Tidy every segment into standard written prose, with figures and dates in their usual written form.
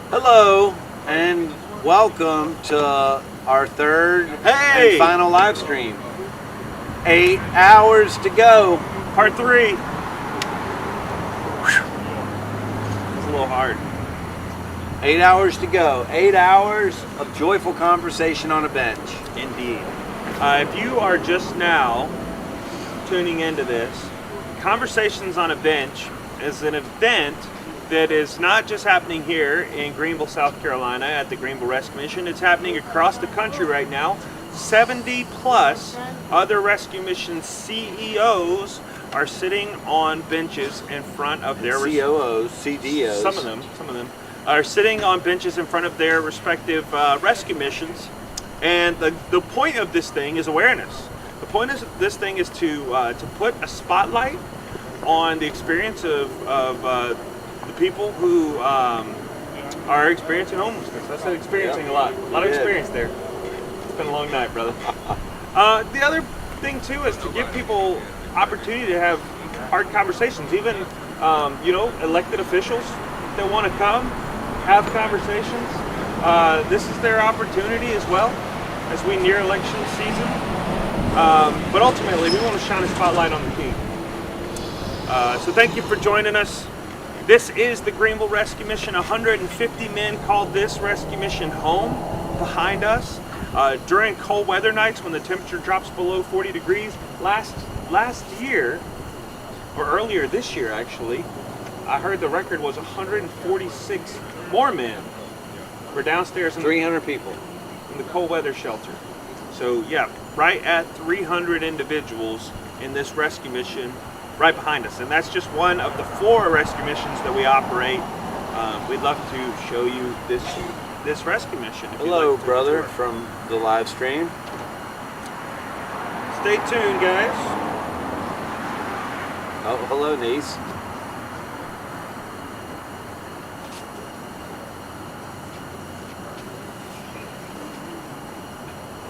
Hello and welcome to our third and final live stream. 8 hours to go. Part 3. It's a little hard. 8 hours to go. 8 hours of joyful conversation on a bench. Indeed. If you are just now tuning into this, Conversations on a Bench is an event that is not just happening here in Greenville, South Carolina at the Greenville Rescue Mission. It's happening across the country right now. 70 plus other rescue mission CEOs are sitting on benches in front of their COOs, CDOs. Some of them are sitting on benches in front of their respective rescue missions. And the point of this thing is awareness. The point of this thing is to put a spotlight on the experience of the people who are experiencing homelessness. I said experiencing a lot of experience there. It's been a long night, brother. The other thing too is to give people opportunity to have hard conversations. Even elected officials that want to come have conversations. This is their opportunity as well as we near election season. But ultimately, we want to shine a spotlight on the king. So thank you for joining us. This is the Greenville Rescue Mission. 150 men called this rescue mission home behind us. During cold weather nights when the temperature drops below 40 degrees, last year, or earlier this year actually, I heard the record was 146 more men were downstairs in 300 people in the cold weather shelter. So yeah, right at 300 individuals in this rescue mission right behind us. And that's just one of the 4 rescue missions that we operate. We'd love to show you this rescue mission. Hello, brother, from the live stream. Stay tuned, guys. Oh, hello, niece.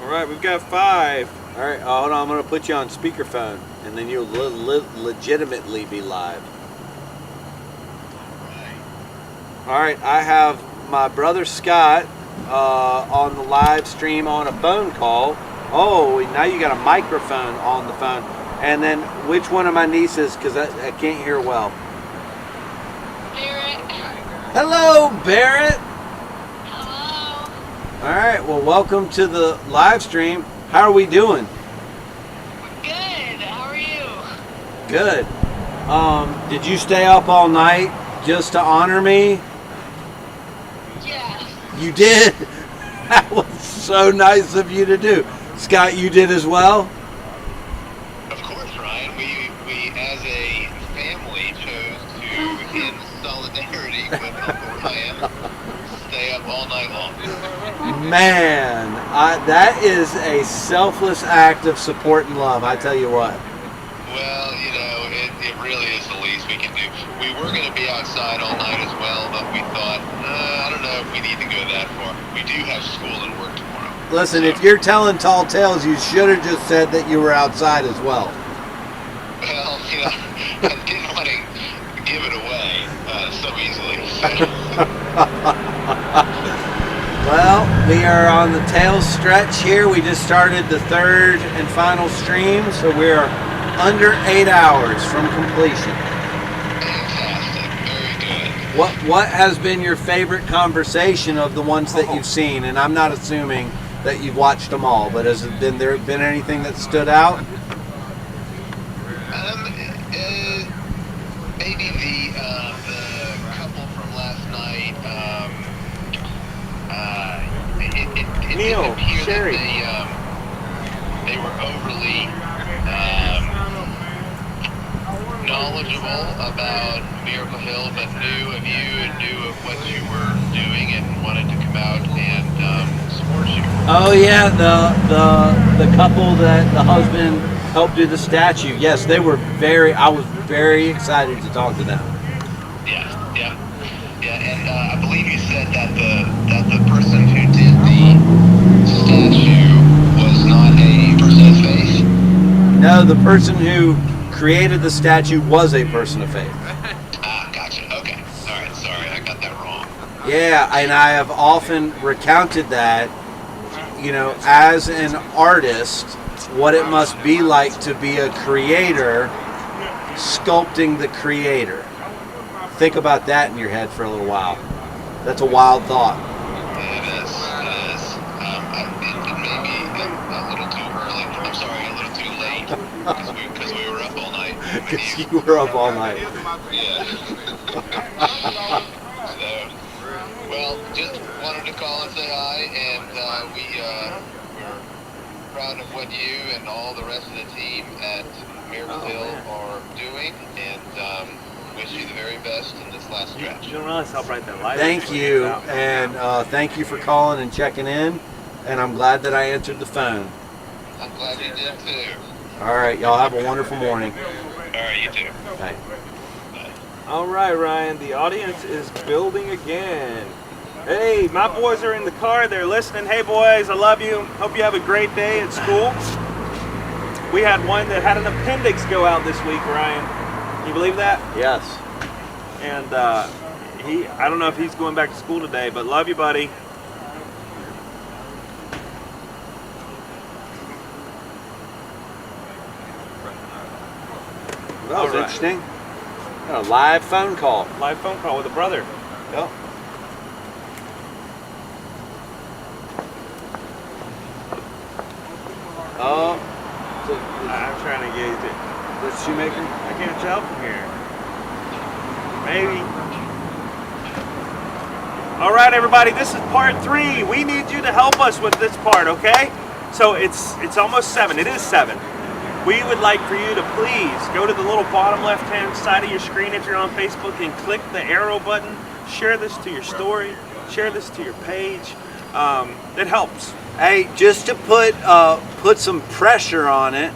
All right, we've got 5. All right, hold on. I'm going to put you on speakerphone, and then you'll legitimately be live. All right, I have my brother Scott on the live stream on a phone call. Oh, now you got a microphone on the phone. And then which one of my nieces, because I can't hear well. Barrett. Hello, Barrett. Hello. All right, well, welcome to the live stream. How are we doing? Good. How are you? Good. Did you stay up all night just to honor me? Yeah. You did? That was so nice of you to do. Scott, you did as well? Of course, Ryan. We as a family chose to, in solidarity with Uncle Ryan, stay up all night long. Man, that is a selfless act of support and love, I tell you what. Well, it really is the least we can do. We were going to be outside all night as well, but we thought, I don't know if we need to go that far. We do have school and work tomorrow. Listen, if you're telling tall tales, you should have just said that you were outside as well. Well, I didn't want to give it away so easily. So. Well, we are on the tail stretch here. We just started the third and final stream, so we're under 8 hours from completion. Fantastic. Very good. What has been your favorite conversation of the ones that you've seen? And I'm not assuming that you've watched them all, but has there been anything that stood out? Maybe the couple from last night. It Neil, didn't appear Sherry. that they were overly knowledgeable about Miracle Hill, but knew of you and knew of what you were doing and wanted to come out and support you. Oh yeah, the couple that the husband helped do the statue. Yes, they were I was very excited to talk to them. Yeah, and I believe you said that the person who did the statue was not a person of faith. No, the person who created the statue was a person of faith. Gotcha. Okay. All right. Sorry, I got that wrong. Yeah, and I have often recounted that, as an artist, what it must be like to be a creator sculpting the creator. Think about that in your head for a little while. That's a wild thought. It is. It may be a little too early. I'm sorry, a little too late because we were up all night. Because you were up all night. Yeah. So, well, just wanted to call and say hi, and we're proud of what you and all the rest of the team at Miracle Hill are doing, and wish you the very best in this last stretch. You don't realize how bright that light is. Thank you, and thank you for calling and checking in, and I'm glad that I answered the phone. I'm glad you did too. All right, y'all have a wonderful morning. All right, you too. Bye. All right, Ryan, the audience is building again. Hey, my boys are in the car. They're listening. Hey, boys, I love you. Hope you have a great day at school. We had one that had an appendix go out this week, Ryan. Can you believe that? Yes. And I don't know if he's going back to school today, but love you, buddy. That was interesting. A live phone call. Live phone call with a brother. Yep. Oh. I'm trying to gauge it. The shoemaker? I can't tell from here. Maybe. All right, everybody, this is part 3. We need you to help us with this part, okay? So it's almost 7. It is 7. We would like for you to please go to the little bottom left-hand side of your screen if you're on Facebook and click the arrow button. Share this to your story. Share this to your page. It helps. Hey, just to put some pressure on it,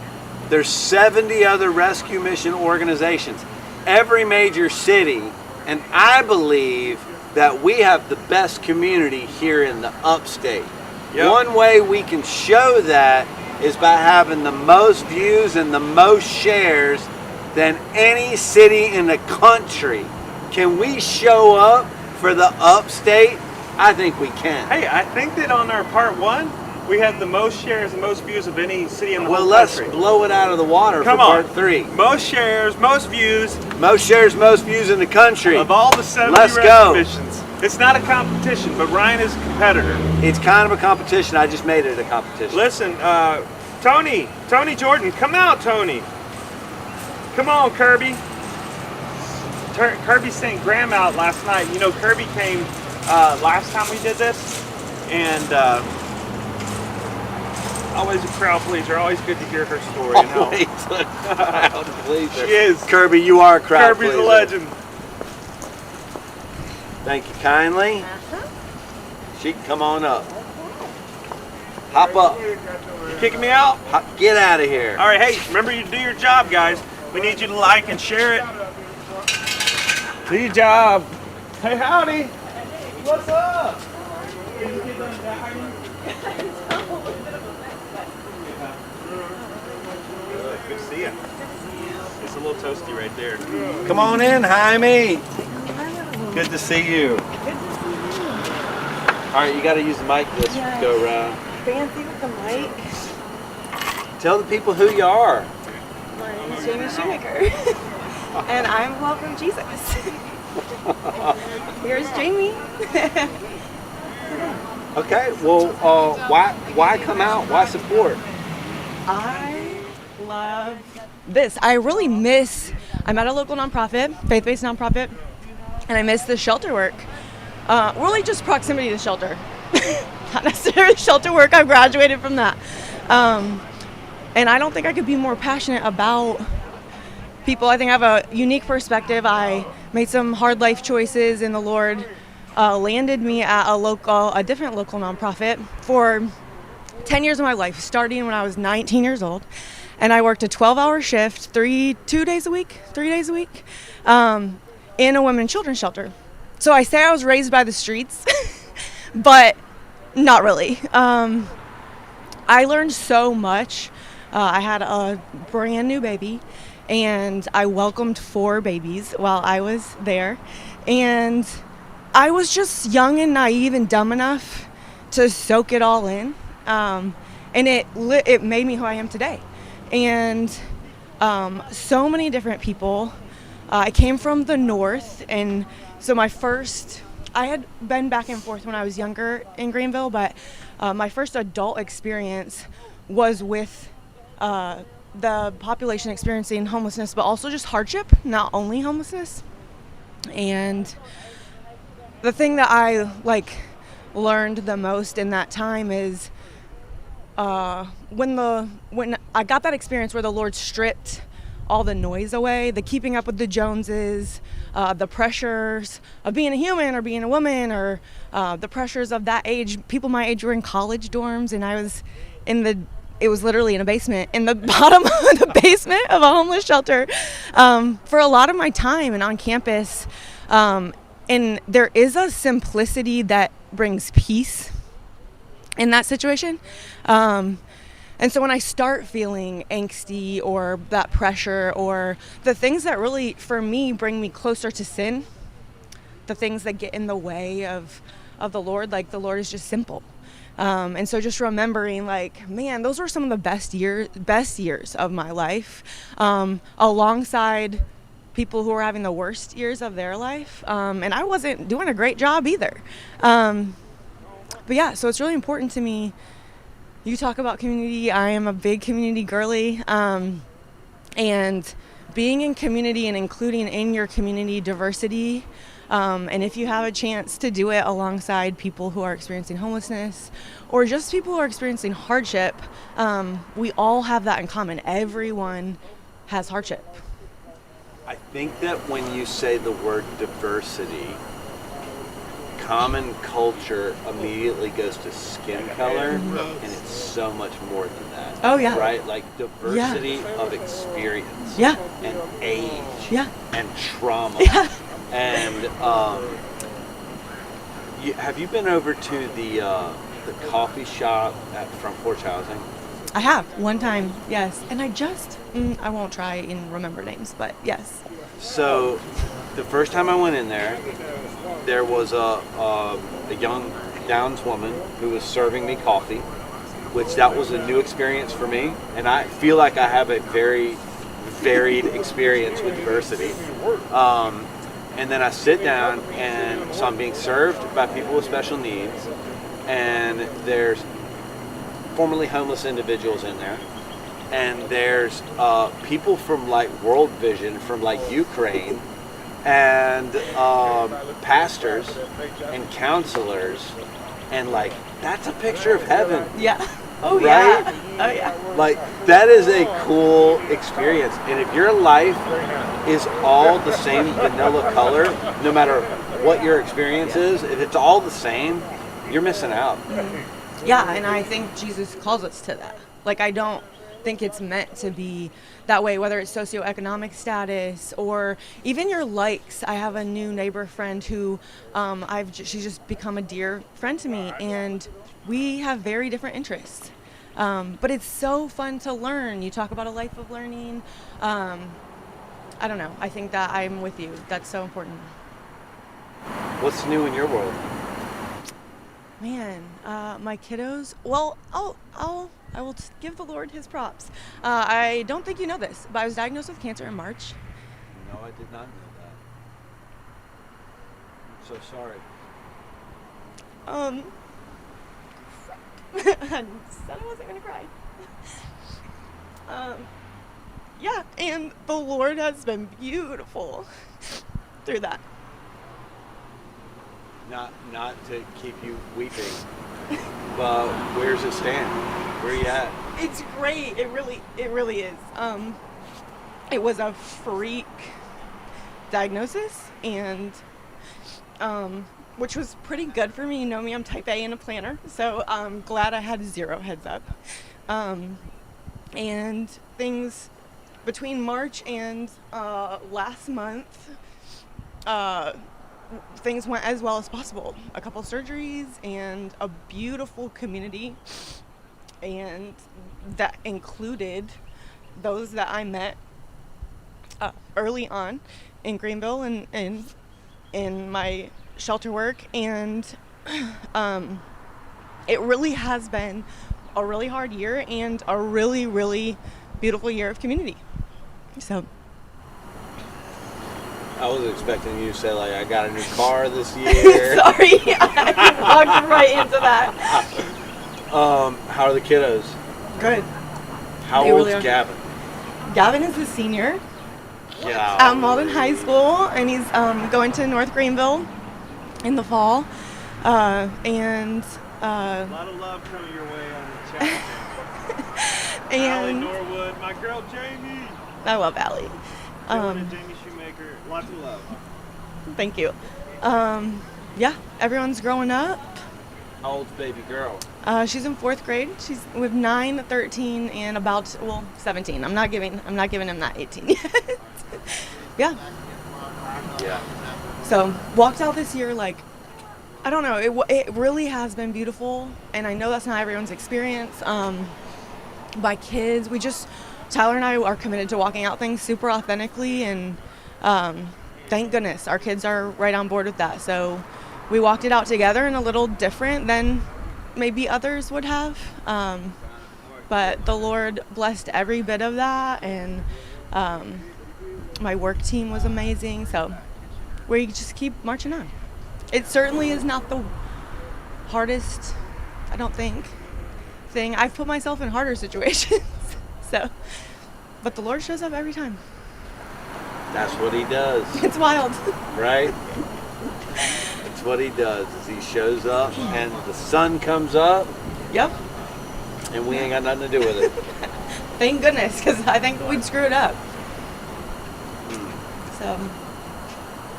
there's 70 other rescue mission organizations, every major city, and I believe that we have the best community here in the upstate. Yep. One way we can show that is by having the most views and the most shares than any city in the country. Can we show up for the upstate? I think we can. Hey, I think that on our part 1, we had the most shares and most views of any city in the whole let's country. blow it out of the water Come for on. part 3. Most shares, most views Most shares, most views in the country. of all the 70 Let's rescue go. missions. It's not a competition, but Ryan is a competitor. It's kind of a competition. I just made it a competition. Listen, Tony Jordan, come out, Tony. Come on, Kirby. Kirby sent Graham out last night. You know, Kirby came last time we did this, and always a crowd pleaser. Always good to hear her story. And how Always a crowd pleaser. she is. Kirby, you are a crowd Kirby's pleaser. a legend. Thank you kindly. She can come on up. Hop up. You kicking me out? Get out of here. All right, hey, remember you do your job, guys. We need you to like and share it. Do your job. Hey, howdy. What's up? Good to see you. It's a little toasty right there. Come on in, Jaime. Good to see you. All right, you got to use the mic this go round. Fancy with the mic. Tell the people who you are. My name is Jamie Shoemaker, and I'm well from Jesus. Here's Jamie. Okay, well, why come out? Why support? I love this. I really miss, I'm at a local nonprofit, faith-based nonprofit, and I miss the shelter work. Really just proximity to shelter. Not necessarily shelter work, I've graduated from that. And I don't think I could be more passionate about people. I think I have a unique perspective. I made some hard life choices, and the Lord landed me at a different local nonprofit for 10 years of my life, starting when I was 19 years old. And I worked a 12-hour shift, 3 days a week, in a women and children's shelter. So I say I was raised by the streets, but not really. I learned so much. I had a brand new baby, and I welcomed 4 babies while I was there. And I was just young and naive and dumb enough to soak it all in, and it made me who I am today. And so many different people. I came from the north, and so I had been back and forth when I was younger in Greenville, but my first adult experience was with the population experiencing homelessness, but also just hardship, not only homelessness. And the thing that I learned the most in that time is when I got that experience where the Lord stripped all the noise away, the keeping up with the Joneses, the pressures of being a human or being a woman, or the pressures of that age. People my age were in college dorms, and I was it was literally in a basement, in the bottom of the basement of a homeless shelter for a lot of my time and on campus. And there is a simplicity that brings peace in that situation. And so when I start feeling angsty or that pressure or the things that really, for me, bring me closer to sin, the things that get in the way of the Lord, the Lord is just simple. And so just remembering, man, those were some of the best years of my life, alongside people who were having the worst years of their life. And I wasn't doing a great job either. But yeah, so it's really important to me. You talk about community. I am a big community girly. And being in community and including in your community diversity, and if you have a chance to do it alongside people who are experiencing homelessness or just people who are experiencing hardship, we all have that in common. Everyone has hardship. I think that when you say the word diversity, common culture immediately goes to skin color, and it's so much more than that. Oh, yeah. Right? Diversity of experience. Yeah. And age. Yeah. And trauma. Yeah. And have you been over to the coffee shop at Front Porch Housing? I have, one time, yes. And I won't try and remember names, but yes. So the first time I went in there was a young Downs woman who was serving me coffee, which that was a new experience for me. And I feel like I have a very varied experience with diversity. And then I sit down, and so I'm being served by people with special needs, and there's formerly homeless individuals in there, and there's people from World Vision from Ukraine, and pastors and counselors, and that's a picture of heaven. Yeah. Oh, right? Yeah. Oh, yeah. That is a cool experience. And if your life is all the same vanilla color, no matter what your experience is, if it's all the same, you're missing out. Mm-hmm. Yeah, and I think Jesus calls us to that. I don't think it's meant to be that way, whether it's socioeconomic status or even your likes. I have a new neighbor friend who she's just become a dear friend to me, and we have very different interests. But it's so fun to learn. You talk about a life of learning. I don't know. I think that I'm with you. That's so important. What's new in your world? Man, my kiddos. Well, I will give the Lord his props. I don't think you know this, but I was diagnosed with cancer in March. No, I did not know that. I'm so sorry. I said I wasn't gonna cry. Yeah, and the Lord has been beautiful through that. Not to keep you weeping, but where's it stand? Where are you at? It's great. It really is. It was a freak diagnosis, and which was pretty good for me. You know me, I'm type A and a planner, so I'm glad I had 0 heads up. And things between March and last month, things went as well as possible. A couple surgeries and a beautiful community, and that included those that I met early on in Greenville and in my shelter work, and it really has been a really hard year and a really, really beautiful year of community. So I was expecting you to say, like, I got a new car this year. sorry, I walked right into that. How are the kiddos? Good. How They old's really are. Gavin? Gavin is a senior Yeah. at Malden High School, and he's going to North Greenville in the fall. And A lot of love coming your way on the chat. Allie and Norwood, my girl Jamie. I love Allie. And Jamie Shoemaker, lots of love. Thank you. Yeah, everyone's growing up. How old's baby girl? She's in 4th grade. She's with 9, 13, and about 17. I'm not giving him that 18 yet. Yeah. Yeah. So walked out this year like, I don't know. It really has been beautiful, and I know that's not everyone's experience. My kids, Tyler and I are committed to walking out things super authentically, and thank goodness our kids are right on board with that. So we walked it out together, and a little different than maybe others would have. But the Lord blessed every bit of that, and my work team was amazing. So we just keep marching on. It certainly is not the hardest, I don't think, thing. I've put myself in harder situations. So, but the Lord shows up every time. That's what he does, It's wild. right? That's what he does, is he shows up and the sun comes up Yep. and we ain't got nothing to do with it. Thank goodness, because I think we'd screw it up. So,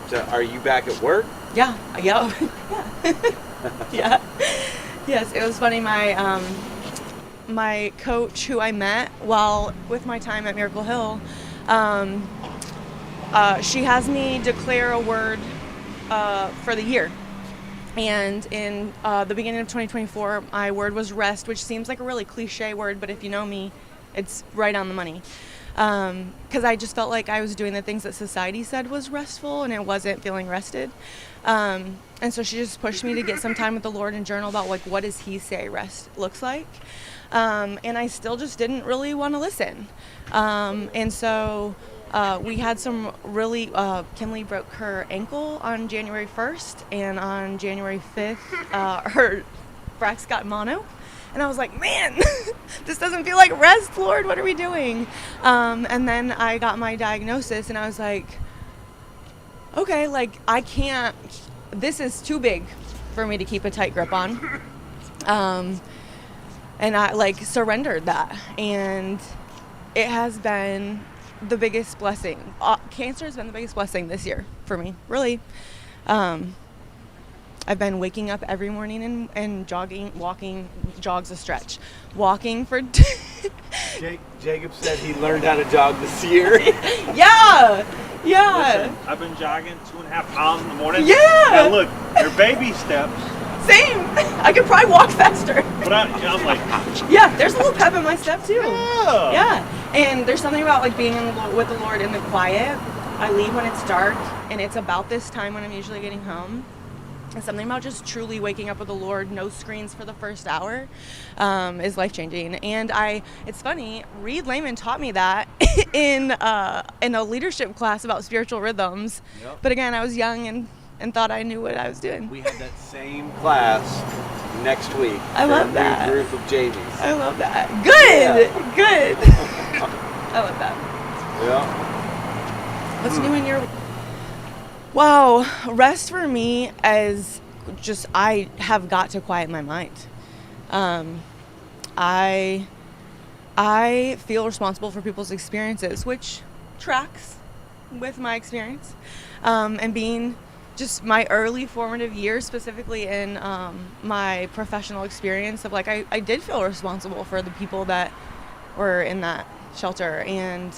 So are you back at work? yeah. Yeah. Yeah. Yes, it was funny. My coach, who I met while with my time at Miracle Hill, she has me declare a word for the year. And in the beginning of 2024, my word was rest, which seems like a really cliche word, but if you know me, it's right on the money. Because I just felt like I was doing the things that society said was restful, and it wasn't feeling rested. And so she just pushed me to get some time with the Lord and journal about, like, what does he say rest looks like? And I still just didn't really want to listen. And so we had some really, Kinley broke her ankle on January 1st, and on January 5th, her Brax got mono. And I was like, man, this doesn't feel like rest, Lord. What are we doing? And then I got my diagnosis, and I was like, okay, like, I can't, this is too big for me to keep a tight grip on. And I, like, surrendered that. And it has been the biggest blessing. Cancer has been the biggest blessing this year for me, really. I've been waking up every morning and jogging, walking, jogs a stretch, walking for. Jacob said he learned how to jog this year. Yeah. Listen, I've been jogging 2.5 miles in the morning. Yeah. Now look, they're baby steps. Same. I could probably walk faster. But I'm like, Yeah, there's a little pep in my step too. yeah. Yeah, and there's something about, like, being with the Lord in the quiet. I leave when it's dark, and it's about this time when I'm usually getting home. And something about just truly waking up with the Lord, no screens for the first hour, is life-changing. And it's funny, Reed Lehman taught me that in a leadership class about spiritual rhythms. Yep. But again, I was young and thought I knew what I was doing. We have that same class next week. I for love a new that. group of Jamies. I love that. Good, Yeah. good. I love that. Yeah. What's new in your... Wow, rest for me is just, I have got to quiet my mind. I feel responsible for people's experiences, which tracks with my experience. And being just my early formative years, specifically in my professional experience of, like, I did feel responsible for the people that were in that shelter. And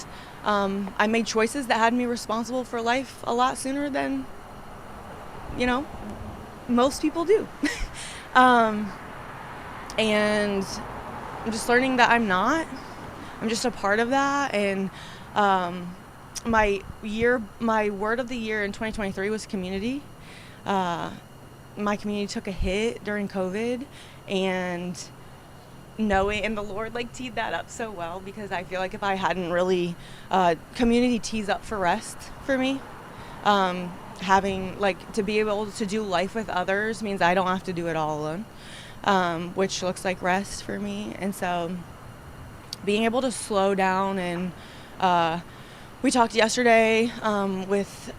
I made choices that had me responsible for life a lot sooner than, most people do. And I'm just learning that I'm not. I'm just a part of that. And my word of the year in 2023 was community. My community took a hit during COVID, and the Lord like teed that up so well, because I feel like if I hadn't really, community tees up for rest for me. Having like to be able to do life with others means I don't have to do it all alone, which looks like rest for me. And so being able to slow down, and we talked yesterday with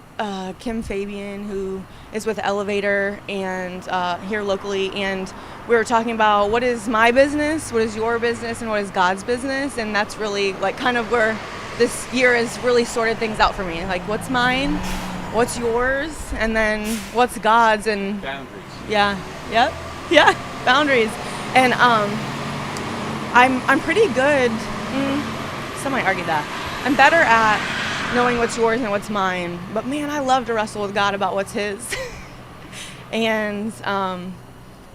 Kim Fabian, who is with Elevator and here locally, and we were talking about what is my business, what is your business, and what is God's business. And that's really like kind of where this year has really sorted things out for me. Like, what's mine, what's yours, and then what's God's. And Boundaries. Boundaries. And I'm pretty good. Some might argue that I'm better at knowing what's yours and what's mine. But man, I love to wrestle with God about what's His. And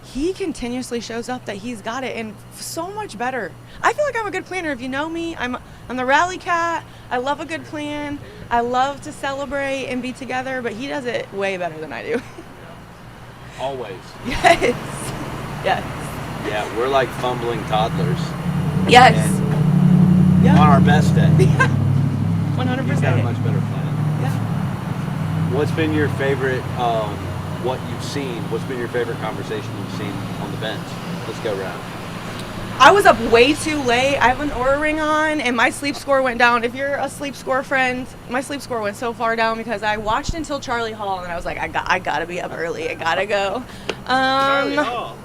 He continuously shows up that He's got it, and so much better. I feel like I'm a good planner. If you know me, I'm the rally cat. I love a good plan. I love to celebrate and be together, but He does it way better than I do. Always. Yes. Yeah, we're like fumbling toddlers. Yes. And Yeah. on our best day. 100%. He's got a much better plan. Yeah. What's been your favorite, what you've seen? What's been your favorite conversation you've seen on the bench? Let's go around. I was up way too late. I have an Oura ring on, and my sleep score went down. If you're a sleep score friend, my sleep score went so far down because I watched until Charlie Hall, and I was like, I gotta be up early. I gotta go. Charlie Hall.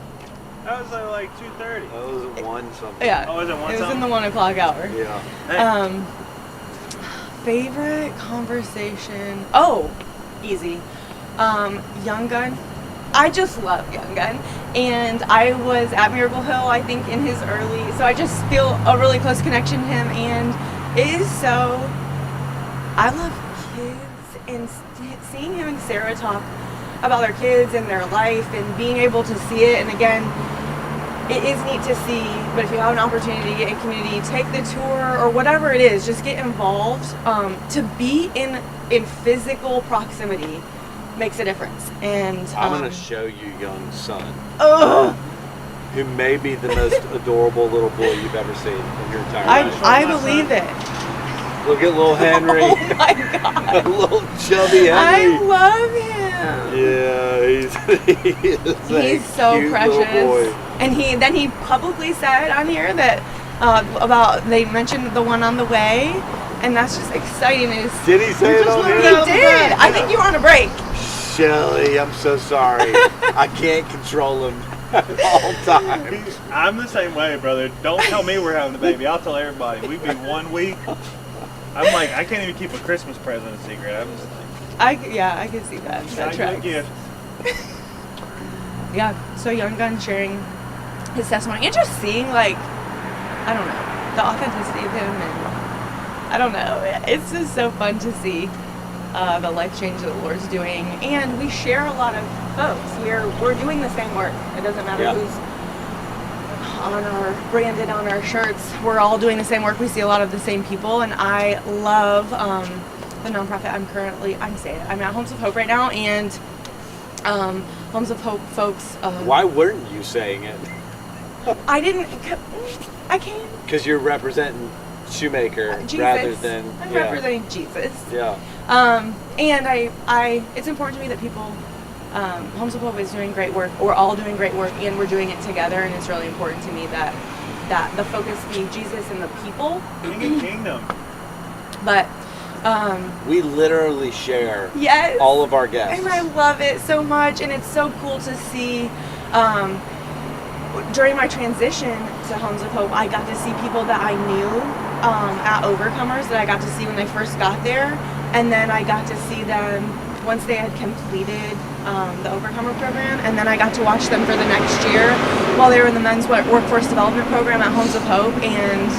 That was like 2:30. Oh, it was at 1 something. Yeah. Oh, was it 1 It was something? in the 1 o'clock hour. Yeah. Hey. Favorite conversation. Oh, easy. Young Gun. I just love Young Gun. And I was at Miracle Hill, I think, in his early, so I just feel a really close connection to him. And it is so, I love kids, and seeing him and Sarah talk about their kids and their life and being able to see it. And again, it is neat to see, but if you have an opportunity to get in community, take the tour or whatever it is, just get involved. To be in physical proximity makes a difference. And I'm going to show you young son, ugh, who may be the most adorable little boy you've ever seen in your entire life. I believe it. Look at little Henry. Oh my God. Little chubby I Henry. love him. Yeah, He's so cute precious. little boy. And he publicly said on here that they mentioned the one on the way, and that's just exciting. Did he say it on He here? did. I think you were on a break. Shelly, I'm so sorry. I can't control him at all times. I'm the same way, brother. Don't tell me we're having a baby. I'll tell everybody. We've been 1 week. I'm like, I can't even keep a Christmas present a secret. I'm just like, I can see that. That I tracks. gift. Yeah. So Young Gun sharing his testimony and just seeing, like, I don't know, the authenticity of him, and I don't know. It's just so fun to see the life change that the Lord's doing, and we share a lot of folks. We're doing the same work. It doesn't matter who's branded on our shirts. We're all doing the same work. We see a lot of the same people, and I love the nonprofit I'm at Homes of Hope right now, and Homes of Hope folks. Why weren't you saying it? I can't. Because you're representing Shoemaker Jesus. rather than I'm representing Jesus. Yeah. And I it's important to me that people, Homes of Hope is doing great work. We're all doing great work, and we're doing it together. And it's really important to me that the focus be Jesus and the people. Kingdom. But We literally share yes, all of our guests. and I love it so much. And it's so cool to see. During my transition to Homes of Hope, I got to see people that I knew at Overcomers that I got to see when they first got there, and then I got to see them once they had completed the Overcomer program, and then I got to watch them for the next year while they were in the men's workforce development program at Homes of Hope. And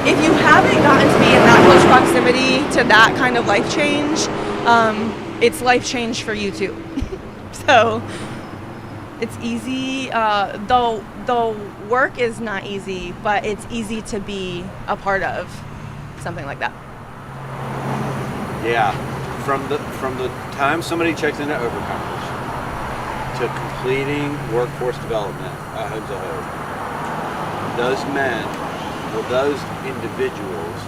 if you haven't gotten to be in that close proximity to that kind of life change, it's life change for you too. So it's easy, though work is not easy, but it's easy to be a part of something like that. Yeah, from the time somebody checks into Overcomers to completing workforce development at Homes of Hope, those individuals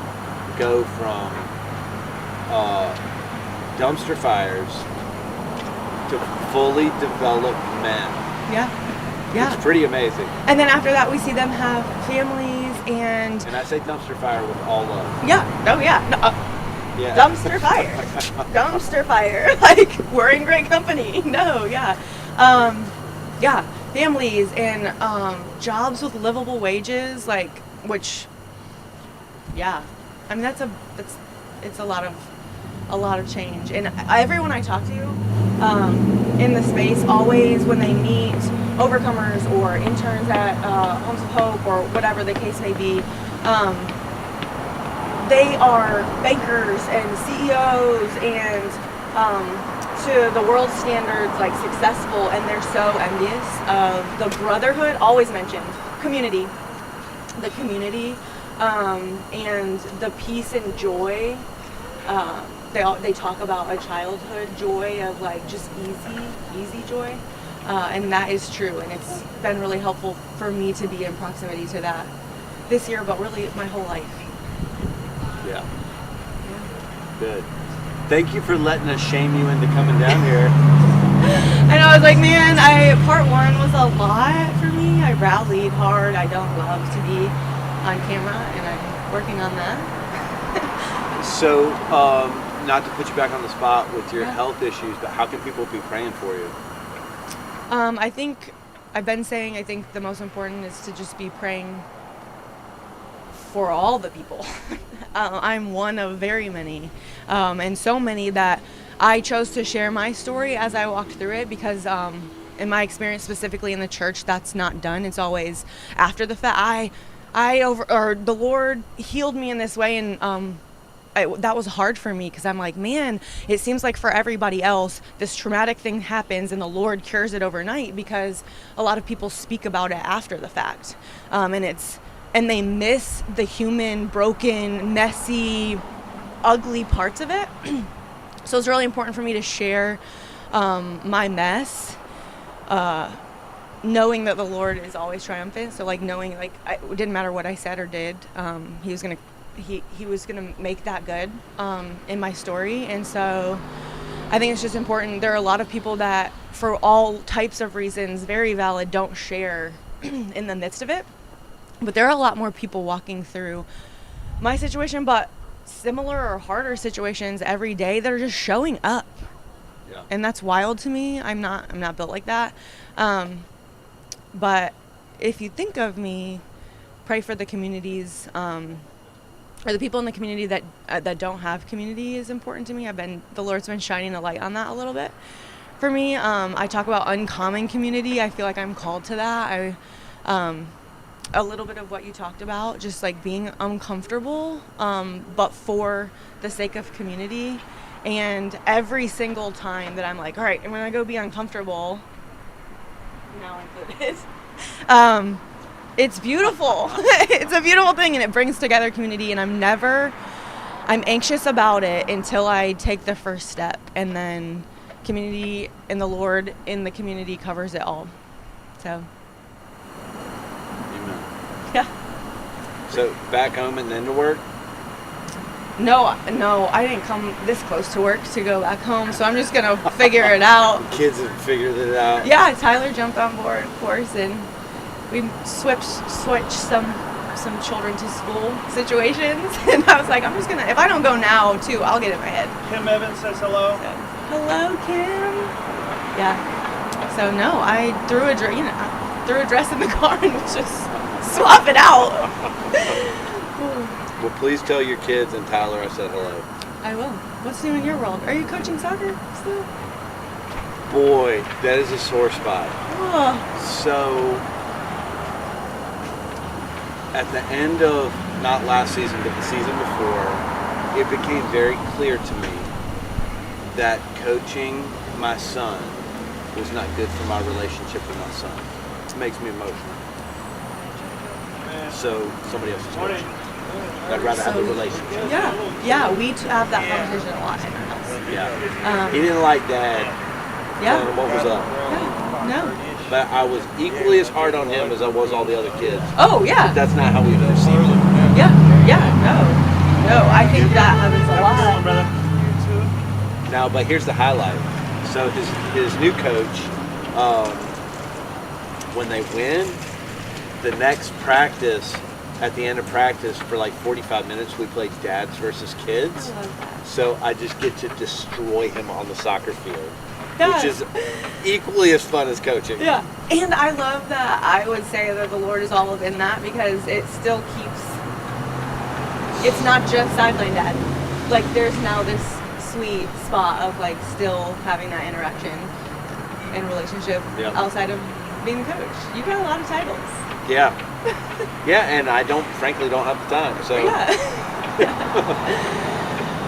go from dumpster fires to fully developed men. Yeah. Yeah. It's pretty amazing. And then after that, we see them have families and I say dumpster fire with all love. yeah. Oh yeah. No, Yeah. dumpster fire. Dumpster fire. Like, we're in great company. No, yeah. Yeah, families and jobs with livable wages, like, which, yeah. I mean, it's a lot of change. And everyone I talk to in the space, always when they meet overcomers or interns at Homes of Hope or whatever the case may be, they are bankers and CEOs and to the world standards, like, successful, and they're so envious of the brotherhood, always mentioned, community, the community, and the peace and joy. They talk about a childhood joy of, like, just easy joy, and that is true, and it's been really helpful for me to be in proximity to that this year, but really my whole life. Yeah. Good. Thank you for letting us shame you into coming down here. And I was like, man, part one was a lot for me. I rallied hard. I don't love to be on camera, and I'm working on that. So, not to put you back on the spot with your health issues, but how can people be praying for you? I think the most important is to just be praying for all the people. I'm one of very many, and so many that I chose to share my story as I walked through it, because in my experience, specifically in the church, that's not done. It's always after the fact. The Lord healed me in this way, and that was hard for me, because I'm like, man, it seems like for everybody else, this traumatic thing happens and the Lord cures it overnight, because a lot of people speak about it after the fact, and they miss the human, broken, messy, ugly parts of it. So it's really important for me to share my mess, knowing that the Lord is always triumphant. So, like, knowing, like, it didn't matter what I said or did, He was gonna make that good in my story. And so I think it's just important. There are a lot of people that, for all types of reasons, very valid, don't share in the midst of it. But there are a lot more people walking through my situation, but similar or harder situations every day that are just showing up. Yeah. And that's wild to me. I'm not built like that. But if you think of me, pray for the communities, or the people in the community that don't have community is important to me. The Lord's been shining a light on that a little bit for me. I talk about uncommon community. I feel like I'm called to that. A little bit of what you talked about, just like being uncomfortable, but for the sake of community. And every single time that I'm like, all right, I'm gonna go be uncomfortable, now included, it's beautiful. It's a beautiful thing, and it brings together community, and I'm anxious about it until I take the first step, and then community and the Lord in the community covers it all. So yeah. So back home and then to work? No, I didn't come this close to work to go back home, so I'm just gonna figure it out. The kids have figured it out. Yeah, Tyler jumped on board, of course, and we switched some children to school situations, and I was like, I'm just gonna, if I don't go now too, I'll get in my head. Kim Evans says hello. So, hello, Kim. Yeah. So no, I threw a dress in the car and was just swap it out. Well, please tell your kids and Tyler I said hello. I will. What's new in your world? Are you coaching soccer still? Boy, that is a sore spot. Oh. So, at the end of, not last season, but the season before, it became very clear to me that coaching my son was not good for my relationship with my son. It makes me emotional. So, somebody else is coaching. I'd rather have a relationship. Yeah, we have that conversation a lot in our house. Yeah. He didn't like Dad. Yeah. Telling him what was up. No. But I was equally as hard on him as I was all the other kids. Oh, yeah. But that's not how we received it. No, I think that happens a lot. Now, but here's the highlight. So his new coach, when they win, the next practice, at the end of practice, for like 45 minutes, we played dads versus kids. I love that. So I just get to destroy him on the soccer field, Yeah. which is equally as fun as coaching. Yeah. And I love that I would say that the Lord is all in that because it still keeps, it's not just sideline dad. Like there's now this sweet spot of like still having that interaction and relationship outside of being the coach. You've got a lot of titles. Yeah. Yeah, and I frankly don't have the time. So Yeah.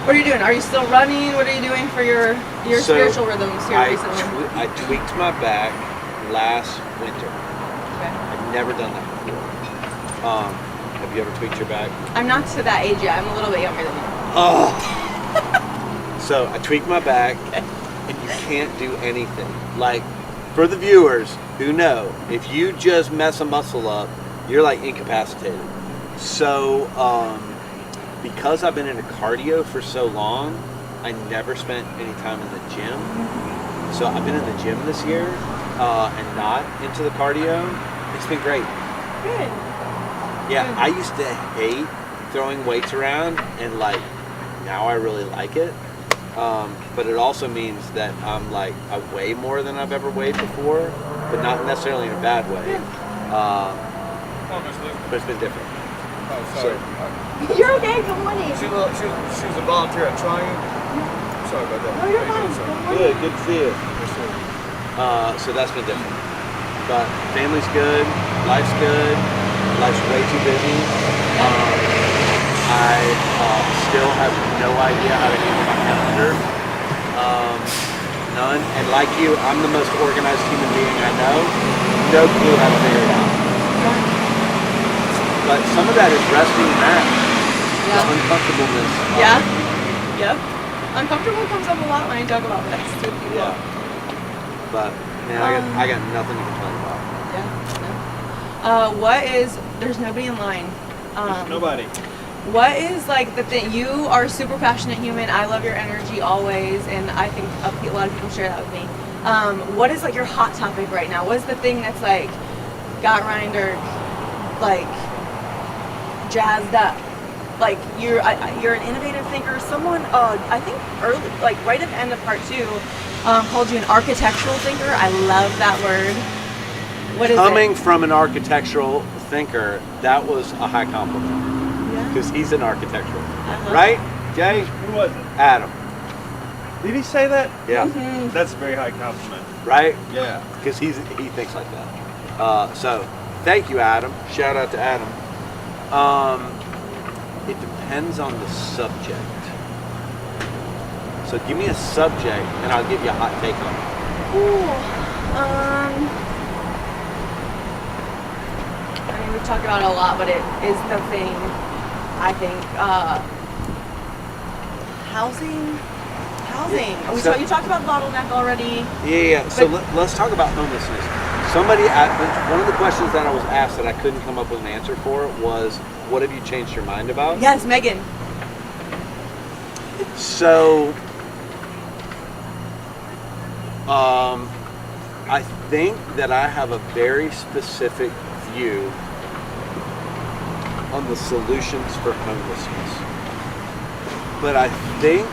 What are you doing? Are you still running? What are you doing for your So, spiritual rhythms here recently? I tweaked my back last winter. Okay. I've never done that before. Have you ever tweaked your back? I'm not to that age yet. I'm a little bit younger than you. Oh. So I tweaked my back, and you can't do anything. Like, for the viewers who know, if you just mess a muscle up, you're like incapacitated. So, because I've been into cardio for so long, I never spent any time in the gym. So I've been in the gym this year and not into the cardio. It's been great. Good. Yeah, I used to hate throwing weights around, and like now I really like it. But it also means that I'm like I weigh more than I've ever weighed before, but not necessarily in a bad way. But it's been different. Oh, sorry. You're okay. Good morning. She was a volunteer at Trying. Sorry about that. No, you're How you fine. doing, sir? Good to see you. Yes, sir. So that's been different. But family's good, life's good, life's way too busy. I still have no idea how to handle my calendar. None. And like you, I'm the most organized human being I know. No clue how to figure it out. But some of that is resting in that. The uncomfortableness. Yeah. Yep. Uncomfortable comes up a lot when I talk about this with people. Yeah. But man, I got nothing to complain about. Yeah. There's nobody in line. Nobody. What is like the thing? You are a super passionate human. I love your energy always, and I think a lot of people share that with me. What is like your hot topic right now? What is the thing that's like got Reinder like jazzed up? Like you're an innovative thinker. Someone I think early, like right at the end of part 2, called you an architectural thinker. I love that word. What is Coming it? from an architectural thinker, that was a high compliment. Yeah. Because he's an architectural, Uh-huh. right, Jay? Who was it? Adam, Did he say that? yeah, That's a very high compliment. right? Yeah. Because he thinks like that. So thank you, Adam. Shout out to Adam. It depends on the subject. So give me a subject, and I'll give you a hot take on it. Ooh, I mean, we've talked about it a lot, but it is the thing, I think, housing. So- You talked about bottleneck already. Yeah. So But- let's talk about homelessness. One of the questions that I was asked that I couldn't come up with an answer for was, what have you changed your mind about? Yes, Megan. So, I think that I have a very specific view on the solutions for homelessness. But I think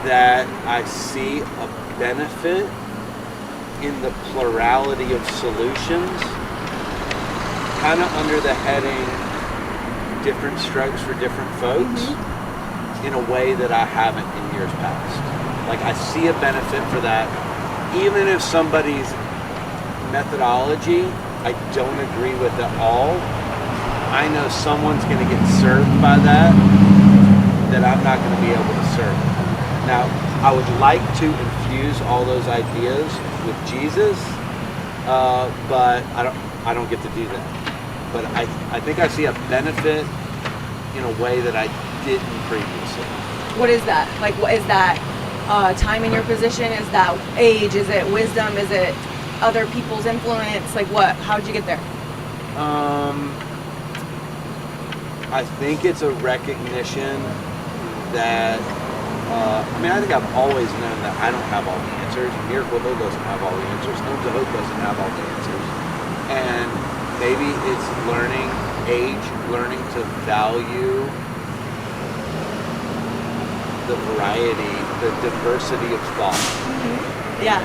that I see a benefit in the plurality of solutions, kind of under the heading different strokes for different folks, in a way that I haven't in years past. Like I see a benefit for that, even if somebody's methodology I don't agree with at all. I know someone's going to get served by that I'm not going to be able to serve. Now, I would like to infuse all those ideas with Jesus, but I don't get to do that. But I think I see a benefit in a way that I didn't previously. What is that? Like, what is that? Time in your position? Is that age? Is it wisdom? Is it other people's influence? Like, what? How'd you get there? I think it's a recognition that, I think I've always known that I don't have all the answers. Miracle Hill doesn't have all the answers. Homes of Hope doesn't have all the answers. And maybe it's learning to value the variety, the diversity of thought. Mm-hmm. Yeah.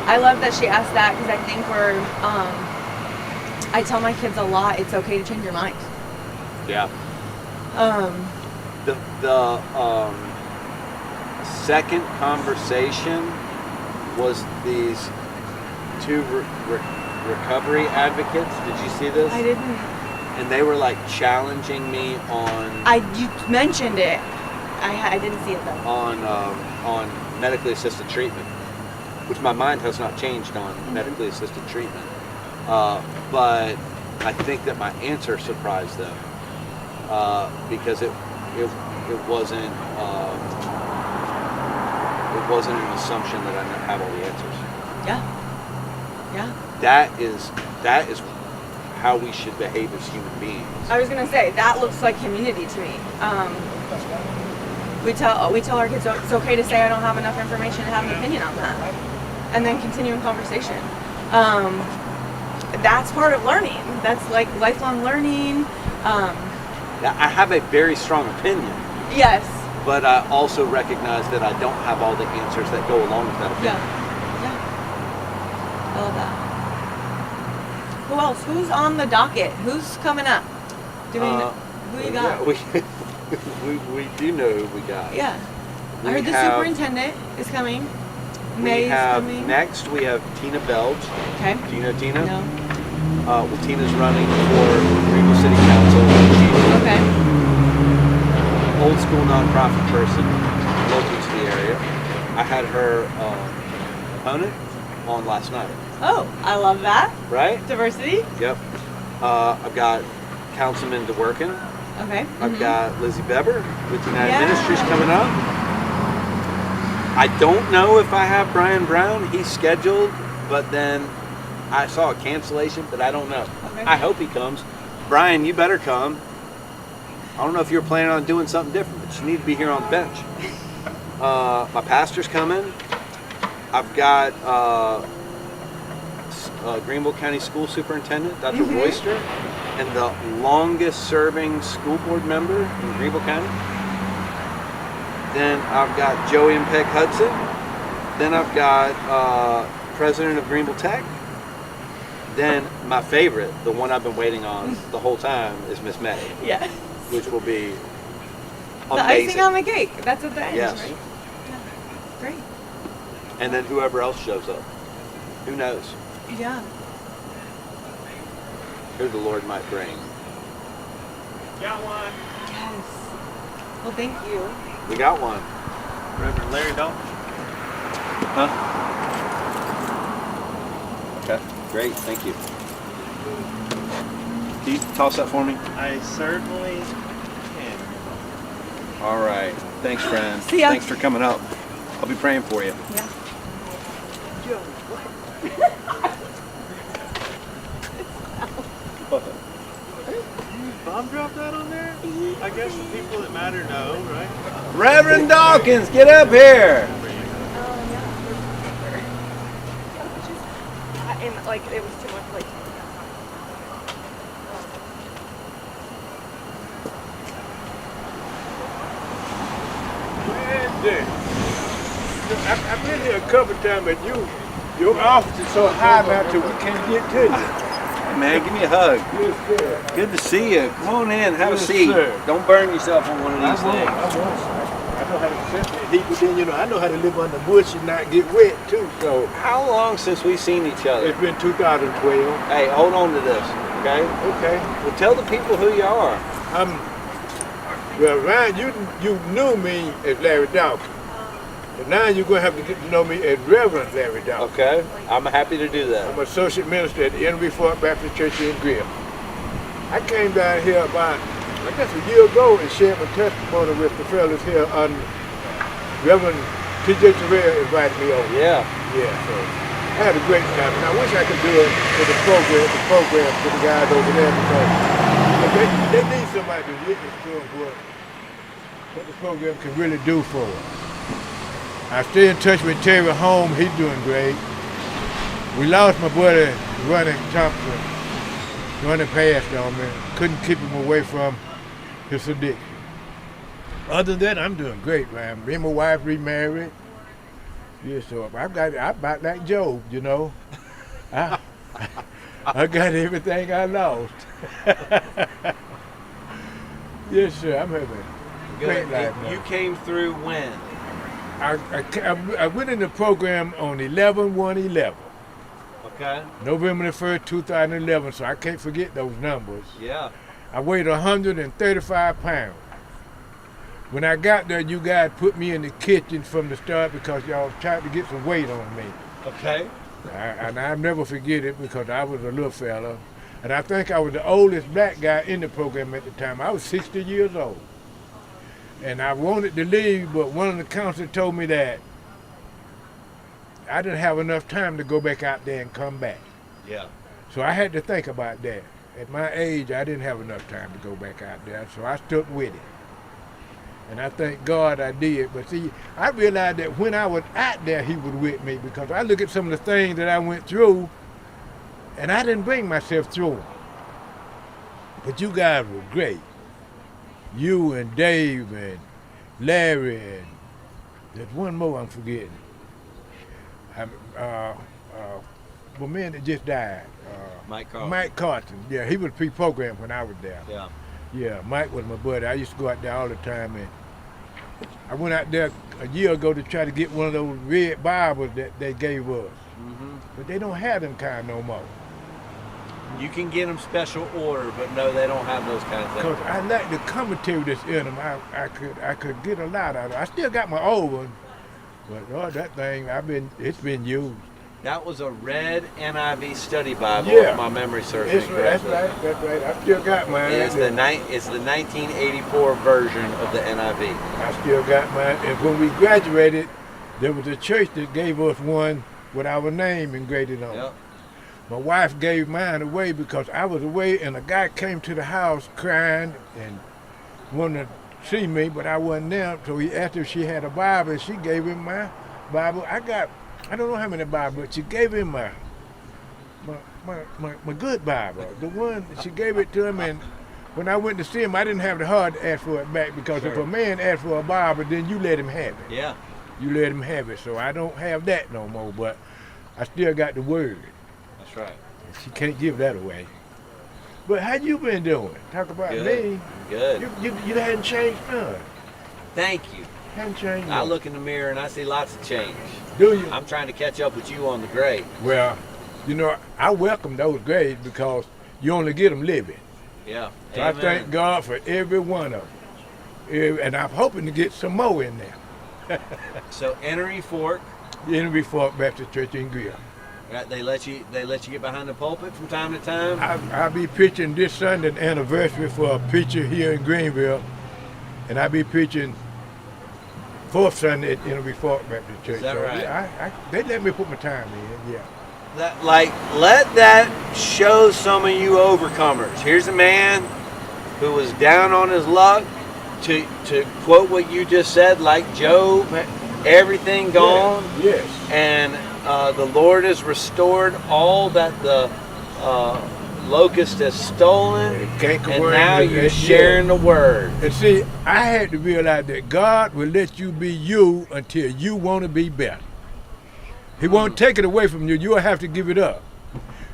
I love that she asked that because I think I tell my kids a lot, it's okay to change your mind. Yeah. The second conversation was these two recovery advocates. Did you see this? I didn't. And they were like challenging me on. You mentioned it. I didn't see it though. On medically assisted treatment, which my mind has not changed on medically assisted treatment. But I think that my answer surprised them because it wasn't an assumption that I have all the answers. Yeah. Yeah. That is how we should behave as human beings. I was gonna say that looks like community to me. We tell our kids it's okay to say I don't have enough information to have an opinion on that, and then continue in conversation. That's part of learning. That's like lifelong learning. I have a very strong opinion. Yes. But I also recognize that I don't have all the answers that go along with that opinion. Yeah. I love that. Who else? Who's on the docket? Who's coming up? Who you got? Yeah, we do know who we got. Yeah. I heard the superintendent is coming. May's coming. Next, we have Tina Belge. Okay. Do you know Tina? No. Well, Tina's running for Greenville City Council. Okay. Old school nonprofit person, local to the area. I had her opponent on last night. Oh, I love that. Right? Diversity. Yep. I've got Councilman DeWorkin. Okay. I've got Lizzie Beber with United Ministries coming up. I don't know if I have Brian Brown. He's scheduled, but then I saw a cancellation, but I don't know. Okay. I hope he comes. Brian, you better come. I don't know if you're planning on doing something different, but you need to be here on the bench. My pastor's coming. I've got Greenville County School Superintendent, Dr. Royster, and the longest serving school board member in Greenville County. Then I've got Joey and Peg Hudson. Then I've got President of Greenville Tech. Then my favorite, the one I've been waiting on the whole time, is Miss May. Yeah. Which will be amazing. The icing on the cake. That's at the end, yes. right? Yeah. Great. And then whoever else shows up. Who knows? Yeah. Who the Lord might bring. Got one. Yes. Well, thank you. We got one. Reverend Larry Dalton. Huh? Okay, great, thank you. Can you toss that for me? I certainly can. All right. Thanks, friend. See ya. Thanks for coming up. I'll be praying for you. Yeah. Bob dropped that on there? I guess the people that matter know, right? Reverend Dawkins, get up here. And like it was too much like. I've been here a couple times, but your office is so high now till we can't get to you. Hey man, give me a hug. Yes, sir. Good to see you. Come on in, have Yes, a seat. sir. Don't burn yourself on one of these things. I know how to set that heat, but then I know how to live under the bush and not get wet too. So How long since we've seen each other? it's been 2012. Hey, hold on to this, okay? Okay. Well, tell the people who you are. Well, Ryan, you knew me as Larry Dawkins. And now you're going to have to get to know me as Reverend Larry Dawkins. Okay? I'm happy to do that. I'm associate minister at the Enemy Fort Baptist Church in Grill. I came down here about I guess a year ago and shared my testimony with the fellas here on Reverend T.J. Terrell invited me over. Yeah. Yeah, so I had a great time, and I wish I could do it for the program for the guys over there because they need somebody to witness to them what the program can really do for them. I stay in touch with Terry Home. He's doing great. We lost my buddy Ronnie Thompson, running past on me. Couldn't keep him away from his addiction. Other than that, I'm doing great, man. Me and my wife remarried. Yeah, so I'm about like Job, you know. I got everything I lost. Yes, sir. I'm having a great life now. You came through when? I went in the program on 11/1/11. Okay. November the 1st, 2011, so I can't forget those numbers. Yeah. I weighed 135 pounds. When I got there, you guys put me in the kitchen from the start because y'all tried to get some weight on me. Okay. And I'll never forget it because I was a little fella. And I think I was the oldest black guy in the program at the time. I was 60 years old. And I wanted to leave, but one of the counselors told me that I didn't have enough time to go back out there and come back. Yeah. So I had to think about that. At my age, I didn't have enough time to go back out there, so I stuck with it. And I thank God I did. But see, I realized that when I was out there, he was with me because I look at some of the things that I went through, and I didn't bring myself through them. But you guys were great. You and Dave and Larry and there's one more I'm forgetting. The man that just died. Mike Carlton. Mike Carlton. Yeah, he was pre-programmed when I was there. Yeah. Yeah, Mike was my buddy. I used to go out there all the time, and I went out there a year ago to try to get one of those red Bibles that they gave us. Mm-hmm. But they don't have them kind no more. You can get them special order, but no, they don't have those kind of things. Because I like the commentary that's in them. I could get a lot out of it. I still got my old one, but that thing, it's been used. That was a red NIV study Bible, Yeah. if my memory serves me That's correctly. right. I still got mine. It's the 1984 version of the NIV. I still got mine. And when we graduated, there was a church that gave us one with our name engraved on it. Yep. My wife gave mine away because I was away, and a guy came to the house crying and wanted to see me, but I wasn't there. So he asked if she had a Bible, and she gave him my Bible. I don't know how many Bibles, but she gave him my good Bible. The one, she gave it to him, and when I went to see him, I didn't have the heart to ask for it back because if a man asks for a Bible, then you let him have it. Yeah. You let him have it. So I don't have that no more, but I still got the word. That's right. She can't give that away. But how you been doing? Talk about Good. me. Good. You hadn't changed none. Thank you. Hadn't changed I none. look in the mirror and I see lots of change. Do you? I'm trying to catch up with you on the grade. Well, you know, I welcome those grades because you only get them living. Yeah. So I thank God for every one of them. And I'm hoping to get some more in there. So Entering Fork, Henry Fork Baptist Church in Greer. they let you get behind the pulpit from time to time. I'll be preaching this Sunday anniversary for a preacher here in Greenville, and I'll be preaching fourth Sunday at Henry Fork Baptist Church. Is that So, right? yeah, they let me put my time in. Yeah. Let that show some of you overcomers. Here's a man who was down on his luck. To quote what you just said, like Job, everything gone. Yes. And the Lord has restored all that the locust has stolen, and now you're sharing the word. And see, I had to realize that God will let you be you until you want to be better. He won't take it away from you. You'll have to give it up.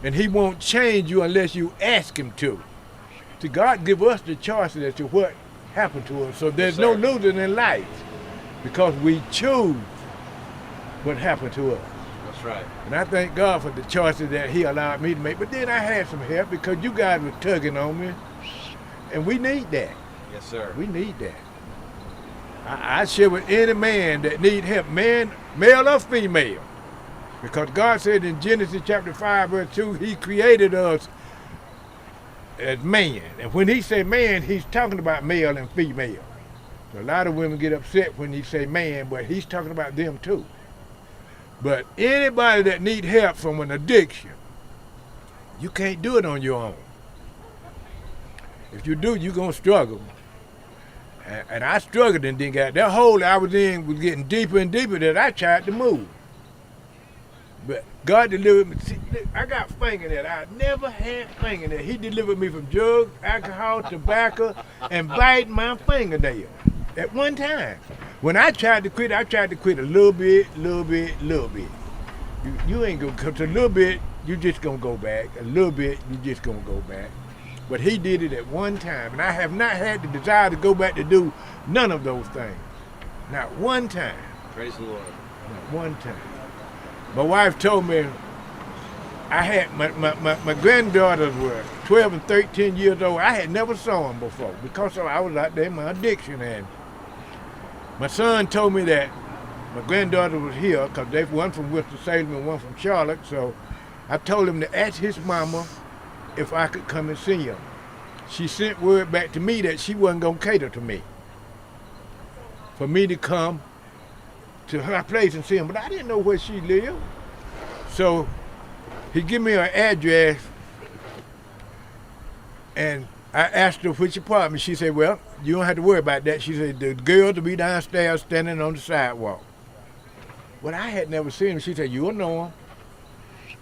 And he won't change you unless you ask him to. See, God give us the choices as to what happened to us. So there's no losing in life because we choose what happened to us. That's right. And I thank God for the choices that he allowed me to make. But then I had some help because you guys were tugging on me. And we need that. Yes, sir. We need that. I share with any man that need help, man, male or female. Because God said in Genesis chapter 5, verse 2, he created us as man. And when he say man, he's talking about male and female. So a lot of women get upset when he say man, but he's talking about them too. But anybody that need help from an addiction, you can't do it on your own. If you do, you're going to struggle. And I struggled and then got that hole I was in was getting deeper and deeper that I tried to move. But God delivered me. See, I got fingernail. I never had fingernail. He delivered me from drugs, alcohol, tobacco, and biting my fingernail at one time. When I tried to quit a little bit. You ain't gonna, cause a little bit, you just gonna go back. A little bit, you just gonna go back. But he did it at one time, and I have not had the desire to go back to do none of those things. Not one time. Praise the Lord. Not one time. My wife told me I had my granddaughters were 12 and 13 years old. I had never saw them before because I was out there in my addiction. And my son told me that my granddaughter was here because they one from Winston-Salem and one from Charlotte. So I told him to ask his mama if I could come and see him. She sent word back to me that she wasn't gonna cater to me for me to come to her place and see him, but I didn't know where she lived. So he gave me her address, and I asked her which apartment. She said, well, you don't have to worry about that. She said, the girls will be downstairs standing on the sidewalk. Well, I had never seen him. She said, you'll know him.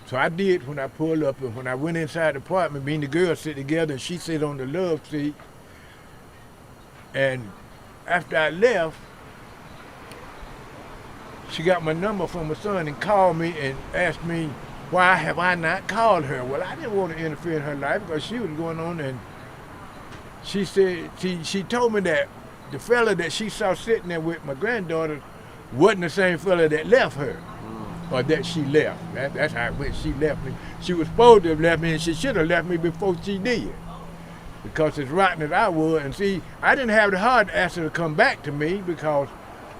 So I did when I pulled up, and when I went inside the apartment, me and the girls sit together, and she sit on the love seat. And after I left, she got my number from my son and called me and asked me, why have I not called her? Well, I didn't want to interfere in her life because she was going on, and she said, she told me that the fella that she saw sitting there with my granddaughter wasn't the same fella that left her, or that she left. That's how it went. She left me. She was supposed to have left me, and she should have left me before she did. Because as rotten as I was, and see, I didn't have the heart to ask her to come back to me because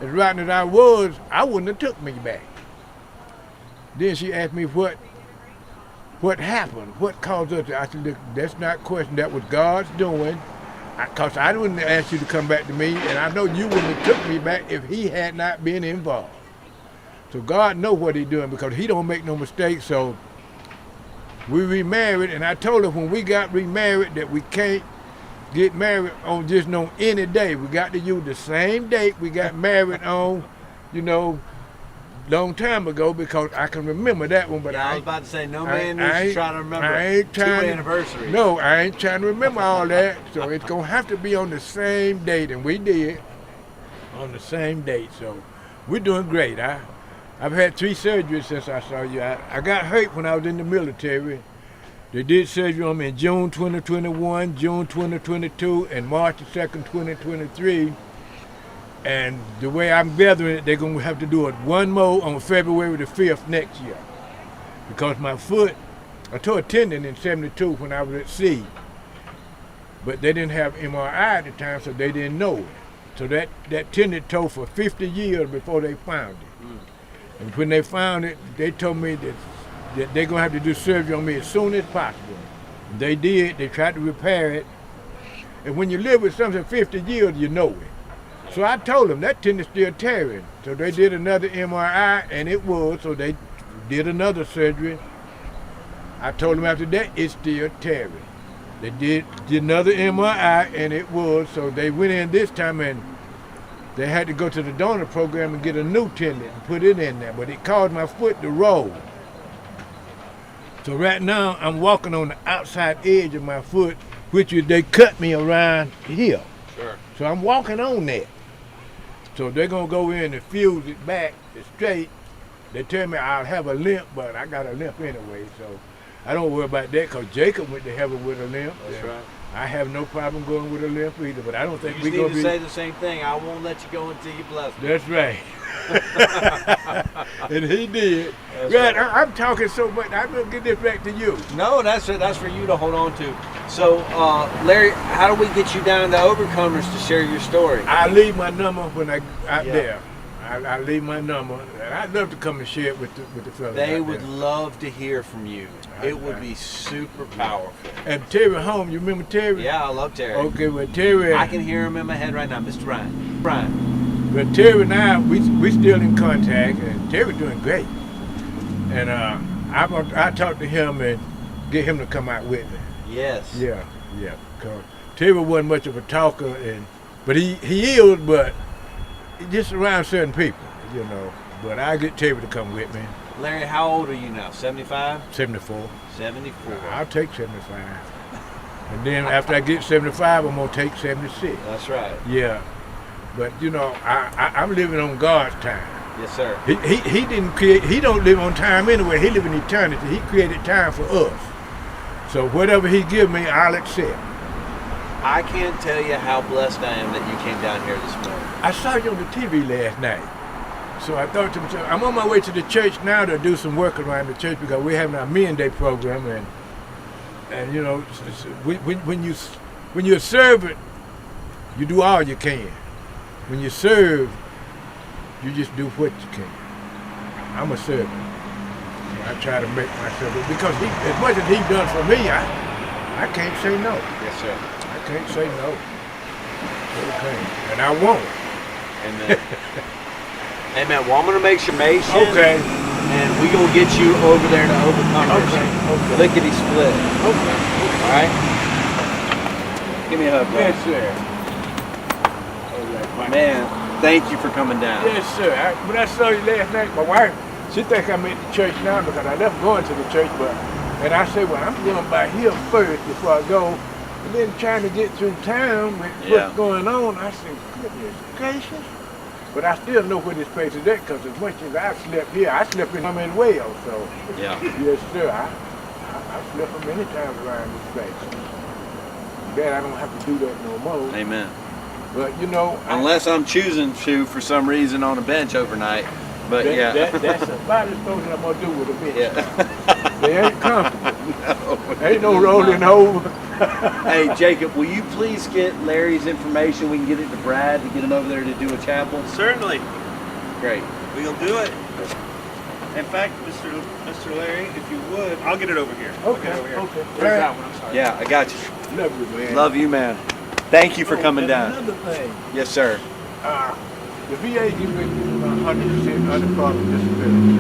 as rotten as I was, I wouldn't have took me back. Then she asked me what happened, what caused us. I said, look, that's not a question. That was God's doing. Because I wouldn't have asked you to come back to me, and I know you wouldn't have took me back if he had not been involved. So God knows what he's doing because he don't make no mistakes. So we remarried, and I told her when we got remarried that we can't get married on just no any day. We got to use the same date we got married on, long time ago, because I can remember that one. But I was about to say, no man needs to try to remember two anniversaries. No, I ain't trying to remember all that. So it's going to have to be on the same date, and we did on the same date. So we're doing great. I've had 3 surgeries since I saw you. I got hurt when I was in the military. They did surgery on me in June 2021, June 2022, and March 2nd, 2023. And the way I'm gathering it, they're going to have to do it one more on February the 5th next year. Because my foot, I tore a tendon in 72 when I was at sea. But they didn't have MRI at the time, so they didn't know it. So that tendon tore for 50 years before they found it. And when they found it, they told me that they're going to have to do surgery on me as soon as possible. And they did. They tried to repair it. And when you live with something 50 years, you know it. So I told them that tendon's still tearing. So they did another MRI, and it was. So they did another surgery. I told them after that, it's still tearing. They did another MRI, and it was. So they went in this time, and they had to go to the donor program and get a new tendon and put it in there. But it caused my foot to roll. So right now, I'm walking on the outside edge of my foot, which is they cut me around here. Sure. So I'm walking on that. So they're going to go in and fuse it back straight. They tell me I'll have a limp, but I got a limp anyway. So I don't worry about that because Jacob went to heaven with a limp. That's right. I have no problem going with a limp either, but I don't think we're going to be... say the same thing. I won't let you go until you bless me. That's right. And he did. That's right. right. I'm talking so much. I'm going to get this back to you. No, that's for you to hold on to. So, Larry, how do we get you down to Overcomers to share your story? I leave my number when I out there. I leave my number, and I'd love to come and share it with the fellas. They out would there. love to hear from you. It would be super powerful. And Terry Home, you remember Terry? Yeah, I love Terry. Okay, well Terry. I can hear him in my head right now, Mr. Ryan. Ryan. But Terry and I, we still in contact, and Terry's doing great. And I talked to him and get him to come out with me. Yes. Yeah. Cause Terry wasn't much of a talker, but he is, but just around certain people, you know. But I get Terry to come with me. Larry, how old are you now? 75? 74. 74. I'll take 75. And then after I get 75, I'm gonna take 76. That's right. Yeah. But you know, I'm living on God's time. Yes, sir. He didn't create. He don't live on time anyway. He live in eternity. He created time for us. So whatever he give me, I'll accept. I can't tell you how blessed I am that you came down here this morning. I saw you on the TV last night. So I thought to myself, I'm on my way to the church now to do some work around the church because we're having our Men Day program, and you know, when you're a servant, you do all you can. When you serve, you just do what you can. I'm a servant. I try to make myself, because as much as he done for me, I can't say no. Yes, sir. I can't say no. Okay. And I won't. Amen. Amen. Well, I'm going to make sure Okay. and we going to get you over there to Overcomers. Okay. Lickety split. Okay. All right? Give me a hug, bro. Yes, sir. Man, thank you for coming down. Yes, sir. When I saw you last night, my wife, she think I'm at the church now because I left going to the church, and I said, well, I'm going by here first before I go. And then trying to get through town with what's going on, I said, goodness gracious. But I still know where this place is at because as much as I slept here, I slept in Wales. So, Yeah. yes, sir. I slept many times around this place. Glad I don't have to do that no more. Amen. But, you know. Unless I'm choosing to for some reason on a bench overnight. But That's about as close as I'm going to do with a bench. Yeah. They ain't comfortable. No, Ain't no rolling over. Hey, Jacob, will you please get Larry's information? We can get it to Brad to get him over there to do a chapel. Certainly. Great. We'll do it. In fact, Mr. Larry, if you would, I'll get it over here. Okay, Where's okay. that one? I'm sorry. Yeah, I got you. Love you, man. Love you, man. Thank you for coming and down. Another thing, Yes, sir. the VA gives me 100% unemployment disability.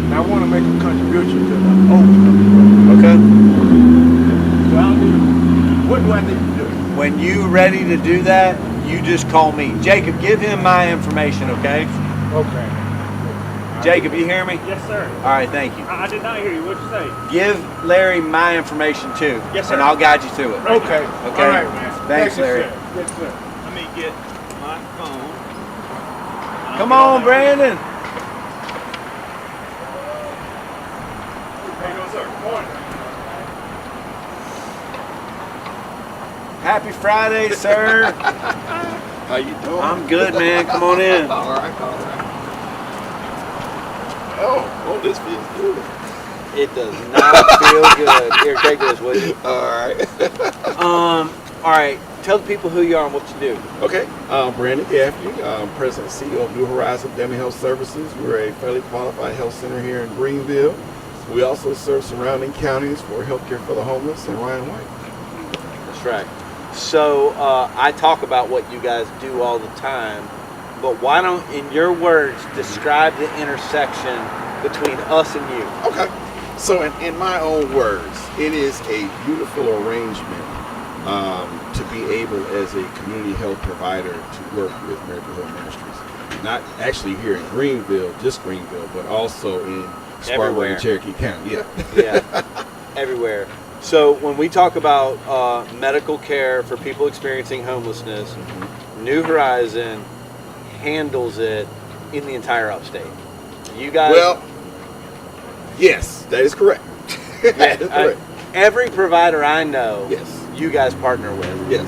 And I want to make a contribution to the overcoming. Okay. So what do I need to do? When you ready to do that, you just call me. Jacob, give him my information, okay? Okay. Jacob, you hear me? Yes, sir. All right, thank you. I did not hear you. What'd you say? Give Larry my information too. Yes, sir. And I'll guide you to it. Okay. Okay. All right, man. Thanks, Thank you, Larry. sir. Yes, sir. Let me get my phone. Come on, Brandon. There you go, sir. Good morning. Happy Friday, sir. How you doing? I'm good, man. Come on in. All right, all right. Oh, this feels good. It does not feel good. Here, take this, will you? All right. All right. Tell the people who you are and what you do. Okay, Brandon Gaffney, President and CEO of New Horizon Family Health Services. We're a fairly qualified health center here in Greenville. We also serve surrounding counties for healthcare for the homeless and Ryan White. That's right. So I talk about what you guys do all the time, but why don't, in your words, describe the intersection between us and you? Okay, so in my own words, it is a beautiful arrangement to be able, as a community health provider, to work with Miracle Hill Ministries. Not actually here in Greenville, just Greenville, but also in Spartanburg Everywhere. and Cherokee County. Yeah. Yeah, everywhere. So when we talk about medical care for people experiencing homelessness, New Horizon handles it in the entire upstate. You guys... Well, yes, that is correct. That is correct. Every provider I know, Yes. you guys partner with. Yes.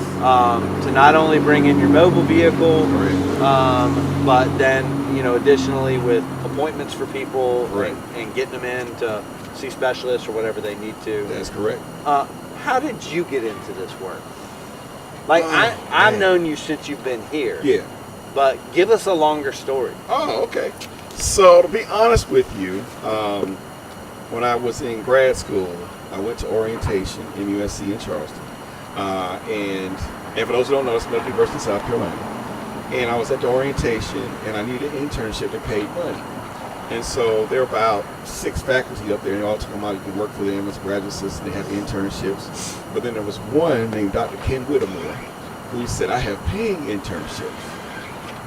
To not only bring in your mobile vehicle, Correct. but then, you know, additionally with appointments for people Right. and getting them in to see specialists or whatever they need to. That's correct. How did you get into this work? Like, I've known you since you've been here. Yeah. but give us a longer story. Oh, okay. So to be honest with you, when I was in grad school, I went to orientation in USC in Charleston. And for those who don't know, it's Middle University, South Carolina. And I was at the orientation, and I needed an internship and paid money. And so there were about 6 faculty up there, and they all talking about you can work for them as a graduate assistant. They had internships. But then there was one named Dr. Ken Whittemore, who said, I have paying internships.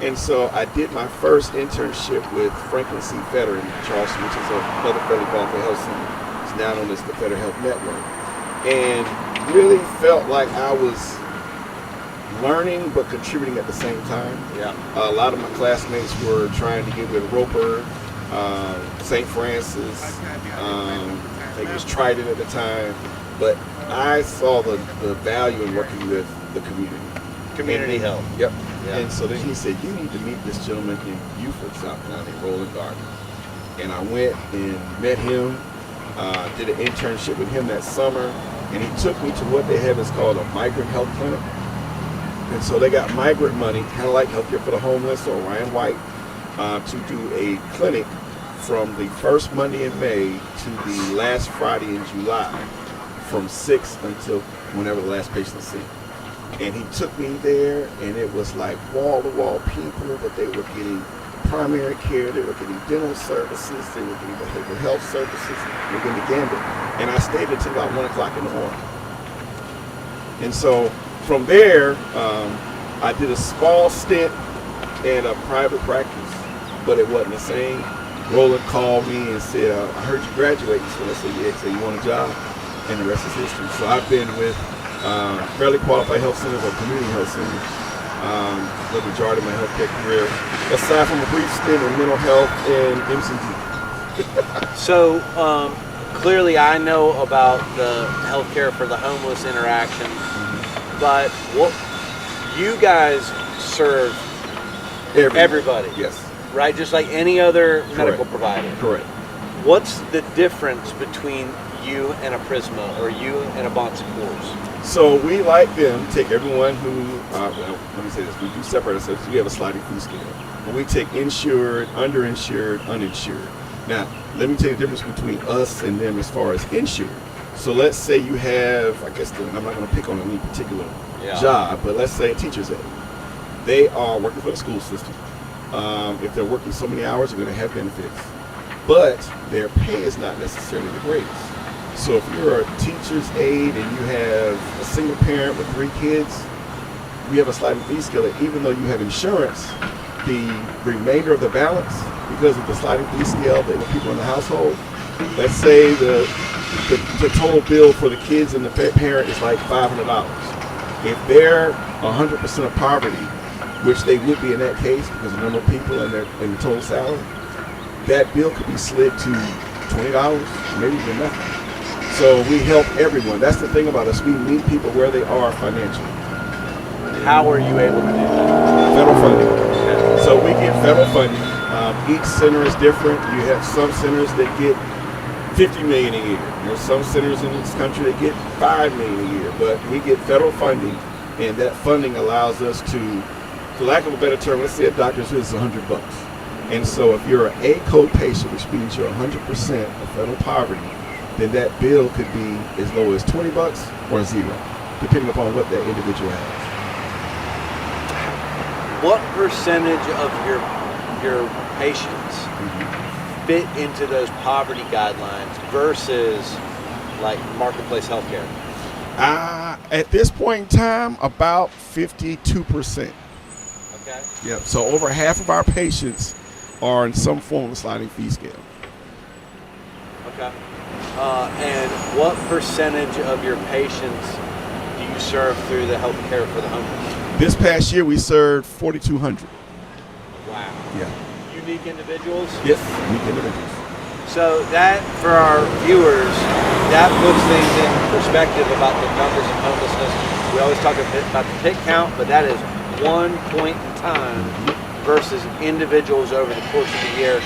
And so I did my first internship with Franklin C. Fetter in Charleston, which is another federally qualified health center. It's now known as the Fetter Health Network. And really felt like I was learning but contributing at the same time. Yeah. A lot of my classmates were trying to get with Roper, St. Francis, I think it was Trident at the time. But I saw the value in working with the community. Community health. Yep. Yeah. And so then he said, you need to meet this gentleman in Beaufort, South Carolina, Roland Gardner. And I went and met him, did an internship with him that summer, and he took me to what they have is called a migrant health clinic. And so they got migrant money, kind of like Healthcare for the Homeless or Ryan White, to do a clinic from the first Monday in May to the last Friday in July, from 6 until whenever the last patient is seen. And he took me there, and it was like wall-to-wall people, but they were getting primary care, they were getting dental services, they were getting behavioral health services, they were getting gambling. And I stayed until about 1 o'clock in the morning. And so from there, I did a small stint in a private practice, but it wasn't the same. Roland called me and said, I heard you graduating. So I said, yeah, so you want a job? And the rest is history. So I've been with fairly qualified health centers or community health centers the majority of my healthcare career, aside from a brief stint in mental health and MCD. So clearly I know about the healthcare for the homeless interaction, but what you guys serve everybody. Yes. Right? Just like any other medical provider. Correct. What's the difference between you and a Prisma or you and a Bon Secours? So we, like them, take everyone who, well, let me say this, we do separate ourselves. We have a sliding fee scale. But we take insured, underinsured, uninsured. Now, let me tell you the difference between us and them as far as insured. So let's say you have, I guess I'm not going to pick on any particular job, but let's say a teacher's aide. They are working for the school system. If they're working so many hours, they're going to have benefits. But their pay is not necessarily the greatest. So if you're a teacher's aide and you have a single parent with 3 kids, we have a sliding fee scale that even though you have insurance, the remainder of the balance, because of the sliding fee scale that with people in the household, let's say the total bill for the kids and the parent is like $500. If they're 100% of poverty, which they would be in that case because of the number of people and the total salary, that bill could be slid to $20, maybe even nothing. So we help everyone. That's the thing about us. We meet people where they are financially. How are you able to do that? Federal funding. Okay. So we get federal funding. Each center is different. You have some centers that get $50 million a year. There's some centers in this country that get $5 million a year. But we get federal funding, and that funding allows us to, for lack of a better term, let's say a doctor's visit is $100. And so if you're an A-code patient, which means you're 100% of federal poverty, then that bill could be as low as $20 or $0, depending upon what that individual has. What percentage of your patients fit into those poverty guidelines versus like marketplace healthcare? At this point in time, about 52%. Okay. Yep. So over half of our patients are in some form of sliding fee scale. Okay. And what percentage of your patients do you serve through the healthcare for the homeless? This past year, we served 4,200. Wow. Yeah. Unique individuals? Yes, unique individuals. So that, for our viewers, that puts things in perspective about the numbers of homelessness. We always talk a bit about the PIC count, but that is one point in time versus individuals over the course of the year.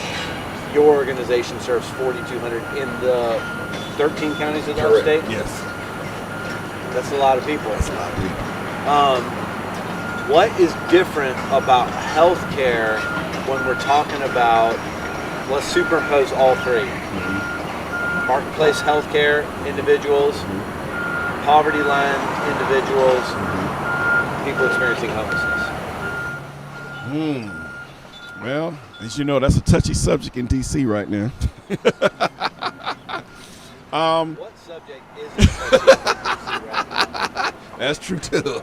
Your organization serves 4,200 in the 13 counties of the state? Yes. That's a lot of people. That's a lot of people. what is different about healthcare when we're talking about, let's superimpose all three. Marketplace healthcare individuals, poverty line individuals, people experiencing homelessness. Well, as you know, that's a touchy subject in DC right now. What subject is touchy in DC right now? That's true too.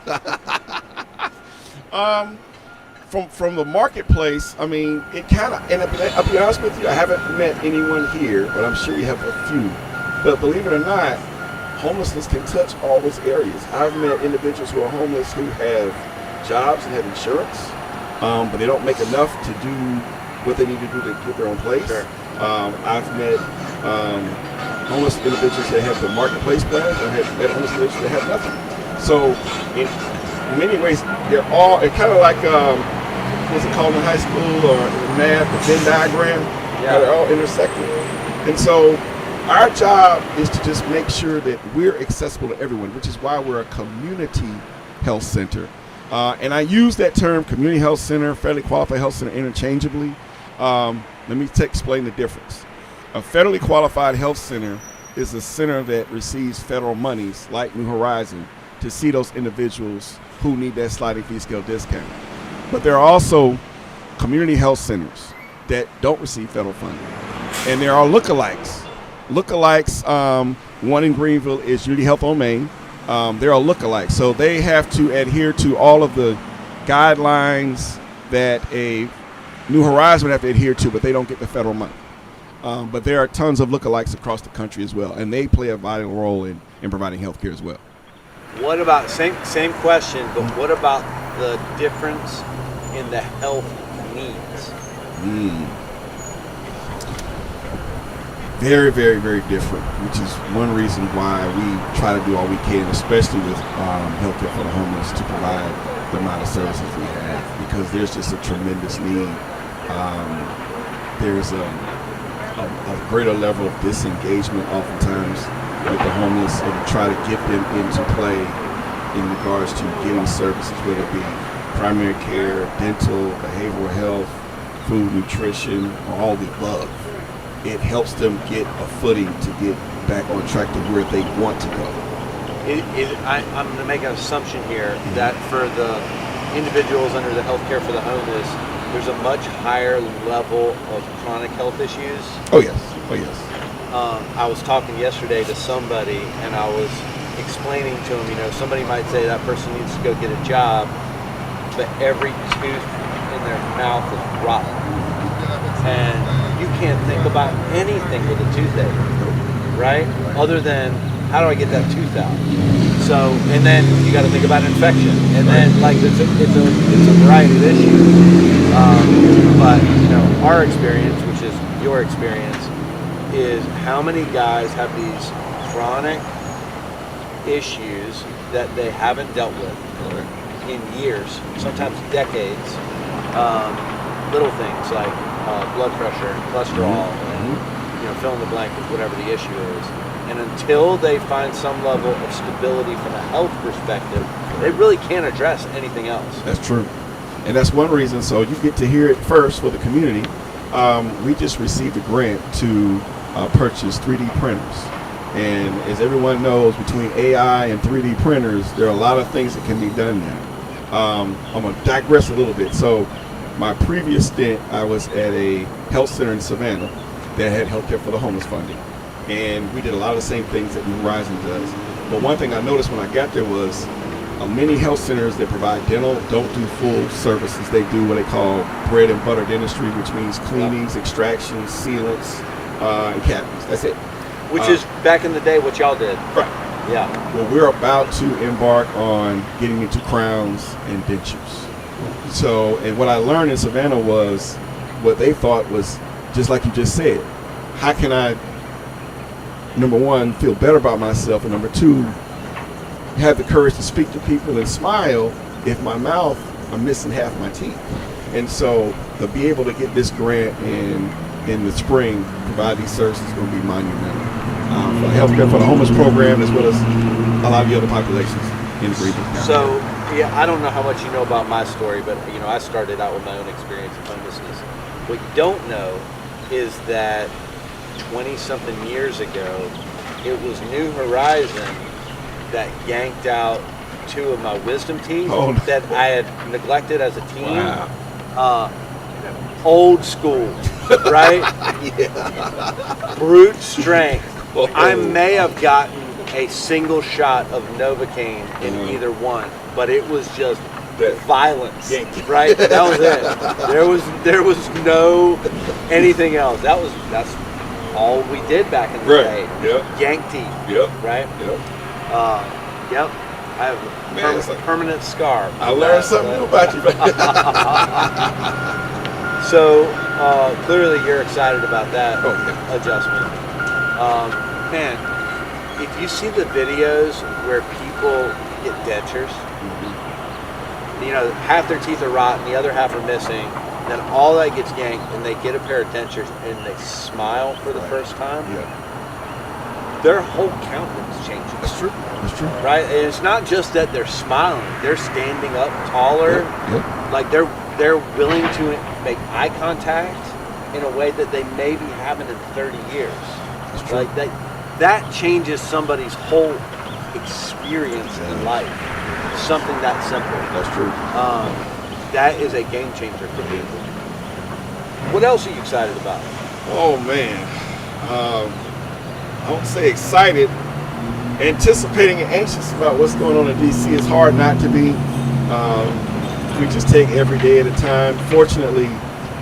From the marketplace, I mean, it kind of, and I'll be honest with you, I haven't met anyone here, but I'm sure you have a few. But believe it or not, homelessness can touch all those areas. I've met individuals who are homeless who have jobs and have insurance, but they don't make enough to do what they need to do to get their own place. Sure. I've met homeless individuals that have the marketplace plans, and I've met homeless individuals that have nothing. So in many ways, they're all, it's kind of like, what's it called in high school or in math, the Venn diagram, Yeah. they're all intersecting. And so our job is to just make sure that we're accessible to everyone, which is why we're a community health center. And I use that term, community health center, federally qualified health center, interchangeably. Let me explain the difference. A federally qualified health center is a center that receives federal monies like New Horizon to see those individuals who need that sliding fee scale discount. But there are also community health centers that don't receive federal funding. And there are lookalikes. One in Greenville is Unity Health on Main. There are lookalikes. So they have to adhere to all of the guidelines that a New Horizon would have to adhere to, but they don't get the federal money. But there are tons of lookalikes across the country as well, and they play a vital role in providing health care as well. What about, same question, but what about the difference in the health needs? Very, very, very different, which is one reason why we try to do all we can, especially with healthcare for the homeless, to provide the amount of services we have, because there's just a tremendous need. There's a greater level of disengagement oftentimes with the homeless, and to try to get them into play in regards to getting services, whether it be primary care, dental, behavioral health, food, nutrition, or all the above. It helps them get a footing to get back on track to where they want to go. I'm going to make an assumption here that for the individuals under the health care for the homeless, there's a much higher level of chronic health issues. Oh yes. I was talking yesterday to somebody, and I was explaining to him, somebody might say that person needs to go get a job, but every tooth in their mouth is rotten. And you can't think about anything with a toothache, right? Other than, how do I get that tooth out? So, and then you got to think about infection, and then it's a variety of issues. But our experience, which is your experience, is how many guys have these chronic issues that they haven't dealt with in years, sometimes decades. Little things like blood pressure and cholesterol, and fill in the blank with whatever the issue is. And until they find some level of stability from a health perspective, they really can't address anything else. That's true. And that's one reason, so you get to hear it first for the community. We just received a grant to purchase 3D printers. And as everyone knows, between AI and 3D printers, there are a lot of things that can be done now. I'm going to digress a little bit. So my previous stint, I was at a health center in Savannah that had healthcare for the homeless funding. And we did a lot of the same things that New Horizon does. But one thing I noticed when I got there was many health centers that provide dental don't do full services. They do what they call bread and butter dentistry, which means cleanings, extractions, sealants, and cavities. That's it. Which is back in the day what y'all did. Right. Yeah. Well, we're about to embark on getting into crowns and dentures. So, and what I learned in Savannah was what they thought was, just like you just said, how can I, number one, feel better about myself, and number two, have the courage to speak to people and smile if my mouth, I'm missing half my teeth. And so to be able to get this grant in the spring, provide these services is going to be monumental. For healthcare for the homeless program, as well as a lot of the other populations in the region. So yeah, I don't know how much you know about my story, but you know, I started out with my own experience of homelessness. What you don't know is that 20-something years ago, it was New Horizon that yanked out 2 of my wisdom teeth that I had neglected as a teen. Wow. Old school, right? Yeah. Brute strength. Oh. I may have gotten a single shot of Novocaine in either one, but it was just violence, right? That was it. There was no anything else. That's all we did back in the day. Yep. Yank teeth. Yep. Right. Yep. Yep. I have a permanent scar. I learned something new about you. So clearly you're excited about that adjustment. Man, if you see the videos where people get dentures, you know, half their teeth are rotten, the other half are missing, then all that gets yanked and they get a pair of dentures and they smile for the first time, their whole countenance changes. That's true. That's true. Right? And it's not just that they're smiling, they're standing up taller, like they're willing to make eye contact in a way that they maybe haven't in 30 years. That's true. Like that changes somebody's whole experience in life. Something that simple. That's true. That is a game changer for people. What else are you excited about? Oh man, I won't say excited, anticipating and anxious about what's going on in DC. It's hard not to be. We just take every day at a time. Fortunately,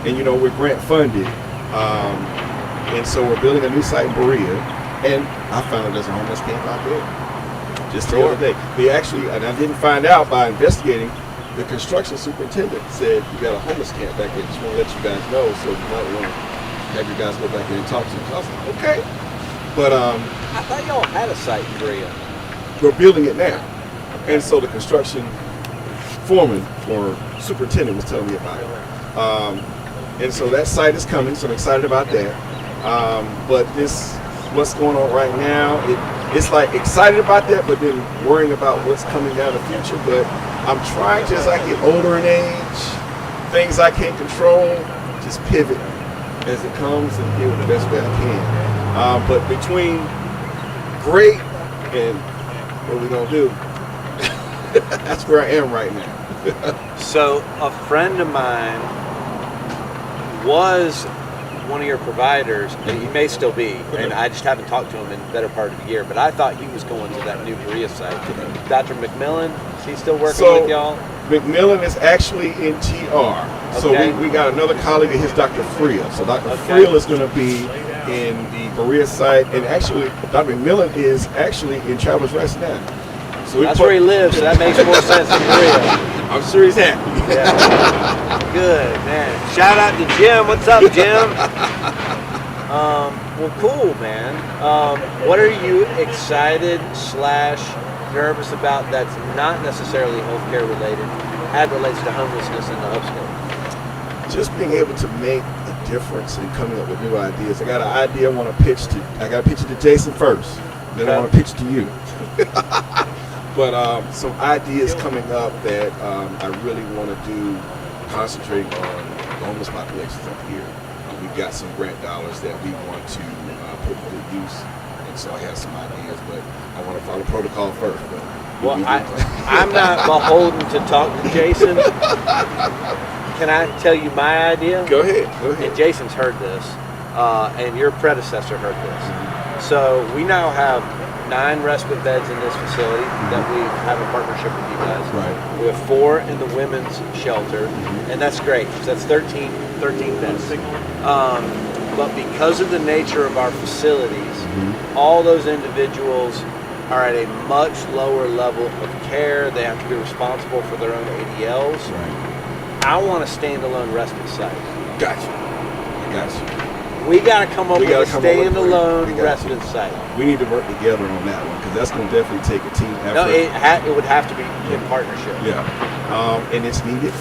and you know, we're grant funded, and so we're building a new site in Berea. And I found out there's a homeless camp out there just the other day. They actually, and I didn't find out by investigating, the construction superintendent said you got a homeless camp back there. Just want to let you guys know, so you might want to have your guys go back there and talk to them. So I was like, okay. But I thought y'all had a site in Berea. we're building it now. And so the construction foreman or superintendent was telling me about it. And so that site is coming, so I'm excited about that. But what's going on right now, it's like excited about that, but then worrying about what's coming down the future. But I'm trying to, as I get older in age, things I can't control, just pivot as it comes and deal with the best way I can. But between great and what we're gonna do, that's where I am right now. So a friend of mine was one of your providers, and he may still be, and I just haven't talked to him in the better part of the year, but I thought he was going to that new Berea site. Dr. McMillan, is he still working with y'all? McMillan is actually in TR. So we got another colleague of his, Dr. Friel. So Dr. Friel is going to be in the Berea site, and actually Dr. McMillan is actually in Travelers Rest now. So that's where he lives, so that makes more sense than Berea. I'm sure he's happy. Yeah. Good, man. Shout out to Jim. What's up, Jim? Well, cool, man. What are you excited/nervous about that's not necessarily healthcare related, as relates to homelessness in the upstate? Just being able to make a difference and coming up with new ideas. I got an idea I want to pitch to. I got to pitch it to Jason first. Then I want to pitch it to you. But some ideas coming up that I really want to do, concentrating on the homeless populations up here. We've got some grant dollars that we want to put to good use, and so I have some ideas, but I want to follow protocol first. But well, I'm not beholden to talk to Jason. Can I tell you my idea? Go ahead. And Jason's heard this, and your predecessor heard this. So we now have 9 respite beds in this facility that we have a partnership with you guys. Right. We have 4 in the women's shelter, and that's great. So that's 13 beds. But because of the nature of our facilities, all those individuals are at a much lower level of care. They have to be responsible for their own ADLs. Right. I want a standalone respite site. Gotcha. We got to come up with a standalone respite site. We need to work together on that one, because that's going to definitely take a team effort. No, it would have to be in partnership. Yeah, and it's needed.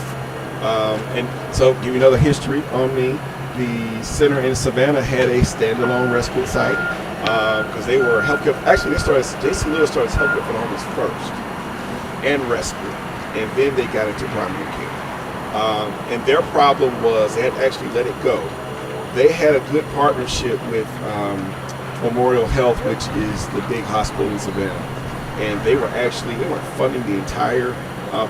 And so, give you another history on me. The center in Savannah had a standalone respite site because they were healthcare. Actually, J.C. Lewis started healthcare for the homeless first, and respite. and then they got into primary care. And their problem was they had to actually let it go. They had a good partnership with Memorial Health, which is the big hospital in Savannah, and they weren't funding the entire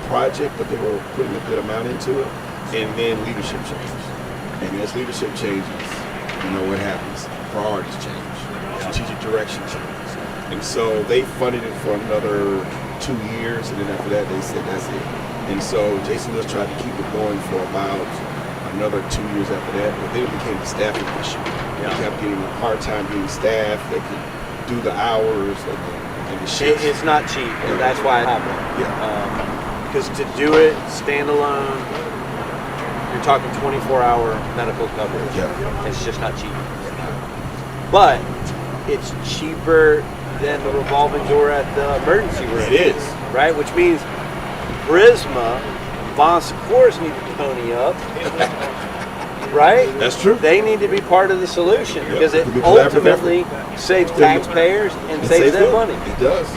project, but they were putting a good amount into it. And then leadership changes, and as leadership changes, you know what happens? Priorities change, strategic direction changes, and so they funded it for another 2 years, and then after that they said that's it. And so Jason Lewis tried to keep it going for about another 2 years after that, but then it became a staffing issue. They kept getting a hard time getting staff that could do the hours and the shifts. It's not cheap, and that's why it happened. Because to do it standalone, you're talking 24-hour medical coverage. It's just not cheap. But it's cheaper than the revolving door at the emergency room. It is. Right? Which means Prisma, Von Secors need to pony up. Right? That's true. They need to be part of the solution because it ultimately saves taxpayers and saves them money. It does.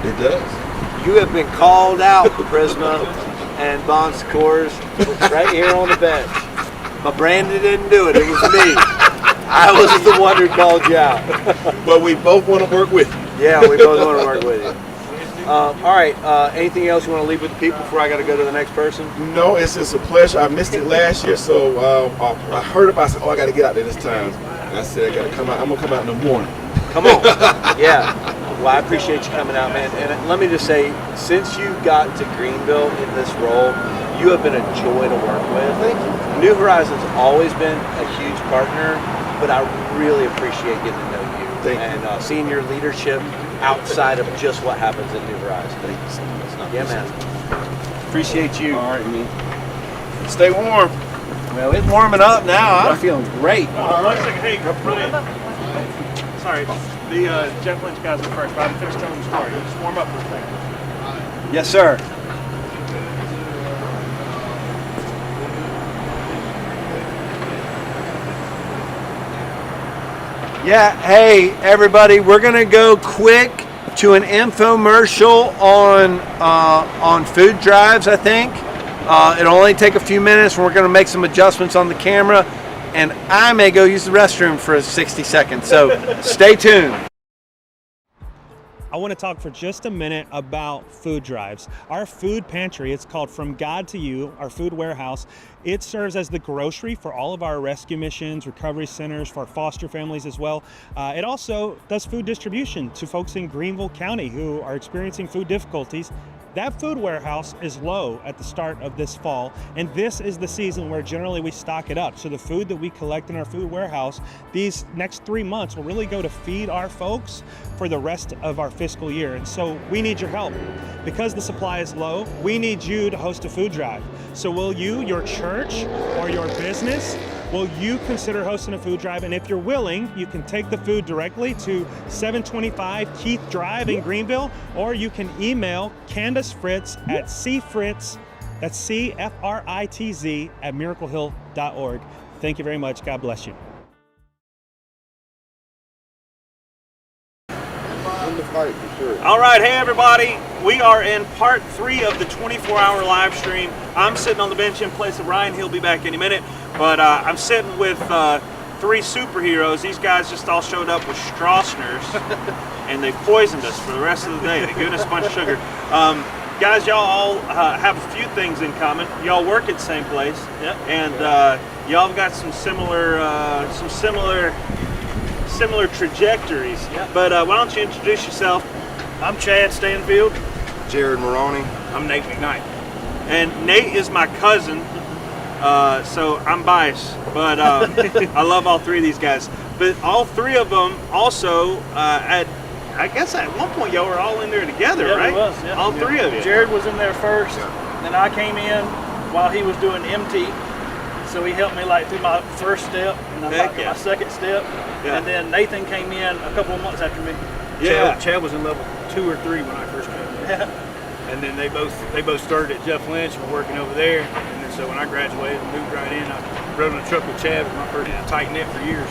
It does. You have been called out, Prisma and Bon Secors, right here on the bench. But Brandon didn't do it. It was me. I was the one who called you out. But we both want to work with you. Yeah, we both want to work with you. All right. Anything else you want to leave with the people before I got to go to the next person? No, it's just a pleasure. I missed it last year, so I heard about it. I said, I got to get out there this time. And I said, I got to come out. I'm going to come out in the morning. Come on. Yeah. Well, I appreciate you coming out, man. And let me just say, since you got to Greenville in this role, you have been a joy to work with. Thank you. New Horizons always been a huge partner, but I really appreciate getting to know you. Thank you. And seeing your leadership outside of just what happens at New Horizons. Thank you so much. Yeah, man. Appreciate you. All right, man. Stay warm. Well, it's warming up now. I'm feeling great. One second. Hey, Brian. Sorry, the Jeff Lynch guys are first, but I haven't finished telling the story. Just warm up for a second. Yes, sir. Yeah, hey everybody, we're gonna go quick to an infomercial on food drives, I think. It'll only take a few minutes and we're gonna make some adjustments on the camera and I may go use the restroom for 60 seconds, so stay tuned. I want to talk for just a minute about food drives. Our food pantry, it's called From God to You, our food warehouse. It serves as the grocery for all of our rescue missions, recovery centers, for our foster families as well. It also does food distribution to folks in Greenville County who are experiencing food difficulties. That food warehouse is low at the start of this fall, and this is the season where generally we stock it up. So the food that we collect in our food warehouse, these next 3 months will really go to feed our folks for the rest of our fiscal year. And so we need your help. Because the supply is low, we need you to host a food drive. So will you, your church, or your business, will you consider hosting a food drive? And if you're willing, you can take the food directly to 725 Keith Drive in Greenville, or you can email Candace Fritz at cfritz, that's CFRITZ, at miraclehill.org. Thank you very much. God bless you. All right, hey everybody. We are in part 3 of the 24-hour live stream. I'm sitting on the bench in place of Ryan. He'll be back any minute. But I'm sitting with 3 superheroes. These guys just all showed up with Strausseners, and they poisoned us for the rest of the day. They gave us a bunch of sugar. Guys, y'all all have a few things in common. Y'all work at the same place, and y'all have got some similar trajectories. But why don't you introduce yourself? I'm Chad Stanfield. Jared Maroney. I'm Nate McKnight. And Nate is my cousin, so I'm biased, but I love all 3 of these guys. But all 3 of them also, I guess at one point y'all were all in there together, right? We was, yeah. All 3 of you. Jared was in there first, then I came in while he was doing MT. So he helped me like through my first step, and then like my second step, and then Nathan came in a couple of months after me. Chad was in level 2 or 3 when I first came in. And then they both started at Jeff Lynch and were working over there. And then so when I graduated and moved right in, I rode on a truck with Chad with my first tight knit for years.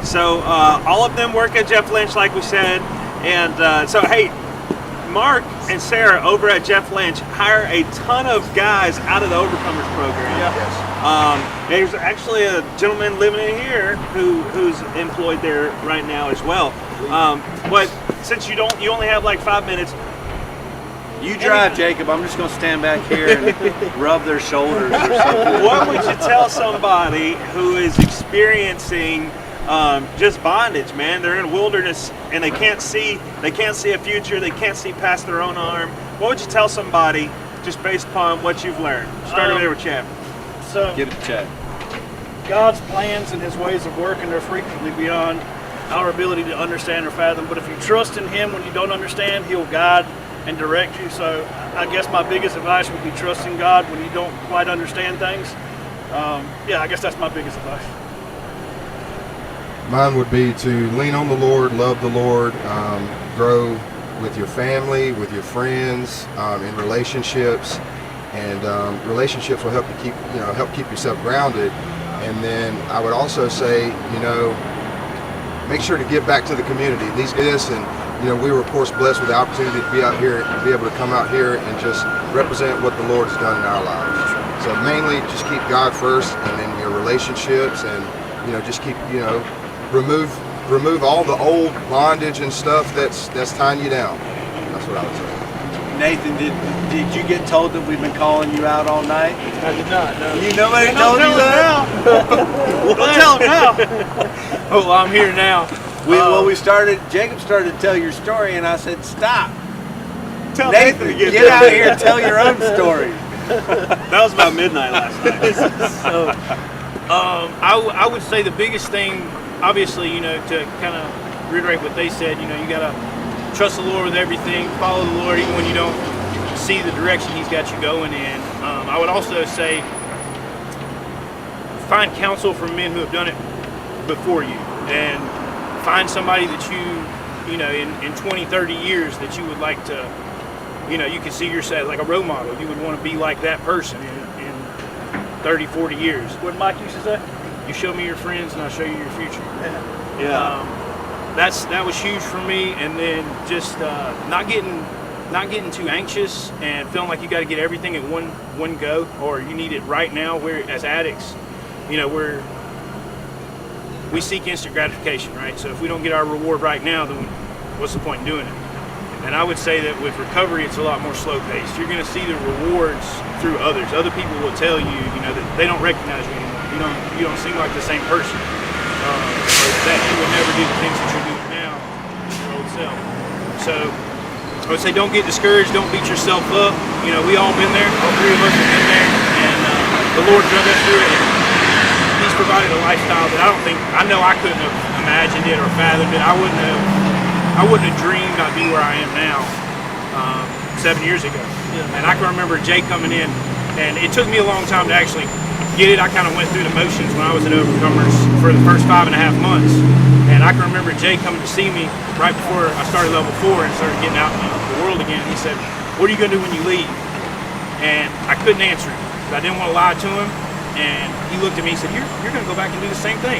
So all of them work at Jeff Lynch, like we said, and so hey, Mark and Sarah over at Jeff Lynch hire a ton of guys out of the Overcomers program. Yes. There's actually a gentleman living in here who's employed there right now as well. But since you only have like 5 minutes. You drive, Jacob. I'm just going to stand back here and rub their shoulders or something. What would you tell somebody who is experiencing just bondage, man? They're in wilderness and they can't see a future. They can't see past their own arm. What would you tell somebody just based upon what you've learned? Start over there with Chad. So Give it to Chad. God's plans and his ways of working are frequently beyond our ability to understand or fathom. But if you trust in him when you don't understand, he'll guide and direct you. So I guess my biggest advice would be trusting God when you don't quite understand things. I guess that's my biggest advice. Mine would be to lean on the Lord, love the Lord, grow with your family, with your friends, in relationships, and relationships will help you keep yourself grounded. And then I would also say, make sure to give back to the community. We were of course blessed with the opportunity to be out here, to be able to come out here and just represent what the Lord has done in our lives. So mainly just keep God first, and then your relationships, and just keep remove all the old bondage and stuff that's tying you down. That's what I would say. Nathan, did you get told that we've been calling you out all night? I did not, no. Nobody told you that? Don't tell him now. Oh, well, I'm here now. Jacob started to tell your story, and I said, stop. Tell Nathan, get out here and tell your own story. That was about midnight last night. So, I would say the biggest thing, obviously, to kind of reiterate what they said, you got to trust the Lord with everything, follow the Lord even when you don't see the direction he's got you going in. I would also say find counsel from men who have done it before you, and find somebody that in 20, 30 years that you would like to, you can see yourself like a role model. You would want to be like that person in 30, 40 years. What Mike used to say? You show me your friends and I'll show you your future. That was huge for me. And then just not getting too anxious and feeling like you got to get everything at one go, or you need it right now. Where as addicts, we seek instant gratification, right? So if we don't get our reward right now, then what's the point in doing it? And I would say that with recovery, it's a lot more slow paced. You're going to see the rewards through others. Other people will tell you, that they don't recognize you anymore. You don't seem like the same person. Or that you would never do the things that you're doing now with your old self. So I would say don't get discouraged. Don't beat yourself up. We all been there. All three of us have been there. And the Lord drug us through it. And he's provided a lifestyle that I know I couldn't have imagined it or fathomed it. I wouldn't have dreamed I'd be where I am now 7 years ago. And I can remember Jay coming in, and it took me a long time to actually get it. I kind of went through the motions when I was at Overcomers for the first 5.5 months. And I can remember Jay coming to see me right before I started level 4 and started getting out in the world again. He said, "What are you going to do when you leave?" And I couldn't answer him because I didn't want to lie to him. And he looked at me and said, you're going to go back and do the same thing.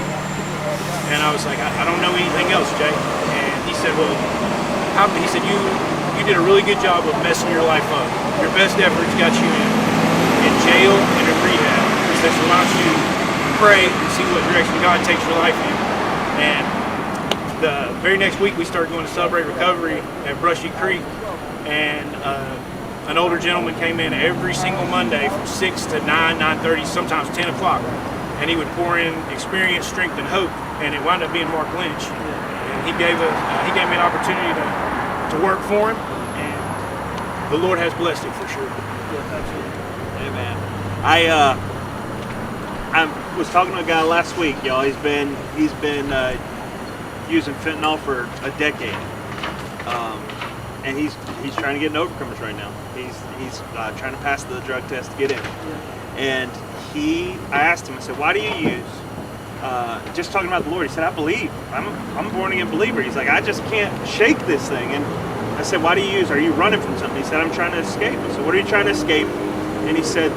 And I was like, I don't know anything else, Jay. And he said, well, he said, you did a really good job of messing your life up. Your best efforts got you in jail and in rehab. He said, so why don't you pray and see what direction God takes your life in. And the very next week, we started going to Celebrate Recovery at Brushy Creek. And an older gentleman came in every single Monday from 6 to 9, 9:30, sometimes 10 o'clock. And he would pour in experience, strength, and hope. And it wound up being Mark Lynch. And he gave me an opportunity to work for him. And the Lord has blessed it for sure. Yeah, absolutely. Amen. I was talking to a guy last week, y'all. He's been using fentanyl for a decade. And he's trying to get in Overcomers right now. He's trying to pass the drug test to get in. And I asked him, I said, why do you use? Just talking about the Lord. He said, I believe. I'm a born again believer. He's like, I just can't shake this thing. And I said, why do you use? Are you running from something? He said, I'm trying to escape. I said, what are you trying to escape? And he said,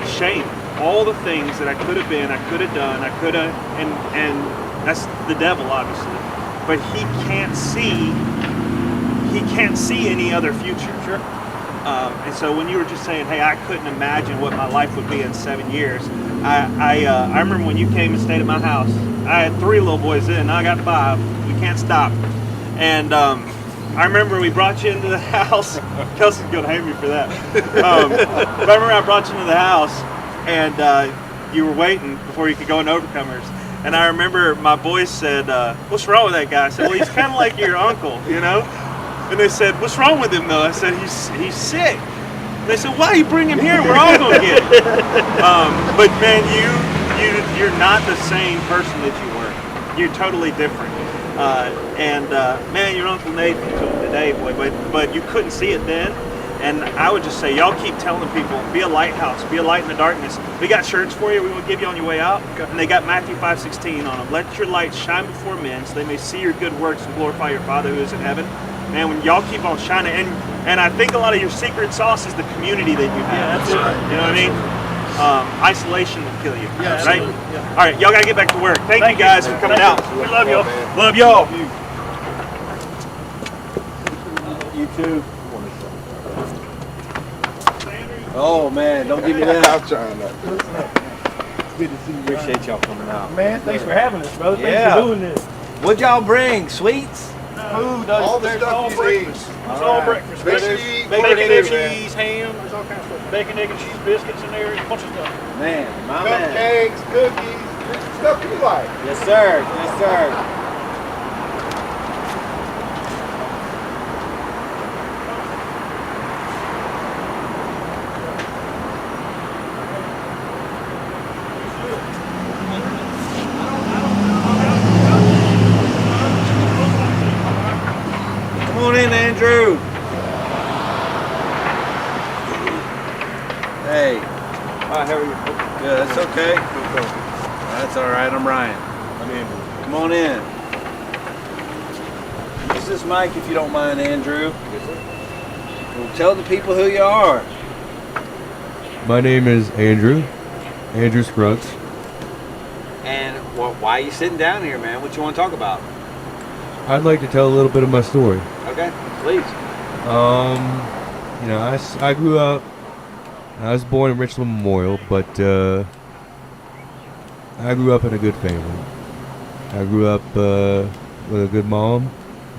shame. All the things that I could have been, I could have done, and that's the devil, obviously. But he can't see he can't see any other future. Sure. And so when you were just saying, hey, I couldn't imagine what my life would be in 7 years, I remember when you came and stayed at my house. I had 3 little boys then, now I got 5. We can't stop. And I remember we brought you into the house. Kelsey's going to hate me for that. But I remember I brought you into the house, and you were waiting before you could go into Overcomers. And I remember my boys said, what's wrong with that guy? I said, well, he's kind of like your uncle, you know? And they said, what's wrong with him, though? I said, he's sick. And they said, why do you bring him here? We're all going to get it. But, man, you're not the same person that you were. You're totally different. Man, your Uncle Nathan to him today, boy, but you couldn't see it then. And I would just say, y'all keep telling people, be a lighthouse, be a light in the darkness. We got shirts for you we will give you on your way out. And they got Matthew 5:16 on them. Let your light shine before men so they may see your good works and glorify your Father who is in heaven. Man, when y'all keep on shining, and I think a lot of your secret sauce is the community that you have. Yeah, that's right. You know what I mean? Isolation will kill you. Yeah, right? Yeah. All right, y'all got to get back to work. Thank you guys for coming out. We love y'all. Love y'all. You too. Oh man, don't give me that. I'm trying not to. Good to see you. Appreciate y'all coming out. Man, thanks for having us, brother. Yeah. Thanks for doing this. What'd y'all bring? Sweets? Food, All the stuff you need. It's all breakfast. Bacon, Bacon, egg, man. cheese, ham. There's all kinds of stuff. Bacon, egg, and cheese biscuits in there. A bunch of stuff. Man, my man. Cupcakes, cookies, stuff you like. Yes, sir. Yes, sir. Come on in, Andrew. Hey. Hi, how are you? Good, that's okay. That's all right. I'm Ryan. I'm Andrew. Come on in. This is Mike, if you don't mind, Andrew. Yes, sir. Well, tell the people who you are. My name is Andrew Scruggs. And why are you sitting down here, man? What you want to talk about? I'd like to tell a little bit of my story. Okay, please. You know, I grew up, I was born in Richland Memorial, but I grew up in a good family. I grew up with a good mom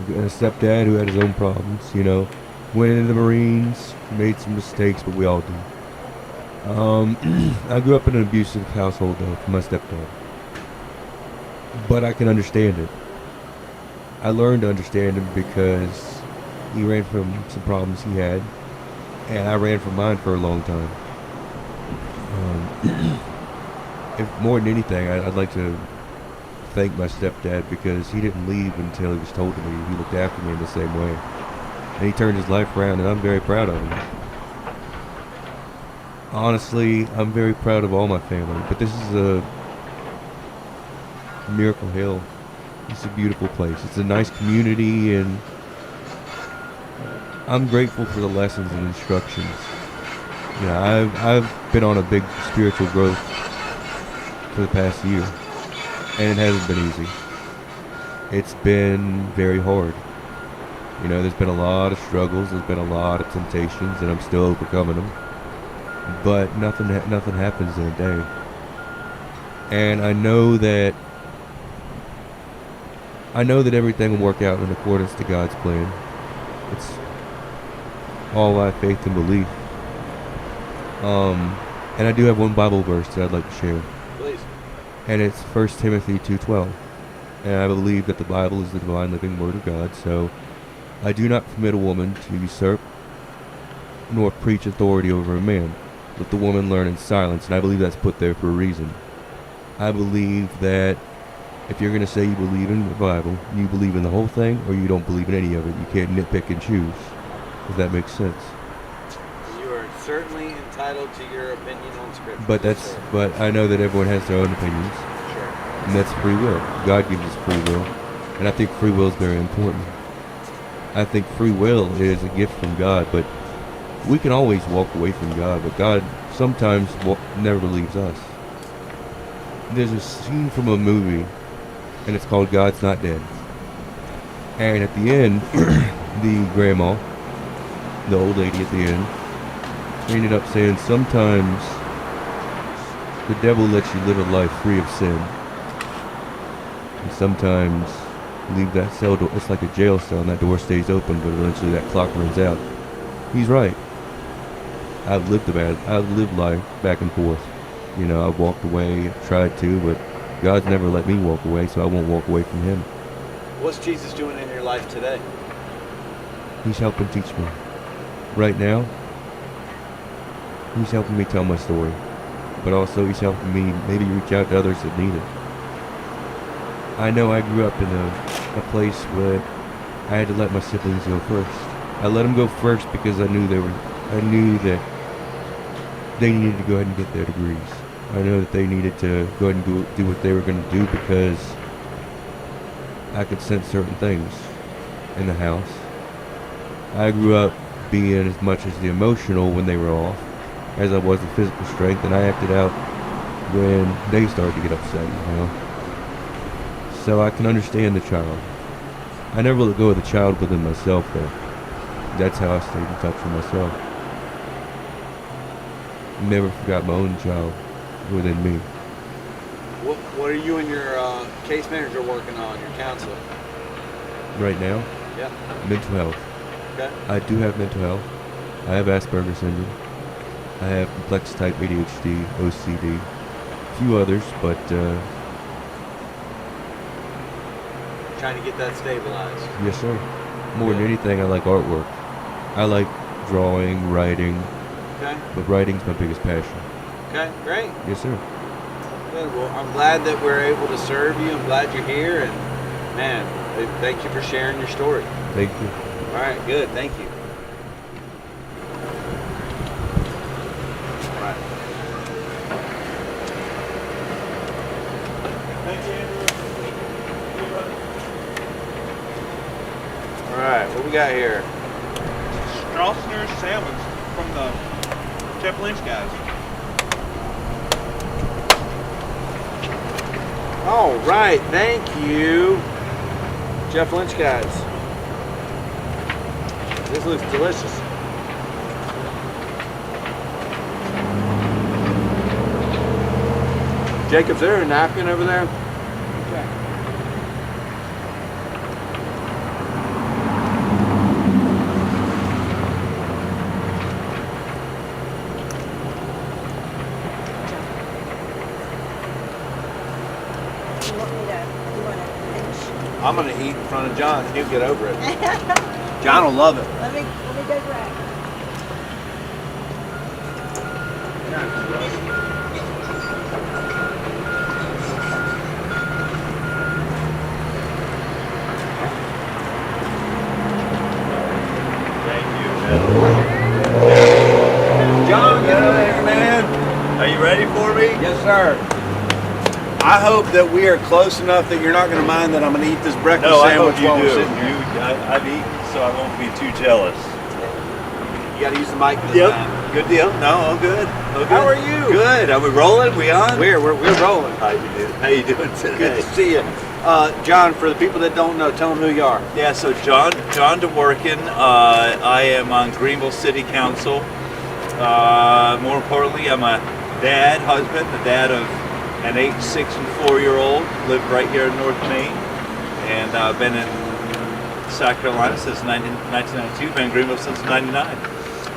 and a stepdad who had his own problems, you know. Went into the Marines, made some mistakes, but we all do. I grew up in an abusive household, though, from my stepdad. But I can understand it. I learned to understand him because he ran from some problems he had, and I ran from mine for a long time. If more than anything, I'd like to thank my stepdad because he didn't leave until he was told to leave. He looked after me in the same way. And he turned his life around, and I'm very proud of him. Honestly, I'm very proud of all my family, but this is a Miracle Hill. It's a beautiful place. It's a nice community, and I'm grateful for the lessons and instructions. You know, I've been on a big spiritual growth for the past year, and it hasn't been easy. It's been very hard. You know, there's been a lot of struggles, there's been a lot of temptations, and I'm still overcoming them. But nothing happens in a day. And I know that everything will work out in accordance to God's plan. It's all by faith and belief. And I do have one Bible verse that I'd like to share. Please. And it's 1 Timothy 2:12. And I believe that the Bible is the divine living word of God, so I do not permit a woman to usurp nor preach authority over a man. Let the woman learn in silence, and I believe that's put there for a reason. I believe that if you're going to say you believe in the Bible, you believe in the whole thing, or you don't believe in any of it. You can't nitpick and choose, if that makes sense. You are certainly entitled to your opinion on Scripture. But I know that everyone has their own opinions. Sure. And that's free will. God gives us free will. And I think free will is very important. I think free will is a gift from God, but we can always walk away from God, but God sometimes never leaves us. There's a scene from a movie, and it's called God's Not Dead. And at the end, the grandma, the old lady at the end, ended up saying sometimes the devil lets you live a life free of sin. And sometimes leave that cell door, it's like a jail cell and that door stays open, but eventually that clock runs out. He's right. I've lived life back and forth. You know, I've walked away, tried to, but God's never let me walk away, so I won't walk away from him. What's Jesus doing in your life today? He's helping teach me. Right now, he's helping me tell my story. But also he's helping me maybe reach out to others that need it. I know I grew up in a place where I had to let my siblings go first. I let them go first because I knew that they needed to go ahead and get their degrees. I know that they needed to go ahead and do what they were going to do because I could sense certain things in the house. I grew up being as much as the emotional when they were off as I was the physical strength, and I acted out when they started to get upset, you know. So I can understand the child. I never let go of the child within myself, though. That's how I stayed in touch with myself. Never forgot my own child within me. What are you and your case manager working on, your counselor? Right now? Yeah. Mental health. Okay. I do have mental health. I have Asperger's syndrome. I have complex type ADHD, OCD, a few others, but trying to get that stabilized. yes, sir. More than anything, I like artwork. I like drawing, writing. Okay. But writing's my biggest passion. Okay, great. Yes, sir. Good. Well, I'm glad that we're able to serve you. I'm glad you're here, and man, thank you for sharing your story. Thank you. All right, good. Thank you. All right. Thank you, Andrew. All right, what we got here? Straussner's salmons from the Jeff Lynch guys. All right, thank you, Jeff Lynch guys. This looks delicious. Jacob, is there a napkin over there? I'm gonna eat in front of John and he'll get over it. John will love it. Let me go grab. John, get over here, man. Are you ready for me? Yes, sir. I hope that we are close enough that you're not going to mind that I'm going to eat this breakfast sandwich while we're sitting here. I've eaten, so I won't be too jealous. You got to use the mic this time. Good deal. No, all good. All good. How are you? Good. Are we rolling? We on? We're rolling. How you doing today? Good to see you. John, for the people that don't know, tell them who you are. Yeah, so John DeWorkin. I am on Greenville City Council. More importantly, I'm a dad, husband, the dad of an 8, 6, and 4-year-old. Live right here in North Maine, and I've been in South Carolina since 1992. Been in Greenville since '99,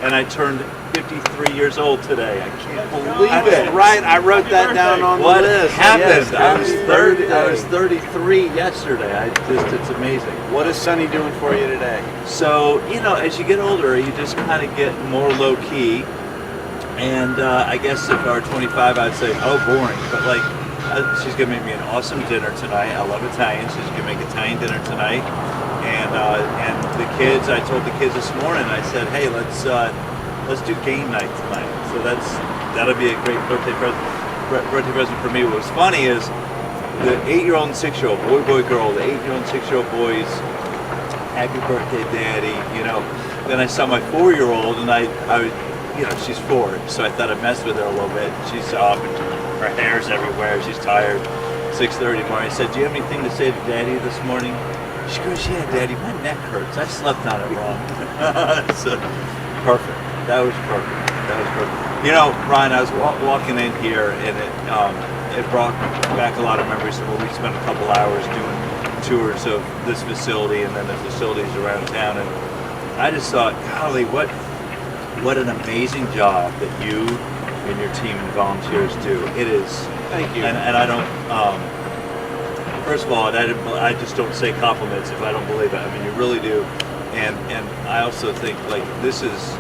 and I turned 53 years old today. I can't believe it. That's right. I wrote that down on the list. What happened? Yes, I was 33 yesterday. It's amazing. What is Sonny doing for you today? So, as you get older, you just kind of get more low key. And I guess if I were 25, I'd say, oh, boring. But she's gonna make me an awesome dinner tonight. I love Italian. She's gonna make Italian dinner tonight. And the kids, I told the kids this morning, I said, hey, let's do game night tonight. So that'll be a great birthday present for me. What was funny is the 8-year-old and 6-year-old, boy, girl, the 8-year-old and 6-year-old boys, happy birthday, daddy, Then I saw my 4-year-old, and I she's 4, so I thought I'd mess with her a little bit. She's up, and her hair's everywhere. She's tired. 6:30 in the morning. I said, do you have anything to say to Daddy this morning? She goes, yeah, Daddy, my neck hurts. I slept on it wrong. So, perfect. That was perfect. That was perfect. You know, Ryan, I was walking in here, and it brought back a lot of memories of when we spent a couple hours doing tours of this facility and then the facilities around town, and I just thought, golly, what an amazing job that you and your team and volunteers do. It is. Thank you. And I don't. First of all, I just don't say compliments if I don't believe it. I mean, you really do. And I also think like this is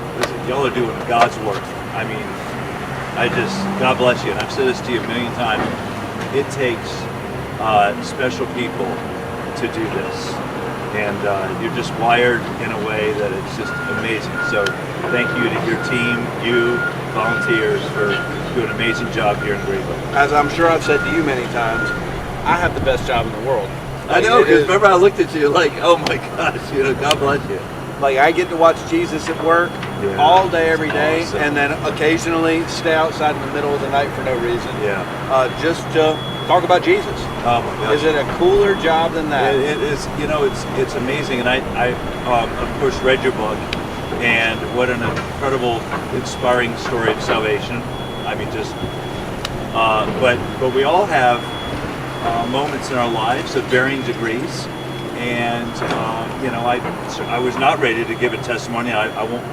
y'all are doing God's work. I mean, God bless you. And I've said this to you a million times. It takes special people to do this, and you're just wired in a way that it's just amazing. So thank you to your team, you volunteers, for doing an amazing job here in Greenville. As I'm sure I've said to you many times, I have the best job in the world. I know, because remember I looked at you like, oh my gosh, you know, God bless you. Like, I get to watch Jesus at work all day, every day, awesome. and then occasionally stay outside in the middle of the night for no reason. Yeah. Just to talk about Jesus. Oh my gosh. Is it a cooler job than that? It is, you know, it's amazing. And I of course read your book, and what an incredible, inspiring story of salvation. I mean, just, but we all have moments in our lives of varying degrees. And you know, I was not ready to give a testimony. I won't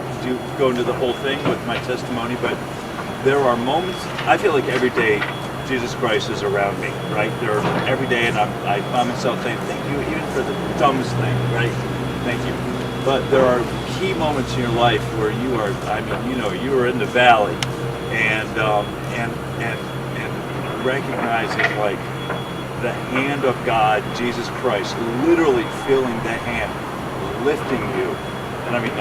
go into the whole thing with my testimony, but there are moments. I feel like every day Jesus Christ is around me, right? There every day, and I find myself saying, "Thank you, even for the dumbest thing," right? Thank you. But there are key moments in your life where you are. I mean, you know, you are in the valley, and recognizing like the hand of God, Jesus Christ, literally feeling that hand lifting you. And I mean,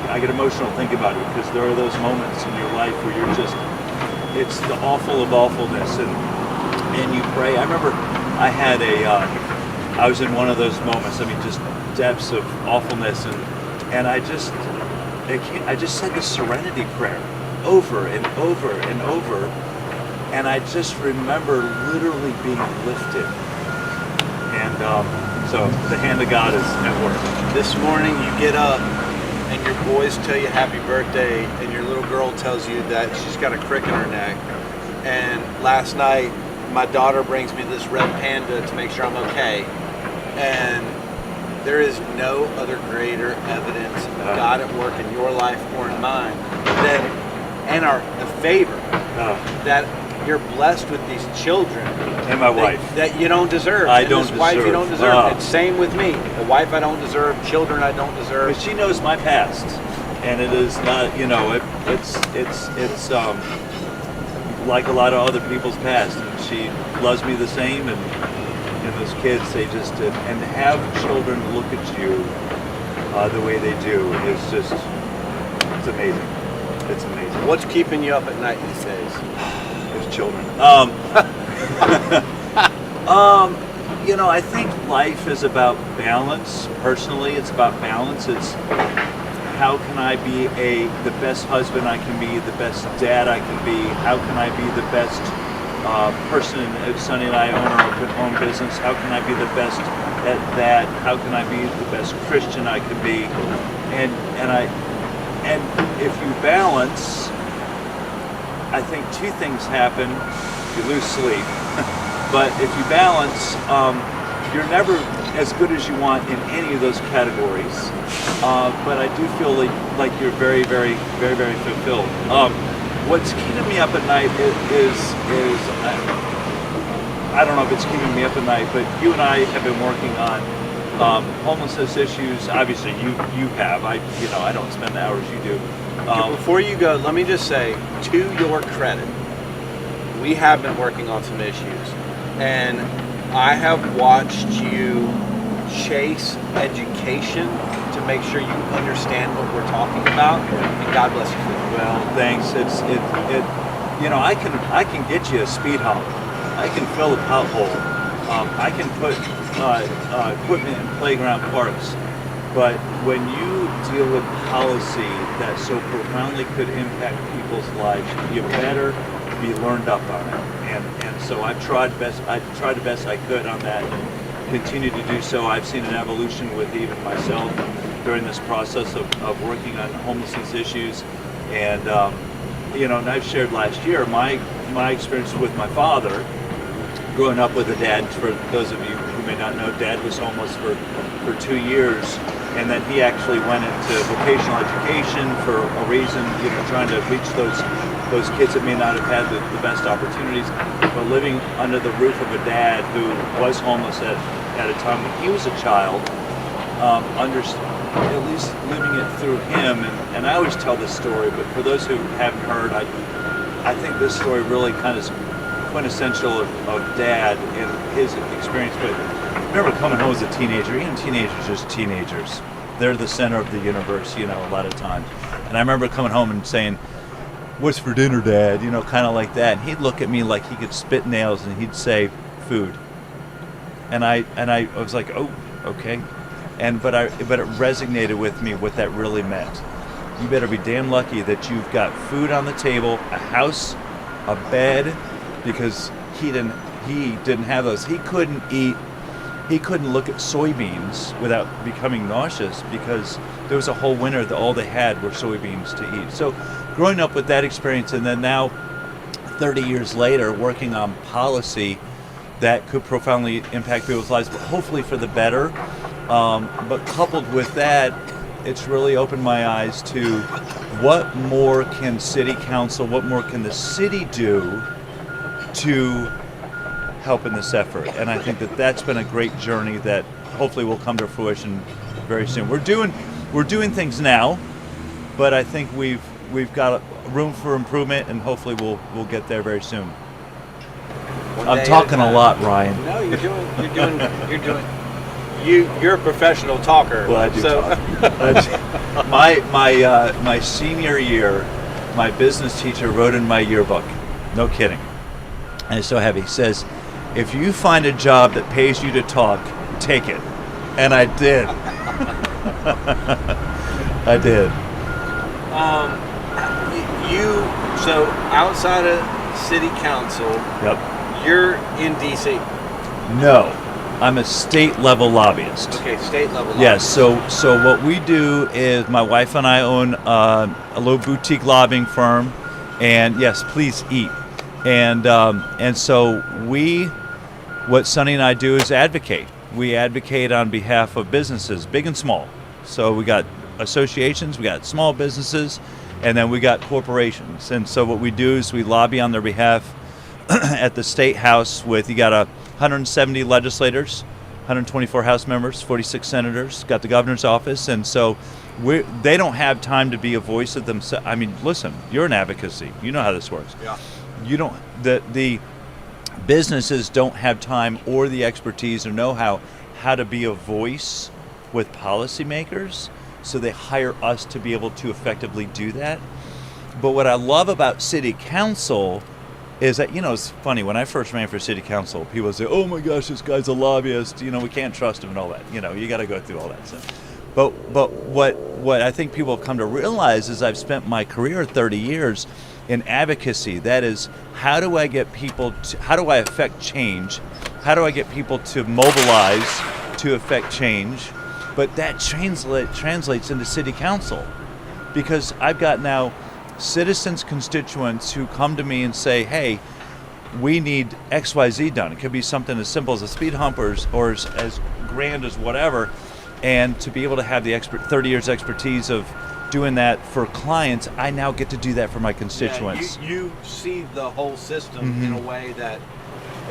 I get emotional thinking about it, because there are those moments in your life where you're just, it's the awful of awfulness, and you pray. I remember I had I was in one of those moments, I mean, just depths of awfulness, and I just said the serenity prayer over and over and over. And I just remember literally being lifted. And so the hand of God is at work. This morning you get up and your boys tell you happy birthday, and your little girl tells you that she's got a crick in her neck. And last night my daughter brings me this red panda to make sure I'm okay. And there is no other greater evidence of God at work in your life or in mine the favor that you're blessed with these children and my wife that you don't deserve. This wife you don't deserve. It's same with me. A wife I don't deserve, children I don't deserve. But she knows my past, and it is not, you know, it's like a lot of other people's past. And she loves me the same, and those kids, they just and to have children look at you the way they do is just, it's amazing. It's amazing. What's keeping you up at night these days? Children. You know, I think life is about balance. Personally, it's about balance. It's how can I be the best husband I can be, the best dad I can be? How can I be the best person? Sonny and I own our own business. How can I be the best at that? How can I be the best Christian I can be? And if you balance, I think two things happen. You lose sleep, but if you balance, you're never as good as you want in any of those categories. But I do feel like you're very, very, very, very fulfilled. What's keeping me up at night is I don't know if it's keeping me up at night, but you and I have been working on homelessness issues. Obviously, you have. I don't spend the hours you do. Before you go, let me just say, to your credit, we have been working on some issues, and I have watched you chase education to make sure you understand what we're talking about, and God bless you for that. Well, thanks. You know, I can get you a speed hump. I can fill a pothole. I can put equipment in playground parks. But when you deal with policy that so profoundly could impact people's lives, you better be learned up on it. And so I tried the best I could on that. continue to do so. I've seen an evolution with even myself during this process of working on homelessness issues. And, and I've shared last year my experience with my father, growing up with a dad. For those of you who may not know, Dad was homeless for 2 years, and then he actually went into vocational education for a reason, trying to reach those kids that may not have had the best opportunities. But living under the roof of a dad who was homeless at a time when he was a child, at least living it through him, and I always tell this story, but for those who haven't heard, I think this story really kind of is quintessential of Dad and his experience. But I remember coming home as a teenager. Teenagers are just teenagers. They're the center of the universe, a lot of times. And I remember coming home and saying, "What's for dinner, Dad?" Kind of like that. And he'd look at me like he could spit nails, and he'd say, "Food." And I was like, "Oh, okay." But it resonated with me what that really meant. You better be damn lucky that you've got food on the table, a house, a bed, because he didn't have those. He couldn't look at soybeans without becoming nauseous, because there was a whole winter that all they had were soybeans to eat. So growing up with that experience, and then now 30 years later working on policy that could profoundly impact people's lives, but hopefully for the better. But coupled with that, it's really opened my eyes to what more can city council, what more can the city do to help in this effort. And I think that's been a great journey that hopefully will come to fruition very soon. We're doing things now, but I think we've got room for improvement, and hopefully we'll get there very soon. I'm talking a lot, Ryan. No, you're a professional talker. Well, I do talk. My senior year, my business teacher wrote in my yearbook, no kidding, and it's so heavy, he says, "If you find a job that pays you to talk, take it." And I did. I did. So outside of city council, yep, you're in DC. No, I'm a state level lobbyist. Okay, state level lobbyist. Yes, so what we do is my wife and I own a little boutique lobbying firm, and yes, please eat. And so what Sonny and I do is advocate. We advocate on behalf of businesses, big and small. So we got associations, we got small businesses, and then we got corporations. And so what we do is we lobby on their behalf at the State House with, you got 170 legislators, 124 House members, 46 senators, got the governor's office. And so they don't have time to be a voice of themselves. I mean, listen, you're in advocacy. You know how this works. Yeah. You don't, the businesses don't have time or the expertise or know-how how to be a voice with policymakers. So they hire us to be able to effectively do that. But what I love about city council is that, it's funny, when I first ran for city council, people say, "Oh my gosh, this guy's a lobbyist, we can't trust him," and all that. You got to go through all that stuff. But what I think people have come to realize is I've spent my career 30 years in advocacy. That is, how do I affect change? How do I get people to mobilize to affect change? But that translates into city council, because I've got now citizens, constituents who come to me and say, "Hey, we need XYZ done." It could be something as simple as a speed hump or as grand as whatever. And to be able to have the 30 years expertise of doing that for clients, I now get to do that for my constituents. Yeah, you see the whole system in a way that,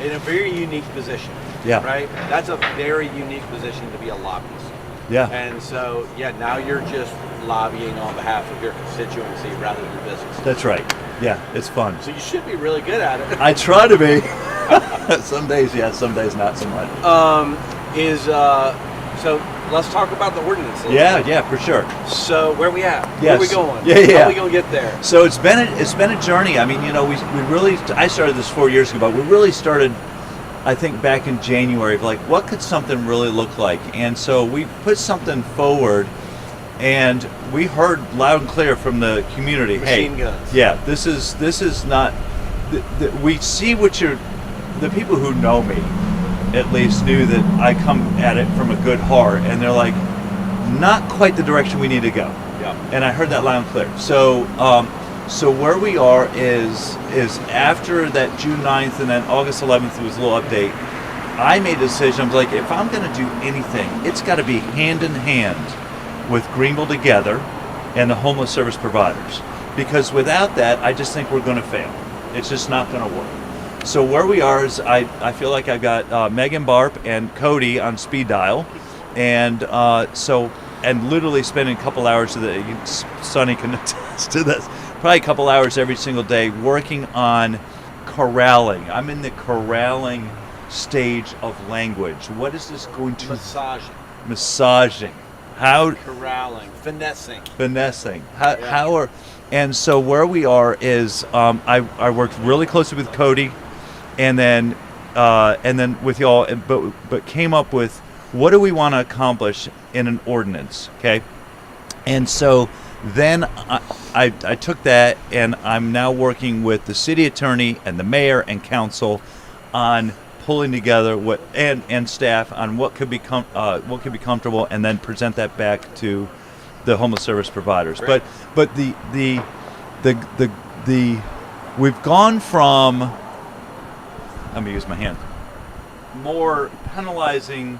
in a very unique position. Yeah. Right? That's a very unique position to be a lobbyist. Yeah. And so, now you're just lobbying on behalf of your constituency rather than your business. That's right. Yeah, it's fun. So you should be really good at it. I try to be. Some days, yes, some days not so much. So let's talk about the ordinance. Yeah, for sure. So where we at? Yes. Where are we going? Yeah. How are we going to get there? So it's been a journey. I mean, we really, I started this 4 years ago, but we really started, I think, back in January, of like, what could something really look like? And so we put something forward, and we heard loud and clear from the community, Machine hey, guns. Yeah, this is not, we see what the people who know me, at least knew that I come at it from a good heart, and they're like, not quite the direction we need to go. Yeah. And I heard that loud and clear. So so where we are is after that June 9th and then August 11th was a little update. I made a decision. I was like, if I'm going to do anything, it's got to be hand in hand with Greenville Together and the homeless service providers. Because without that, I just think we're going to fail. It's just not going to work. So where we are is I feel like I've got Megan Barp and Cody on speed dial. And and literally spending a couple hours of the, Sonny can attest to this, probably a couple hours every single day working on corralling. I'm in the corralling stage of language. What is this going to... Massaging. How... Corralling. Finessing. How are... And so where we are is I worked really closely with Cody and then with y'all, but came up with what do we want to accomplish in an ordinance, okay? And so then I took that, and I'm now working with the city attorney and the mayor and council on pulling together what and staff on what could be comfortable, and then present that back to the homeless service providers. Great. But the we've gone from, let me use my hand, more penalizing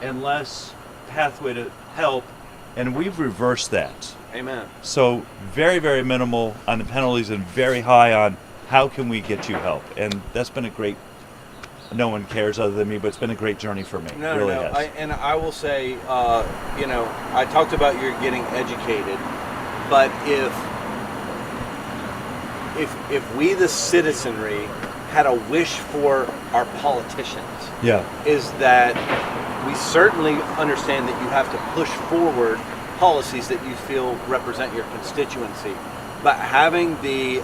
and less pathway to help, and we've reversed that. Amen. So very, very minimal on the penalties and very high on how can we get you help. And that's been a great, no one cares other than me, but it's been a great journey for me. No, it really no. has. And I will say, I talked about your getting educated, but if we, the citizenry, had a wish for our politicians, is that we certainly understand that you have to push forward policies that you feel represent your constituency, but having the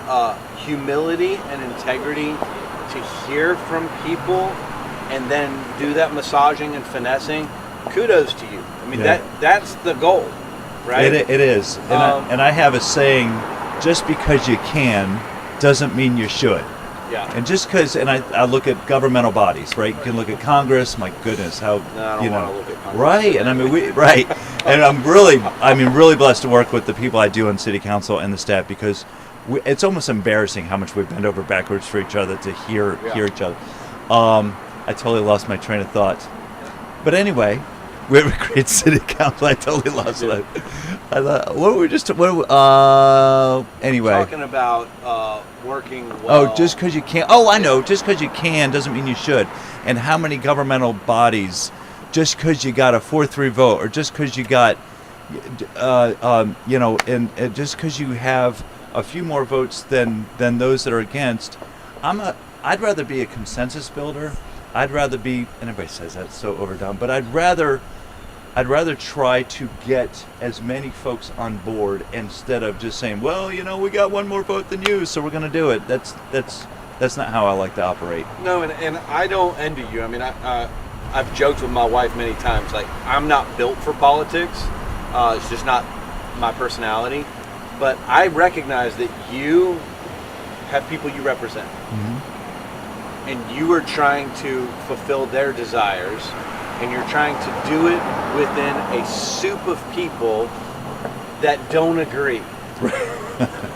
humility and integrity to hear from people and then do that massaging and finessing, kudos to you. I mean, that's the goal, right? It is. And I have a saying, just because you can doesn't mean you should. Yeah. And just because, and I look at governmental bodies, right? You can look at Congress. My goodness, how no, I don't want to look at Congress. Right? And I mean, right. And I'm really blessed to work with the people I do on City Council and the staff, because it's almost embarrassing how much we bend over backwards for each other to hear each other. I totally lost my train of thought. But anyway, we have a great City Council. I totally lost it. I thought, anyway. Talking about working well. Oh, just because you can't. Oh, I know. Just because you can doesn't mean you should. And how many governmental bodies, just because you got a 4-3 vote, or just because you got, and just because you have a few more votes than those that are against, I'd rather be a consensus builder. I'd rather be, and everybody says that's so overdone, but I'd rather try to get as many folks on board instead of just saying, well, we got one more vote than you, so we're going to do it. That's not how I like to operate. No, and I don't envy you. I mean, I've joked with my wife many times, like, I'm not built for politics. It's just not my personality. But I recognize that you have people you represent. Mm-hmm. And you are trying to fulfill their desires, and you're trying to do it within a soup of people that don't agree.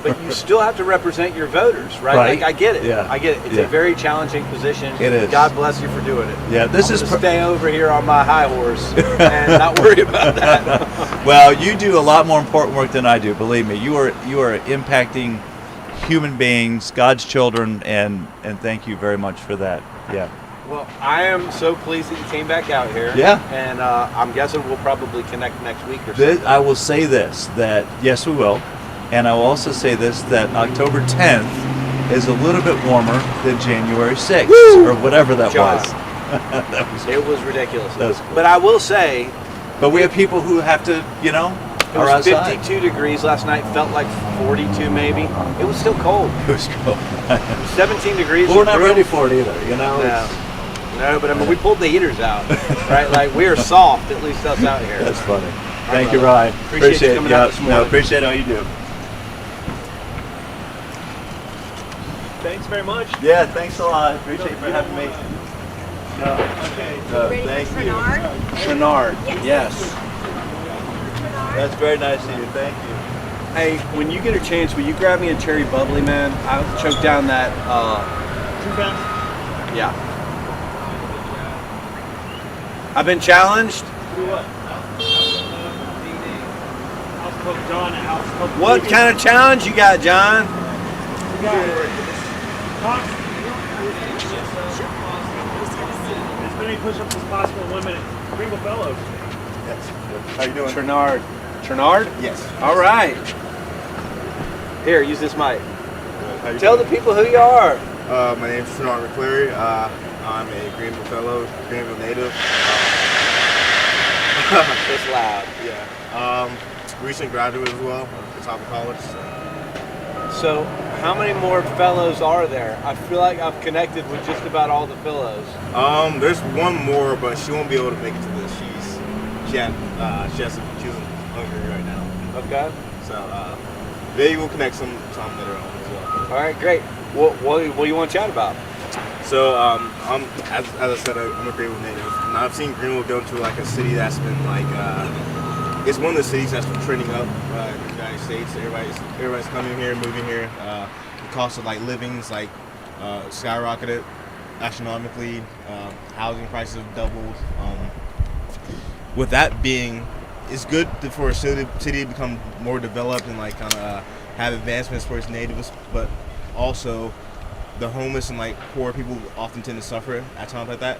But you still have to represent your voters, right? Like, I get it. Yeah. I get it. It's a very challenging position. It is. God bless you for doing it. Yeah, this is stay over here on my high horse and not worry about that. Well, you do a lot more important work than I do. Believe me, you are impacting human beings, God's children, and thank you very much for that. Yeah. Well, I am so pleased that you came back out here. Yeah. And I'm guessing we'll probably connect next week or so. I will say this, that yes, we will. And I will also say this, that October 10th is a little bit warmer than January 6th. Woo! Or whatever that was. It was ridiculous. That was cool. But I will say... But we have people who have to, It was 52 degrees last night. Felt like 42 maybe. It was still cold. It was cold. 17 degrees. Well, we're not ready for it either, No, but I mean, we pulled the heaters out, right? Like, we are soft, at least us out here. That's funny. Thank you, Ryan. Appreciate you coming out this morning. No, appreciate all you do. Thanks very much. Yeah, thanks a lot. Appreciate you for having me. Okay. Thank you. Trinard. Yes. That's very nice of you. Thank you. Hey, when you get a chance, will you grab me a cherry bubbly, man? I'll choke down that. Too fast? Yeah. I've been challenged. Do what? I'll poke John out. What kind of challenge you got, John? We got as many push-ups as possible in 1 minute. Greenville Fellows. Yes. How you doing? Trinard. Trinard? Yes. All right. Here, use this mic. How you Tell doing? the people who you are. My name's Trinard McCleary. I'm a Greenville Fellow, Greenville native. It's loud. Yeah. Recent graduate as well at the top of college. So, how many more fellows are there? I feel like I've connected with just about all the fellows. There's one more, but she won't be able to make it to this. She has she's hungry right now. Okay. So maybe we'll connect some later on as well. All right, great. What do you want to chat about? So I'm as I said, I'm a Greenville native, and I've seen Greenville go to like a city that's been like it's one of the cities that's been trending up in the United States. Everybody's coming here, moving here. The cost of like living's like skyrocketed astronomically. Housing prices have doubled. With that being, it's good for a city to become more developed and like kind of have advancements for its natives, but also the homeless and like poor people often tend to suffer at times like that.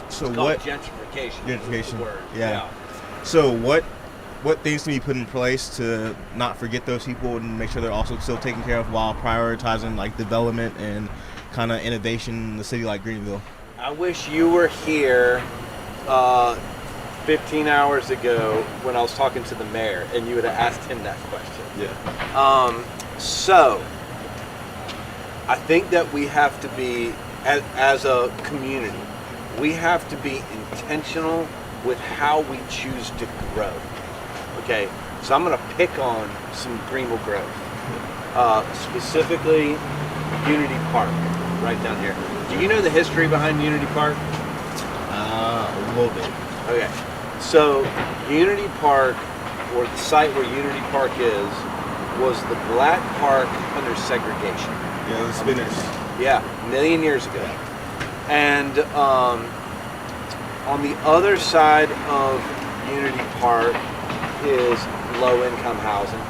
So It's what called gentrification? Gentrification. Word. Yeah. So what things can be put in place to not forget those people and make sure they're also still taken care of while prioritizing like development and kind of innovation in the city like Greenville? I wish you were here 15 hours ago when I was talking to the mayor and you would have asked him that question. Yeah. So, I think that we have to be, as a community, we have to be intentional with how we choose to grow. Okay, so I'm going to pick on some Greenville growth, specifically Unity Park, right down here. Do you know the history behind Unity Park? A little bit. Okay, so Unity Park, or the site where Unity Park is, was the black park under segregation. Yeah, the spinners. Yeah, a million years ago. And on the other side of Unity Park is low-income housing.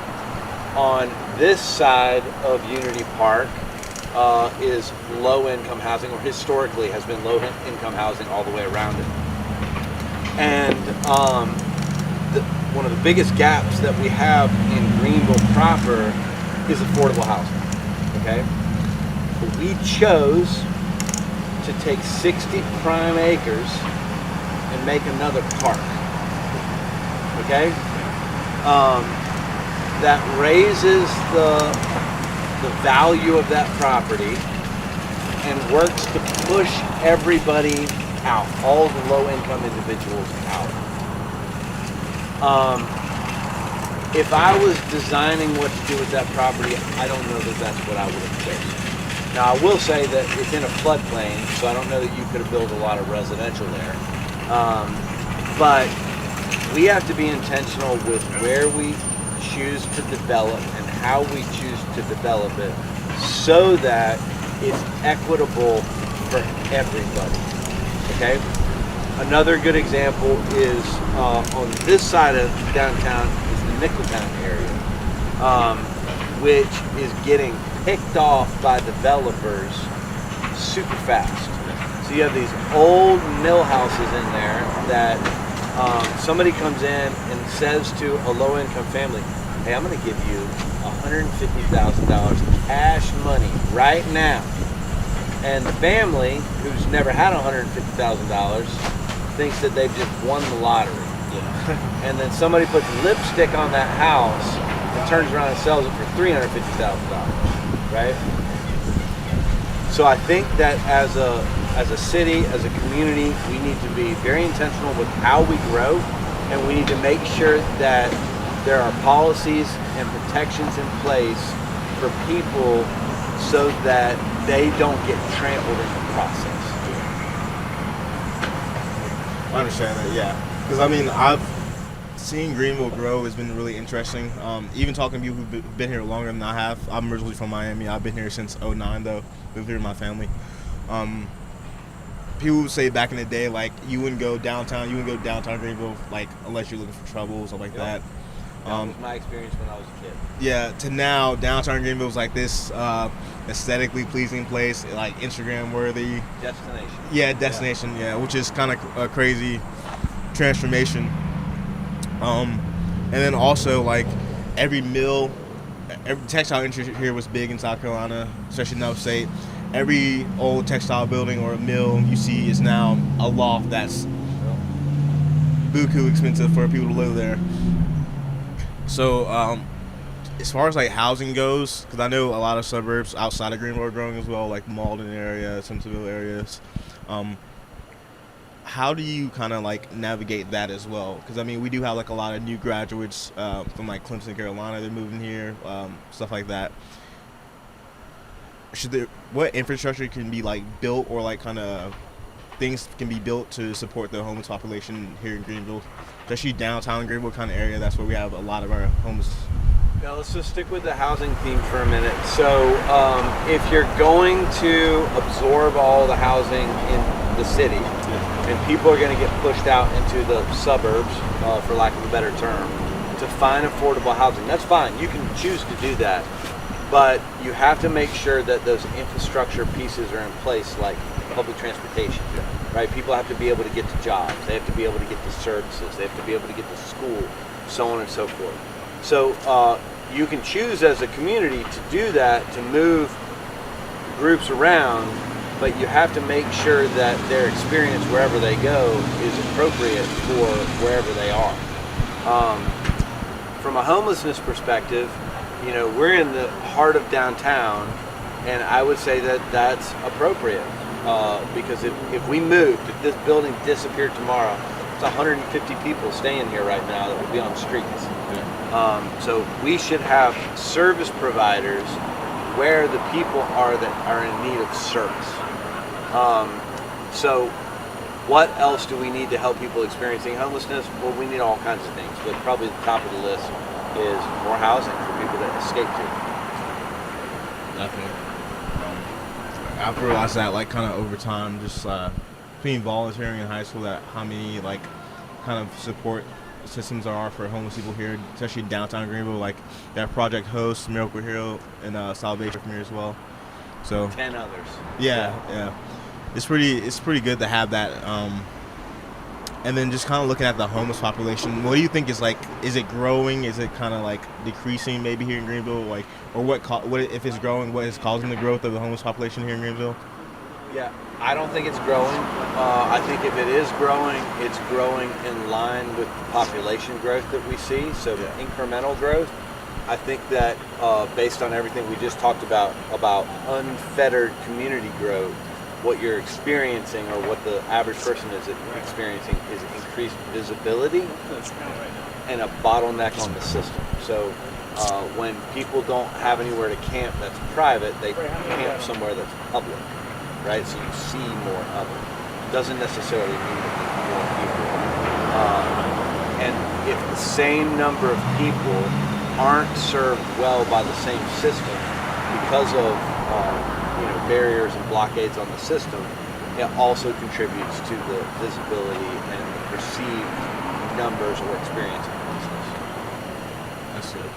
On this side of Unity Park is low-income housing, or historically has been low-income housing all the way around it. And one of the biggest gaps that we have in Greenville proper is affordable housing. Okay, we chose to take 60 prime acres and make another park. Okay, that raises the value of that property and works to push everybody out, all the low-income individuals out. If I was designing what to do with that property, I don't know that that's what I would have chosen. Now, I will say that it's in a floodplain, so I don't know that you could have built a lot of residential there. But we have to be intentional with where we choose to develop and how we choose to develop it so that it's equitable for everybody. Okay? Another good example is on this side of downtown is the Nickeltown area, which is getting picked off by developers super fast. So you have these old mill houses in there that somebody comes in and says to a low-income family, hey, I'm going to give you $150,000 cash money right now. And the family, who's never had $150,000, thinks that they've just won the lottery. Yeah. And then somebody puts lipstick on that house and turns around and sells it for $350,000, right? So I think that as a city, as a community, we need to be very intentional with how we grow, and we need to make sure that there are policies and protections in place for people so that they don't get trampled in the process. I understand that, yeah. Because I mean, I've seen Greenville grow has been really interesting. Even talking to people who've been here longer than I have. I'm originally from Miami. I've been here since '09 though. Moved here with my family. People would say back in the day, like, you wouldn't go downtown Greenville, like, unless you're looking for trouble or something like that. That was my experience when I was a kid. Yeah, to now, downtown Greenville is like this aesthetically pleasing place, like Instagram worthy. Destination. Yeah, destination, yeah, which is kind of a crazy transformation. And then also, like, every textile industry here was big in South Carolina, especially in upstate. Every old textile building or a mill you see is now a loft that's buku expensive for people to live there. So, as far as like housing goes, because I know a lot of suburbs outside of Greenville are growing as well, like Malden area, Simpsonville areas. How do you kind of like navigate that as well? Because I mean, we do have like a lot of new graduates from like Clemson, Carolina. They're moving here, stuff like that. What infrastructure can be like built, or like kind of things can be built to support the homeless population here in Greenville, especially downtown Greenville kind of area? That's where we have a lot of our homeless. Yeah, let's just stick with the housing theme for a minute. So if you're going to absorb all the housing in the city, and people are going to get pushed out into the suburbs, for lack of a better term, to find affordable housing, that's fine. You can choose to do that. But you have to make sure that those infrastructure pieces are in place, like public transportation, right? People have to be able to get to jobs. They have to be able to get to services. They have to be able to get to school, so on and so forth. So you can choose as a community to do that, to move groups around, but you have to make sure that their experience wherever they go is appropriate for wherever they are. From a homelessness perspective, you know, we're in the heart of downtown, and I would say that that's appropriate because if we moved, if this building disappeared tomorrow, it's 150 people staying here right now that would be on the streets. So we should have service providers where the people are that are in need of service. So what else do we need to help people experiencing homelessness? Well, we need all kinds of things, but probably the top of the list is more housing for people that escape to. Definitely. I've realized that, like, kind of over time, just being volunteering in high school, that how many, like, kind of support systems there are for homeless people here, especially downtown Greenville. Like, they have Project Host, Miracle Hero, and Salvation from here as well. So 10 others. Yeah. It's pretty good to have that. And then just kind of looking at the homeless population, what do you think is it growing? Is it kind of like decreasing maybe here in Greenville? Like, or what if it's growing, what is causing the growth of the homeless population here in Greenville? Yeah, I don't think it's growing. I think if it is growing, it's growing in line with the population growth that we see, so incremental growth. I think that based on everything we just talked about unfettered community growth, what you're experiencing, or what the average person is experiencing, is increased visibility and a bottleneck on the system. So when people don't have anywhere to camp that's private, they camp somewhere that's public, right? So you see more of it. Doesn't necessarily mean that there's more people. And if the same number of people aren't served well by the same system because of barriers and blockades on the system, it also contributes to the visibility and the perceived numbers or experience of homelessness. That's it.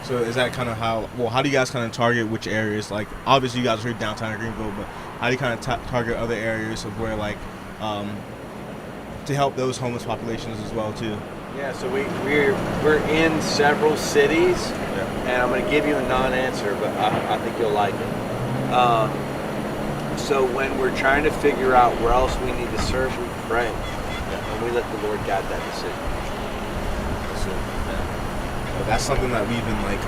So is that kind of how do you guys kind of target which areas? Like, obviously you guys are here downtown Greenville, but how do you kind of target other areas of where, like, to help those homeless populations as well too? Yeah, so we're in several cities, and I'm going to give you a non-answer, but I think you'll like it. So when we're trying to figure out where else we need to serve, we pray, and we let the Lord guide that decision. Well, that's something that we've been, like,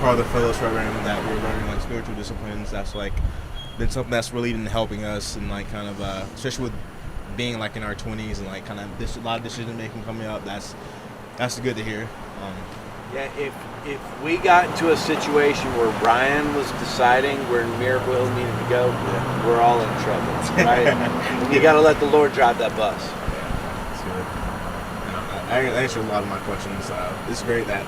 part of the fellows program, that we're learning, like, spiritual disciplines. That's, like, been something that's really been helping us, and, like, kind of especially with being, like, in our 20s and, like, kind of a lot of decision making coming up. That's good to hear. Yeah, if we got into a situation where Ryan was deciding where Miracle Hill needed to go, we're all in trouble, right? You got to let the Lord drive that bus. I answered a lot of my questions. It's great that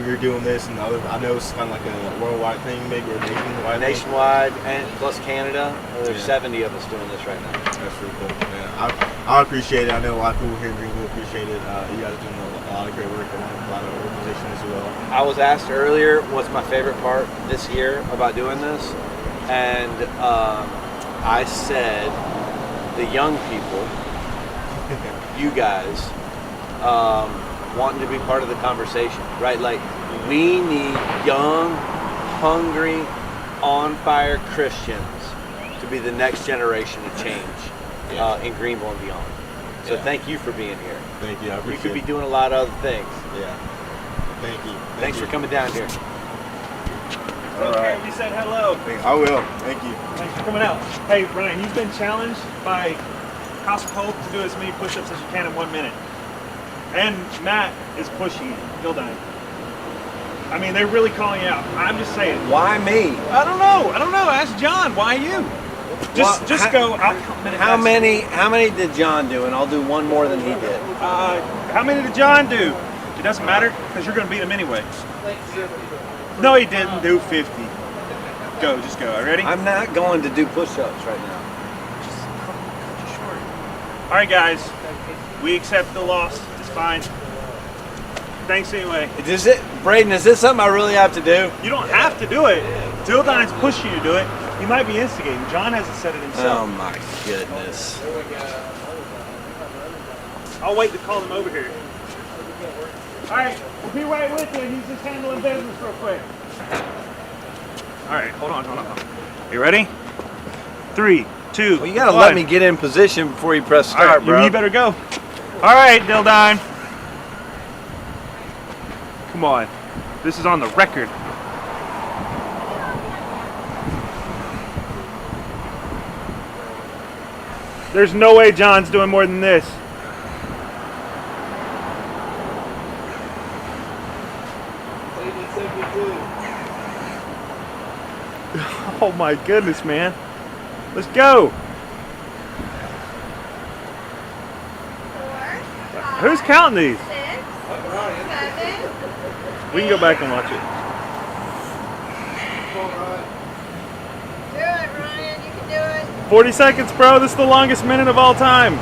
you're doing this, and I know it's kind of like a worldwide thing, maybe, or nationwide, and plus Canada. There's 70 of us doing this right now. That's really cool. Yeah, I appreciate it. I know a lot of people here in Greenville appreciate it. You guys are doing a lot of great work along with a lot of organizations as well. I was asked earlier what's my favorite part this year about doing this, and I said the young people, you guys, wanting to be part of the conversation, right? Like, we need young, hungry, on-fire Christians to be the next generation of change in Greenville and beyond. So thank you for being here. Thank you. I appreciate You could be doing a lot of other things. Yeah. Thank you. Thanks for coming down here. All right. You said hello. I will. Thank you. Thanks for coming out. Hey, Ryan, you've been challenged by House of Hope to do as many push-ups as you can in 1 minute. And Matt is pushing it. Still done. I mean, they're really calling you out. I'm just saying. Why me? I don't know. Ask John. Why you? Just go. How many did John do? And I'll do one more than he did. How many did John do? It doesn't matter because you're going to beat him anyway. No, he didn't do 50. Go. Just go. Are you ready? I'm not going to do push-ups right now. All right, guys. We accept the loss. It's fine. Thanks anyway. Is it, Braden? Is this something I really have to do? You don't have to do it. Dildine's pushing you to do it. He might be instigating. John hasn't said it himself. Oh my goodness. I'll wait to call him over here. All right, we'll be right with you. He's just handling business real quick. All right, hold on. You ready? 3, 2, Well, you gotta let me get in position before you press start, all right, bro. You better go. All right, Dildine. Come on. This is on the record. There's no way John's doing more than this. Oh my goodness, man. Let's go. 4, Who's counting these? 6, 7. We can go back and watch it. Do it, Ryan. You can do it. 40 seconds, bro. This is the longest minute of all time.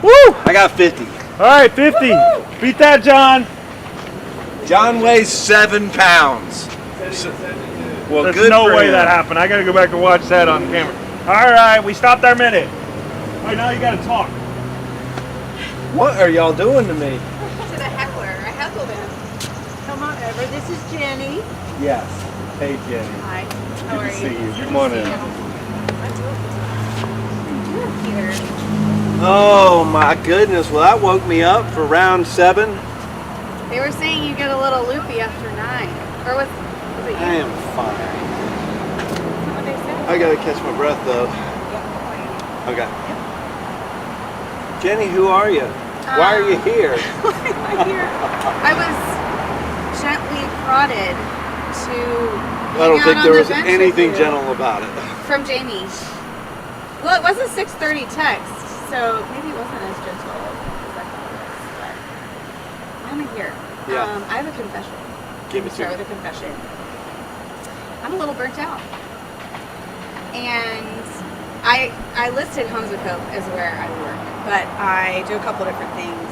Woo! I got 50. All right, 50. Woo-hoo! Beat that, John. John weighs 7 pounds. Well, There's good no for way him. that happened. I gotta go back and watch that on camera. All right, we stopped our minute. All right, now you gotta talk. What are y'all doing to me? To the heckler. I heckled him. Come on over. This is Jenny. Yes. Hey, Jenny. Hi. Good How are to see you. Good Come to on see in. you. You're here. Oh my goodness. Well, that woke me up for round 7. They were saying you get a little loopy after 9. Or was it you? I am fine. That's what they said. I gotta catch my breath though. Okay. Jenny, who are you? Why are you here? Why am I here? I was gently prodded to I don't hang think out there on was the bench with anything you. gentle about it. From Jamie. Well, it was a 6:30 text, so maybe it wasn't as gentle as I thought it was. But I'm here. Yeah. I have a confession. Give it to Start me. with a confession. I'm a little burnt out, and I listed Homes of Hope as where I work, but I do a couple different things,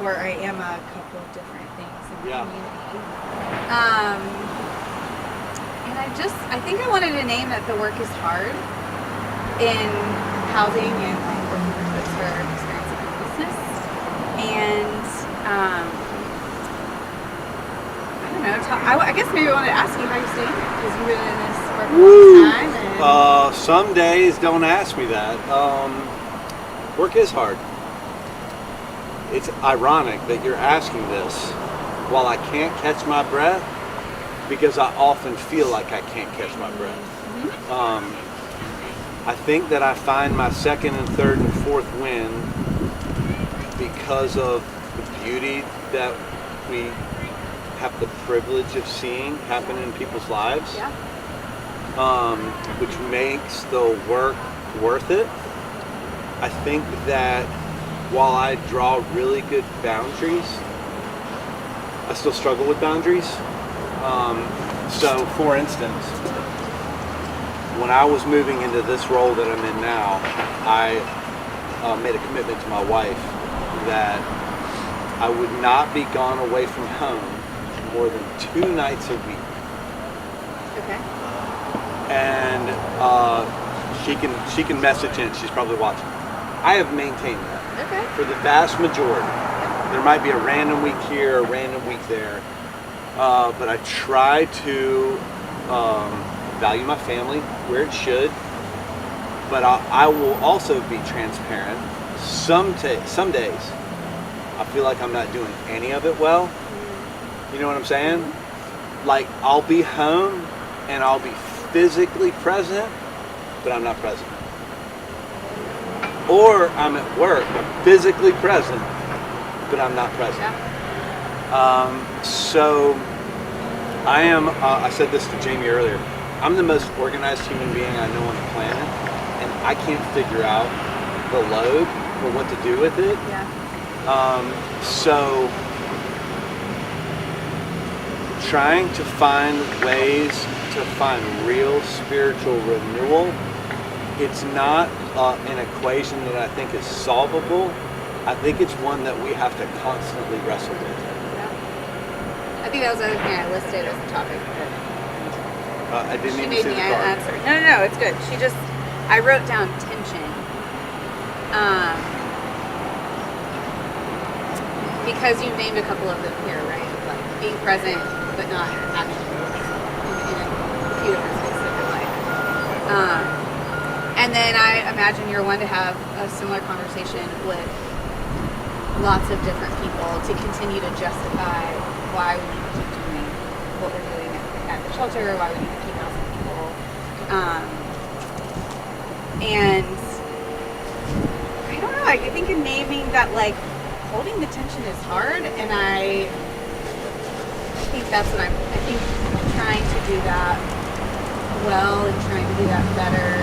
or I am a couple of different things in the community. And I think I wanted a name that the work is hard in housing and like working with folks who are experiencing homelessness. And I don't know. I guess maybe I wanted to ask you how you staying because you've been in this work for a long time. And Some days don't ask me that. Work is hard. It's ironic that you're asking this while I can't catch my breath because I often feel like I can't catch my breath. I think that I find my second and third and fourth wind because of the beauty that we have the privilege of seeing happen in people's lives, which makes the work worth it. I think that while I draw really good boundaries, I still struggle with boundaries. So, for instance, when I was moving into this role that I'm in now, I made a commitment to my wife that I would not be gone away from home more than 2 nights a week. Okay. And she can message in. She's probably watching. I have maintained that for the vast majority. There might be a random week here, a random week there, but I try to value my family where it should. But I will also be transparent. Some days I feel like I'm not doing any of it well. You know what I'm saying? Like, I'll be home and I'll be physically present, but I'm not present. Or I'm at work, I'm physically present, but I'm not present. So I am, I said this to Jamie earlier, I'm the most organized human being I know on the planet, and I can't figure out the load or what to do with it. So trying to find ways to find real spiritual renewal, it's not an equation that I think is solvable. I think it's one that we have to constantly wrestle with. I think that was the other thing I listed as a topic. I didn't She even made see me the card. answer. No, it's good. I wrote down tension. Because you named a couple of them here, right? Like being present, but not actually in a few different spaces of your life. And then I imagine you're one to have a similar conversation with lots of different people to continue to justify why we need to keep doing what we're doing at the shelter, why we need to keep housing people. And I don't know, I think in naming that, like, holding the tension is hard, and I think that's what I think trying to do that well and trying to do that better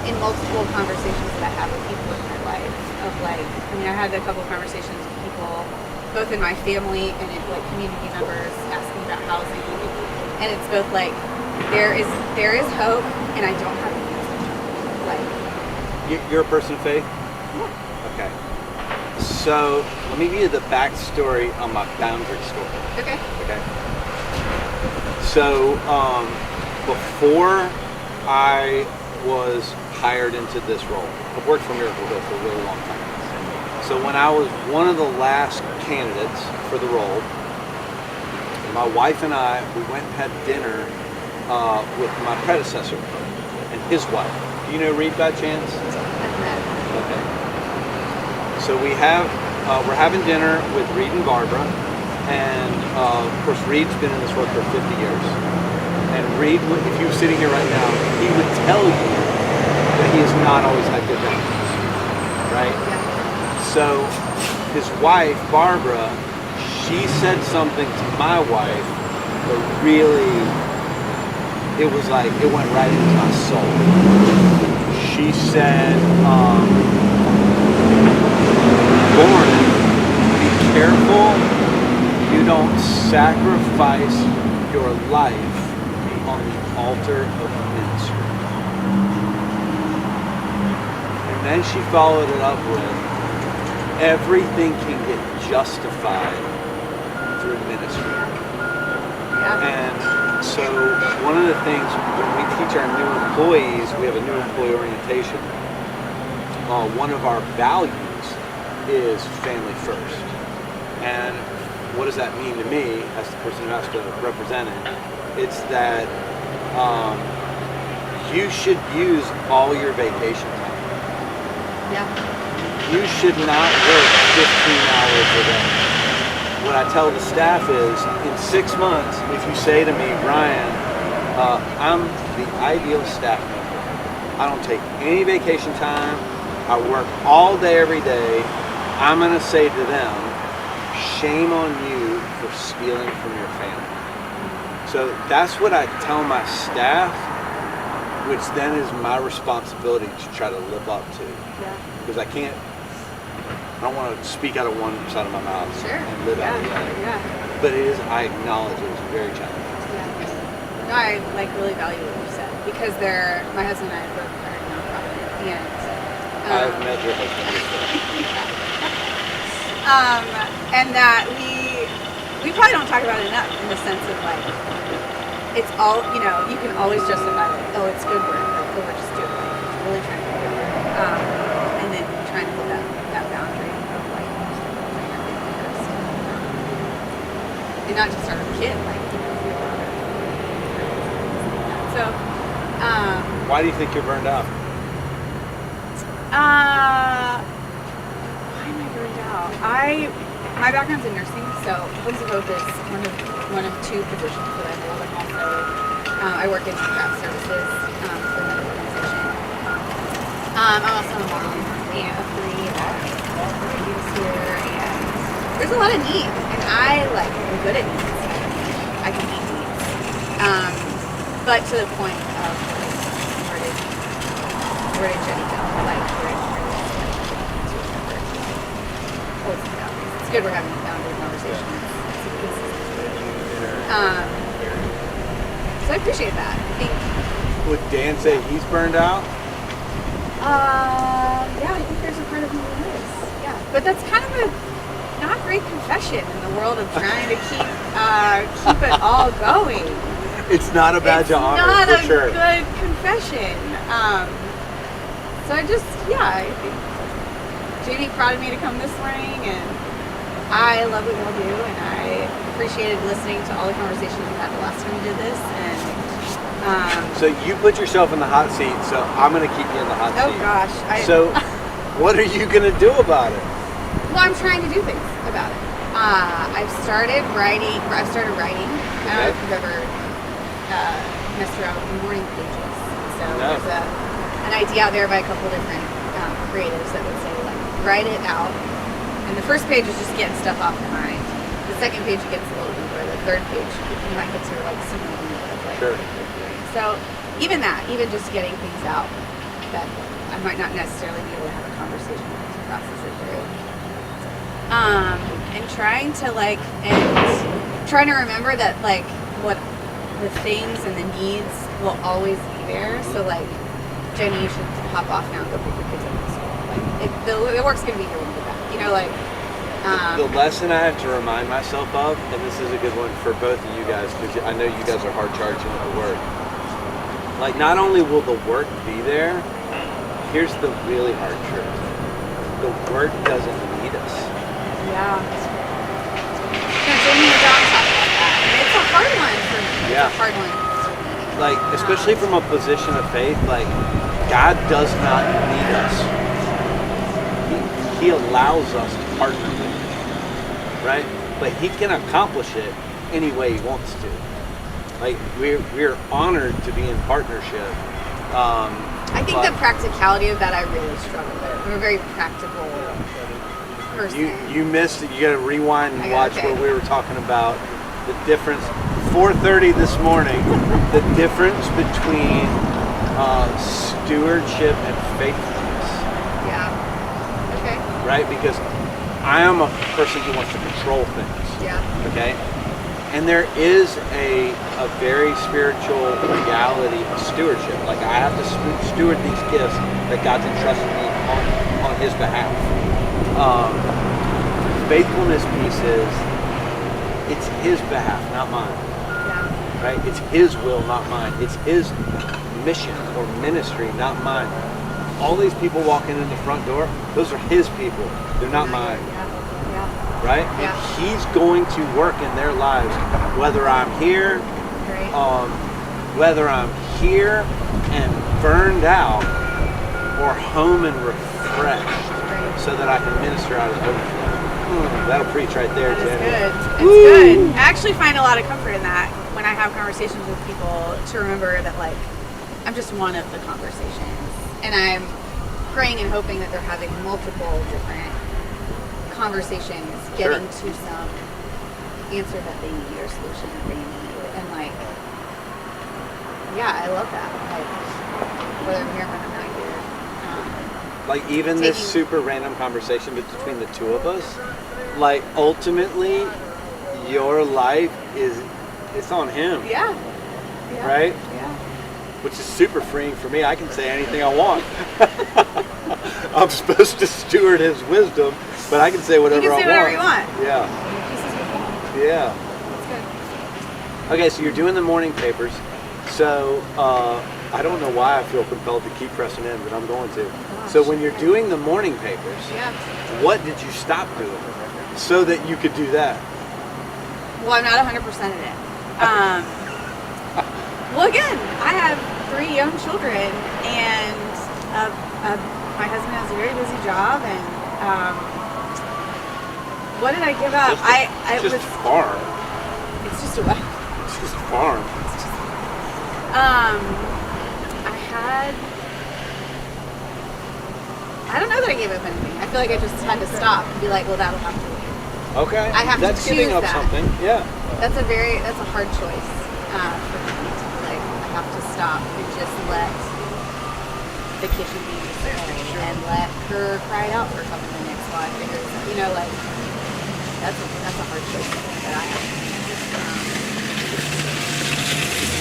in multiple conversations that I have with people in my life. Of like, I mean, I had a couple of conversations with people, both in my family and in like community members, asking about housing, and it's both like there is hope, and I don't have the answer. Like, You're a person of faith? Yeah. Okay. So let me give you the backstory on my boundary story. Okay. So before I was hired into this role, I've worked for Miracle Hill for a really long time. So when I was one of the last candidates for the role, my wife and I, we went and had dinner with my predecessor and his wife. Do you know Reed by chance? Okay. So we're having dinner with Reed and Barbara, and of course Reed's been in this work for 50 years. And Reed, if he was sitting here right now, he would tell you that he has not always had good boundaries, right? So his wife, Barbara, she said something to my wife that really, it was like, it went right into my soul. She said, Lauren, be careful you don't sacrifice your life on the altar of ministry. And then she followed it up with, everything can get justified through ministry. And so one of the things when we teach our new employees, we have a new employee orientation, one of our values is family first. And what does that mean to me as the person who has to represent it? It's that you should use all your vacation time. You should not work 15 hours a day. What I tell the staff is, in 6 months, if you say to me, Ryan, I'm the ideal staff member. I don't take any vacation time. I work all day, every day. I'm going to say to them, shame on you for stealing from your family. So that's what I tell my staff, which then is my responsibility to try to live up to. Because I can't I don't want to speak out of one side of my mouth Sure. and live out of the other. Yeah. But it is, I acknowledge it was very challenging. No, I like really value what you said because my husband and I both are in nonprofit, and I've met your husband before. And that we probably don't talk about it enough in the sense of like it's all you can always justify like, oh, it's good work, like oh, we're just doing like it's really trying to do it, and then trying to hold that boundary of like first, and not just our kid, like we were other. So, why do you think you're burned out? why am I burned out? My background's in nursing, so Homes of Hope is one of two positions that I hold. I'm also I work in craft services for another organization. I'm also a mom of 3 babies here, and there's a lot of needs, and I am good at needs. I can meet needs. But to the point of where did Jenny go? Like what's the boundaries? It's good we're having a boundary conversation. So I appreciate that. I think. Would Dan say he's burned out? Yeah, I think there's a part of me that is. Yeah, but that's kind of a not great confession in the world of trying to keep it all going. It's not a badge of honor, for sure. It's not a good confession. So I think Jamie prodded me to come this morning, and I love what y'all do, and I appreciated listening to all the conversations we had the last time we did this. And so you put yourself in the hot seat, so I'm going to keep you in the hot seat. Oh gosh. So what are you going to do about it? Well, I'm trying to do things about it. I've started writing. I don't know if you've ever messed around with the morning pages. So there's an idea out there by a couple different creatives that would say, like, write it out. And the first page is just getting stuff off your mind. The second page gets a little deeper. The third page, you might get to like some of like what you're doing. So even just getting things out that I might not necessarily be able to have a conversation with to process it through. And trying to remember that like what the things and the needs will always be there. So like, Jenny, you should hop off now and go pick your kids up at school. Like the work's gonna be here when you get back. The lesson I have to remind myself of, and this is a good one for both of you guys, because I know you guys are hard charging with the work. Like, not only will the work be there, here's the really hard truth. The work doesn't need us. Yeah. Jamie and John talk about that. And it's a hard one for me. Yeah. It's a hard one. Like, especially from a position of faith, like, God does not need us. He allows us to partner with him, right? But he can accomplish it any way he wants to. Like, we're honored to be in partnership. I think the practicality of that I really struggle with. I'm a very practical person. You missed it. You got to rewind and watch where we were talking about the difference. 4:30 this morning, the difference between stewardship and faithfulness. Yeah. Okay. Right? Because I am a person who wants to control things. Yeah. Okay? And there is a very spiritual reality of stewardship. Like, I have to steward these gifts that God's entrusted me on his behalf. Faithfulness piece is, it's his behalf, not mine. Yeah. Right? It's his will, not mine. It's his mission or ministry, not mine. All these people walking in the front door, those are his people. They're not mine. Right? Yeah. And he's going to work in their lives, whether I'm here, whether I'm here and burned out, or home and refreshed, so that I can minister out of the overflow. That'll preach right there, That is Jenny. good. It's good. I actually find a lot of comfort in that when I have conversations with people, to remember that, like, I'm just one of the conversations, and I'm praying and hoping that they're having multiple different conversations, getting to some answer that they need or solution that they need. And like, yeah, I love that. Like, whether I'm here or I'm not here. like even this super random conversation between the two of us, like ultimately your life it's on him. Yeah. Right? Yeah. Which is super freeing for me. I can say anything I want. I'm supposed to steward his wisdom, but I can say whatever you can say I whatever want. you want. Yeah. Yeah. That's good. Okay, so you're doing the morning papers. So I don't know why I feel compelled to keep pressing in, but I'm going to. So when you're doing the morning papers, what did you stop doing so that you could do that? Well, I'm not 100% in it. Well, again, I have 3 young children, and my husband has a very busy job, and what did I give up? It's just a farm. It's just a what? It's just a farm. I don't know that I gave up anything. I feel like I just had to stop and be like, well, that'll have to wait. Okay. I have That's to choose giving up that. something. Yeah. That's a hard choice for me to like. I have to stop and just let the kitchen be and let her cry it out for a couple minutes while I figure it out. You know, like that's a hard choice that I have.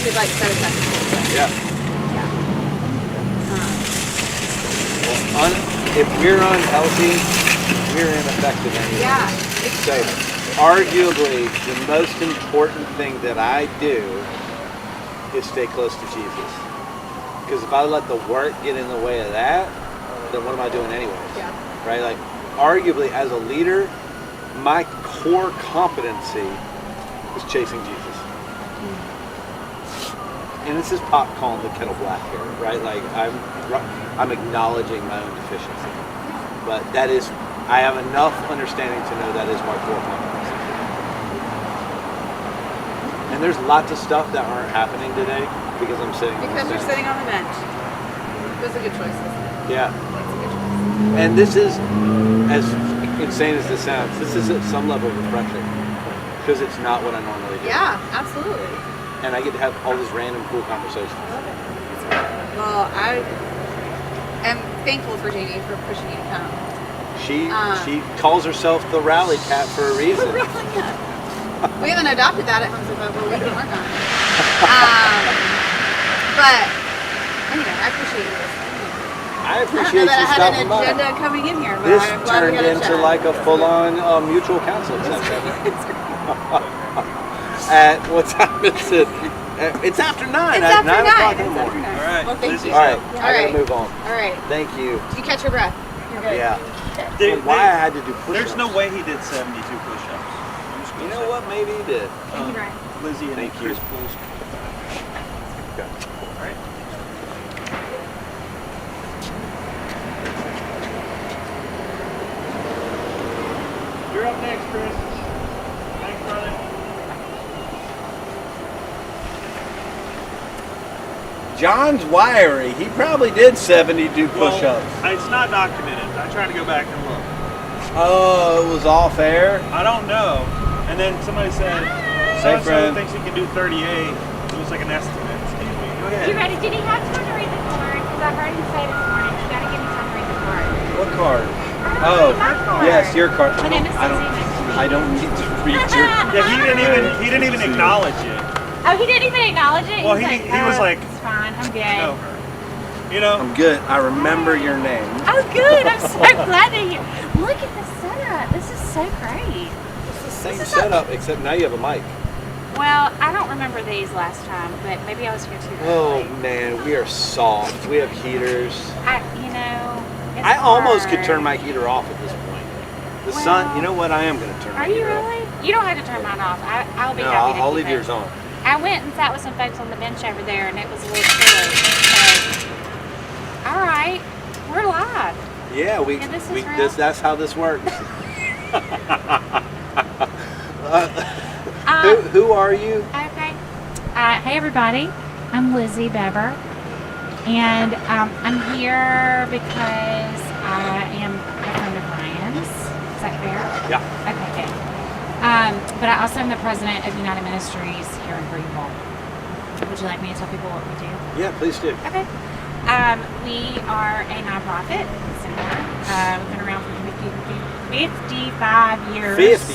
To like set aside the choice. Yeah. Yeah. Well, if we're unhealthy, we're ineffective anyway. Yeah. So, arguably, the most important thing that I do is stay close to Jesus. Because if I let the work get in the way of that, then what am I doing anyways? Yeah. Right? Like, arguably, as a leader, my core competency is chasing Jesus. And this is pot calling the kettle black here, right? Like, I'm acknowledging my own deficiency. But that is, I have enough understanding to know that is my core competency. And there's lots of stuff that aren't happening today because I'm sitting on the Because you're bench. sitting on the bench. That's a good choice, isn't it? Yeah. That's a good choice. And this is, as insane as this sounds, this is at some level refreshing because it's not what I normally do. Yeah, absolutely. And I get to have all these random cool conversations. Well, I am thankful for Jamie for pushing you to come. She calls herself the rally cat for a reason. We haven't adopted that at Home Depot, but we can work on it. But anyway, I appreciate you listening. I I don't appreciate know that you I had stopping an by. agenda coming in here, but This I'm glad we turned got a into chat. like a full-on mutual counseling session. At what time is it? It's after 9. It's at after 9 o'clock in the It's morning. after 9. All right. Well, thank you. All right. All I right. gotta move on. All right. Thank you. Did you catch your breath? You're good. Yeah. Dude, Why I had to do push-ups. There's no way he did 72 push-ups. You know what? Maybe he did. Thank you, Brian. Lizzie and Thank you. Chris Pools. Okay. All right. You're up next, Chris. Thanks, brother. John's wiry. He probably did 72 push-ups. Well, it's not documented. I tried to go back and look. Oh, it was off air? I don't know. And then somebody said, Say, so-and-so friend. thinks he can do 38. It was like an estimate. Excuse me. Go ahead. You ready? Did he have time to read the card? Because I heard him say this morning, you gotta give me time to read the card. What card? Oh, my card. Yes, your card. My name is I don't need to read your Yeah, he didn't even acknowledge it. Oh, he didn't even acknowledge it? Well, He's he was like, it's fine, I'm good. You know, I'm good. I remember your name. Oh, good. I'm so glad to hear. Look at the setup. This is so great. It's the same setup, except now you have a mic. Well, I don't remember these last time, but maybe I was here too Oh early. man, we are soft. We have heaters. It's I almost could hard. turn my heater off at this point. The sun, you know what? I am going to turn my Are you heater off. really? You don't have to turn mine off. I'll be No, happy to I'll keep leave it. yours on. I went and sat with some folks on the bench over there, and it was a little chilly. So, all right, we're live. Yeah, this is real. that's how this works. Who are you? Okay. Hey, everybody. I'm Lizzie Bever, and I'm here because I am a friend of Ryan's. Is that fair? Yeah. Okay, good. But I also am the president of United Ministries here in Greenville. Would you like me to tell people what we do? Yeah, please do. Okay. We are a nonprofit. Simple We've been around for 55 years. 50.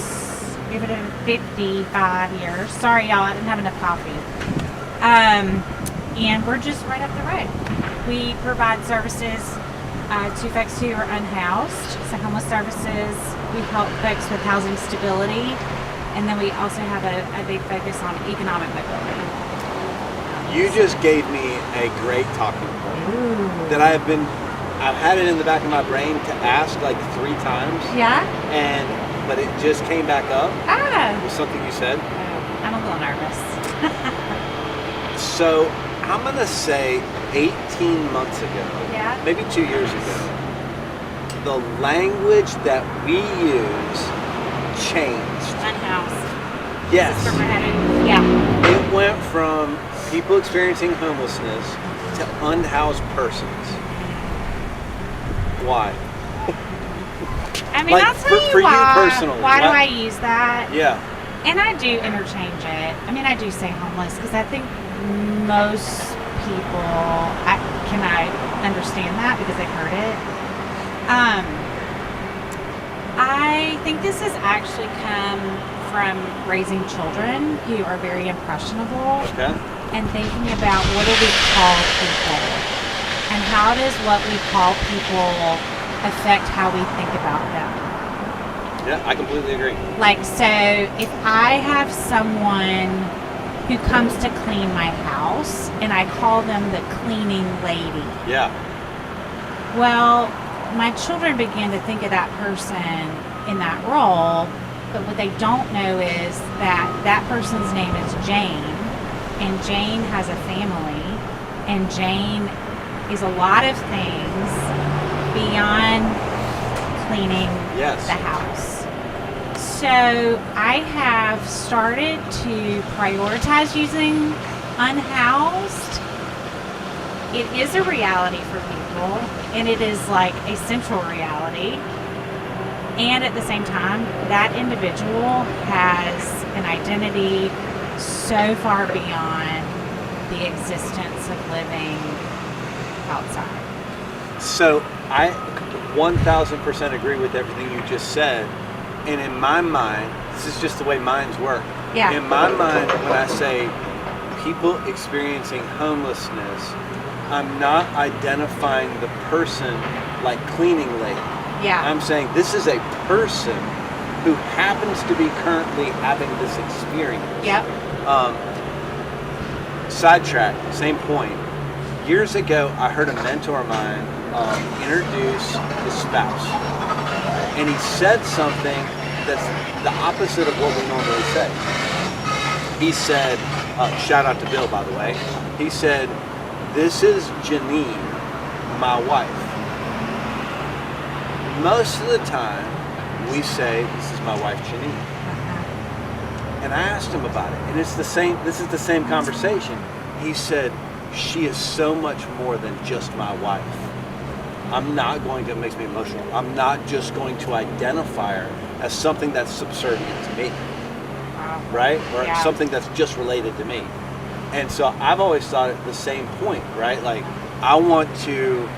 Give it a 55 years. Sorry, y'all, I didn't have enough coffee. And we're just right up the road. We provide services to folks who are unhoused, so homeless services. We help folks with housing stability, and then we also have a big focus on economic mobility. You just gave me a great talking point that I've had it in the back of my brain to ask like 3 times. Yeah? But it just came back up. Ah. With something you said. I'm a little nervous. So I'm gonna say 18 months ago, maybe 2 years ago, the language that we use changed. Unhoused. Yes. Yeah. It went from people experiencing homelessness to unhoused persons. Why? I mean, Like, I'll tell for you why. you personally, Why do what- I use that? Yeah. And I do interchange it. I mean, I do say homeless because I think most people, I understand that because they've heard it. I think this has actually come from raising children who are very impressionable and thinking about what do we call people and how does what we call people affect how we think about them. Yeah, I completely agree. Like, so if I have someone who comes to clean my house and I call them the cleaning lady. Yeah. Well, my children begin to think of that person in that role, but what they don't know is that that person's name is Jane, and Jane has a family, and Jane is a lot of things beyond cleaning the house. So I have started to prioritize using unhoused. It is a reality for people, and it is like a central reality. And at the same time, that individual has an identity so far beyond the existence of living outside. So I 1000% agree with everything you just said. And in my mind, this is just the way minds work. Yeah. In my mind, when I say people experiencing homelessness, I'm not identifying the person like cleaning lady. Yeah. I'm saying this is a person who happens to be currently having this experience. Yep. Sidetrack, same point. Years ago, I heard a mentor of mine introduce his spouse. And he said something that's the opposite of what we normally say. He said, shout out to Bill, by the way. He said, "This is Janine, my wife." Most of the time, we say, "This is my wife, Janine." And I asked him about it, and it's the same. This is the same conversation. He said, "She is so much more than just my wife. I'm not going to," it makes me emotional, "I'm not just going to identify her as something that's subservient to me." Right? Or something that's just related to me. And so I've always thought at the same point, right? Like, I want to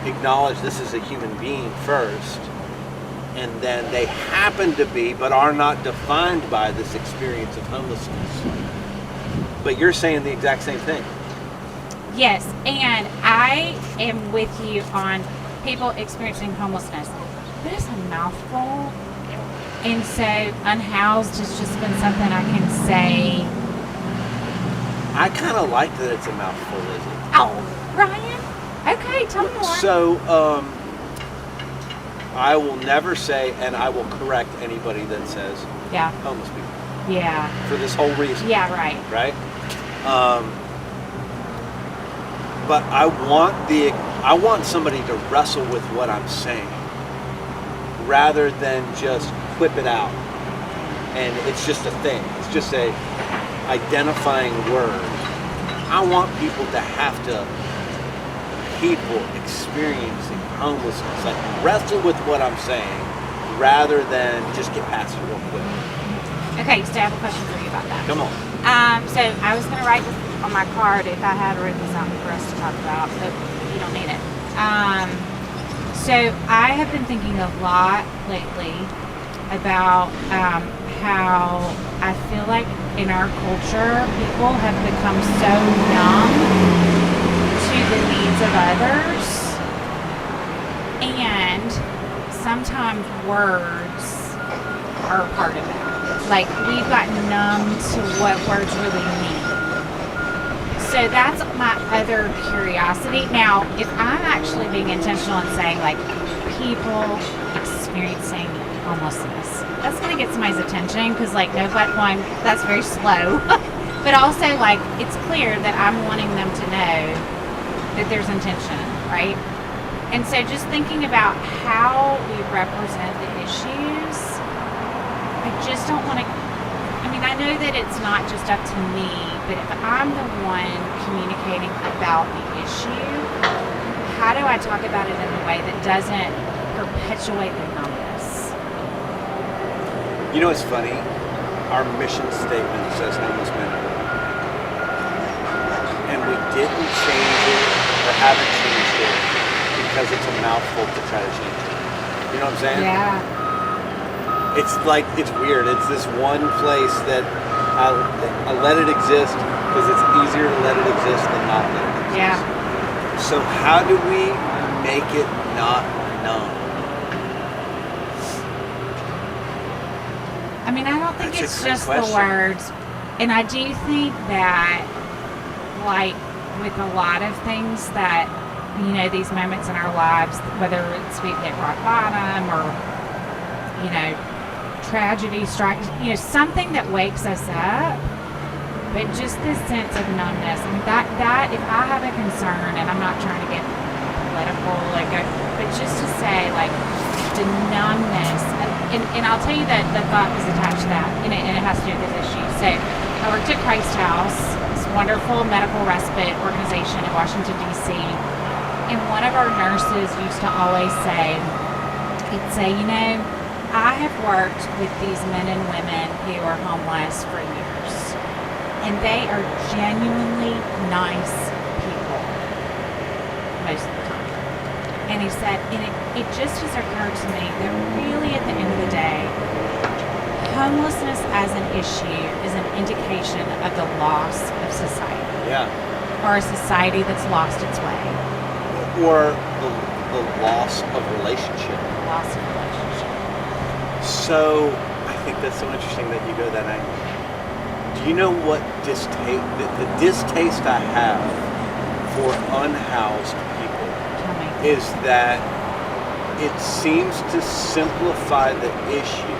acknowledge this is a human being first, and then they happen to be, but are not defined by this experience of homelessness. But you're saying the exact same thing. Yes, and I am with you on people experiencing homelessness. That is a mouthful. And so unhoused has just been something I can say. I kind of like that it's a mouthful, Lizzie. Oh, Ryan? Okay, tell me more. So, I will never say, and I will correct anybody that says homeless people. Yeah. For this whole reason. Yeah, right. Right? But I want somebody to wrestle with what I'm saying rather than just whip it out. And it's just a thing. It's just a identifying word. I want people to have to, people experiencing homelessness, like wrestle with what I'm saying rather than just get past it real quick. Okay, so I have a question for you about that. Come on. So I was going to write this on my card if I had written something for us to talk about, but you don't need it. So I have been thinking a lot lately about how I feel like in our culture, people have become so numb to the needs of others, and sometimes words are a part of that. Like, we've gotten numb to what words really mean. So that's my other curiosity. Now, if I'm actually being intentional and saying, like, people experiencing homelessness, that's going to get somebody's attention because, like, no, but one, that's very slow. But also, like, it's clear that I'm wanting them to know that there's intention, right? And so just thinking about how we represent the issues, I just don't want to, I mean, I know that it's not just up to me, but if I'm the one communicating about the issue, how do I talk about it in a way that doesn't perpetuate the numbness? You know, it's funny. Our mission statement says homeless men and women. And we didn't change it or haven't changed it because it's a mouthful to try to change it. You know what I'm saying? Yeah. It's like, it's weird. It's this one place that I let it exist because it's easier to let it exist than not let it exist. Yeah. So how do we make it not numb? I mean, I don't think That's a it's great just question. the words. And I do think that, like, with a lot of things that, you know, these moments in our lives, whether it's we've hit rock bottom or, you know, tragedy strikes, you know, something that wakes us up, but just this sense of numbness. I mean, that if I have a concern, and I'm not trying to get political, like, but just to say, like, the numbness, and I'll tell you that the thought is attached to that, and it has to do with this issue. So I worked at Christ House, this wonderful medical respite organization in Washington, D.C., and one of our nurses used to always say, he'd say, you know, I have worked with these men and women who are homeless for years, and they are genuinely nice people most of the time. And he said, and it just has occurred to me that really at the end of the day, homelessness as an issue is an indication of the loss of society. Yeah. Or a society that's lost its way. Or the loss of relationship. Loss of relationship. So I think that's so interesting that you go that angle. Do you know what the distaste I have for unhoused people is that it seems to simplify the issue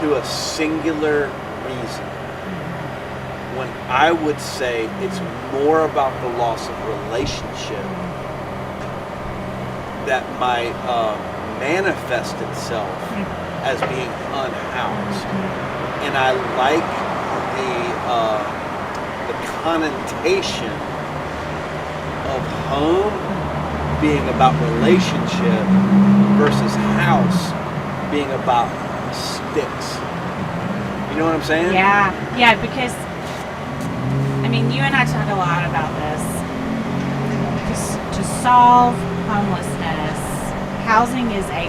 to a singular reason, when I would say it's more about the loss of relationship that might manifest itself as being unhoused. And I like the connotation of home being about relationship versus house being about sticks. You know what I'm saying? Yeah, because, I mean, you and I talk a lot about this. To solve homelessness, housing is a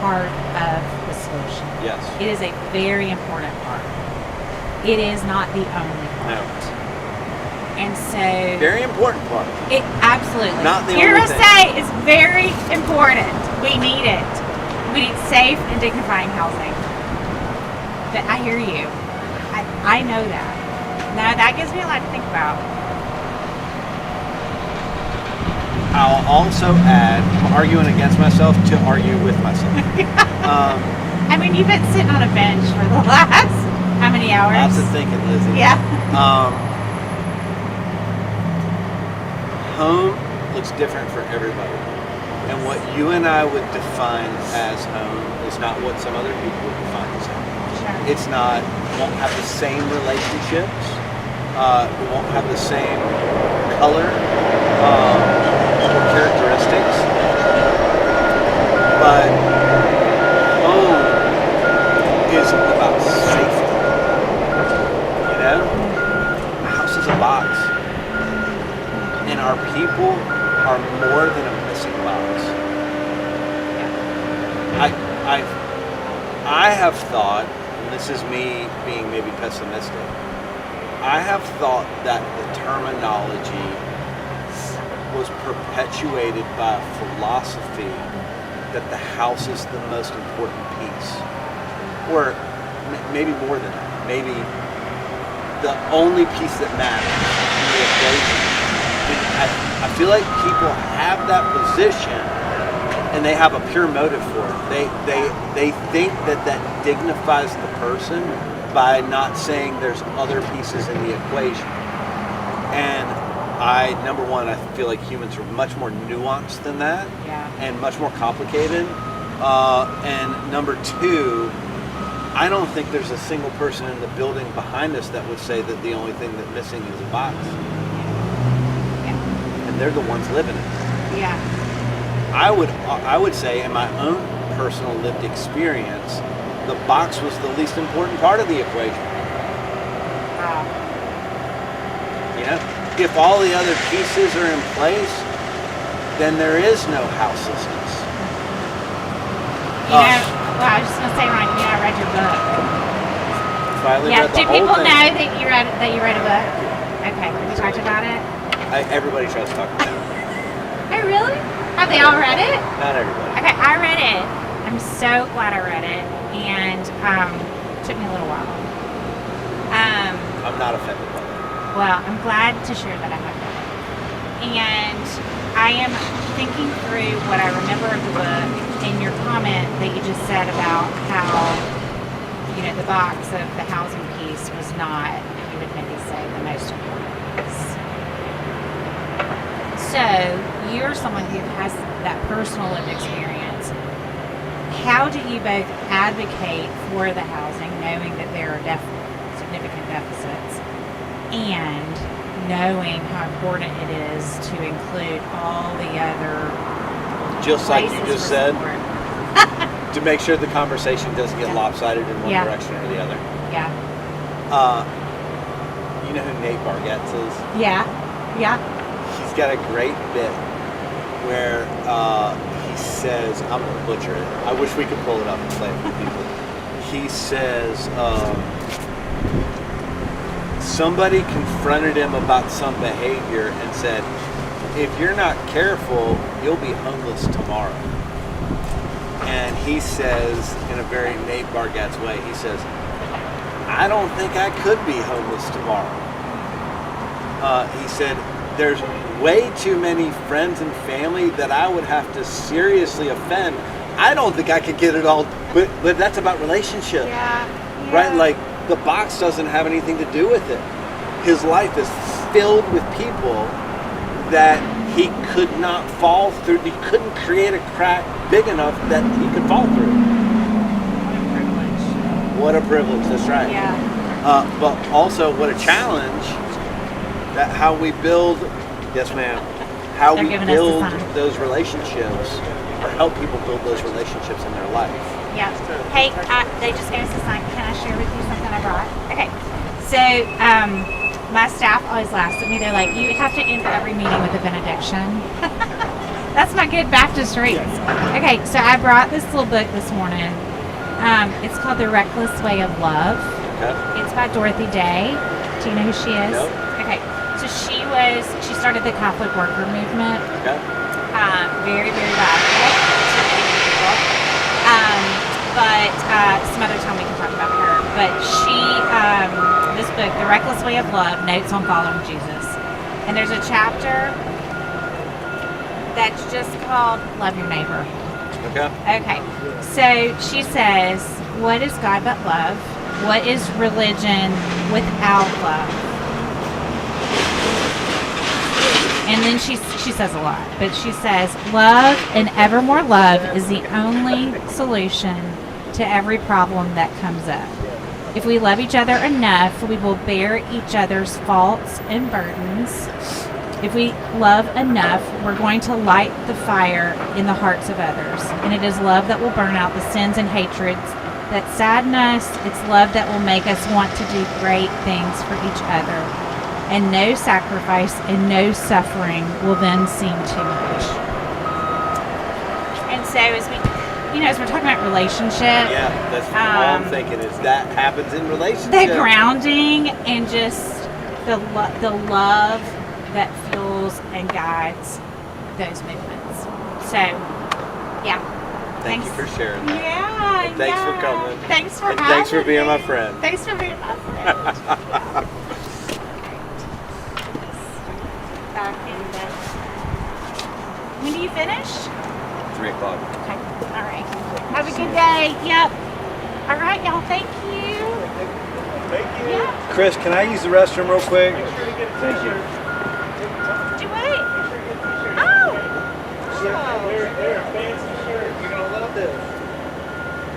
part of the solution. Yes. It is a very important part. It is not the only part. No. And so... Very important part. It absolutely. Not the only Hear us thing. say it's very important. We need it. We need safe and dignifying housing. But I hear you. I know that. Now that gives me a lot to think about. I'll also add, I'm arguing against myself to argue with myself. I mean, you've been sitting on a bench for the last how many hours? Lots of thinking, Lizzie. Yeah. Home looks different for everybody. And what you and I would define as home is not what some other people would define as home. Sure. It's not, won't have the same relationships. We won't have the same color or characteristics. But home is about safety. You know? A house is a box. And our people are more than a missing box. I have thought, and this is me being maybe pessimistic, I have thought that the terminology was perpetuated by a philosophy that the house is the most important piece. Or maybe more than that. Maybe the only piece that matters in the equation. I feel like people have that position and they have a pure motive for it. They think that dignifies the person by not saying there's other pieces in the equation. And number one, I feel like humans are much more nuanced than that, and much more complicated. And number two, I don't think there's a single person in the building behind us that would say that the only thing that's missing is a box. And they're the ones living it. Yeah. I would say, in my own personal lived experience, the box was the least important part of the equation. Wow. You know, if all the other pieces are in place, then there is no house systems. You know, well, I was just gonna say, Ryan, I read your book. Finally read the do whole people thing. know that you read a book? Okay, have you talked about it? Everybody tries to talk about it. Oh, really? Have they all read it? Not everybody. Okay, I read it. I'm so glad I read it, and it took me a little while. I'm not offended by that. Well, I'm glad to share that I have read it. And I am thinking through what I remember of the book and your comment that you just said about how, you know, the box of the housing piece was not, you would maybe say, the most important piece. So, you're someone who has that personal lived experience. How do you both advocate for the housing, knowing that there are significant deficits, and knowing how important it is to include all the other Just like you places just for said, support? to make sure the conversation doesn't get lopsided in one Yeah. direction or the other. Yeah. You know who Nate Bargatze is? Yeah. Yeah. He's got a great bit where he says, I'm going to butcher it. I wish we could pull it up and play it for people. He says, somebody confronted him about some behavior and said, if you're not careful, you'll be homeless tomorrow. And he says, in a very Nate Bargatze way, he says, I don't think I could be homeless tomorrow. He said, there's way too many friends and family that I would have to seriously offend. I don't think I could get it all, but that's about relationship. Yeah. Right? Like, the box doesn't have anything to do with it. His life is filled with people that he could not fall through. He couldn't create a crack big enough that he could fall through. What a privilege, that's right. Yeah. But also, what a challenge that how we build, yes ma'am, how They're we giving us the build sign. those relationships, or help people build those relationships in their life. Yeah. Hey, they just gave us a sign. Can I share with you something I brought? Okay. So, my staff always laughs at me. They're like, you have to end every meeting with a benediction. That's my good Baptist reads. Okay, so I brought this little book this morning. It's called The Reckless Way of Love. Okay. It's by Dorothy Day. Do you know who she is? Nope. Okay. So she started the Catholic worker movement. Okay. Very, very radical to many people. But some other time we can talk about her. But she, this book, The Reckless Way of Love, Notes on Following Jesus. And there's a chapter that's just called Love Your Neighbor. Okay. Okay. So she says, what is God but love? What is religion without love? And then she says a lot, but she says, love and ever more love is the only solution to every problem that comes up. If we love each other enough, we will bear each other's faults and burdens. If we love enough, we're going to light the fire in the hearts of others. And it is love that will burn out the sins and hatreds that sadden us. It's love that will make us want to do great things for each other. And no sacrifice and no suffering will then seem too much. And so as we as we're talking about relationship. Yeah, that's all I'm thinking is that happens in relationships. The grounding and just the love that fuels and guides those movements. So, yeah. Thank you for sharing that. Yeah. And thanks for coming. Thanks for and having thanks for being me. my friend. Thanks for being my friend. Back in bed. When do you finish? 3 o'clock. Okay. All right. Have a good day. Yep. All right, y'all. Thank you. Thank you. Yeah. Chris, can I use the restroom real quick? Thank you. Do what? Oh. They're fancy shirts. You're gonna love this.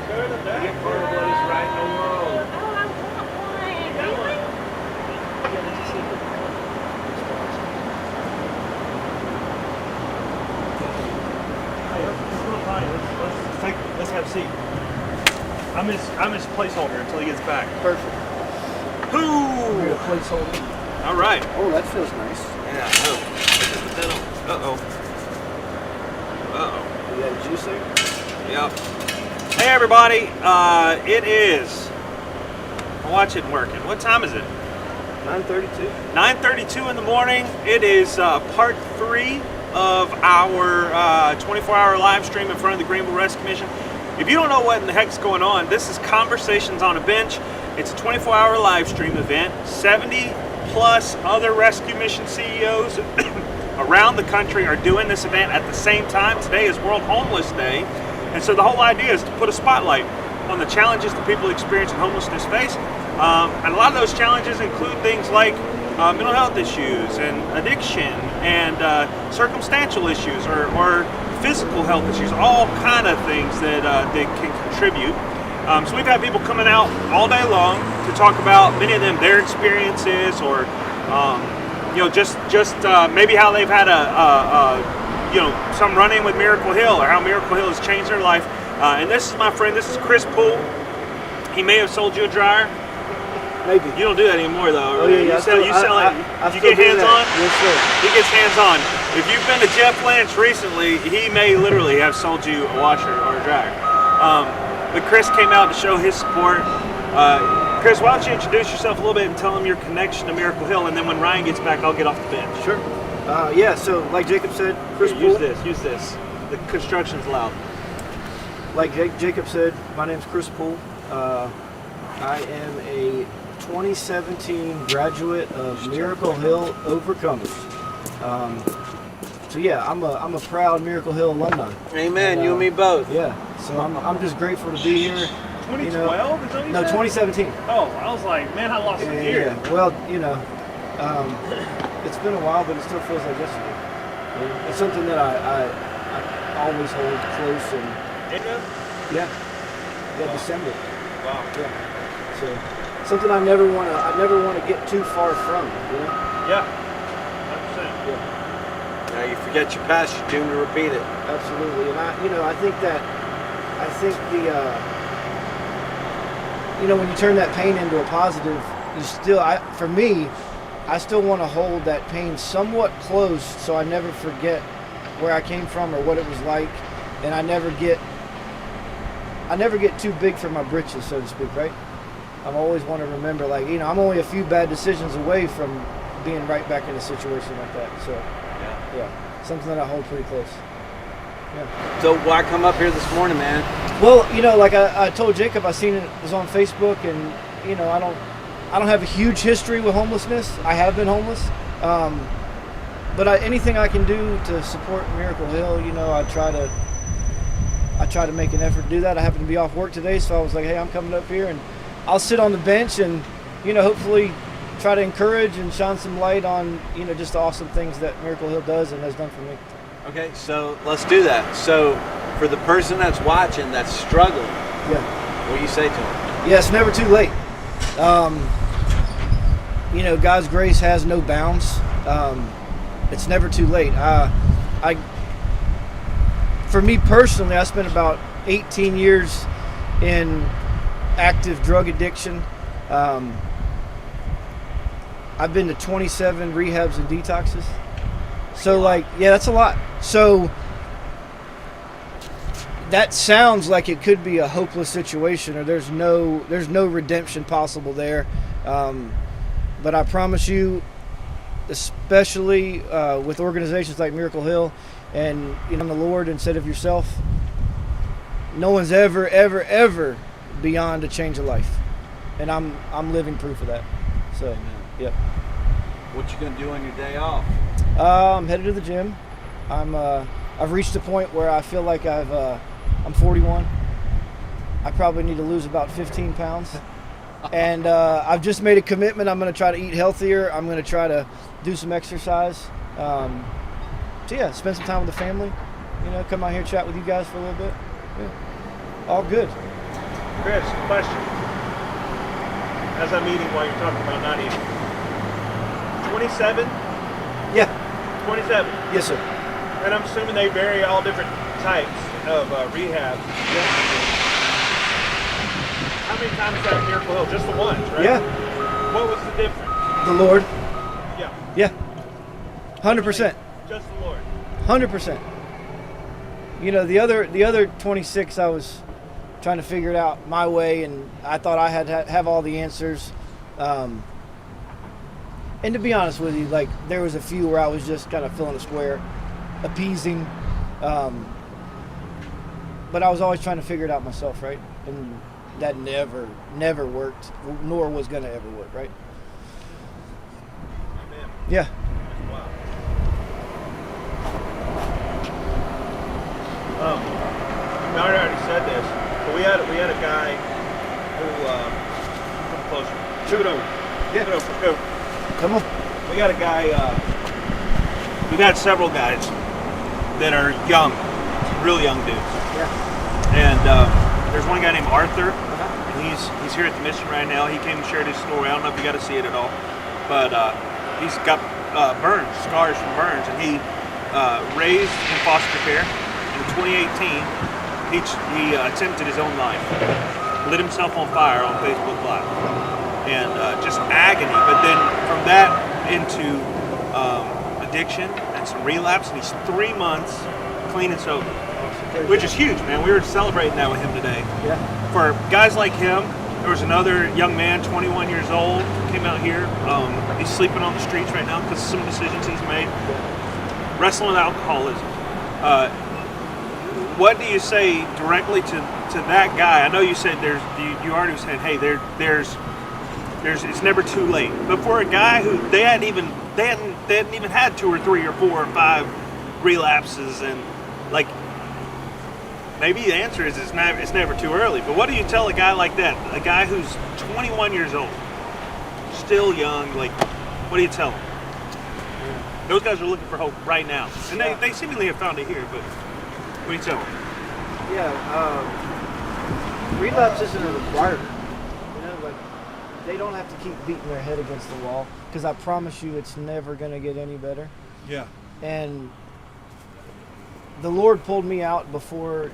They're the back. Part of what is right in the world. Oh, I want one. Really? Let's have a seat. I'm his placeholder until he gets back. Perfect. Whoo! A placeholder. All right. Oh, that feels nice. Yeah. Uh-oh. You got a juicer? Yep. Hey everybody. It is. My watch isn't working. What time is it? 9:32. 9:32 in the morning. It is part 3 of our 24-hour live stream in front of the Greenville Rescue Mission. If you don't know what in the heck's going on, this is Conversations on a Bench. It's a 24-hour live stream event. 70 plus other rescue mission CEOs around the country are doing this event at the same time. Today is World Homeless Day, and so the whole idea is to put a spotlight on the challenges that people experiencing homelessness face. And a lot of those challenges include things like mental health issues and addiction and circumstantial issues or physical health issues, all kind of things that can contribute. So we've had people coming out all day long to talk about many of them, their experiences, or just maybe how they've had some run-in with Miracle Hill, or how Miracle Hill has changed their life. And this is my friend. This is Chris Poole. He may have sold you a dryer. Maybe. You don't do that anymore, though. Oh, yeah, You sell it. You get hands on? Yes, sir. He gets hands on. If you've been to Jeff Lynch recently, he may literally have sold you a washer or a dryer. But Chris came out to show his support. Chris, why don't you introduce yourself a little bit and tell him your connection to Miracle Hill, and then when Ryan gets back, I'll get off the bench. Sure. Yeah, so like Jacob said, Chris Here, Poole. use this. The construction's loud. Like Jacob said, my name's Chris Poole. I am a 2017 graduate of Miracle Hill Overcomers. So yeah, I'm a proud Miracle Hill alumni. Amen. You and me both. Yeah. So I'm just grateful to be here. 2012? Is that what you No, said? 2017. Oh, I was like, man, I lost a year. Yeah. Well, it's been a while, but it still feels like yesterday. It's something that I always hold close and yeah, December. Wow. Yeah. So something I never want to get too far from. Yeah. 100%. Yeah. Now you forget your past, you're doomed to repeat it. Absolutely, and I think the when you turn that pain into a positive, you still, for me, I still want to hold that pain somewhat close, so I never forget where I came from or what it was like, and I never get too big for my britches, so to speak, right? I always want to remember, I'm only a few bad decisions away from being right back in a situation like that. So, yeah, something that I hold pretty close. Yeah. So why come up here this morning, man? Well, like I told Jacob, I seen it was on Facebook, and I don't have a huge history with homelessness. I have been homeless, but anything I can do to support Miracle Hill, I try to make an effort to do that. I happen to be off work today, so I was like, hey, I'm coming up here, and I'll sit on the bench and hopefully try to encourage and shine some light on just the awesome things that Miracle Hill does and has done for me. Okay, so let's do that. So for the person that's watching, that's struggling, what do you say to them? Yeah, it's never too late. God's grace has no bounds. It's never too late. For me personally, I spent about 18 years in active drug addiction. I've been to 27 rehabs and detoxes. So that's a lot. So that sounds like it could be a hopeless situation, or there's no redemption possible there. But I promise you, especially with organizations like Miracle Hill and the Lord instead of yourself, no one's ever beyond a change of life, and I'm living proof of that. So, yep. What you gonna do on your day off? I'm headed to the gym. I've reached a point where I feel like I'm 41. I probably need to lose about 15 pounds. And I've just made a commitment. I'm going to try to eat healthier. I'm going to try to do some exercise. So yeah, spend some time with the family. Come out here, chat with you guys for a little bit. Yeah. All good. Chris, question. As I'm eating while you're talking about not eating. 27? Yeah. 27? Yes, sir. And I'm assuming they vary all different types of rehab. Yeah. How many times is that at Miracle Hill? Just the once, right? Yeah. What was the difference? The Lord. Yeah. Yeah. 100%. Just the Lord. 100%. The other 26, I was trying to figure it out my way, and I thought I had to have all the answers. And to be honest with you, like, there was a few where I was just kind of filling a square, appeasing. But I was always trying to figure it out myself, right? And that never worked, nor was going to ever work, right? Amen. Yeah. Wow. I already said this, but we had a guy who come closer. Shoot it over. Yeah. Shoot it over. Come on. We got a guy. We've had several guys that are young, really young dudes. Yeah. And there's one guy named Arthur, and he's here at the mission right now. He came and shared his story. I don't know if you got to see it at all, but he's got burns, scars from burns, and he raised in foster care. In 2018, he attempted his own life, lit himself on fire on Facebook Live, and just agony. But then from that into addiction and some relapse, and he's 3 months clean and sober, which is huge, man. We were celebrating that with him today. Yeah. For guys like him, there was another young man, 21 years old, came out here. He's sleeping on the streets right now because of some decisions he's made. Wrestling with alcoholism. What do you say directly to that guy? I know you said you already said, hey, there's it's never too late. But for a guy who they hadn't even had 2 or 3 or 4 or 5 relapses, and like, maybe the answer is it's never too early. But what do you tell a guy like that? A guy who's 21 years old, still young, like, what do you tell him? Those guys are looking for hope right now. And they seemingly have found it here, but what do you tell them? Yeah, relapse isn't a requirement. Like, they don't have to keep beating their head against the wall, because I promise you it's never going to get any better. Yeah. And the Lord pulled me out before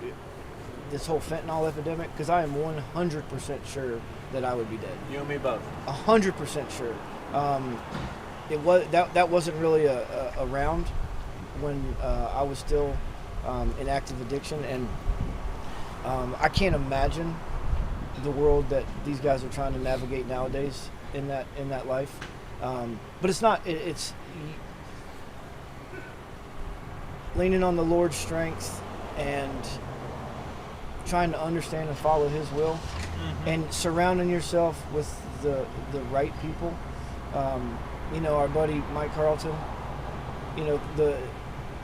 this whole fentanyl epidemic, because I am 100% sure that I would be dead. You and me both. 100% sure. It was that wasn't really around when I was still in active addiction, and I can't imagine the world that these guys are trying to navigate nowadays in that life. But it's not. It's leaning on the Lord's strength and trying to understand and follow His will, and surrounding yourself with the right people. Our buddy Mike Carlton,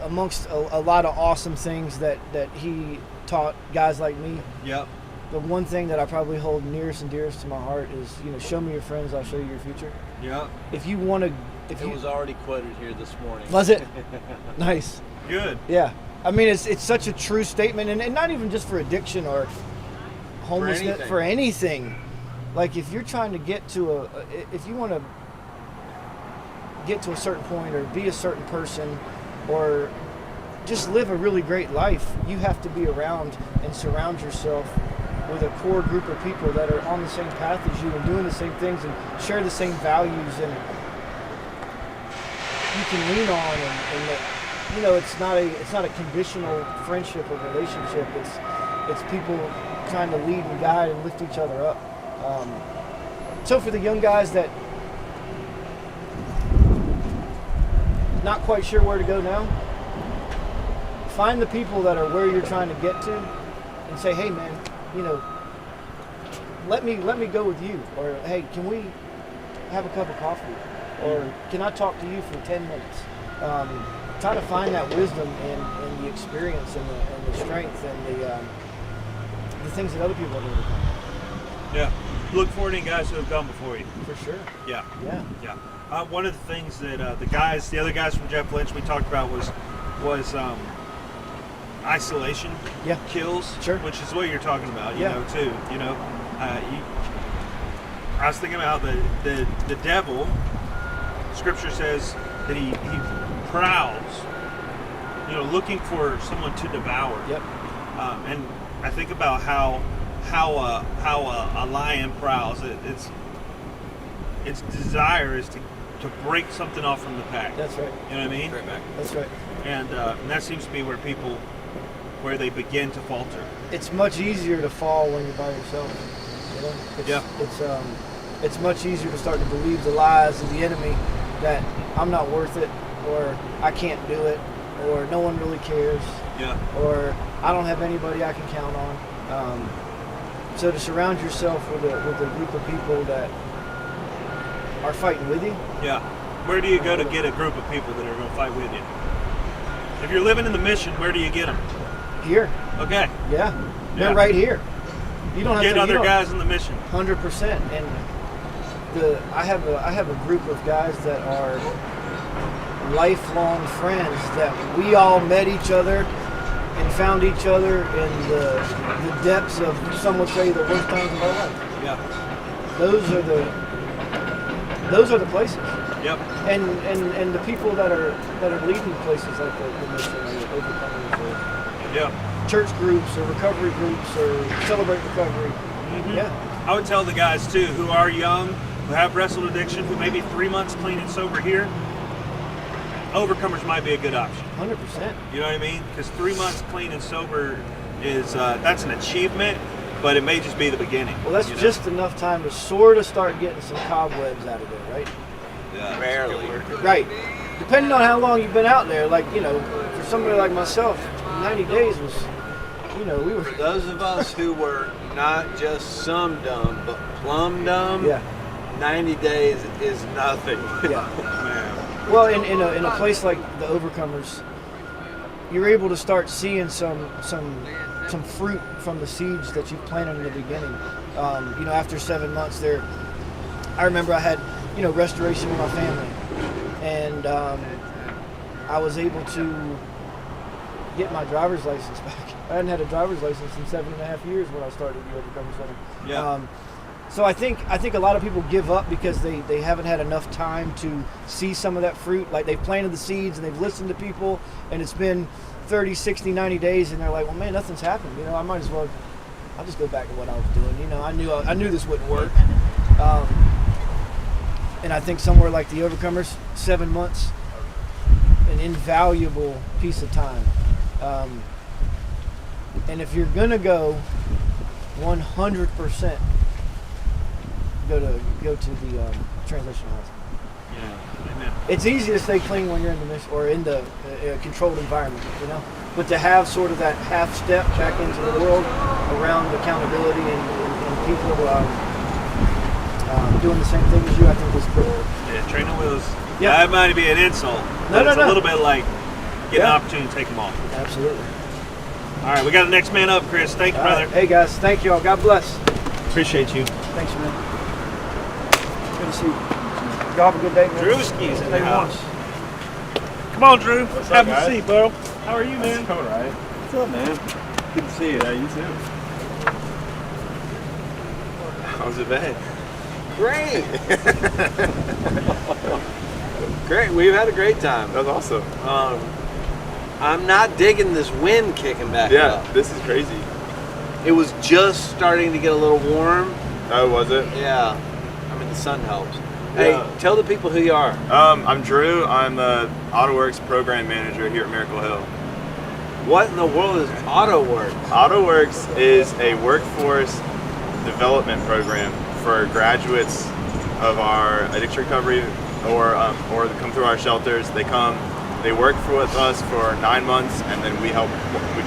amongst a lot of awesome things that he taught guys like me. Yep. The one thing that I probably hold nearest and dearest to my heart is, show me your friends, I'll show you your future. Yep. If you want to, it was already quoted here this morning. Was it? Nice. Good. Yeah. I mean, it's such a true statement, and not even just for addiction or homelessness, for anything. Like, if you're trying to get to if you want to get to a certain point, or be a certain person, or just live a really great life, you have to be around and surround yourself with a core group of people that are on the same path as you and doing the same things and share the same values, and you can lean on, and that, it's not a conditional friendship or relationship. It's people trying to lead and guide and lift each other up. So for the young guys that not quite sure where to go now, find the people that are where you're trying to get to and say, hey man, you know, let me go with you, or hey, can we have a cup of coffee, or can I talk to you for 10 minutes? Try to find that wisdom and the experience and the strength and the things that other people have overcome. Yeah. Look for it in guys who have gone before you. For sure. Yeah. Yeah. One of the things that the other guys from Jeff Lynch we talked about was isolation kills, sure, which is what you're talking about, you Yeah. know, too. You know, I was thinking about the devil. Scripture says that he prowls, you know, looking for someone to devour. Yep. And I think about how a lion prowls. Its desire is to break something off from the pack. That's right. You know what I mean? Right back. That's right. And that seems to be where they begin to falter. It's much easier to fall when you're by yourself. You know? It's much easier to start to believe the lies of the enemy that I'm not worth it, or I can't do it, or no one really cares. Yeah. Or I don't have anybody I can count on. So to surround yourself with a group of people that are fighting with you. Yeah. Where do you go to get a group of people that are going to fight with you? If you're living in the mission, where do you get them? Here. Okay. Yeah. They're right here. You don't have get to other guys in the mission. 100%. And I have a group of guys that are lifelong friends that we all met each other and found each other in the depths of, some would say, the worst times of our life. Yeah. Those are the places. Yep. And the people that are leading places like the mission or the Overcomers or church groups or recovery groups or Celebrate Recovery. Mm-hmm. Yeah. I would tell the guys too who are young, who have wrestled addiction, who may be 3 months clean and sober here, Overcomers might be a good option. 100%. You know what I mean? Because 3 months clean and sober is that's an achievement, but it may just be the beginning. Well, that's just enough time to sort of start getting some cobwebs out of it, right? Yeah, rarely. Right. Depending on how long you've been out there, like, you know, for somebody like myself, 90 days was, you know, we were... For those of us who were not just some dumb, but plumb dumb, 90 days is nothing. Yeah. Man. Well, in a place like the Overcomers, you're able to start seeing some fruit from the seeds that you planted in the beginning. You know, after 7 months there, I remember I had, you know, restoration in my family, and I was able to get my driver's license back. I hadn't had a driver's license in 7.5 years when I started the Overcomer Center. Yeah. So I think a lot of people give up because they haven't had enough time to see some of that fruit. Like, they've planted the seeds and they've listened to people, and it's been 30, 60, 90 days, and they're like, well, man, nothing's happened. You know, I'll just go back to what I was doing. You know, I knew this wouldn't work. And I think somewhere like the Overcomers, 7 months, an invaluable piece of time. And if you're gonna go 100%, go to the transitional housing. Yeah, amen. It's easy to stay clean when you're in the mission or in the controlled environment, you know. But to have sort of that half step back into the world around accountability and people doing the same thing as you, I think is cool. Yeah, training wheels. Yeah, that might be an insult. But it's a little bit like getting an opportunity to take them off. Absolutely. All right, we got the next man up, Chris. Thank you, brother. Hey guys, thank you all. God bless. Appreciate you. Thanks, man. Good to see you. Y'all have a good day, man. Drewski's in the Stay warm. house. Come on, Drew. What's Have up, a seat, bro. How are you, man? All right. What's up, man? Good to see you. You too. How's it been? Great. Great. We've had a great time. That was awesome. I'm not digging this wind kicking back up. Yeah, this is crazy. It was just starting to get a little warm. Oh, was it? Yeah. I mean, the sun helps. Hey, tell the people who you are. I'm Drew. I'm the AutoWorks program manager here at Miracle Hill. What in the world is AutoWorks? AutoWorks is a workforce development program for graduates of our addiction recovery or come through our shelters. They come, they work with us for 9 months, and then we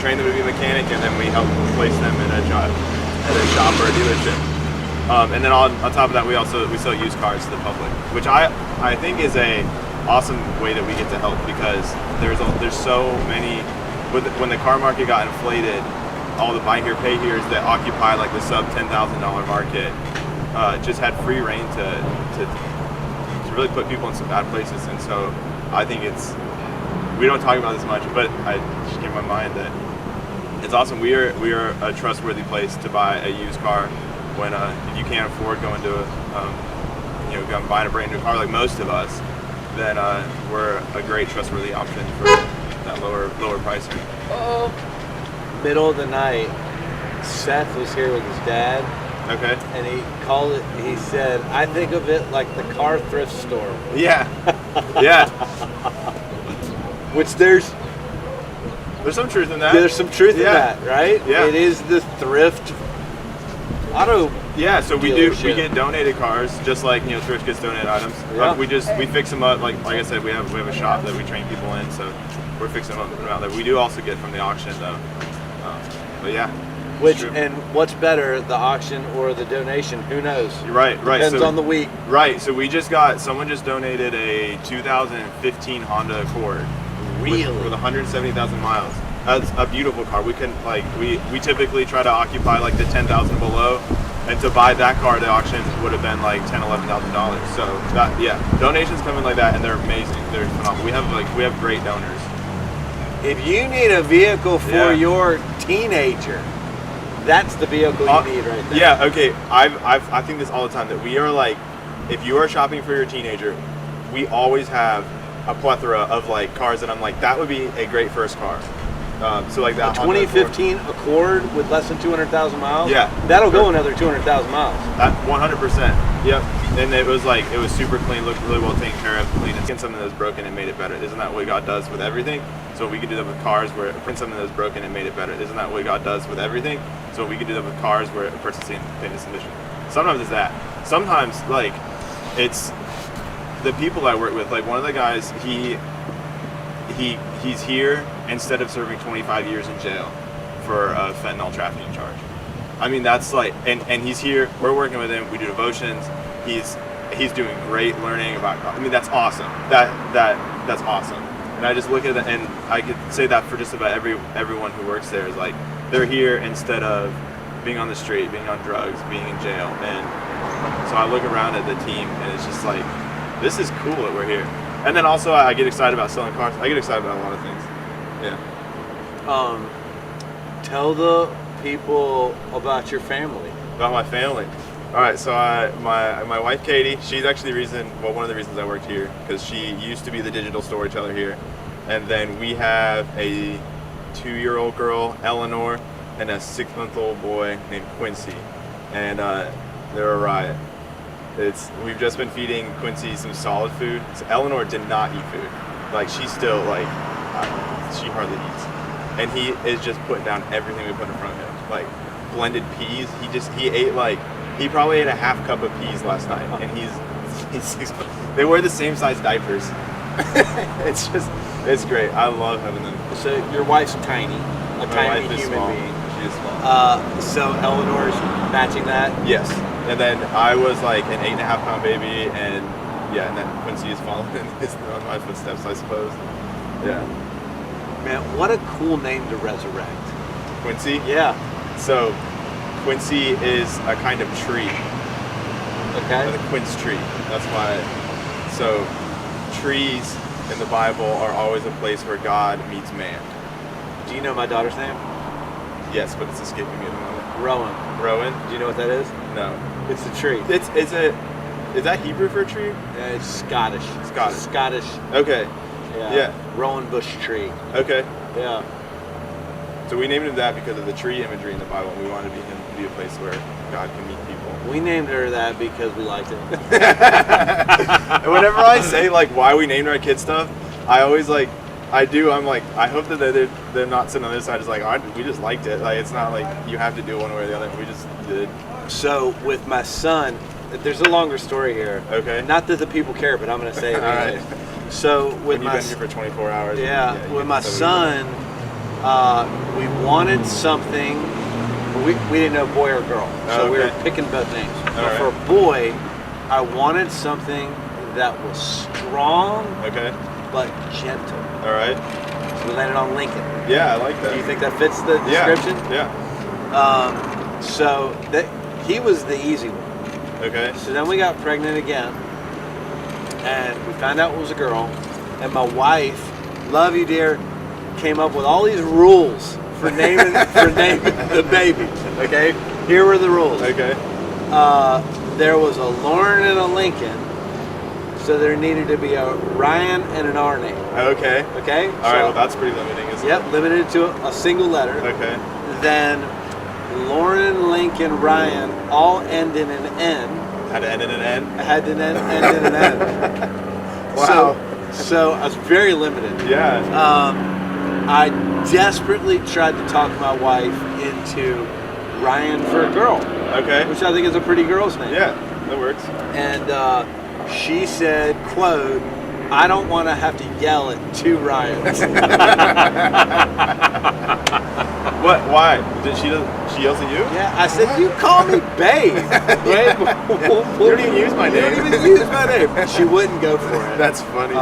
train them to be a mechanic, and then we help place them in a job at a shop or a dealership. And then on top of that, we sell used cars to the public, which I think is a awesome way that we get to help, because there's so many. When the car market got inflated, all the buy here, pay here's that occupy like the sub $10,000 market just had free reign to really put people in some bad places. And so I think we don't talk about this much, but I just get in my mind that it's awesome. We are a trustworthy place to buy a used car when if you can't afford going to buying a brand new car like most of us, then we're a great trustworthy option for that lower price. Oh. Middle of the night, Seth was here with his dad. Okay. And he said, I think of it like the car thrift store. Yeah. Yeah. Which there's some truth in that. There's some truth in that, right? Yeah. It is the thrift auto. Yeah, so we dealership. get donated cars, just like thrift gets donated items. Yeah. We fix them up, like I said, we have a shop that we train people in, so we're fixing them up and putting them out there. We do also get from the auction though, but yeah. And what's better, the auction or the donation? Who knows? You're right. Depends on the week. Right. So someone just donated a 2015 Honda Accord. Really? With 170,000 miles. That's a beautiful car. We can we typically try to occupy like the 10,000 below, and to buy that car at the auction would have been like $10,000-$11,000. So donations come in like that, and they're amazing. They're phenomenal. We have great donors. If you need a vehicle for your teenager, that's the vehicle you need right there. Yeah. Okay. I think this all the time, that we are like, if you are shopping for your teenager, we always have a plethora of like cars that I'm like, that would be a great first car. So like that 2015 Accord with less than 200,000 miles. Yeah, that'll go another 200,000 miles. 100%. Yep. And it was super clean, looked really well taken care of, clean. And something that was broken and made it better. Isn't that what God does with everything? So we could do that with cars, where print something that was broken and made it better. Isn't that what God does with everything? So we could do that with cars, where a person's in this condition. Sometimes it's that. Sometimes like it's the people I work with. Like one of the guys, he's here instead of serving 25 years in jail for a fentanyl trafficking charge. I mean, that's like, and he's here, we're working with him, we do devotions, he's doing great learning about, I mean, that's awesome. That's awesome. And I just look at it, and I could say that for just about everyone who works there, is like, they're here instead of being on the street, being on drugs, being in jail. And so I look around at the team, and it's just like, this is cool that we're here. And then also I get excited about selling cars. I get excited about a lot of things. Yeah. Tell the people about your family. About my family. All right, so my wife Katie, she's actually one of the reasons I worked here, because she used to be the digital storyteller here. And then we have a 2-year-old girl, Eleanor, and a 6-month-old boy named Quincy. And they're a riot. We've just been feeding Quincy some solid food. So Eleanor did not eat food. Like, she's still like, she hardly eats. And he is just putting down everything we put in front of him. Like blended peas. He probably ate a half cup of peas last night. And he's 6 months. They wear the same size diapers. It's great. I love having them. So your wife's tiny, tiny human being. She is small. So Eleanor's matching that? Yes. And then I was like an 8.5-pound baby, and then Quincy is following on my footsteps, I suppose. Yeah. Man, what a cool name to resurrect. Quincy? Yeah. So Quincy is a kind of tree. Okay. The quince tree. That's why. So trees in the Bible are always a place where God meets man. Do you know my daughter's name? Yes, but it's escaping me at the moment. Rowan. Rowan? Do you know what that is? No. It's a tree. Is that Hebrew for a tree? It's Scottish. Scottish. Okay. Yeah. Rowan bush tree. Okay. Yeah. So we named him that because of the tree imagery in the Bible. We wanted him to be a place where God can meet people. We named her that because we liked it. And whenever I say like why we named our kids stuff, I always like I do. I'm like, I hope that they're not sitting on this side. It's like, we just liked it. Like, it's not like you have to do one way or the other. We just did. So with my son, there's a longer story here. Okay. Not that the people care, but I'm going to say it. All right. So with When you've been here for 24 hours. Yeah, with my son, we wanted something. We didn't know boy or girl, so we were picking both names. But for a boy, I wanted something that was strong, but gentle. All right. So we landed on Lincoln. Yeah, I like that. Do you think that fits the description? Yeah. So he was the easy one. Okay. So then we got pregnant again, and we found out it was a girl. And my wife, love you dear, came up with all these rules for naming the baby. Okay. Here were the rules. Okay. There was a Lauren and a Lincoln. So there needed to be a Ryan and an R name. Okay. Okay? All right, well, that's pretty limiting, isn't it? Yep, limited to a single letter. Okay. Then Lauren, Lincoln, Ryan all end in an N. Had to end in an N? Had to end in an N. Wow. So I was very limited. Yeah. I desperately tried to talk my wife into Ryan for a girl. Okay. Which I think is a pretty girl's name. Yeah, that works. And she said, quote, I don't want to have to yell at two Ryans. What? Why? She yells at you? Yeah, I said, you call me babe. Right? You don't even use my name. You don't even use my name. She wouldn't go for it. That's funny.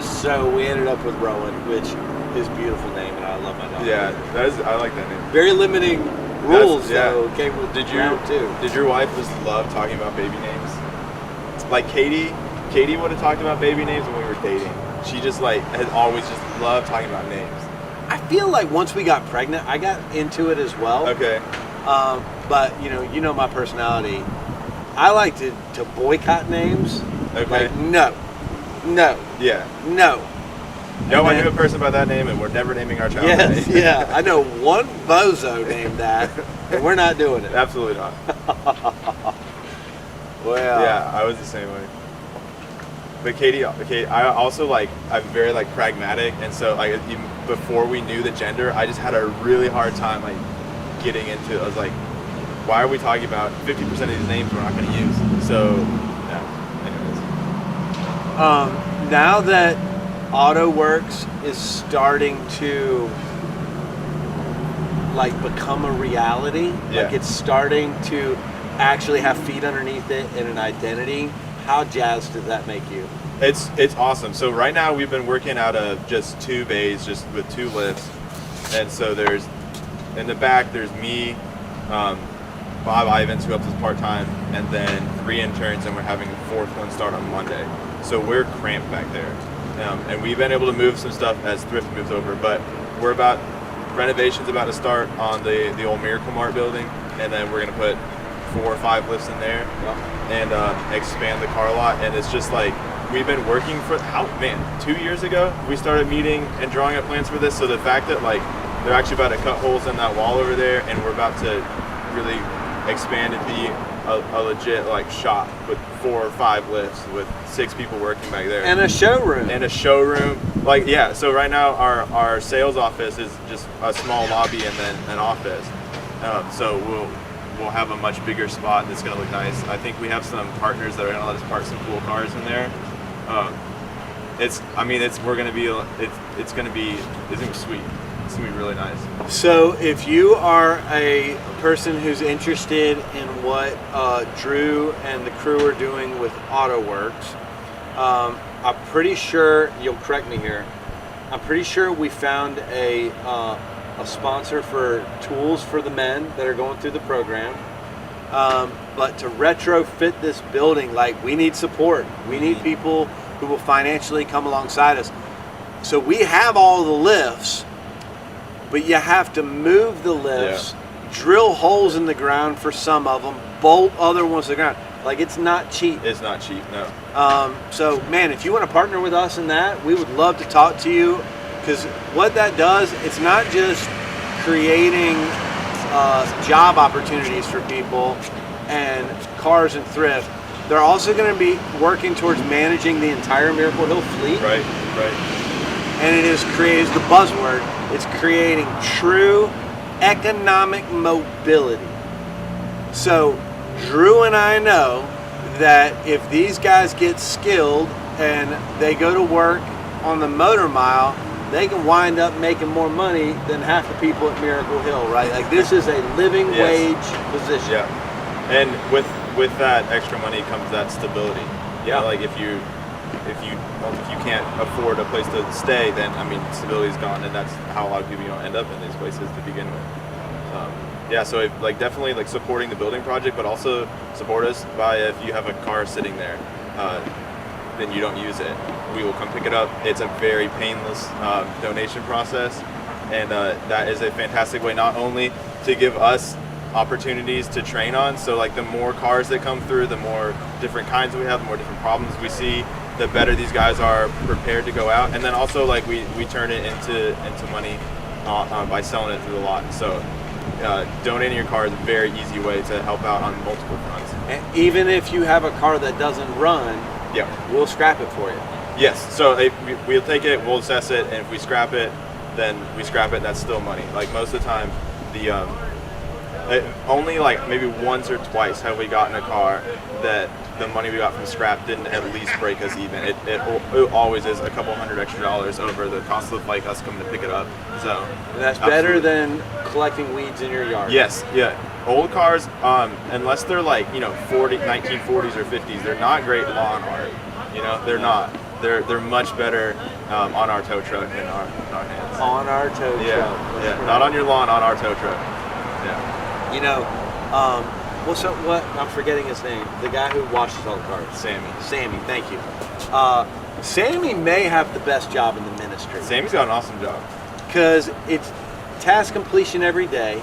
So we ended up with Rowan, which is a beautiful name, and I love my dog. Yeah, I like that name. Very limiting rules, though, came with round two. Did your wife just love talking about baby names? Like Katie would have talked about baby names when we were dating. She just had always just loved talking about names. I feel like once we got pregnant, I got into it as well. Okay. But you know my personality. I like to boycott names. Okay. Like no. Yeah. No. No, I knew a person by that name, and we're never naming our child that Yes, name. yeah. I know one bozo named that, and we're not doing it. Absolutely not. Well. Yeah, I was the same way. But Katie, I also I'm very pragmatic, and so even before we knew the gender, I just had a really hard time getting into it. I was like, why are we talking about 50% of these names we're not going to use? So, yeah. Anyways. Now that AutoWorks is starting to become a reality, it's starting to actually have feet underneath it and an identity. How jazzed does that make you? It's awesome. So right now we've been working out of just 2 bays, just with 2 lifts. And so there's, in the back, there's me, Bob Ivins, who helps us part-time, and then 3 interns, and we're having a 4th one start on Monday. So we're cramped back there. And we've been able to move some stuff as Thrift moves over, but renovation's about to start on the old Miracle Mart building, and then we're gonna put 4 or 5 lifts in there and expand the car lot. And it's just we've been working for 2 years ago we started meeting and drawing up plans for this. So the fact that they're actually about to cut holes in that wall over there, and we're about to really expand and be a legit shop with 4 or 5 lifts with 6 people working back there And a showroom. So right now our sales office is just a small lobby and then an office. So we'll have a much bigger spot that's going to look nice. I think we have some partners that are going to let us park some cool cars in there. It's going to be sweet. It's going to be really nice. So if you are a person who's interested in what Drew and the crew are doing with AutoWorks, I'm pretty sure, you'll correct me here, I'm pretty sure we found a sponsor for tools for the men that are going through the program. But to retrofit this building, we need support. We need people who will financially come alongside us. So we have all the lifts, but you have to move the lifts, drill holes in the ground for some of them, bolt other ones to the ground. It's not cheap. It's not cheap, no. So man, if you want to partner with us in that, we would love to talk to you, because what that does, it's not just creating job opportunities for people and cars and thrift. They're also going to be working towards managing the entire Miracle Hill fleet. Right. and it is creating the buzzword. It's creating true economic mobility. So Drew and I know that if these guys get skilled and they go to work on the motor mile, they can wind up making more money than half the people at Miracle Hill, right? Like this is a living wage position. Yeah. And with that extra money comes that stability. Yeah. Like if you can't afford a place to stay, then I mean stability's gone, and that's how a lot of people end up in these places to begin with. Yeah, so definitely supporting the building project, but also support us by if you have a car sitting there, then you don't use it. We will come pick it up. It's a very painless donation process, and that is a fantastic way not only to give us opportunities to train on. So the more cars that come through, the more different kinds we have, the more different problems we see, the better these guys are prepared to go out. And then also we turn it into money by selling it through the lot. So donating your car is a very easy way to help out on multiple fronts. And even if you have a car that doesn't run, we'll scrap it for you. Yes, so we'll take it, we'll assess it, and if we scrap it, then we scrap it, that's still money. Most of the time, only maybe once or twice have we gotten a car that the money we got from scrap didn't at least break us even. It always is a couple $100 extra over the cost of us coming to pick it up. So and that's better than collecting weeds in your yard. Yes, yeah. Old cars, unless they're 1940s or 50s, they're not great lawn art. They're not. They're much better on our tow truck than our hands. On our tow truck. Yeah. Not on your lawn, on our tow truck. Yeah. What I'm forgetting his name. The guy who washes all the cars. Sammy, thank you. Sammy may have the best job in the ministry. Sammy's got an awesome job. Because it's task completion every day,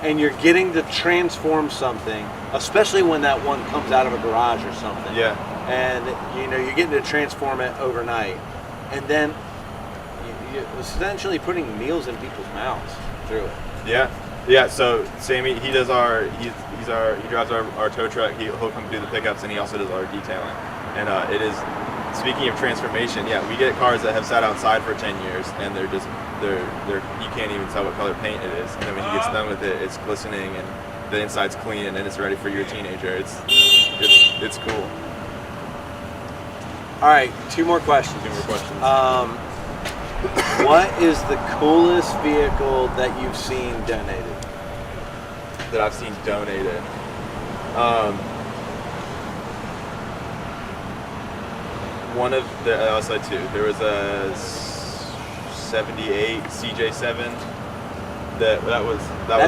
and you're getting to transform something, especially when that one comes out of a garage or something. Yeah. And you're getting to transform it overnight, and then you're essentially putting meals in people's mouths through it. Yeah. So Sammy, he drives our tow truck. He'll come do the pickups, and he also does our detailing. And it is, speaking of transformation, we get cars that have sat outside for 10 years, and they're you can't even tell what color paint it is. And then when he gets done with it, it's glistening, and the inside's clean, and it's ready for your teenager. It's cool. All right, two more questions. What is the coolest vehicle that you've seen donated? That I've seen donated. One of the I'll say two. There was a 78 CJ7 that was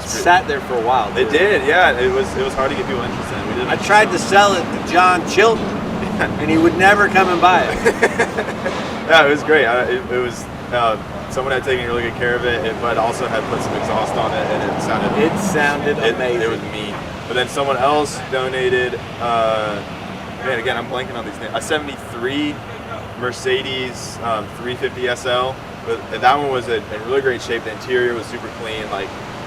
sat there for a while. It did, yeah. It was hard to get people interested in. I tried to sell it to John Chilton, and he would never come and buy it. Yeah, it was great. It was someone had taken really good care of it, but also had put some exhaust on it, and it sounded amazing. It was mean. But then someone else donated. Again, I'm blanking on these names. A 73 Mercedes 350 SL. But that one was in really great shape. The interior was super clean.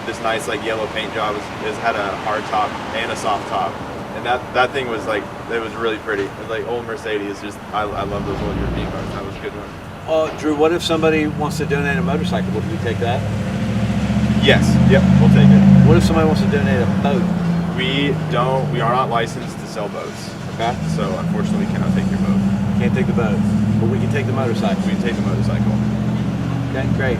This nice yellow paint job. It had a hard top and a soft top. And that thing was it was really pretty. It was old Mercedes. I love those old European cars. That was a good one. Drew, what if somebody wants to donate a motorcycle? Would we take that? Yes. Yep. We'll take it. What if somebody wants to donate a boat? We are not licensed to sell boats. Okay. So unfortunately, we cannot take your boat. Can't take the boat, but we can take the motorcycle. We can take the motorcycle. Okay, great.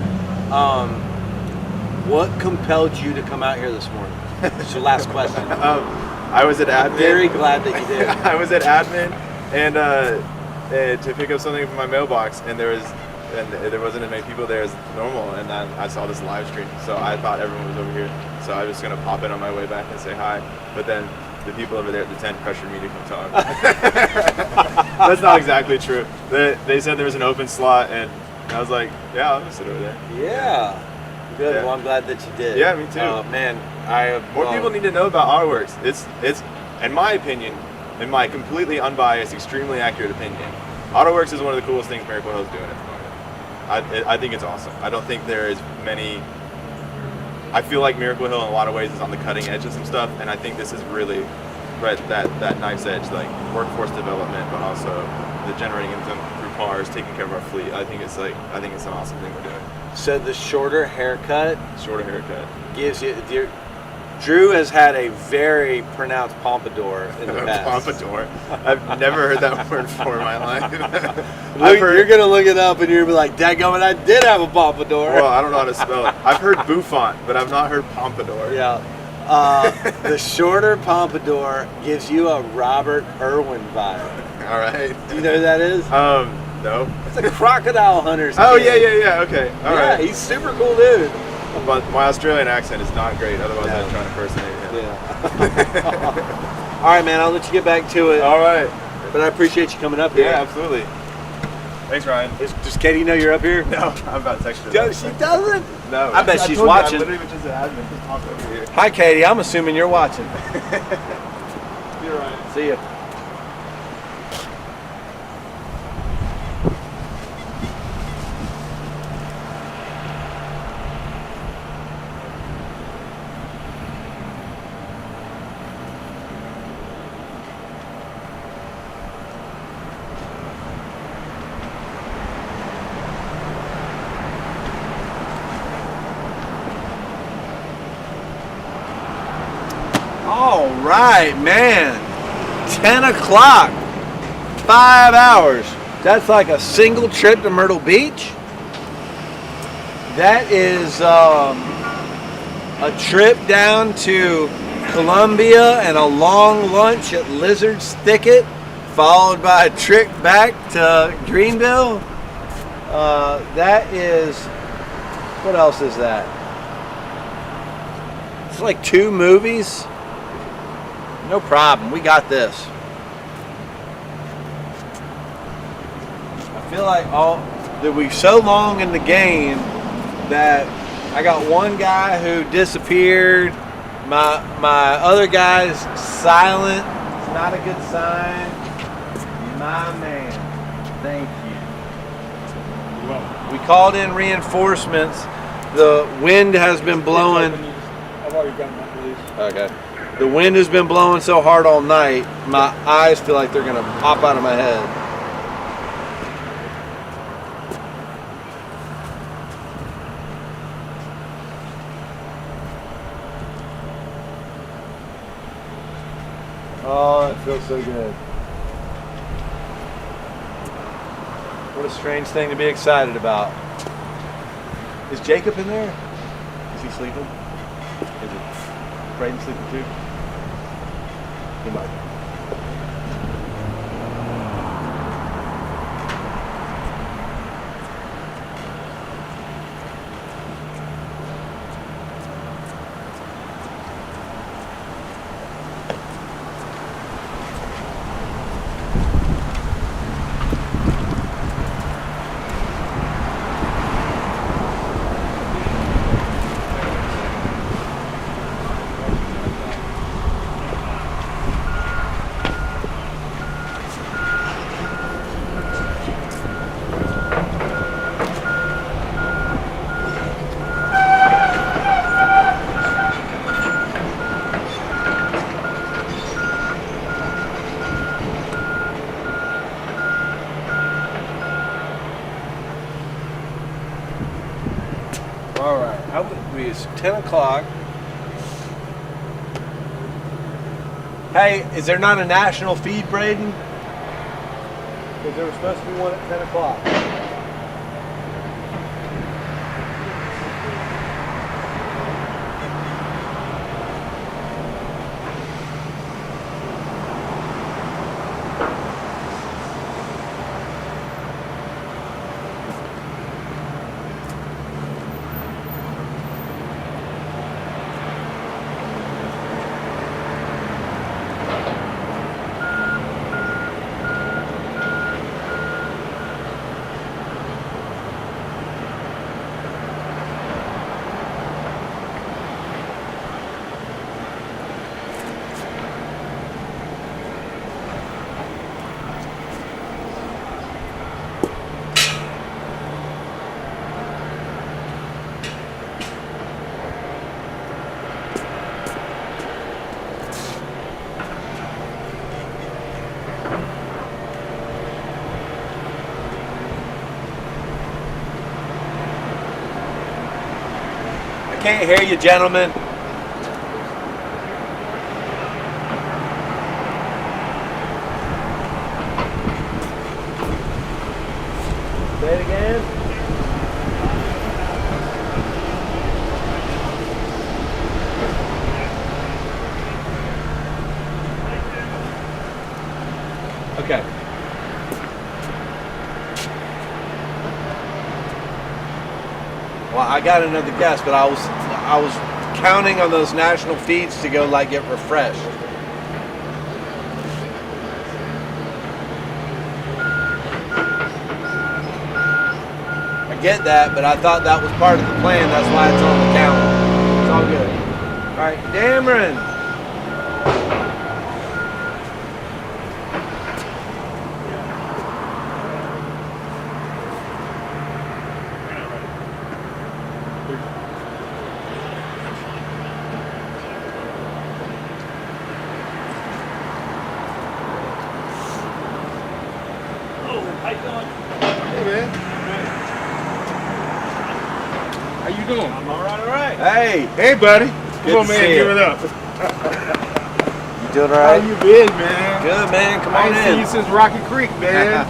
What compelled you to come out here this morning? It's your last question. I was at admin. I'm very glad that you did. I was at admin and to pick up something from my mailbox, and there wasn't as many people there as normal, and then I saw this live stream, so I thought everyone was over here. So I was gonna pop in on my way back and say hi, but then the people over there at the tent pressured me to come talk. That's not exactly true. They said there was an open slot, and I was like, yeah, I'm gonna sit over there. Yeah. Good. Yeah. Well, I'm glad that you did. Yeah, me too. Man, more people need to know about AutoWorks. It's in my opinion, in my completely unbiased, extremely accurate opinion, AutoWorks is one of the coolest things Miracle Hill is doing at the moment. I think it's awesome. I don't think there is many. I feel like Miracle Hill in a lot of ways is on the cutting edge of some stuff, and I think this is really right that knife's edge, workforce development, but also the generating income through par is taking care of our fleet. I think it's an awesome thing we're doing. So the shorter haircut gives you. Drew has had a very pronounced pompadour in the past. Pompadour? I've never heard that word before in my life. You're going to look it up and you're going to be like, dadgummit, I did have a pompadour. Well, I don't know how to spell it. I've heard bouffant, but I've not heard pompadour. Yeah. The shorter pompadour gives you a Robert Irwin vibe. All right. Do you know who that is? No. It's a crocodile hunter's Oh, kid. yeah, okay. All right. He's super cool dude. But my Australian accent is not great, otherwise I'd try to impersonate him. Yeah. All right, man, I'll let you get back to it. All right. But I appreciate you coming up here. Yeah, absolutely. Thanks, Ryan. Does Katie know you're up here? No, I'm about to text her. She doesn't? No. I bet she's told you, watching. I literally just said admin, just talk over here. Hi, Katie. I'm assuming you're watching. You're Ryan. See ya. All right, man. 10 o'clock. 5 hours. That's like a single trip to Myrtle Beach. That is a trip down to Columbia and a long lunch at Lizard's Thicket, followed by a trip back to Greenville. That is, what else is that? It's like 2 movies. No problem. We got this. I feel like that we're so long in the game that I got one guy who disappeared. My other guy's silent. It's not a good sign. My man. Thank you. We called in reinforcements. The wind has been blowing. I've already gotten my police. Okay. The wind has been blowing so hard all night, my eyes feel like they're going to pop out of my head. Oh, it feels so good. What a strange thing to be excited about. Is Jacob in there? Is he sleeping? Is it Braden sleeping too? He might be. All right, it's 10 o'clock. Hey, is there not a national feed, Braden? Because there was supposed to be one at 10 o'clock. can't hear you, gentlemen. Say it again. Okay. Well, I got another guess, but I was counting on those national feeds to go like get refreshed. I get that, but I thought that was part of the plan. That's why it's on the calendar. It's all good. All right, Dameron. Hey, buddy. Good Come on, to man. see Give you. it up. You doing all right? How you been, man? Good, man. Come I on ain't in. seen you since Rocky Creek, man.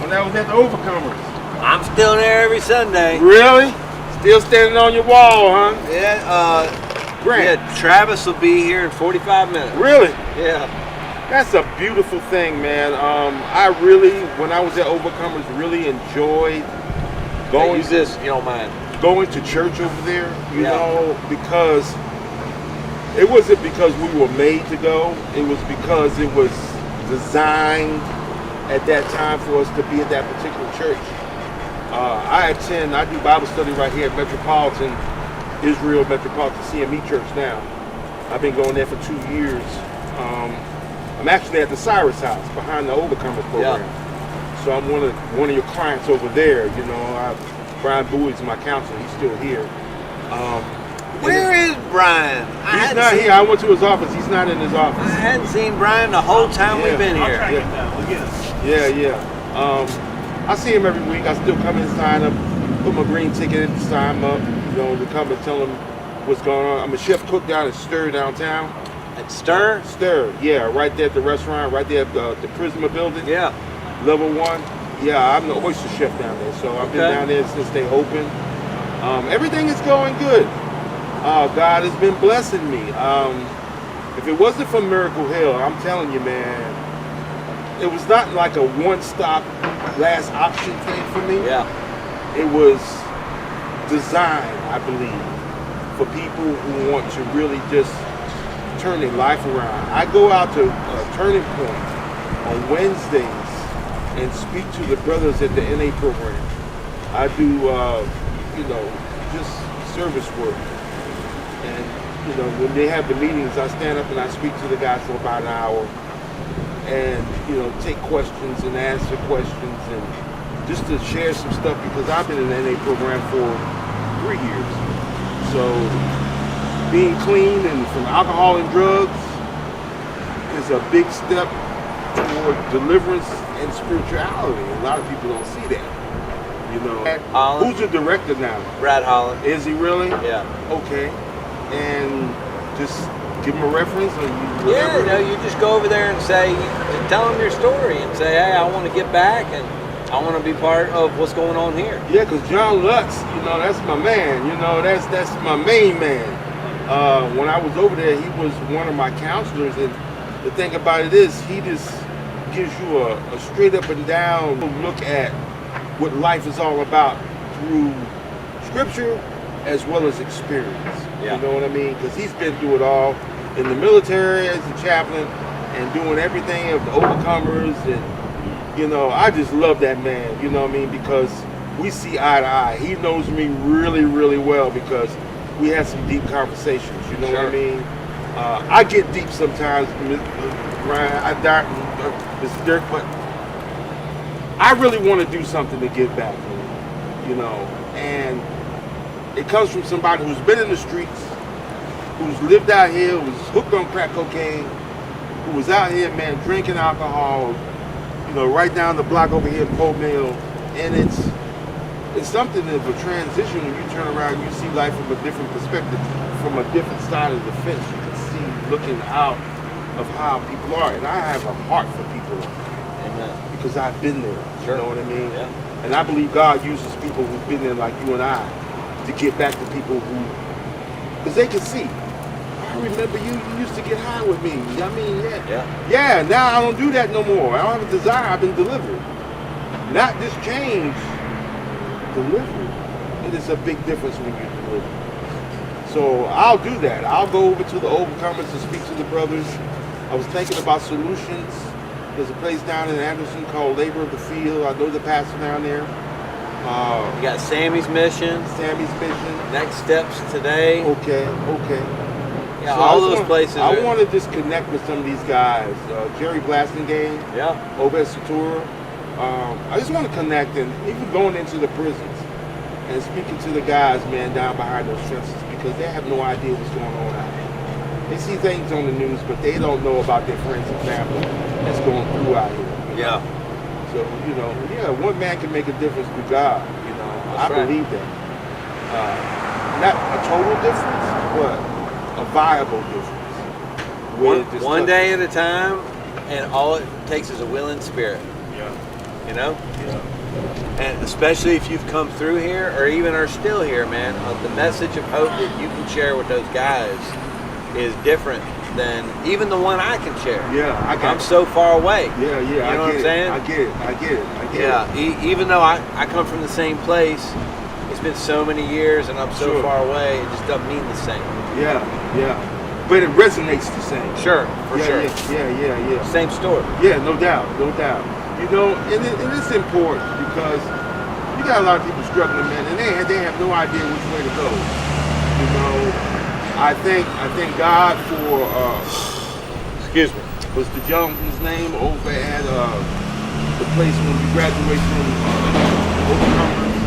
When I was at the Overcomers. I'm still there every Sunday. Really? Still standing on your wall, huh? Yeah. Grant. Yeah. Travis will be here in 45 minutes. Really? Yeah. That's a beautiful thing, man. I really, when I was at Overcomers, really enjoyed going. Use this, you don't mind. Going to church over there, you know, because it wasn't because we were made to go. It was because it was designed at that time for us to be at that particular church. I do Bible study right here at Metropolitan, Israel Metropolitan CME Church now. I've been going there for 2 years. I'm actually at the Cyrus House behind the Overcomers program. Yeah. So I'm one of your clients over there. You know, Brian Bowie's my counselor. He's still here. Where is Brian? He's not here. I went to his office. He's not in his office. I hadn't seen Brian the whole time we've been here. I see him every week. I still come in and sign up, put my green ticket in, sign him up, you know, to come and tell him what's going on. I'm a chef cook down at Stir downtown. At Stir? Stir, yeah, right there at the restaurant, right there at the Prisma building. Yeah. Level 1. Yeah, I'm the oyster chef down there, so I've been down there since they opened. Everything is going good. God has been blessing me. If it wasn't for Miracle Hill, I'm telling you, man, it was not like a one-stop last option thing for me. Yeah. It was designed, I believe, for people who want to really just turn their life around. I go out to Turning Point on Wednesdays and speak to the brothers at the NA program. I do, you know, just service work. And, you know, when they have the meetings, I stand up and I speak to the guys for about an hour and, you know, take questions and answer questions and just to share some stuff because I've been in the NA program for 3 years. So being clean and from alcohol and drugs is a big step toward deliverance and spirituality. A lot of people don't see that. You know, Holland. Who's the director now? Brad Holland. Is he really? Yeah. Okay. And just give him a reference or Yeah, you know, you just go over there and say, tell them your story and say, hey, I want to get back and I want to be part of what's going on here. Yeah, because John Lutz, you know, that's my man. You know, that's my main man. When I was over there, he was one of my counselors, and the thing about it is, he just gives you a straight up and down look at what life is all about through scripture as well as experience. Yeah. You know what I mean? Because he's been through it all in the military as a chaplain and doing everything of the Overcomers, and you know, I just love that man. You know what I mean? Because we see eye to eye. He knows me really, really well because we had some deep conversations. You know what I mean? I get deep sometimes, Ryan. Mr. Dirk, but I really want to do something to give back. You know, and it comes from somebody who's been in the streets, who's lived out here, who's hooked on crack cocaine, who was out here, man, drinking alcohol, you know, right down the block over here in Pole Mill, and it's something of a transition when you turn around and you see life from a different perspective, from a different side of the fence. You can see looking out of how people are. And I have a heart for people. Amen. Because I've been there. Sure. You know what I mean? Yeah. And I believe God uses people who've been there like you and I to get back to people who, because they can see. I remember you used to get high with me. I mean, yeah, now I don't do that no more. I don't have a desire. I've been delivered. Not just change, delivered. It is a big difference when you deliver. So I'll do that. I'll go over to the Overcomers and speak to the brothers. I was thinking about solutions. There's a place down in Anderson called Labor of the Field. I know the pastor down there. You got Sammy's Mission. Next Steps Today. Okay. Yeah, so all those places. I want to just connect with some of these guys. Jerry Blasingame. Yeah. Obed Satura. I just want to connect, and even going into the prisons and speaking to the guys, man, down behind those fences, because they have no idea what's going on out there. They see things on the news, but they don't know about their friends and family that's going through out here. Yeah. So, one man can make a difference through God. I believe that. Not a total difference, but a viable difference. One day at a time, and all it takes is a willing spirit. Yeah. And especially if you've come through here, or even are still here, man, the message of hope that you can share with those guys is different than even the one I can share. Yeah, I'm so far away. Yeah. You know what I'm saying? I get it. Yeah, even though I come from the same place, it's been so many years and I'm so far away, it just doesn't mean the same. Yeah. But it resonates the same. Sure, for sure. Yeah. Same story. Yeah, no doubt. And it's important because you got a lot of people struggling, man, and they have no idea which way to go. I thank God for excuse me. What's the gentleman's name over at the place when you graduate from Overcomers?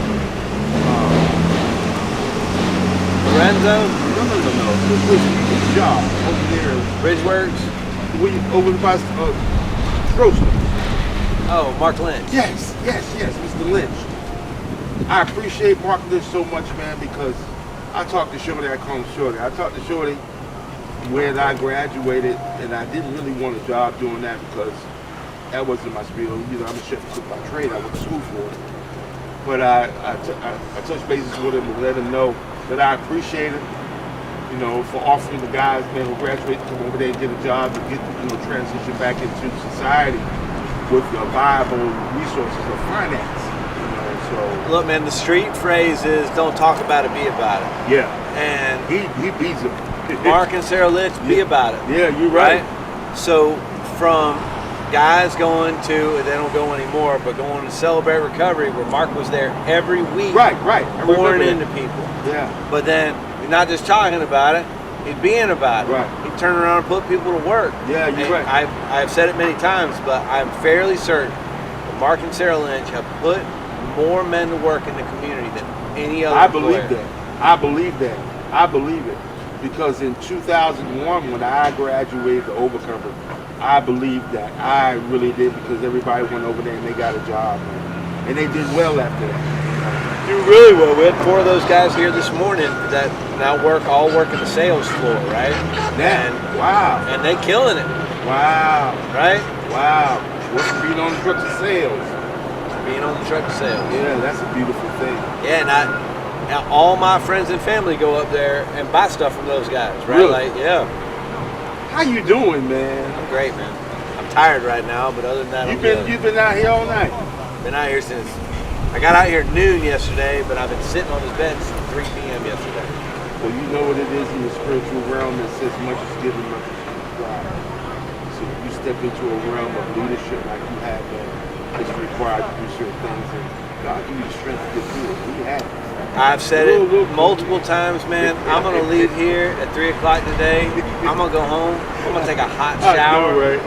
Lorenzo? No. This place you get a job over there. Bridgeworks? Over by Stroessner. Oh, Mark Lynch. Yes, Mr. Lynch. I appreciate Mark Lynch so much, man, because I talked to Shorty, I call him Shorty. I talked to Shorty when I graduated, and I didn't really want a job doing that because that wasn't my spiel. I'm a chef by trade. I went to school for it. But I touched bases with him and let him know that I appreciate it, for offering the guys, man, who graduate to come over there and get a job and get, transition back into society with viable resources of finance. So look, man, the street phrase is "Don't talk about it, be about it." Yeah, and he beats it. Mark and Sarah Lynch, be about it. Yeah, you're right. So from guys going to, they don't go anymore, but going to Celebrate Recovery, where Mark was there every week, right, pouring into people. Yeah, but then you're not just talking about it, he's being about it. Right. He'd turn around and put people to work. Yeah, you're right. I've said it many times, but I'm fairly certain that Mark and Sarah Lynch have put more men to work in the community than any other employer. I believe it. Because in 2001, when I graduated to Overcomer, I believed that. I really did, because everybody went over there and they got a job, man. And they did well after that. Do really well. We had 4 of those guys here this morning that now all work in the sales floor, right? Yeah. Wow. And they killing it. Wow. Right? Wow. What's being on the truck to sales? Being on the truck to sales. Yeah, that's a beautiful thing. Yeah, and all my friends and family go up there and buy stuff from those guys, right? Really? Yeah. How you doing, man? I'm great, man. I'm tired right now, but other than that, you've been out here all night. Been out here since I got out here at noon yesterday, but I've been sitting on this bench since 3 p.m. yesterday. Well, you know what it is in the spiritual realm that says much is given, much is required. So if you step into a realm of leadership like you have, man, it's required to do certain things, and God give you the strength to get through it. We have it. I've said it multiple times, man. I'm going to leave here at 3 o'clock today. I'm going to go home. I'm going to take a hot shower. I know, right?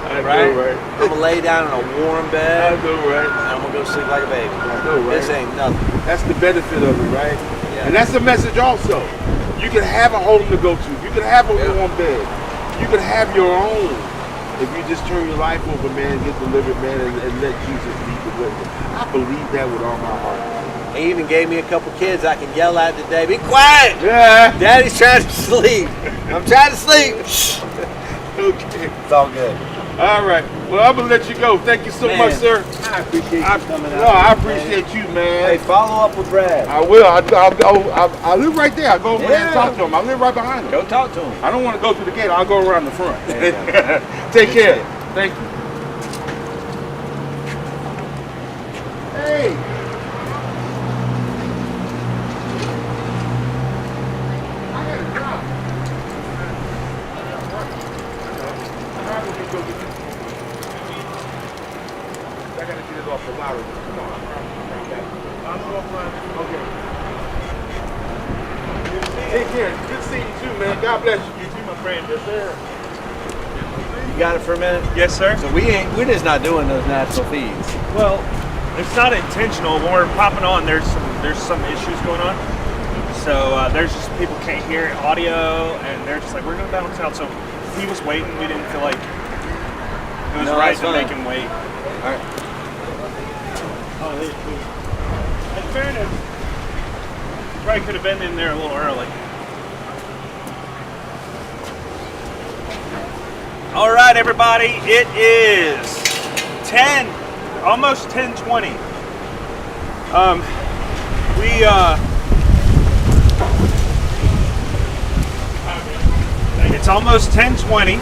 I'm going to lay down in a warm bed. I know, right? And I'm going to go sleep like a baby. I know, right? This ain't nothing. That's the benefit of it, right? Yeah. And that's the message also. You can have a home to go to. You can have a warm bed. You can have your own. If you just turn your life over, man, get delivered, man, and let Jesus lead the way. I believe that with all my heart. He even gave me a couple kids I can yell at today. Be quiet! Yeah. Daddy's trying to sleep. I'm trying to sleep. Okay. It's all good. All right. Well, I'm gonna let you go. Thank you so much, sir. I appreciate you coming out. No, I appreciate you, man. Hey, follow up with Brad. I will. I live right there. I go over there and talk to him. I live right behind him. Go talk to him. I don't want to go through the gate. I'll go around the front. Yeah. Take care. Thank you. Hey. I got a job. I gotta get it off the ladder. Come on, I'm okay. Take care. Good seeing you too, man. God bless you. You too, my friend. Yes, sir. You got it for a minute? Yes, sir. So we're just not doing those natural feeds. Well, it's not intentional. When we're popping on, there's some issues going on. So there's just people can't hear audio, and they're just like, we're gonna bounce out. So he was waiting. We didn't feel like it was right to make him wait. All right. In fairness, probably could have been in there a little early. All right, everybody, it is almost 10:20. It's almost 10:20.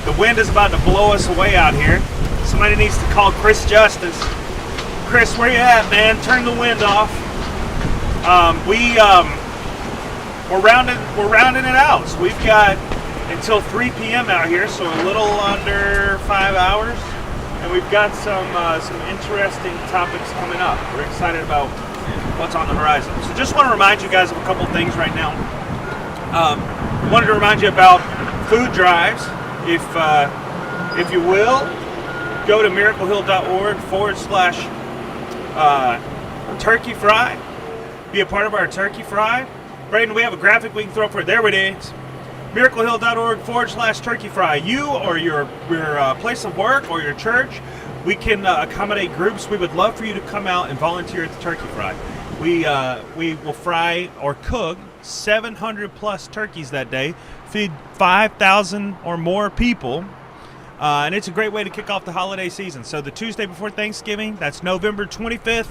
The wind is about to blow us away out here. Somebody needs to call Chris Justice. Chris, where you at, man? Turn the wind off. We're rounding it out. So we've got until 3 p.m. out here, so a little under 5 hours, and we've got some interesting topics coming up. We're excited about what's on the horizon. So just want to remind you guys of a couple things right now. Wanted to remind you about food drives. If you will, go to miraclehill.org/turkey fry. Be a part of our turkey fry. Braden, we have a graphic we can throw up for it. There it is. miraclehill.org/turkey fry. You or your place of work or your church, we can accommodate groups. We would love for you to come out and volunteer at the turkey fry. We will fry or cook 700 plus turkeys that day, feed 5,000 or more people, and it's a great way to kick off the holiday season. So the Tuesday before Thanksgiving, that's November 25th.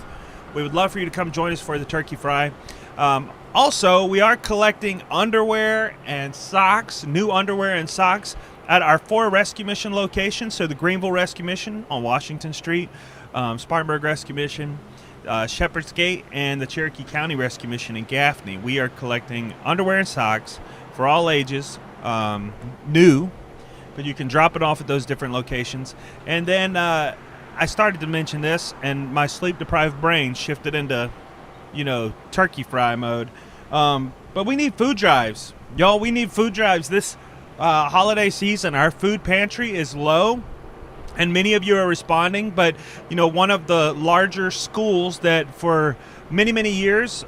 We would love for you to come join us for the turkey fry. Also, we are collecting underwear and socks, new underwear and socks at our 4 rescue mission locations. So the Greenville Rescue Mission on Washington Street, Spartanburg Rescue Mission, Shepherd's Gate, and the Cherokee County Rescue Mission in Gaffney. We are collecting underwear and socks for all ages, new, but you can drop it off at those different locations. And then I started to mention this, and my sleep-deprived brain shifted into turkey fry mode. But we need food drives. Y'all, we need food drives this holiday season. Our food pantry is low, and many of you are responding. But, one of the larger schools that for many, many years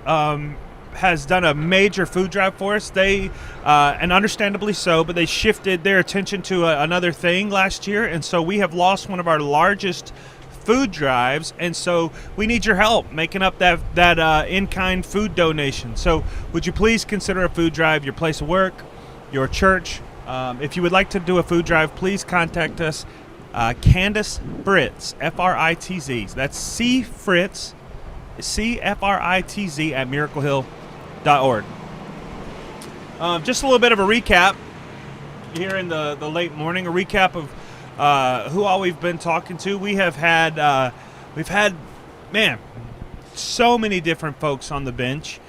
has done a major food drive for us. They, and understandably so, but they shifted their attention to another thing last year. And so we have lost one of our largest food drives, and so we need your help making up that in-kind food donation. So would you please consider a food drive, your place of work, your church? If you would like to do a food drive, please contact us. Candace Fritz, F-R-I-T-Z. That's C Fritz, C-F-R-I-T-Z at miraclehill.org. Just a little bit of a recap here in the late morning, a recap of who all we've been talking to. We've had so many different folks on the bench.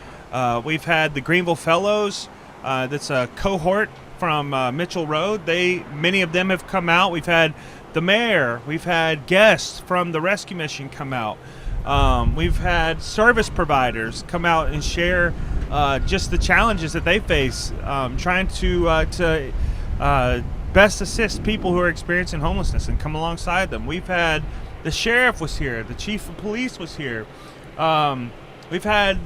We've had the Greenville Fellows. That's a cohort from Mitchell Road. Many of them have come out. We've had the mayor. We've had guests from the rescue mission come out. We've had service providers come out and share just the challenges that they face, trying to best assist people who are experiencing homelessness and come alongside them. We've had the sheriff was here, the chief of police was here. We've had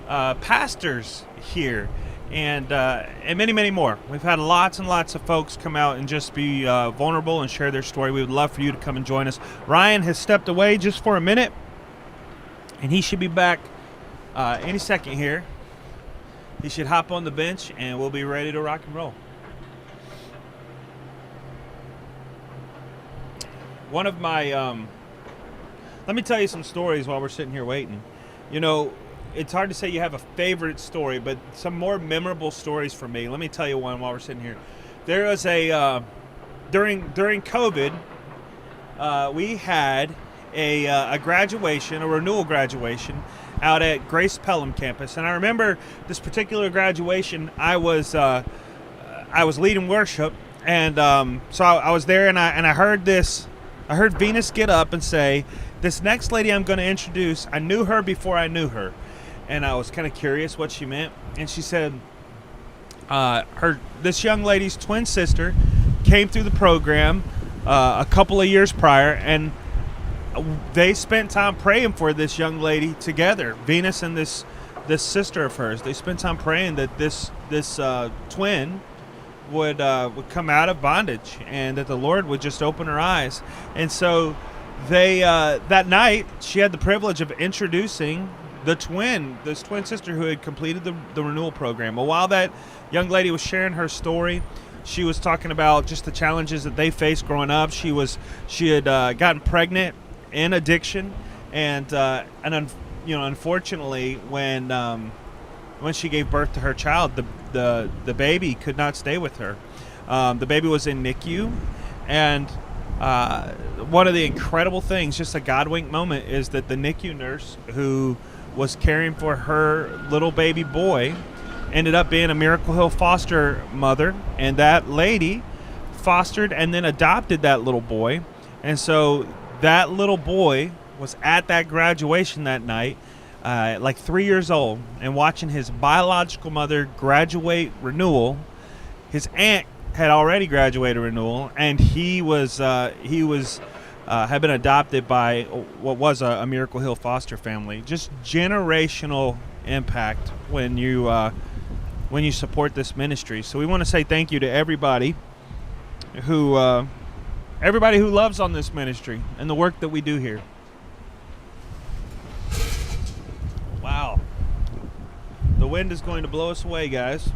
pastors here, and many, many more. We've had lots and lots of folks come out and just be vulnerable and share their story. We would love for you to come and join us. Ryan has stepped away just for a minute, and he should be back any second here. He should hop on the bench and we'll be ready to rock and roll. One of my, let me tell you some stories while we're sitting here waiting. You know, it's hard to say you have a favorite story, but some more memorable stories for me. Let me tell you one while we're sitting here. There was a, during COVID, we had a graduation, a renewal graduation, out at Grace Pelham campus, and I remember this particular graduation. I was leading worship, and so I was there, and I heard this. I heard Venus get up and say, "This next lady I'm going to introduce, I knew her before I knew her," and I was kind of curious what she meant, and she said, this young lady's twin sister came through the program a couple of years prior, and they spent time praying for this young lady together. Venus and this sister of hers, they spent time praying that this twin would come out of bondage, and that the Lord would just open her eyes. And so they that night she had the privilege of introducing this twin sister who had completed the renewal program. Well, while that young lady was sharing her story, she was talking about just the challenges that they faced growing up. She had gotten pregnant in addiction, and unfortunately, when she gave birth to her child, the baby could not stay with her. The baby was in NICU, and one of the incredible things, just a God wink moment, is that the NICU nurse who was caring for her little baby boy ended up being a Miracle Hill foster mother, and that lady fostered and then adopted that little boy. And so that little boy was at that graduation that night, like 3 years old, and watching his biological mother graduate renewal. His aunt had already graduated renewal, and he had been adopted by what was a Miracle Hill foster family. Just generational impact when you support this ministry. So we want to say thank you to everybody who loves on this ministry and the work that we do here. Wow. The wind is going to blow us away, guys.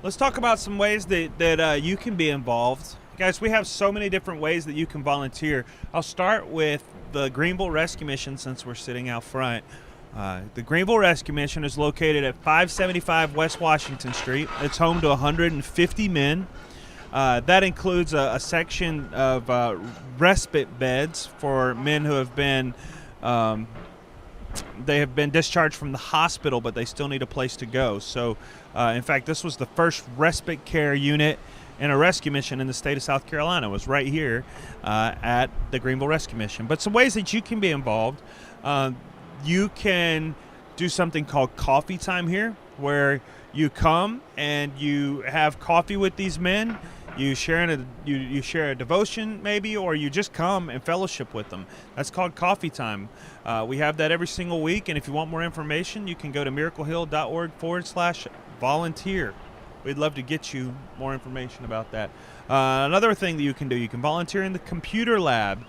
Let's talk about some ways that you can be involved. Guys, we have so many different ways that you can volunteer. I'll start with the Greenville Rescue Mission, since we're sitting out front. The Greenville Rescue Mission is located at 575 West Washington Street. It's home to 150 men. That includes a section of respite beds for men who have been discharged from the hospital, but they still need a place to go. So, in fact, this was the first respite care unit in a rescue mission in the state of South Carolina. It was right here at the Greenville Rescue Mission. But some ways that you can be involved. You can do something called coffee time here, where you come and you have coffee with these men. You share a devotion maybe, or you just come and fellowship with them. That's called coffee time. We have that every single week, and if you want more information, you can go to miraclehill.org/volunteer. We'd love to get you more information about that. Another thing that you can do, you can volunteer in the computer lab.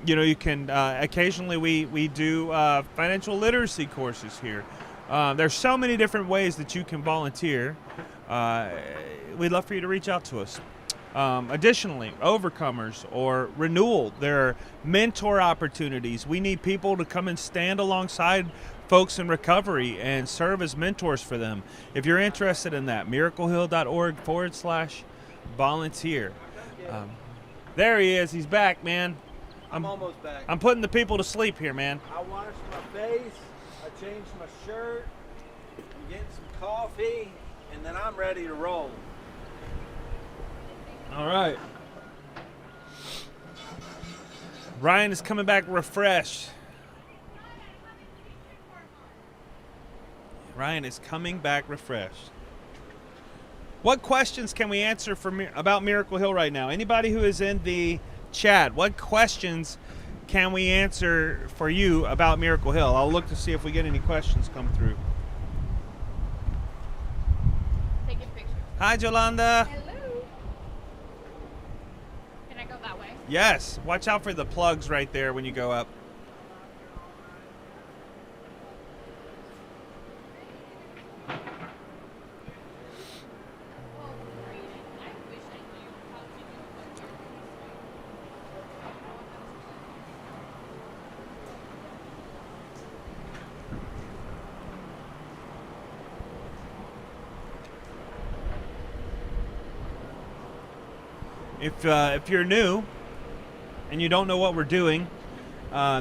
You can occasionally we do financial literacy courses here. There's so many different ways that you can volunteer. We'd love for you to reach out to us. Additionally, Overcomers or Renewal, there are mentor opportunities. We need people to come and stand alongside folks in recovery and serve as mentors for them. If you're interested in that, miraclehill.org/volunteer. There he is. He's back, man. I'm almost back. I'm putting the people to sleep here, man. I washed my face, I changed my shirt, I'm getting some coffee, and then I'm ready to roll. All right. Ryan is coming back refreshed. Ryan is coming back refreshed. What questions can we answer about Miracle Hill right now? Anybody who is in the chat, what questions can we answer for you about Miracle Hill? I'll look to see if we get any questions come through. Taking pictures. Hi, Jolanda. Hello. Can I go that way? Yes. Watch out for the plugs right there when you go up. If you're new and you don't know what we're doing,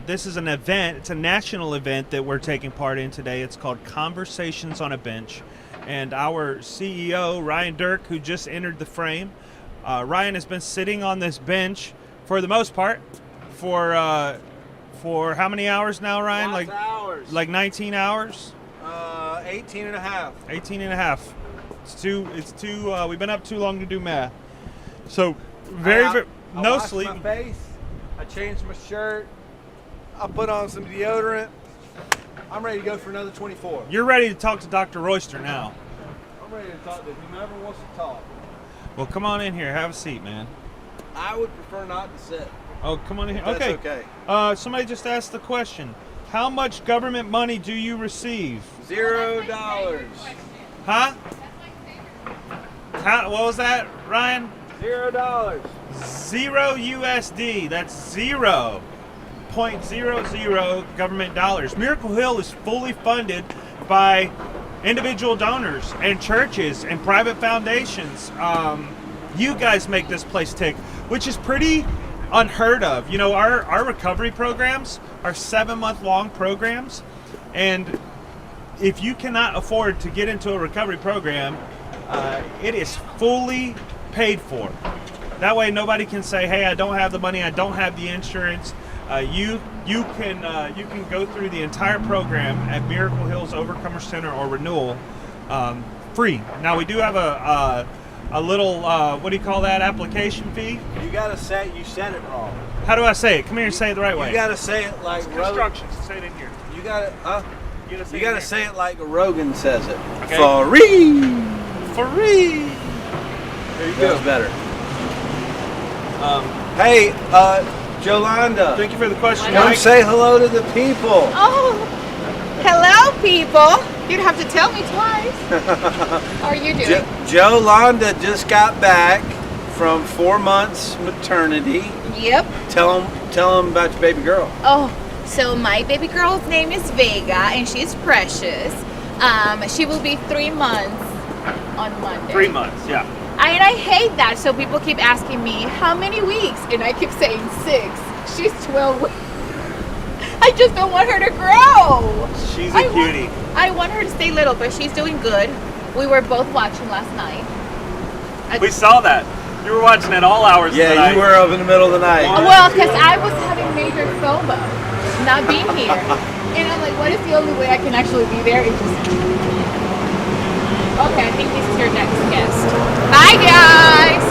this is an event. It's a national event that we're taking part in today. It's called Conversations on a Bench. And our CEO, Ryan Dirk, who just entered the frame, Ryan has been sitting on this bench for the most part for how many hours now, Ryan? Lots of hours. Like 19 hours? 18 and a half. 18 and a half. It's too, we've been up too long to do math. So, very no washed sleep. my face. I changed my shirt. I put on some deodorant. I'm ready to go for another 24. You're ready to talk to Dr. Royster now. I'm ready to talk to whomever wants to talk. Well, come on in here. Have a seat, man. I would prefer not to sit. Oh, come on in here. That's Okay. okay. Somebody just asked the question. How much government money do you receive? $0. Huh? What was that, Ryan? $0. 0 USD. That's 0.00 government dollars. Miracle Hill is fully funded by individual donors and churches and private foundations. You guys make this place tick, which is pretty unheard of. You know, our recovery programs are 7-month-long programs, and if you cannot afford to get into a recovery program, it is fully paid for. That way nobody can say, hey, I don't have the money, I don't have the insurance. You can go through the entire program at Miracle Hills Overcomer Center or Renewal free. Now we do have a little what do you call that, application fee? You said it wrong. How do I say it? Come here and say it the right way. You gotta say it like instructions. Say it in here. You gotta You gotta say it like Rogan says it. Okay. Free. Free. There you go. That's better. Hey, Jolanda. Thank you for the question. Come say hello to the people. Oh, hello, people. You'd have to tell me twice. How are you doing? Jolanda just got back from 4 months maternity. Yep. Tell them about your baby girl. Oh, so my baby girl's name is Vega, and she's precious. She will be 3 months on Monday. 3 months, yeah. And I hate that. So people keep asking me, how many weeks? And I keep saying 6. She's 12 weeks. I just don't want her to grow. She's a cutie. I want her to stay little, but she's doing good. We were both watching last night. We saw that. You were watching at all hours of the night. Yeah, you were up in the middle of the night. Well, because I was having major FOMO, not being here. And I'm like, what is the only way I can actually be there? It's just... Okay, I think this is your next guest. Bye, guys!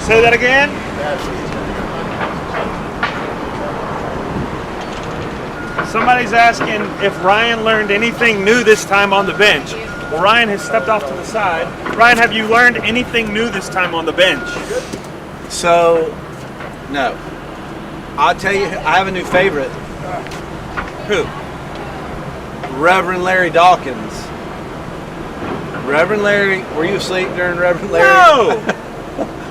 Say that again. Somebody's asking if Ryan learned anything new this time on the bench. Well, Ryan has stepped off to the side. Ryan, have you learned anything new this time on the bench? So, no. I'll tell you, I have a new favorite. Who? Reverend Larry Dawkins. Reverend Larry, were you asleep during Reverend Larry? No!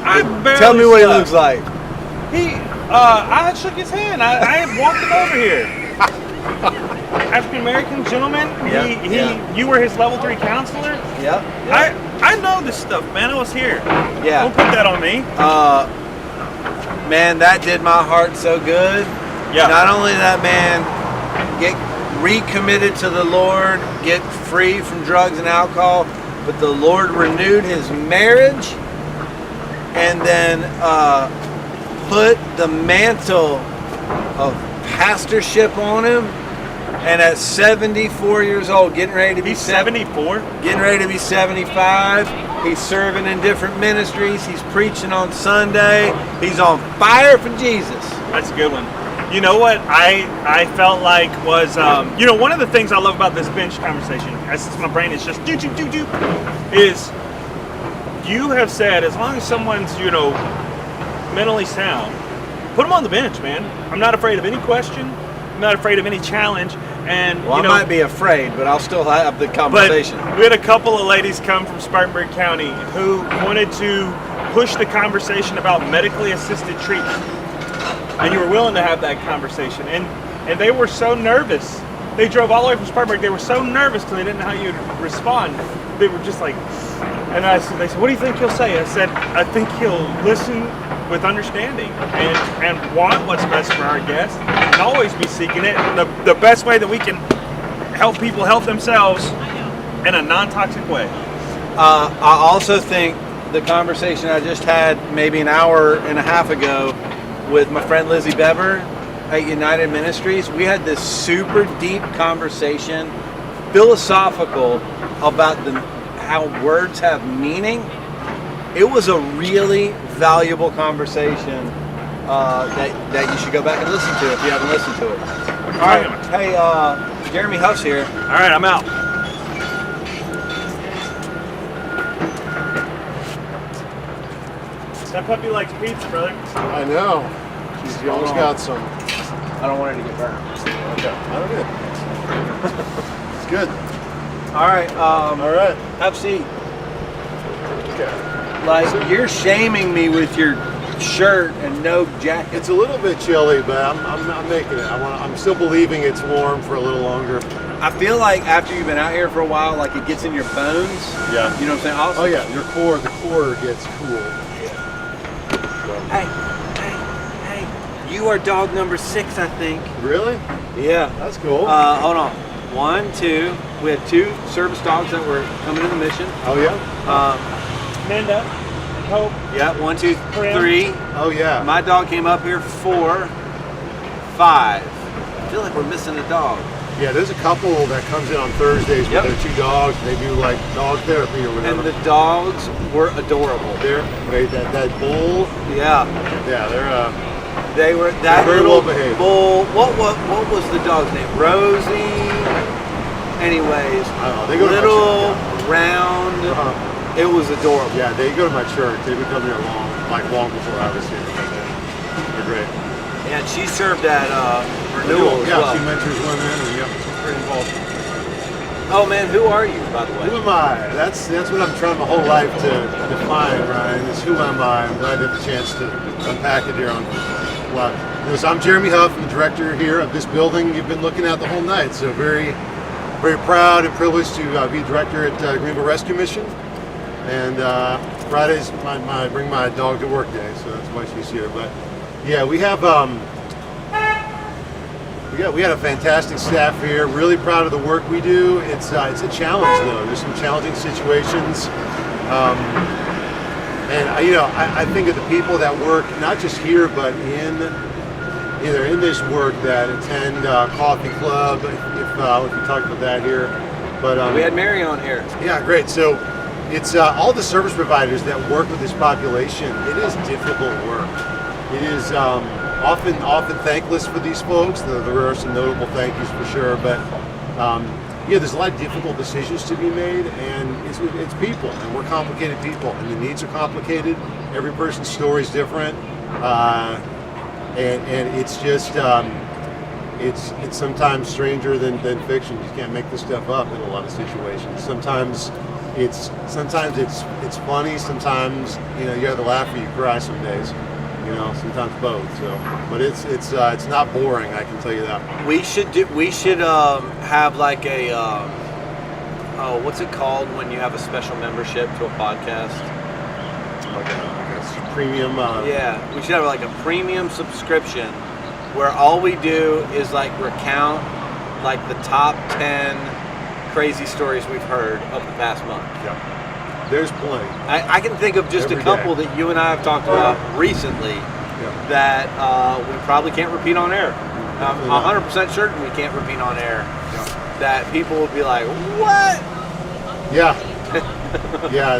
I barely Tell me what he slept. looks like. I shook his hand. I walked him over here. African American gentleman. You were his level 3 counselor. Yeah. I know this stuff, man. I was here. Yeah. Don't put that on me. Man, that did my heart so good. Yeah. Not only did that man get recommitted to the Lord, get free from drugs and alcohol, but the Lord renewed his marriage and then put the mantle of pastorship on him. And at 74 years old, getting ready to be 74, getting ready to be 75, he's serving in different ministries. He's preaching on Sunday. He's on fire for Jesus. That's a good one. You know what I felt like was, one of the things I love about this bench conversation, as my brain is just do, is you have said as long as someone's, mentally sound, put them on the bench, man. I'm not afraid of any question. I'm not afraid of any challenge. And I might be afraid, but I'll still have the conversation. But we had a couple of ladies come from Spartanburg County who wanted to push the conversation about medically assisted treatment. And you were willing to have that conversation. And they were so nervous. They drove all the way from Spartanburg. They were so nervous because they didn't know how you'd respond. They were just like, and they said, what do you think he'll say? I said, I think he'll listen with understanding and want what's best for our guests and always be seeking it. The best way that we can help people help themselves in a non-toxic way. I also think the conversation I just had maybe an hour and a half ago with my friend Lizzie Bever at United Ministries, we had this super deep conversation, philosophical, about how words have meaning. It was a really valuable conversation that you should go back and listen to if you haven't listened to it. All right, hey, Jeremy Huff's here. All right, I'm out. That puppy likes pizza, brother. I know. She's almost got some. I don't want her to get burned. Okay. I don't know. It's good. All right. All right. Have a seat. Okay. Like, you're shaming me with your shirt and no jacket. It's a little bit chilly, but I'm making it. I'm still believing it's warm for a little longer. I feel like after you've been out here for a while, like it gets in your bones. Yeah. You know what I'm saying? Also, oh yeah, the core gets cool. Hey, you are dog number 6, I think. Really? Yeah. That's cool. Hold on. 1, 2. We had 2 service dogs that were coming to the mission. Oh yeah. Amanda, Hope. Yeah. 1, 2, 3. Oh yeah. My dog came up here 4, 5. I feel like we're missing a dog. Yeah, there's a couple that comes in on Thursdays with their 2 dogs. They do like dog therapy or whatever. And the dogs were adorable. That bull. Yeah. Yeah, they were that very little well behaved. bull. What was the dog's name? Rosie. Anyways, I don't know. They go little to my church, round. It was adorable. Yeah, they go to my church. They've been coming here long before I was here. They're great. And she served at Renewal as yeah, well. she mentors women and pretty involved. Oh man, who are you, by the way? Who am I? That's what I'm trying my whole life to define, Ryan, is who am I? I'm glad to have the chance to unpack it here on live. So I'm Jeremy Huff, I'm the director here of this building you've been looking at the whole night. So very, very proud and privileged to be director at Greenville Rescue Mission. And Friday's I bring my dog to work day, so that's why she's here. But yeah, we have we had a fantastic staff here. Really proud of the work we do. It's a challenge though. There's some challenging situations, and I think of the people that work not just here but either in this work that attend Coffee Club. If you talk about that here, but we had Mary on here. Yeah, great. So it's all the service providers that work with this population. It is difficult work. It is often thankless for these folks. There are some notable thank yous for sure, but there's a lot of difficult decisions to be made, and it's people, and we're complicated people, and the needs are complicated. Every person's story is different, and it's just it's sometimes stranger than fiction. You can't make this stuff up in a lot of situations. Sometimes it's funny. Sometimes you either laugh or you cry. Some days. Sometimes both. So, but it's not boring. I can tell you that. We should have like a what's it called when you have a special membership to a podcast? Like a premium. Yeah, we should have like a premium subscription where all we do is like recount like the top 10 crazy stories we've heard of the past month. Yeah. There's plenty. I can think of just Every a couple day. that you and I have talked about recently that we probably can't repeat on air. I'm 100% certain we can't repeat on air. That people will be like, what? Yeah. Yeah.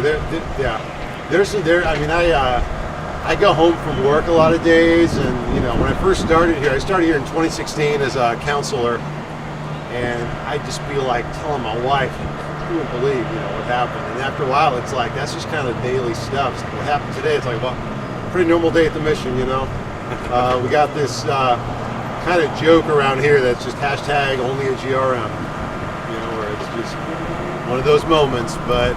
I mean, I go home from work a lot of days, and when I first started here, I started here in 2016 as a counselor, and I'd just be like telling my wife, you wouldn't believe, what happened. And after a while, it's like that's just kind of daily stuff. So what happened today? It's like, well, pretty normal day at the mission, We got this kind of joke around here that's just hashtag only a GRM, where it's just one of those moments. But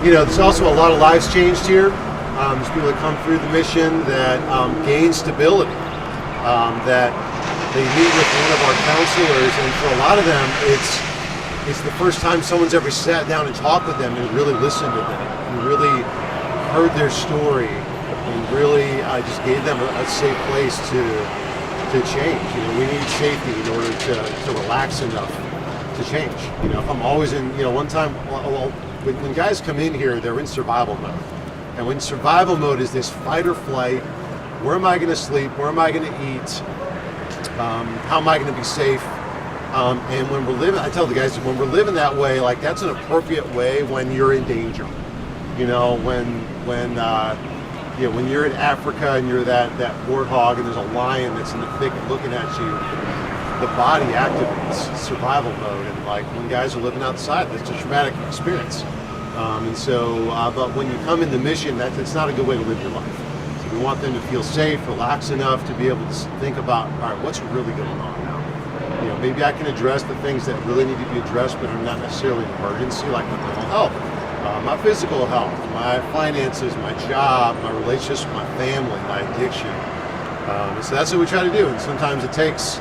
there's also a lot of lives changed here. There's people that come through the mission that gain stability, that they meet with one of our counselors, and for a lot of them, it's the first time someone's ever sat down and talked with them and really listened to them and really heard their story and really just gave them a safe place to change. We need safety in order to relax enough to change. If I'm always in, one time, when guys come in here, they're in survival mode. And when survival mode is this fight or flight, where am I going to sleep? Where am I going to eat? How am I going to be safe? And when we're living, I tell the guys, when we're living that way, like that's an appropriate way when you're in danger. When you're in Africa and you're that warthog and there's a lion that's in the thicket looking at you, the body activates survival mode. And like when guys are living outside, that's a traumatic experience. But when you come in the mission, it's not a good way to live your life. So we want them to feel safe, relaxed enough to be able to think about, all right, what's really going on now? Maybe I can address the things that really need to be addressed, but are not necessarily an emergency, like my mental health, my physical health, my finances, my job, my relationships with my family, my addiction. So that's what we try to do. And sometimes it takes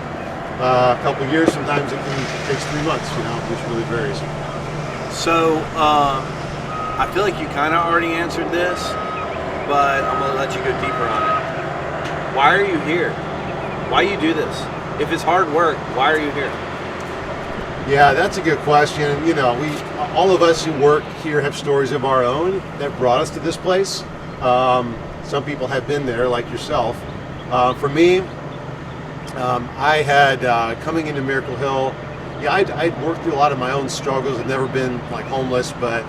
a couple of years, sometimes it takes 3 months, which really varies. So, I feel like you kind of already answered this, but I'm going to let you go deeper on it. Why are you here? Why you do this? If it's hard work, why are you here? Yeah, that's a good question. All of us who work here have stories of our own that brought us to this place. Some people have been there, like yourself. For me, I had, coming into Miracle Hill, I'd worked through a lot of my own struggles. I've never been like homeless, but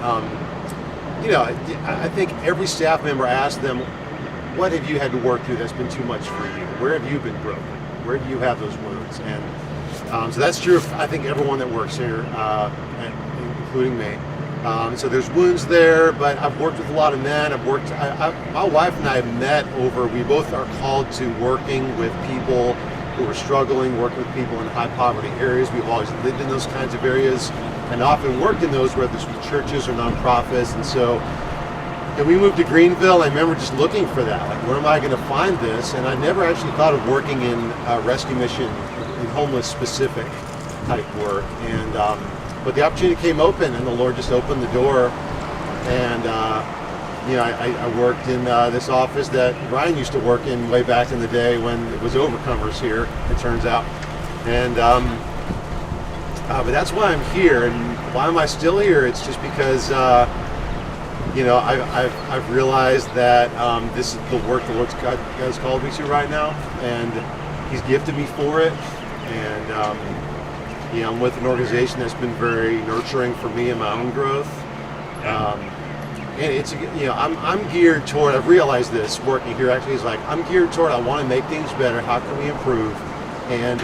I think every staff member asked them, what have you had to work through that's been too much for you? Where have you been broken? Where do you have those wounds? And so that's true of, I think, everyone that works here, including me. So there's wounds there, but I've worked with a lot of men. My wife and I have met we both are called to working with people who are struggling, working with people in high poverty areas. We've always lived in those kinds of areas and often worked in those, whether it's with churches or nonprofits. And so when we moved to Greenville, I remember just looking for that. Like, where am I going to find this? And I never actually thought of working in rescue mission, in homeless specific type work. And but the opportunity came open, and the Lord just opened the door. And I worked in this office that Ryan used to work in way back in the day when it was Overcomers here, it turns out. And but that's why I'm here. And why am I still here? It's just because I've realized that this is the work the Lord God has called me to right now, and He's gifted me for it. And I'm with an organization that's been very nurturing for me in my own growth. And it's I'm geared toward. I've realized this working here actually is like I'm geared toward. I want to make things better. How can we improve? And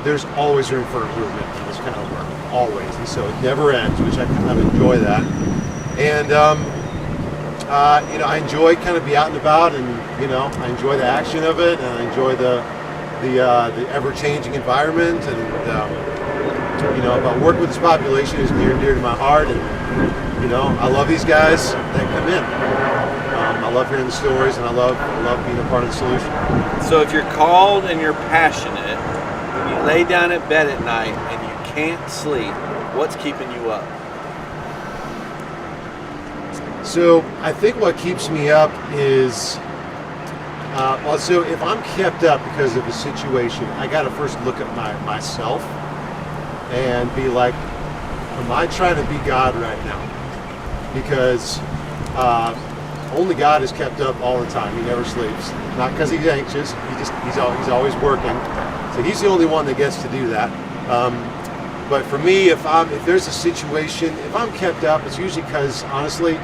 there's always room for improvement in this kind of work, always. And so it never ends, which I kind of enjoy that. And I enjoy kind of be out and about, and I enjoy the action of it, and I enjoy the ever-changing environment, and about working with this population is near and dear to my heart, and I love these guys that come in. I love hearing the stories, and I love being a part of the solution. So if you're called and you're passionate, when you lay down at bed at night and you can't sleep, what's keeping you up? So I think what keeps me up is Well, so if I'm kept up because of a situation, I got to first look at myself and be like, am I trying to be God right now? Because only God is kept up all the time. He never sleeps. Not because he's anxious. He's always working. So he's the only one that gets to do that. But for me, if there's a situation, if I'm kept up, it's usually because honestly,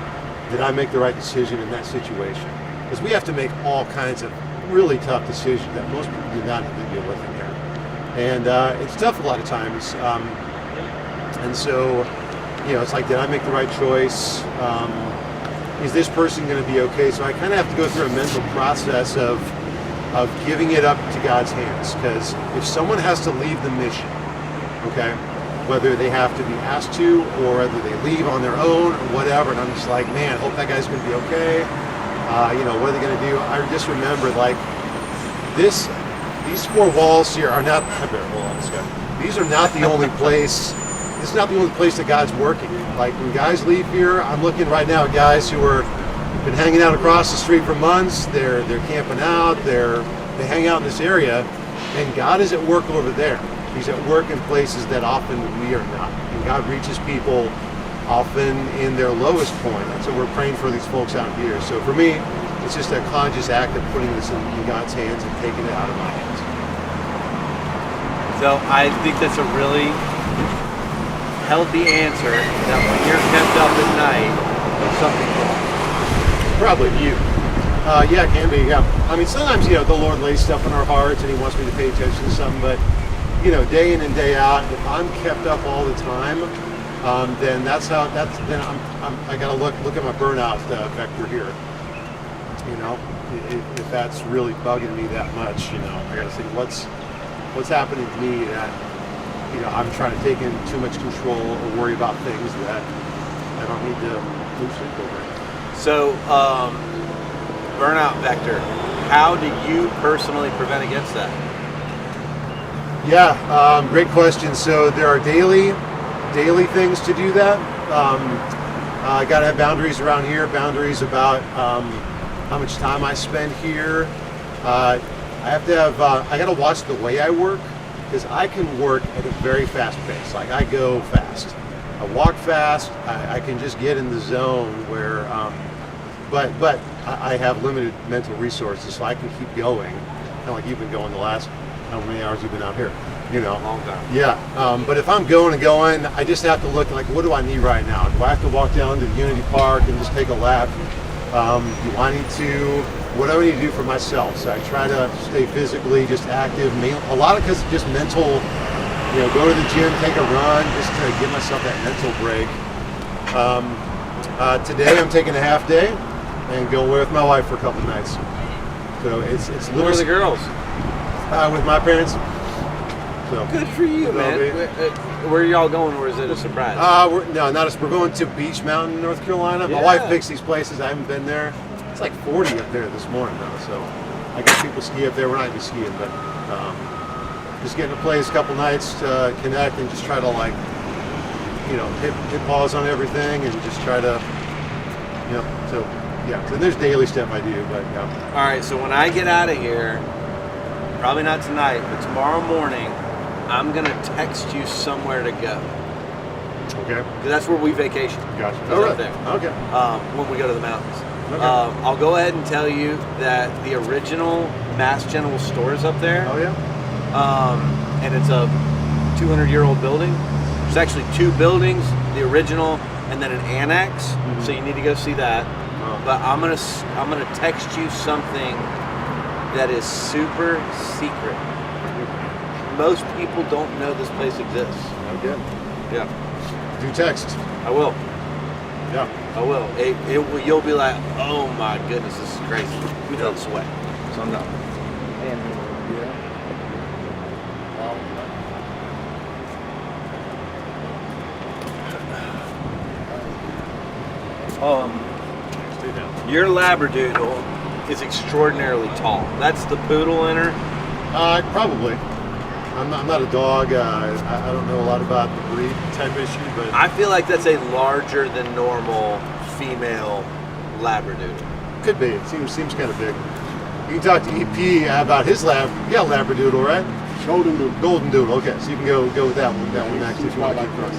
did I make the right decision in that situation? Because we have to make all kinds of really tough decisions that most people do not have to deal with in here. And it's tough a lot of times. And so, it's like, did I make the right choice? Is this person going to be okay? So I kind of have to go through a mental process of giving it up to God's hands. Because if someone has to leave the mission, okay, whether they have to be asked to or whether they leave on their own or whatever, and I'm just like, man, hope that guy's going to be okay. What are they going to do? I just remember, like, these 4 walls here are not, I better hold on a second. These are not the only place, this is not the only place that God's working. Like, when guys leave here, I'm looking right now at guys who are been hanging out across the street for months, they're camping out, they hang out in this area, and God is at work over there. He's at work in places that often we are not. And God reaches people often in their lowest point. And so we're praying for these folks out here. So for me, it's just a conscious act of putting this in God's hands and taking it out of my hands. So I think that's a really healthy answer, that when you're kept up at night, something's wrong. Probably you. Yeah, it can be, yeah. I mean, sometimes, the Lord lays stuff in our hearts and he wants me to pay attention to something, but day in and day out, if I'm kept up all the time, then I gotta look at my burnout vector here. If that's really bugging me that much, I gotta say what's happening to me that I'm trying to take in too much control or worry about things that I don't need to lose sleep over. So, burnout vector, how do you personally prevent against that? Yeah, great question. So there are daily things to do that. I got to have boundaries around here, boundaries about how much time I spend here. I got to watch the way I work, because I can work at a very fast pace. Like, I go fast. I walk fast. I can just get in the zone where, but I have limited mental resources, so I can keep going. Kind of like you've been going the last, how many hours you've been out here? Long time. Yeah, but if I'm going and going, I just have to look like, what do I need right now? Do I have to walk down to the Unity Park and just take a lap? What do I need to do for myself? So I try to stay physically just active. A lot of because just mental, go to the gym, take a run, just to give myself that mental break. Today I'm taking a half day and going with my wife for a couple of nights. So it's literally. Where are the girls? With my parents. So good for you, man. Where are y'all going, or is it a surprise? We're going to Beach Mountain, North Carolina. My wife picks these places. I haven't been there. It's like 40 up there this morning, though. So I guess people ski up there. We're not even skiing, but just getting to place a couple nights to connect and just try to hit pause on everything and just try to, So there's daily stuff I do, but yeah. All right. So when I get out of here, probably not tonight, but tomorrow morning, I'm going to text you somewhere to go. Okay. Because that's where we vacation. Gotcha. Oh, right. There. Okay. When we go to the mountains. Okay. I'll go ahead and tell you that the original Mass General store is up there. Oh, yeah? And it's a 200-year-old building. There's actually 2 buildings, the original and then an annex. Mm-hmm. So you need to go see that. Oh. But I'm gonna text you something that is super secret. Most people don't know this place exists. Okay. Yeah. Do text. I will. Yeah. I will. You'll be like, oh my goodness, this is crazy. We don't sweat. So I'm done. Your Labradoodle is extraordinarily tall. That's the poodle in her? Probably. I'm not a dog. I don't know a lot about the breed type issue, but I feel like that's a larger than normal female Labradoodle. Could be. It seems kind of big. You can talk to EP about his lab. You got a Labradoodle, right? Golden Doodle. Golden Doodle. Okay, so you can go with that one. That one next if you want to keep going.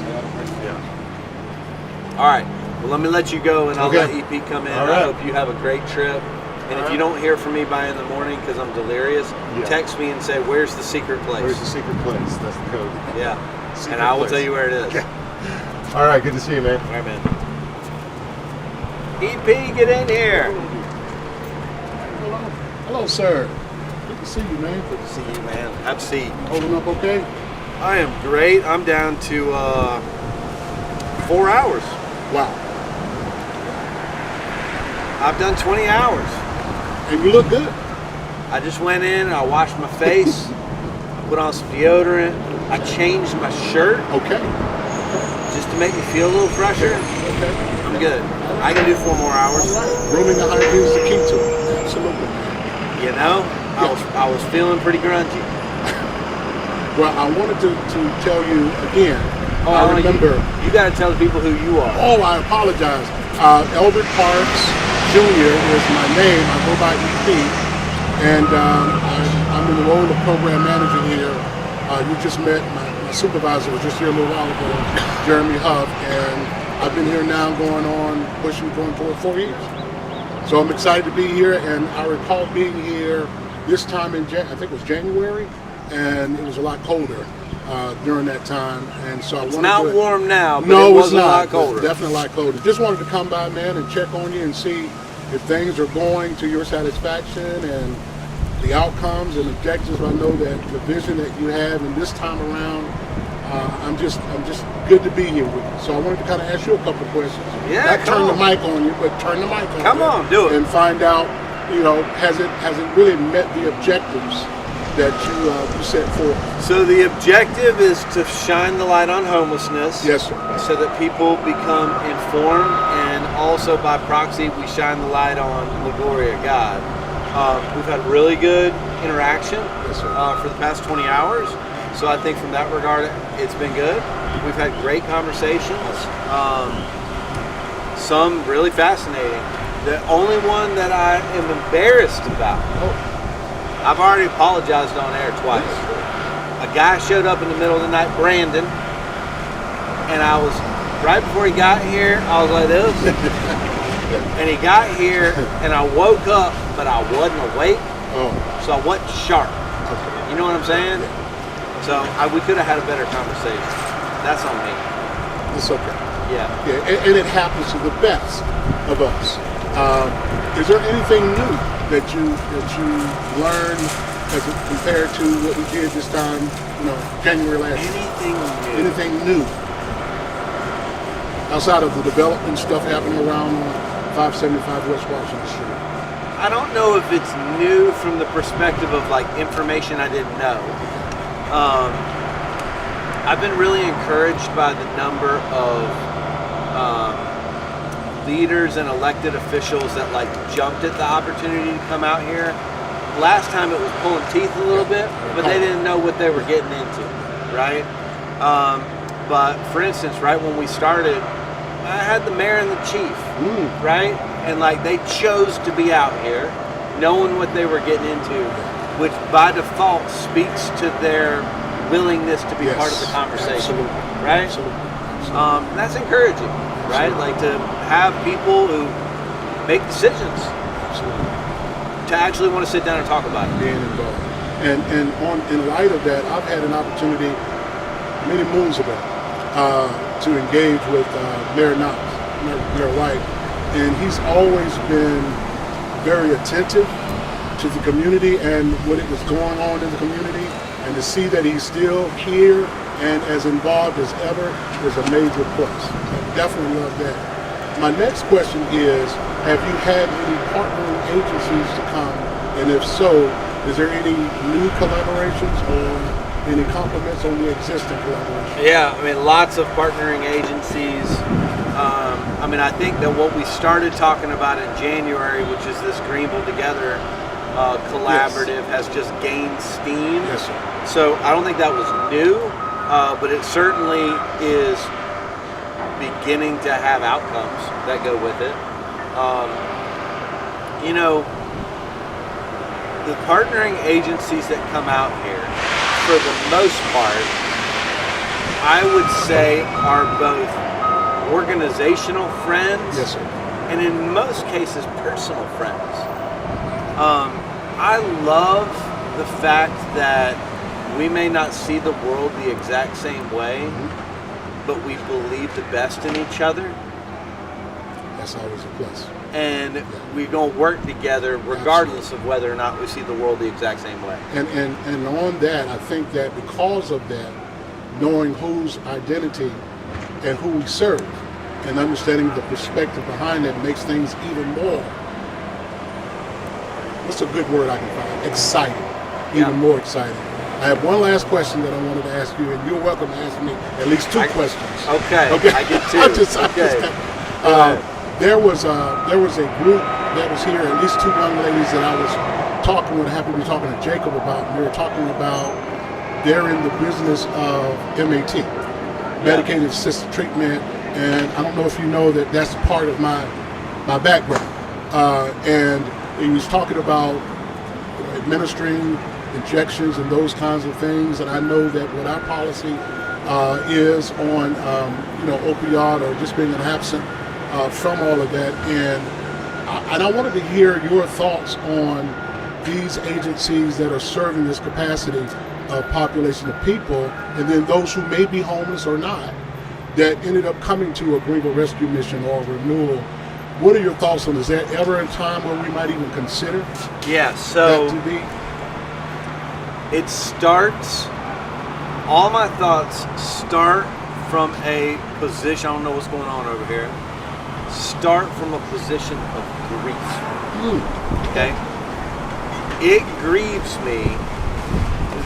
Yeah. All right. Well, let me let you go, and I'll let EP come in. All right. I hope you have a great trip. And if you don't hear from me by in the morning because I'm delirious, text me and say, "Where's the secret place?" Where's the secret place? That's the code. Yeah. Secret and I will place. tell you where it is. Okay. All right. Good to see you, man. All right, man. EP, get in here. Hello, sir. Good to see you, man. Good to see you, man. Have a seat. Holding up okay? I am great. I'm down to 4 hours. Wow. I've done 20 hours. And you look good. I just went in, I washed my face, I put on some deodorant, I changed my shirt. Okay. Just to make me feel a little fresher. Okay. I'm good. I can do 4 more hours. Grooming the hygiene is the key to it. Absolutely. You know, I was feeling pretty grungy. Well, I wanted to tell you again. Oh, I remember. You got to tell the people who you are. Oh, I apologize. Elbert Parks Jr. is my name. I go by EP. And I'm in the role of program manager here. You just met my supervisor was just here a little while ago, Jeremy Huff, and I've been here now going toward 4 years. So I'm excited to be here, and I recall being here this time I think it was January, and it was a lot colder during that time, and so it's not warm now, but no, it was it's not. a lot colder. Definitely a lot colder. Just wanted to come by, man, and check on you and see if things are going to your satisfaction and the outcomes and objectives. I know that the vision that you have, and this time around, I'm just good to be here with you. So I wanted to kind of ask you a couple of questions. Yeah, not turn the mic on you, but turn the mic on. Come on, do it. And find out, has it really met the objectives that you set forth? So the objective is to shine the light on homelessness. Yes, sir. So that people become informed, and also by proxy, we shine the light on the glory of God. We've had really good interaction for the past 20 hours. So I think from that regard, it's been good. We've had great conversations. Some really fascinating. The only one that I am embarrassed about, I've already apologized on air twice. A guy showed up in the middle of the night, Brandon, and I was, right before he got here, I was like this. And he got here, and I woke up, but I wasn't awake, so I wasn't sharp. You know what I'm saying? So we could have had a better conversation. That's on me. It's okay. Yeah. And it happens to the best of us. Is there anything new that you learned as compared to what we did this time, January last year? Anything new? Outside of the development stuff happening around 575 West Washington Street. I don't know if it's new from the perspective of like information I didn't know. I've been really encouraged by the number of leaders and elected officials that like jumped at the opportunity to come out here. Last time it was pulling teeth a little bit, but they didn't know what they were getting into, right? But for instance, right when we started, I had the mayor and the chief, right? And like they chose to be out here, knowing what they were getting into, which by default speaks to their willingness to be part of the conversation, right? That's encouraging, right? Like to have people who make decisions to actually want to sit down and talk about it. Being involved. And in light of that, I've had an opportunity many moons ago to engage with Mayor Knox, Mayor White, and he's always been very attentive to the community and what it was going on in the community, and to see that he's still here and as involved as ever is a major plus. I definitely love that. My next question is, have you had any partnering agencies to come? And if so, is there any new collaborations or any compliments on the existing collaboration? Yeah, I mean, lots of partnering agencies. I mean, I think that what we started talking about in January, which is this Greenville Together collaborative, has just gained steam. Yes, sir. So I don't think that was new, but it certainly is beginning to have outcomes that go with it. the partnering agencies that come out here, for the most part, I would say are both organizational friends, yes, sir, and in most cases personal friends. I love the fact that we may not see the world the exact same way, but we believe the best in each other. That's always a plus. And we're going to work together regardless of whether or not we see the world the exact same way. And on that, I think that because of that, knowing whose identity and who we serve and understanding the perspective behind it makes things even more, what's a good word I can find? Exciting. Even more exciting. I have one last question that I wanted to ask you, and you're welcome to ask me at least two questions. Okay. I get two. There was a group that was here, at least two young ladies that I was talking with, happened to be talking to Jacob about, and they were talking about they're in the business of MAT, medicated assisted treatment, and I don't know if you know that that's part of my background. And he was talking about administering injections and those kinds of things, and I know that what our policy is on opioid or just being absent from all of that, and I wanted to hear your thoughts on these agencies that are serving this capacity of population of people, and then those who may be homeless or not, that ended up coming to a Greenville Rescue Mission or renewal. What are your thoughts on this? Is there ever a time where we might even consider so that to be? It starts, all my thoughts start from a position, I don't know what's going on over here, start from a position of grief. Okay? It grieves me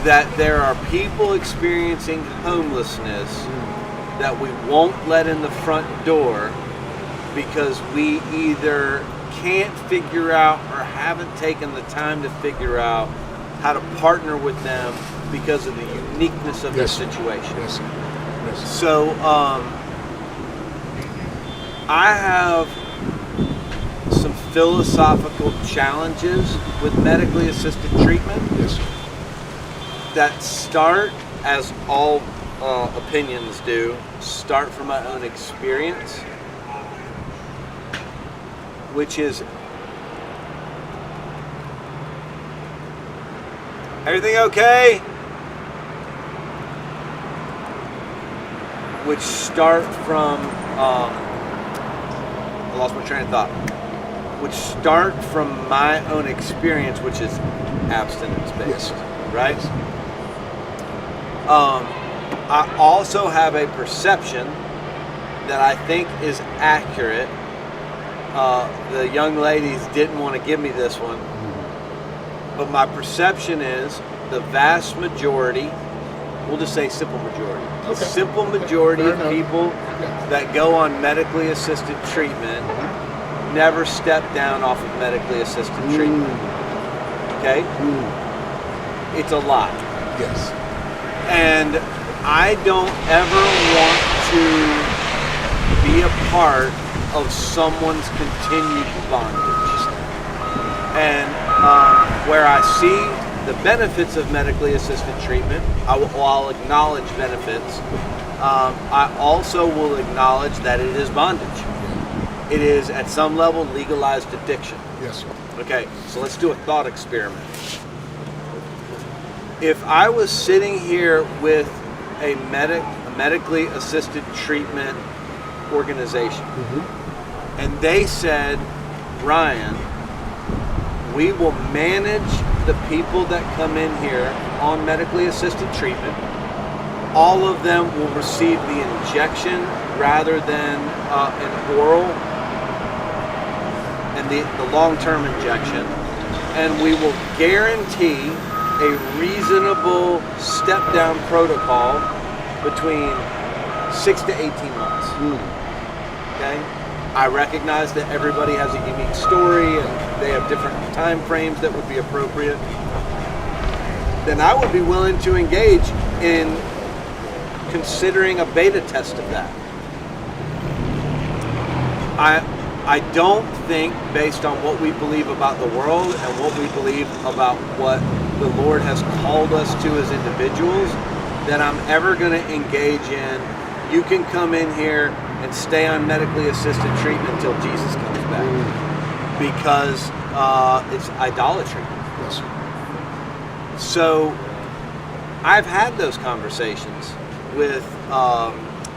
that there are people experiencing homelessness that we won't let in the front door because we either can't figure out or haven't taken the time to figure out how to partner with them because of the uniqueness of the situation. Yes. So I have some philosophical challenges with medically assisted treatment that start, as all opinions do, start from my own experience, which is everything okay? Which start from, I lost my train of thought, which start from my own experience, which is abstinence-based, right? I also have a perception that I think is accurate. The young ladies didn't want to give me this one, but my perception is the vast majority, we'll just say simple majority, the simple majority of people that go on medically assisted treatment never step down off of medically assisted treatment. Okay? It's a lot. Yes. And I don't ever want to be a part of someone's continued bondage. And where I see the benefits of medically assisted treatment, I'll acknowledge benefits. I also will acknowledge that it is bondage. It is, at some level, legalized addiction. Yes, sir. Okay, so let's do a thought experiment. If I was sitting here with a medically assisted treatment organization, and they said, Ryan, we will manage the people that come in here on medically assisted treatment. All of them will receive the injection rather than an oral and the long-term injection, and we will guarantee a reasonable step-down protocol between 6 to 18 months. Okay? I recognize that everybody has a unique story and they have different time frames that would be appropriate. Then I would be willing to engage in considering a beta test of that. I don't think, based on what we believe about the world and what we believe about what the Lord has called us to as individuals, that I'm ever going to engage in, you can come in here and stay on medically assisted treatment until Jesus comes back. Because it's idolatry. Yes. So I've had those conversations with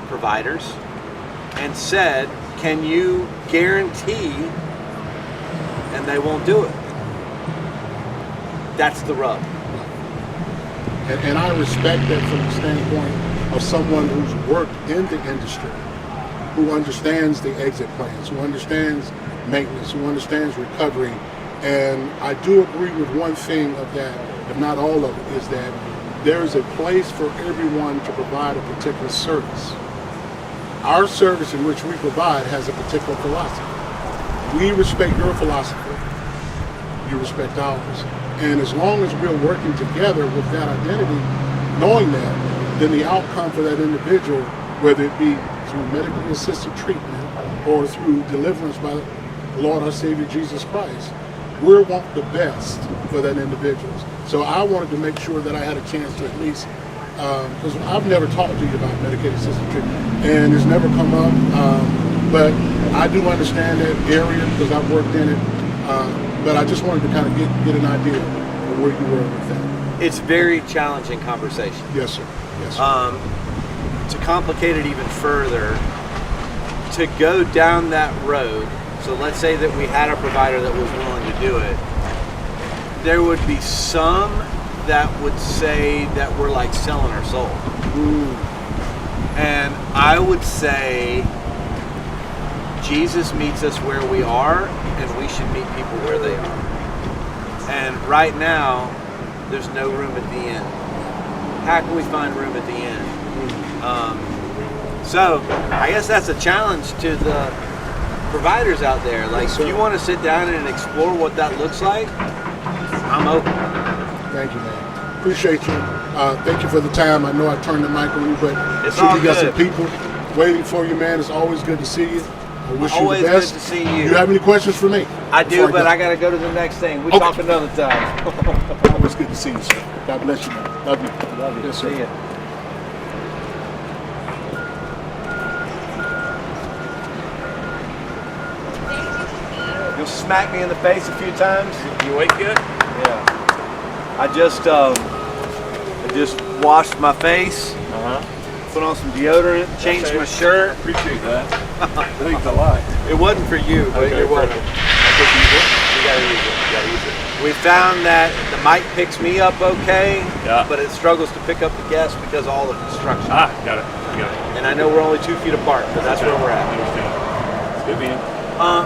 providers and said, can you guarantee? And they won't do it. That's the rub. And I respect that from the standpoint of someone who's worked in the industry, who understands the exit plans, who understands maintenance, who understands recovery. And I do agree with one thing of that, if not all of it, is that there is a place for everyone to provide a particular service. Our service in which we provide has a particular philosophy. We respect your philosophy, you respect ours. And as long as we're working together with that identity, knowing that, then the outcome for that individual, whether it be through medically assisted treatment or through deliverance by the Lord our Savior Jesus Christ, we want the best for that individual. So I wanted to make sure that I had a chance to at least, because I've never talked to you about medicated assisted treatment, and it's never come up, but I do understand that area because I've worked in it, but I just wanted to kind of get an idea of where you were with that. It's very challenging conversation. Yes, sir. Yes, sir. To complicate it even further, to go down that road, so let's say that we had a provider that was willing to do it, there would be some that would say that we're like selling our soul. And I would say Jesus meets us where we are, and we should meet people where they are. And right now, there's no room at the end. How can we find room at the end? So I guess that's a challenge to the providers out there. Like, if you want to sit down and explore what that looks like, I'm open. Thank you, man. Appreciate you. Thank you for the time. I know I turned the mic on you, but It's all you got some good. people waiting for you, man. It's always good to see you. I wish Always you the best. good to see you. You have any questions for me? I do, Before but go? I got to go to the next thing. We Okay. talk another time. Always good to see you, sir. God bless you, man. Love you. Love you. Yes, sir. See ya. You'll smack me in the face a few times. You wake good? Yeah. I just washed my face. Put on some deodorant. Changed my shirt. Appreciate that. Thanks a lot. It wasn't for you, but Okay, you're welcome. You gotta use it. You gotta use it. We found that the mic picks me up okay, Yeah. but it struggles to pick up the guests because of all the construction. Got it. Got it. And I know we're only 2 feet apart, but that's where we're I at. understand. It's good being.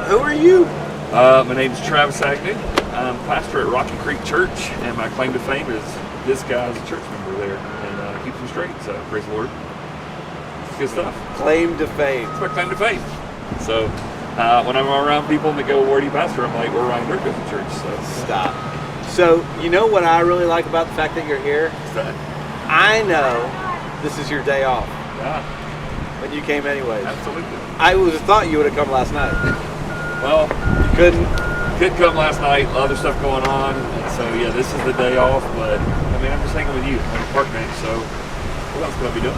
Who are you? My name's Travis Agnew. I'm pastor at Rocky Creek Church, and my claim to fame is this guy's a church member there, and keeps him straight. So praise the Lord. It's good stuff. Claim to fame. It's my claim to fame. So when I'm around people and they go, "Where do you pastor?" I'm like, "We're Ryan Dirk at the church." So Stop. So you know what I really like about the fact that you're here? What's that? I know this is your day off. Yeah. But you came anyways. Absolutely. I would have thought you would have come last night. Well, you couldn't. Could come last night. Other stuff going on, and so yeah, this is the day off. But I mean, I'm just hanging with you. I'm a park man, so what else could I be doing?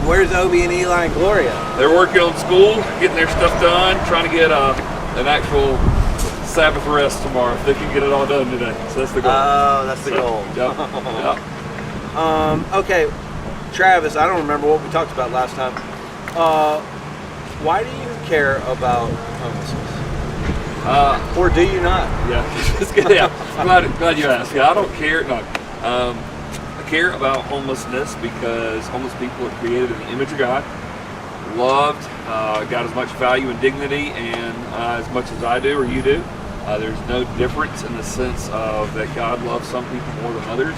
Where's Obi and Eli and Gloria? They're working on school, getting their stuff done, trying to get an actual Sabbath rest tomorrow. If they can get it all done today, so that's the goal. Oh, that's the goal. Yep. Yep. Okay, Travis, I don't remember what we talked about last time. Why do you care about homelessness? Or do you not? Yeah, it's good. Yeah, glad you asked. Yeah, I don't care. No, I care about homelessness because homeless people are created in the image of God, loved, got as much value and dignity, and as much as I do or you do. There's no difference in the sense of that God loves some people more than others.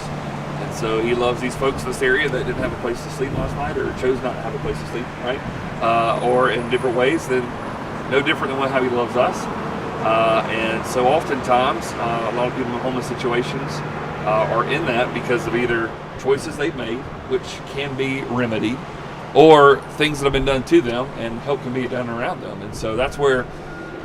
And so he loves these folks in this area that didn't have a place to sleep last night or chose not to have a place to sleep, right? Or in different ways, then no different than how he loves us. And so oftentimes, a lot of people in homeless situations are in that because of either choices they've made, which can be remedied, or things that have been done to them and help can be done around them. And so that's where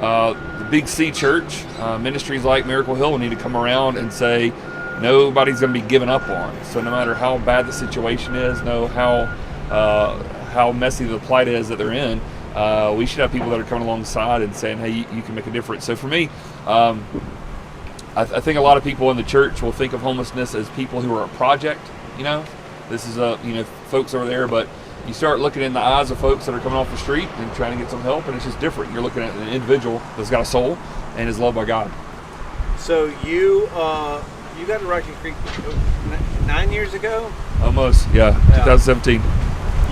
the Big C Church, ministries like Miracle Hill need to come around and say, nobody's going to be given up on. So no matter how bad the situation is, how messy the plight is that they're in, we should have people that are coming alongside and saying, hey, you can make a difference. So for me, I think a lot of people in the church will think of homelessness as people who are a project. This is folks over there, but you start looking in the eyes of folks that are coming off the street and trying to get some help, and it's just different. You're looking at an individual that's got a soul and is loved by God. So you got to Rocky Creek 9 years ago? Almost, yeah. 2017.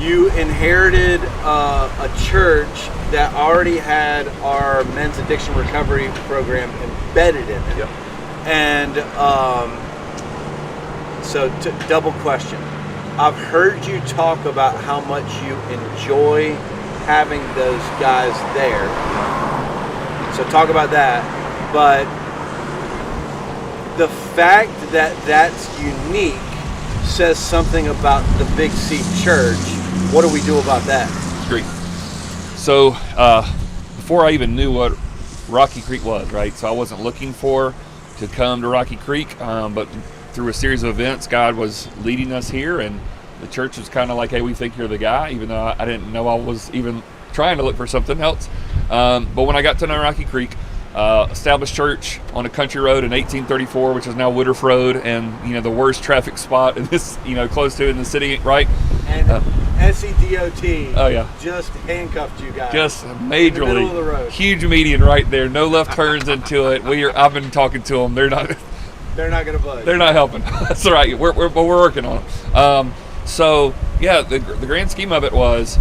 You inherited a church that already had our men's addiction recovery program embedded in it. Yep. And so double question. I've heard you talk about how much you enjoy having those guys there. So talk about that. But the fact that that's unique says something about the Big C Church. What do we do about that? It's great. So before I even knew what Rocky Creek was, right? So I wasn't looking to come to Rocky Creek, but through a series of events, God was leading us here, and the church was kind of like, hey, we think you're the guy, even though I didn't know I was even trying to look for something else. But when I got to know Rocky Creek, established church on a country road in 1834, which is now Woodruff Road, and the worst traffic spot in this, close to in the city, right? And SCDOT. Oh yeah. Just handcuffed you guys. Just in the middle of the majorly road. huge median right there. No left turns into it. I've been talking to them. They're not going to budge. They're not helping. That's all right. We're working on them. So yeah, the grand scheme of it was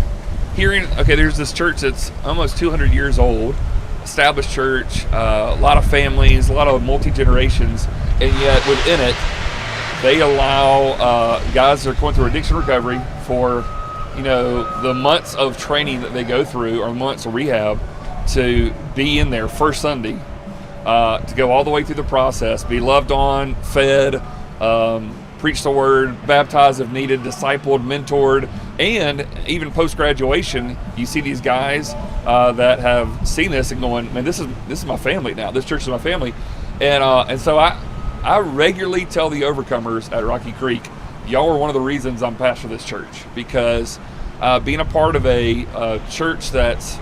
hearing. Okay, there's this church that's almost 200 years old. Established church, a lot of families, a lot of multi-generations, and yet within it, they allow guys that are going through addiction recovery for, the months of training that they go through or months of rehab to be in there first Sunday, to go all the way through the process, be loved on, fed, preach the word, baptized if needed, discipled, mentored, and even post-graduation, you see these guys that have seen this and going, man, this is my family now. This church is my family. And so I regularly tell the overcomers at Rocky Creek, y'all are one of the reasons I'm pastor of this church, because being a part of a church that's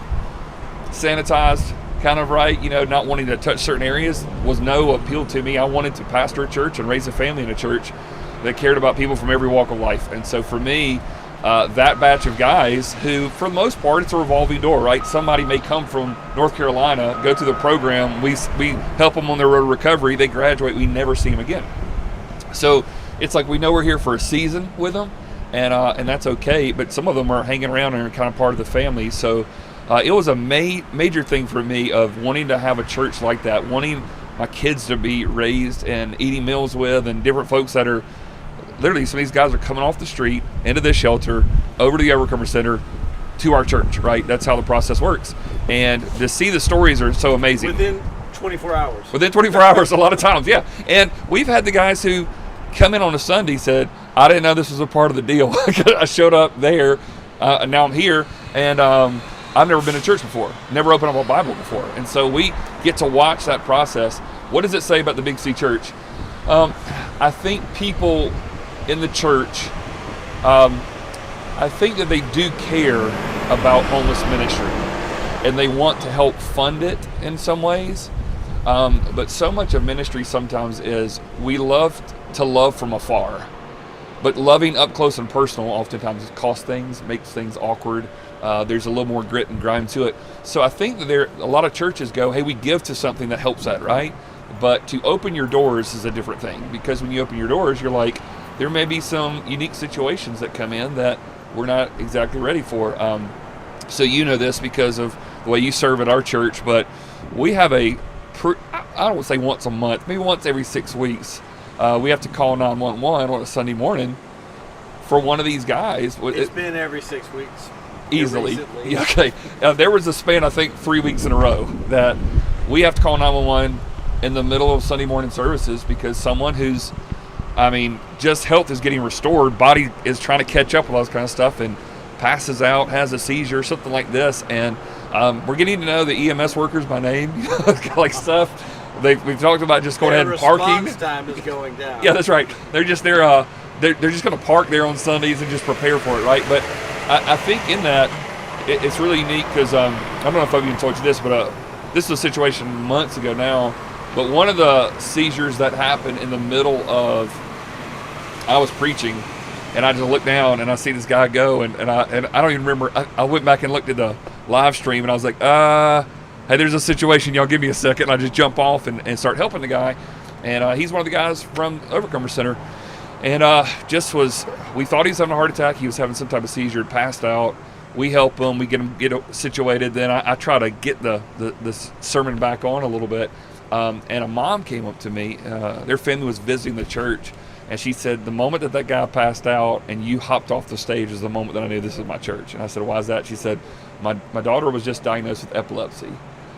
sanitized, kind of right, not wanting to touch certain areas was no appeal to me. I wanted to pastor a church and raise a family in a church that cared about people from every walk of life. And so for me, that batch of guys who, for the most part, it's a revolving door, right? Somebody may come from North Carolina, go through the program, we help them on their road to recovery, they graduate, we never see them again. So it's like we know we're here for a season with them, and that's okay, but some of them are hanging around and are kind of part of the family. So it was a major thing for me of wanting to have a church like that, wanting my kids to be raised and eating meals with, and different folks that are literally, some of these guys are coming off the street into this shelter, over to the Overcomer Center, to our church, right? That's how the process works. And to see the stories are so amazing. Within 24 hours. Within 24 hours, a lot of times, yeah. And we've had the guys who come in on a Sunday said, I didn't know this was a part of the deal. I showed up there, and now I'm here, and I've never been to church before, never opened up a Bible before. And so we get to watch that process. What does it say about the Big C Church? I think people in the church, I think that they do care about homeless ministry, and they want to help fund it in some ways. But so much of ministry sometimes is we love to love from afar, but loving up close and personal oftentimes costs things, makes things awkward. There's a little more grit and grime to it. So I think that a lot of churches go, hey, we give to something that helps that, right? But to open your doors is a different thing, because when you open your doors, you're like, there may be some unique situations that come in that we're not exactly ready for. So this because of the way you serve at our church, but we have I don't want to say once a month, maybe once every 6 weeks, we have to call 911 on a Sunday morning for one of these guys. It's been every 6 weeks. Easily. Yeah, okay. There was a span, I think, 3 weeks in a row that we have to call 911 in the middle of Sunday morning services because someone who's, just health is getting restored, body is trying to catch up with all this kind of stuff and passes out, has a seizure, something like this. And We're getting to know the EMS workers by name, like stuff. We've talked about just going ahead and parking. Response time is going down. Yeah, that's right. They're just just going to park there on Sundays and just prepare for it, right? But I think in that it's really unique because I don't know if I've even told you this, but this was a situation months ago now. But one of the seizures that happened in the middle of I was preaching, and I just looked down and I see this guy go, and I don't even remember. I went back and looked at the live stream, and I was like, hey, there's a situation. Y'all give me a second. And I just jump off and start helping the guy. And he's one of the guys from Overcomer Center. And we thought he was having a heart attack. He was having some type of seizure, passed out. We help him. We get situated. Then I try to get the sermon back on a little bit. And a mom came up to me. Their family was visiting the church. And she said, the moment that guy passed out and you hopped off the stage was the moment that I knew this is my church. And I said, why is that? She said, my daughter was just diagnosed with epilepsy.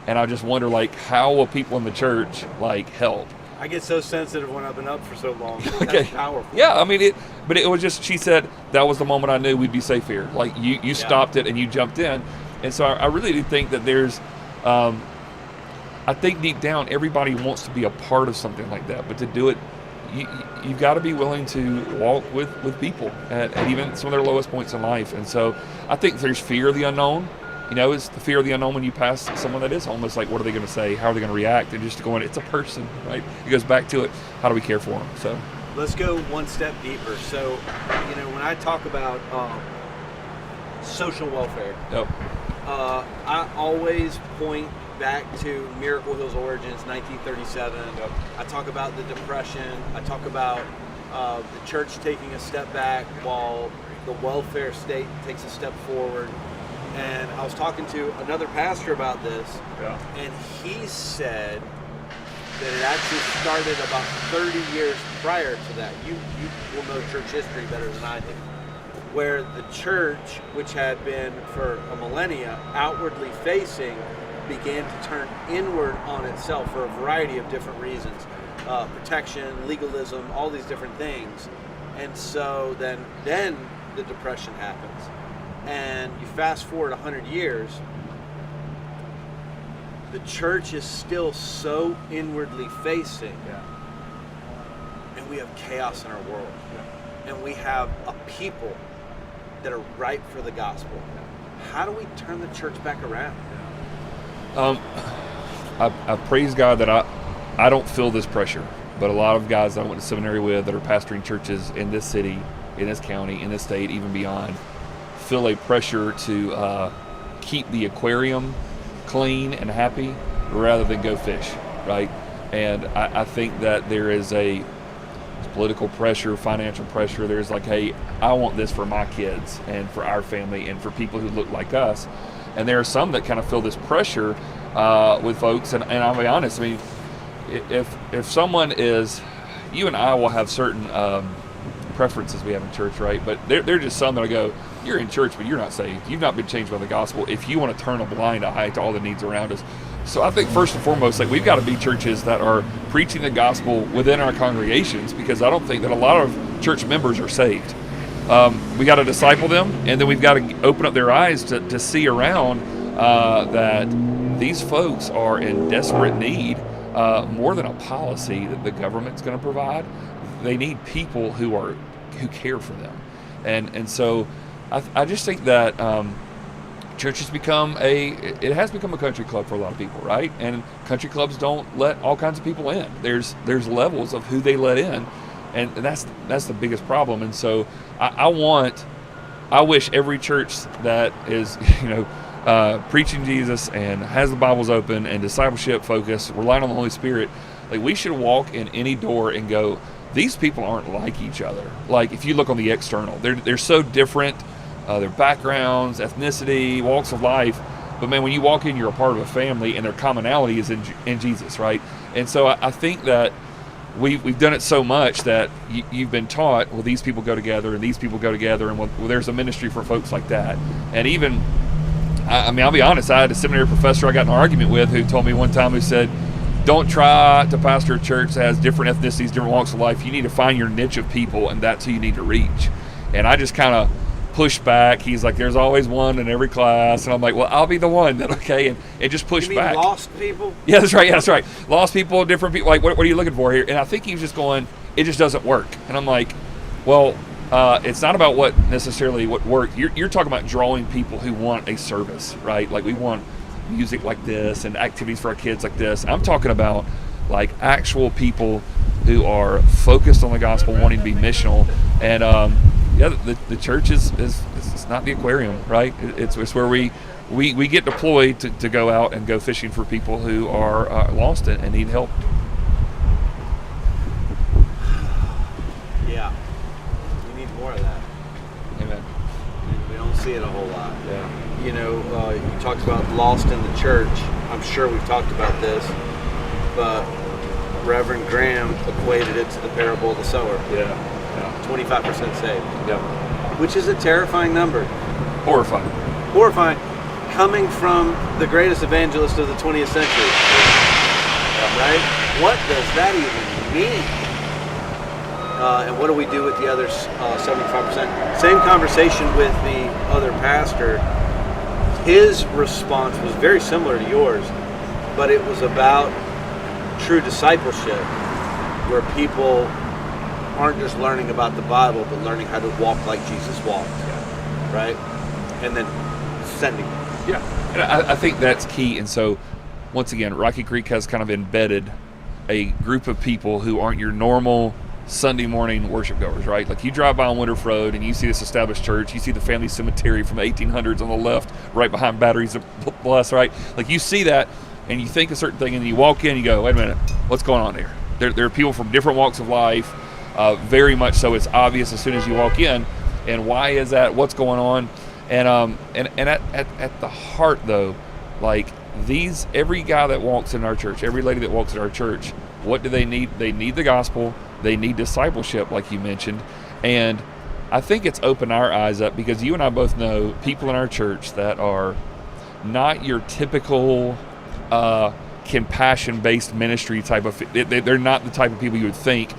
And I just wonder, how will people in the church, help? I get so sensitive when I've been up for so long. Okay. That's powerful. Yeah, I mean, but it was just, she said, that was the moment I knew we'd be safe here. You stopped it and you jumped in. And so I really do think that there's, I think deep down, everybody wants to be a part of something like that. But to do it, you've got to be willing to walk with people at even some of their lowest points in life. And so I think there's fear of the unknown. It's the fear of the unknown when you pass someone that is homeless. What are they going to say? How are they going to react? And just going, it's a person, right? It goes back to it. How do we care for them? So let's go one step deeper. So, when I talk about social welfare, I always point back to Miracle Hill's origins, 1937. I talk about the Depression. I talk about the church taking a step back while the welfare state takes a step forward. And I was talking to another pastor about this, and he said that it actually started about 30 years prior to that. You will know church history better than I do. Where the church, which had been for a millennia outwardly facing, began to turn inward on itself for a variety of different reasons. Protection, legalism, all these different things. And so then the Depression happens. And you fast forward 100 years, the church is still so inwardly facing, and we have chaos in our world, and we have a people that are ripe for the gospel. How do we turn the church back around? I praise God that I don't feel this pressure, but a lot of guys that I went to seminary with that are pastoring churches in this city, in this county, in this state, even beyond, feel a pressure to keep the aquarium clean and happy rather than go fish, right? And I think that there is political pressure, financial pressure. There's hey, I want this for my kids and for our family and for people who look like us. And there are some that kind of feel this pressure with folks. And I'll be honest, I mean, if someone is, you and I will have certain preferences we have in church, right? But they're just some that I go, you're in church, but you're not saved. You've not been changed by the gospel if you want to turn a blind eye to all the needs around us. So I think first and foremost, we've got to be churches that are preaching the gospel within our congregations, because I don't think that a lot of church members are saved. We got to disciple them, and then we've got to open up their eyes to see around that these folks are in desperate need, more than a policy that the government's going to provide. They need people who care for them, and so I just think that church has become a country club for a lot of people, right? And country clubs don't let all kinds of people in. There's levels of who they let in, and that's the biggest problem. And so I wish every church that is preaching Jesus and has the Bibles open and discipleship focused, relying on the Holy Spirit, we should walk in any door and go, these people aren't like each other. If you look on the external, they're so different, their backgrounds, ethnicity, walks of life. But man, when you walk in, you're a part of a family, and their commonality is in Jesus, right? And so I think that we've done it so much that you've been taught, well, these people go together, and these people go together, and well, there's a ministry for folks like that. And even, I mean, I'll be honest, I had a seminary professor I got in an argument with who told me one time, who said, don't try to pastor a church that has different ethnicities, different walks of life. You need to find your niche of people, and that's who you need to reach. And I just kind of pushback. He's like, there's always one in every class. And I'm like, well, I'll be the one that, okay. And it just pushed You mean back. lost people? Yeah, that's right. Yeah, that's right. Lost people, different people. Like, what are you looking for here? And I think he was just going, it just doesn't work. And I'm like, well, it's not about what worked. You're talking about drawing people who want a service, right? Like, we want music like this and activities for our kids like this. I'm talking about like actual people who are focused on the gospel, wanting to be missional. And the church is it's not the aquarium, right? It's where we get deployed to go out and go fishing for people who are lost and need help. Yeah, we need more of that. Amen. And we don't see it a whole lot. Yeah. You know, you talked about lost in the church. I'm sure we've talked about this, but Reverend Graham equated it to the parable of the sower. Yeah. 25% saved. Yeah. Which is a terrifying number. Horrifying. Horrifying. Coming from the greatest evangelist of the 20th century. Right? What does that even mean? And what do we do with the other 75%? Same conversation with the other pastor. His response was very similar to yours, but it was about true discipleship, where people aren't just learning about the Bible, but learning how to walk like Jesus walked, right? And then sending them. Yeah, and I think that's key. And so, once again, Rocky Creek has kind of embedded a group of people who aren't your normal Sunday morning worship goers, right? Like, you drive by on Woodruff Road and you see this established church, you see the family cemetery from the 1800s on the left, right behind Batteries of Bless, right? Like, you see that and you think a certain thing, and then you walk in and you go, wait a minute, what's going on here? There are people from different walks of life, very much so. It's obvious as soon as you walk in. And why is that? What's going on? And at the heart, though, like, every guy that walks in our church, every lady that walks in our church, what do they need? They need the gospel. They need discipleship, like you mentioned. And I think it's opened our eyes up, because you and I both know people in our church that are not your typical compassion-based ministry type of. They're not the type of people you would think.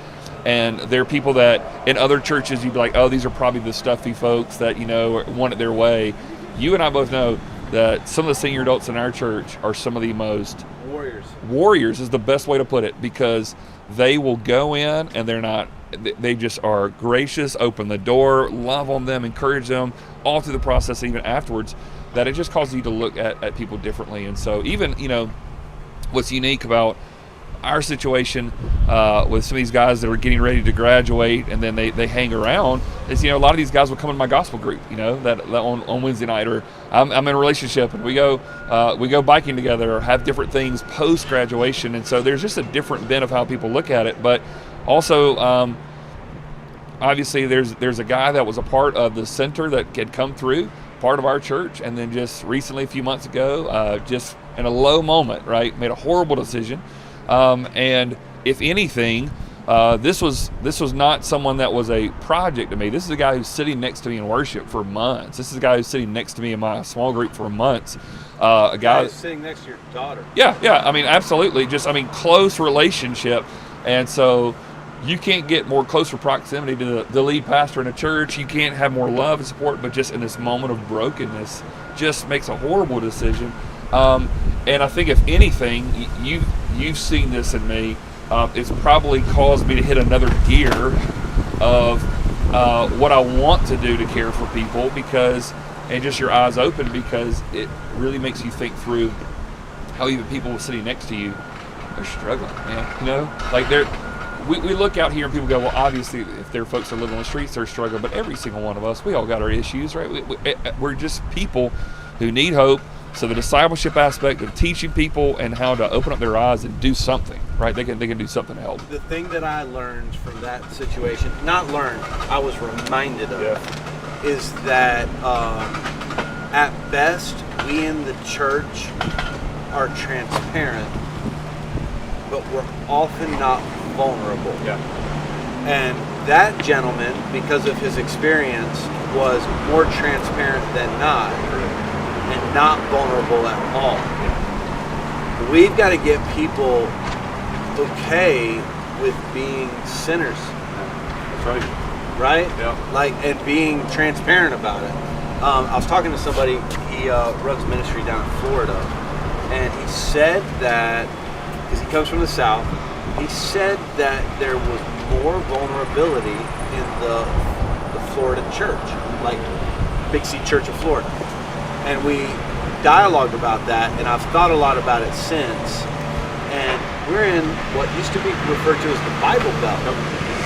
And they're people that in other churches you'd be like, oh, these are probably the stuffy folks that, want it their way. You and I both know that some of the senior adults in our church are some of the most warriors is the best way to put it, because they will go in and they just are gracious, open the door, love on them, encourage them all through the process, even afterwards, that it just causes you to look at people differently. And so even, what's unique about our situation with some of these guys that are getting ready to graduate and then they hang around is, a lot of these guys will come in my gospel group, that on Wednesday night, or I'm in a relationship and we go biking together or have different things post graduation. And so there's just a different bent of how people look at it. But also, obviously there's a guy that was a part of the center that had come through, part of our church, and then just recently, a few months ago, just in a low moment, right, made a horrible decision. And if anything, this was not someone that was a project to me. This is a guy who's sitting next to me in worship for months. This is a guy who's sitting next to me in my small group for months. A guy who's sitting next to your daughter. Yeah. I mean, absolutely. Close relationship. And so you can't get more closer proximity to the lead pastor in a church. You can't have more love and support, but just in this moment of brokenness, just makes a horrible decision. And I think if anything, you've seen this in me. It's probably caused me to hit another gear of what I want to do to care for people, and just your eyes open, because it really makes you think through how even people sitting next to you are struggling. We look out here and people go, well, obviously if there are folks that live on the streets, they're struggling, but every single one of us, we all got our issues, right? We're just people who need hope. So the discipleship aspect of teaching people and how to open up their eyes and do something, right? They can do something to help. The thing that I learned from that situation, I was reminded of, is that at best, we in the church are transparent, but we're often not vulnerable. Yeah. And that gentleman, because of his experience, was more transparent than not. And not vulnerable at all. We've got to get people okay with being sinners. That's right. right? Yeah. Like, and being transparent about it. I was talking to somebody, he runs ministry down in Florida, and he said that, because he comes from the South, he said that there was more vulnerability in the Florida church, like Big C Church of Florida. And we dialogued about that, and I've thought a lot about it since. And we're in what used to be referred to as the Bible Belt.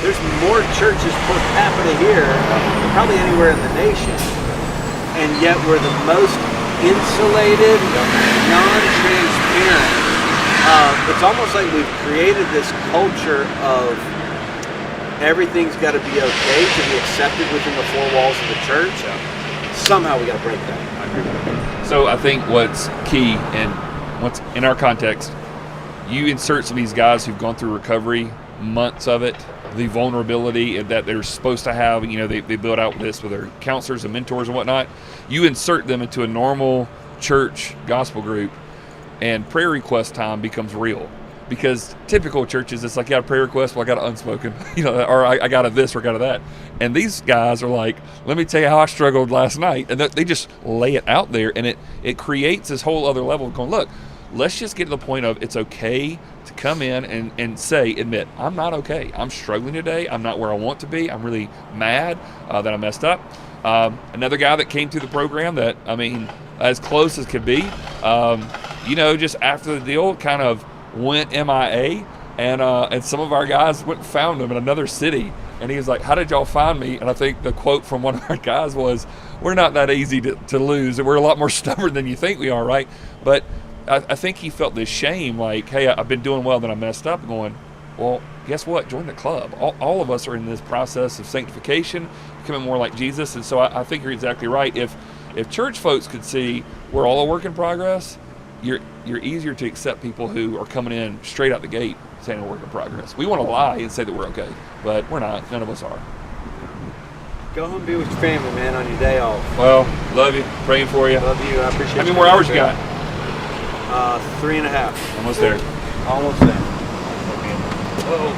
There's more churches per capita here than probably anywhere in the nation. And yet we're the most insulated, non-transparent. It's almost like we've created this culture of everything's got to be okay to be accepted within the four walls of the church. Somehow we got to break that. I agree with that. So I think what's key, and what's in our context, you insert some of these guys who've gone through recovery, months of it, the vulnerability that they're supposed to have, they build out this with their counselors and mentors and whatnot. You insert them into a normal church gospel group, and prayer request time becomes real. Because typical churches, it's like, yeah, prayer request, well, I got an unspoken, or I got a this or got a that. And these guys are like, let me tell you how I struggled last night. And they just lay it out there, and it creates this whole other level of going, look, let's just get to the point of it's okay to come in and admit, I'm not okay. I'm struggling today. I'm not where I want to be. I'm really mad that I messed up. Another guy that came through the program that, as close as could be, just after the deal kind of went MIA, and some of our guys went and found him in another city. And he was like, how did y'all find me? And I think the quote from one of our guys was, we're not that easy to lose. We're a lot more stubborn than you think we are, right? But I think he felt this shame, like, hey, I've been doing well, then I messed up, going, well, guess what? Join the club. All of us are in this process of sanctification, becoming more like Jesus. And so I think you're exactly right. If church folks could see we're all a work in progress, you're easier to accept people who are coming in straight out the gate saying we're a work in progress. We want to lie and say that we're okay, but we're not. None of us are. Go home and be with your family, man, on your day off. Well, love you. Praying for you. Love you. I appreciate you. How many more hours you got? 3.5. Almost there. Almost there. Oh.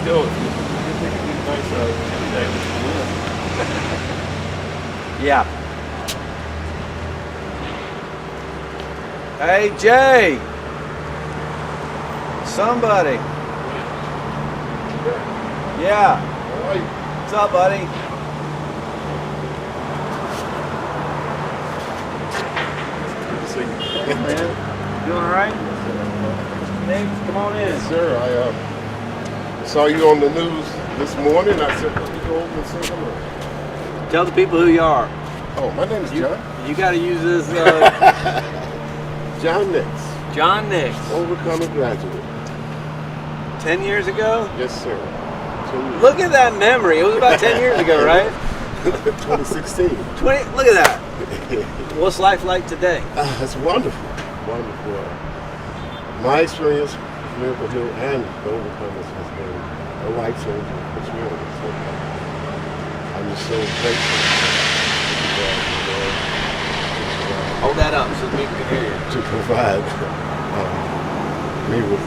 Still. Yeah. Hey, Jay. Somebody. Yeah. What's up, buddy? Man, doing all right? Thanks. Come on in. Yes, sir. I saw you on the news this morning. I said, let me go over and say hello. Tell the people who you are. Oh, my name is John. You got to use this. John Nix. John Nix. Overcoming graduate. 10 years ago? Yes, sir. Look at that memory. It was about 10 years ago, right? 2016. Look at that. What's life like today? It's wonderful. Wonderful. My experience with Miracle Hill and the Overcomers has been a life-changing experience. So, I'm just so grateful Hold that up so people can hear you. to provide me with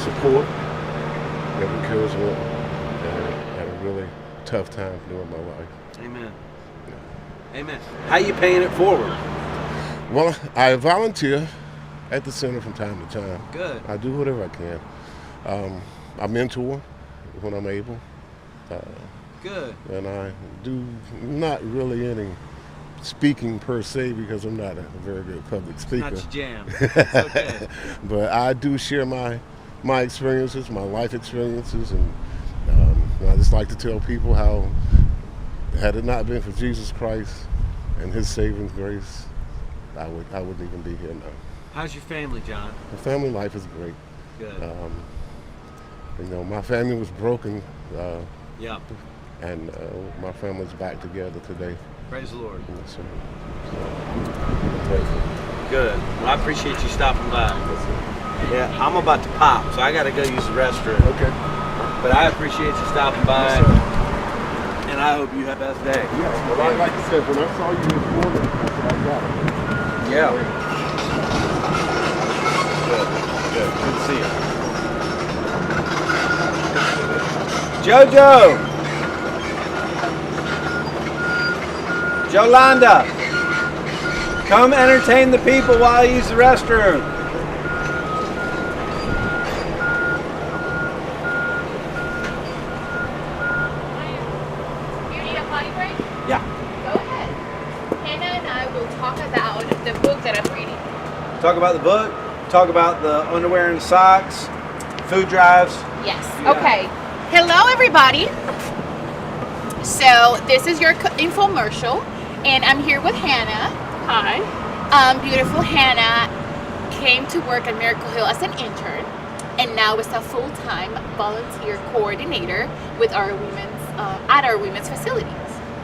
support and encouragement at a really tough time during my life. Amen. Amen. How you paying it forward? Well, I volunteer at the center from time to time. Good. I do whatever I can. I mentor when I'm able. Good. And I do not really any speaking per se because I'm not a very good public speaker. Not your jam. It's okay. But I do share my experiences, my life experiences, and I just like to tell people how had it not been for Jesus Christ and His saving grace, I wouldn't even be here now. How's your family, John? My family life is great. Good. My family was broken. Yeah. And my family's back together today. Praise the Lord. Yes, sir. Good. Well, I appreciate you stopping by. Yeah, I'm about to pop, so I got to go use the restroom. Okay. But I appreciate you stopping by, and I hope you have the best day. Yeah, well, like I said, when I saw you this morning, I said, I got it. Yeah. Good to see you. Jojo. Jolanda. Come entertain the people while I use the restroom. You need a potty break? Yeah. Go ahead. Hannah and I will talk about the book that I'm reading. Talk about the book. Talk about the underwear and socks. Food drives. Yes. Okay. Hello, everybody. So this is your infomercial, and I'm here with Hannah. Hi. Beautiful Hannah came to work at Miracle Hill as an intern, and now is a full-time volunteer coordinator with our women's at our women's facilities.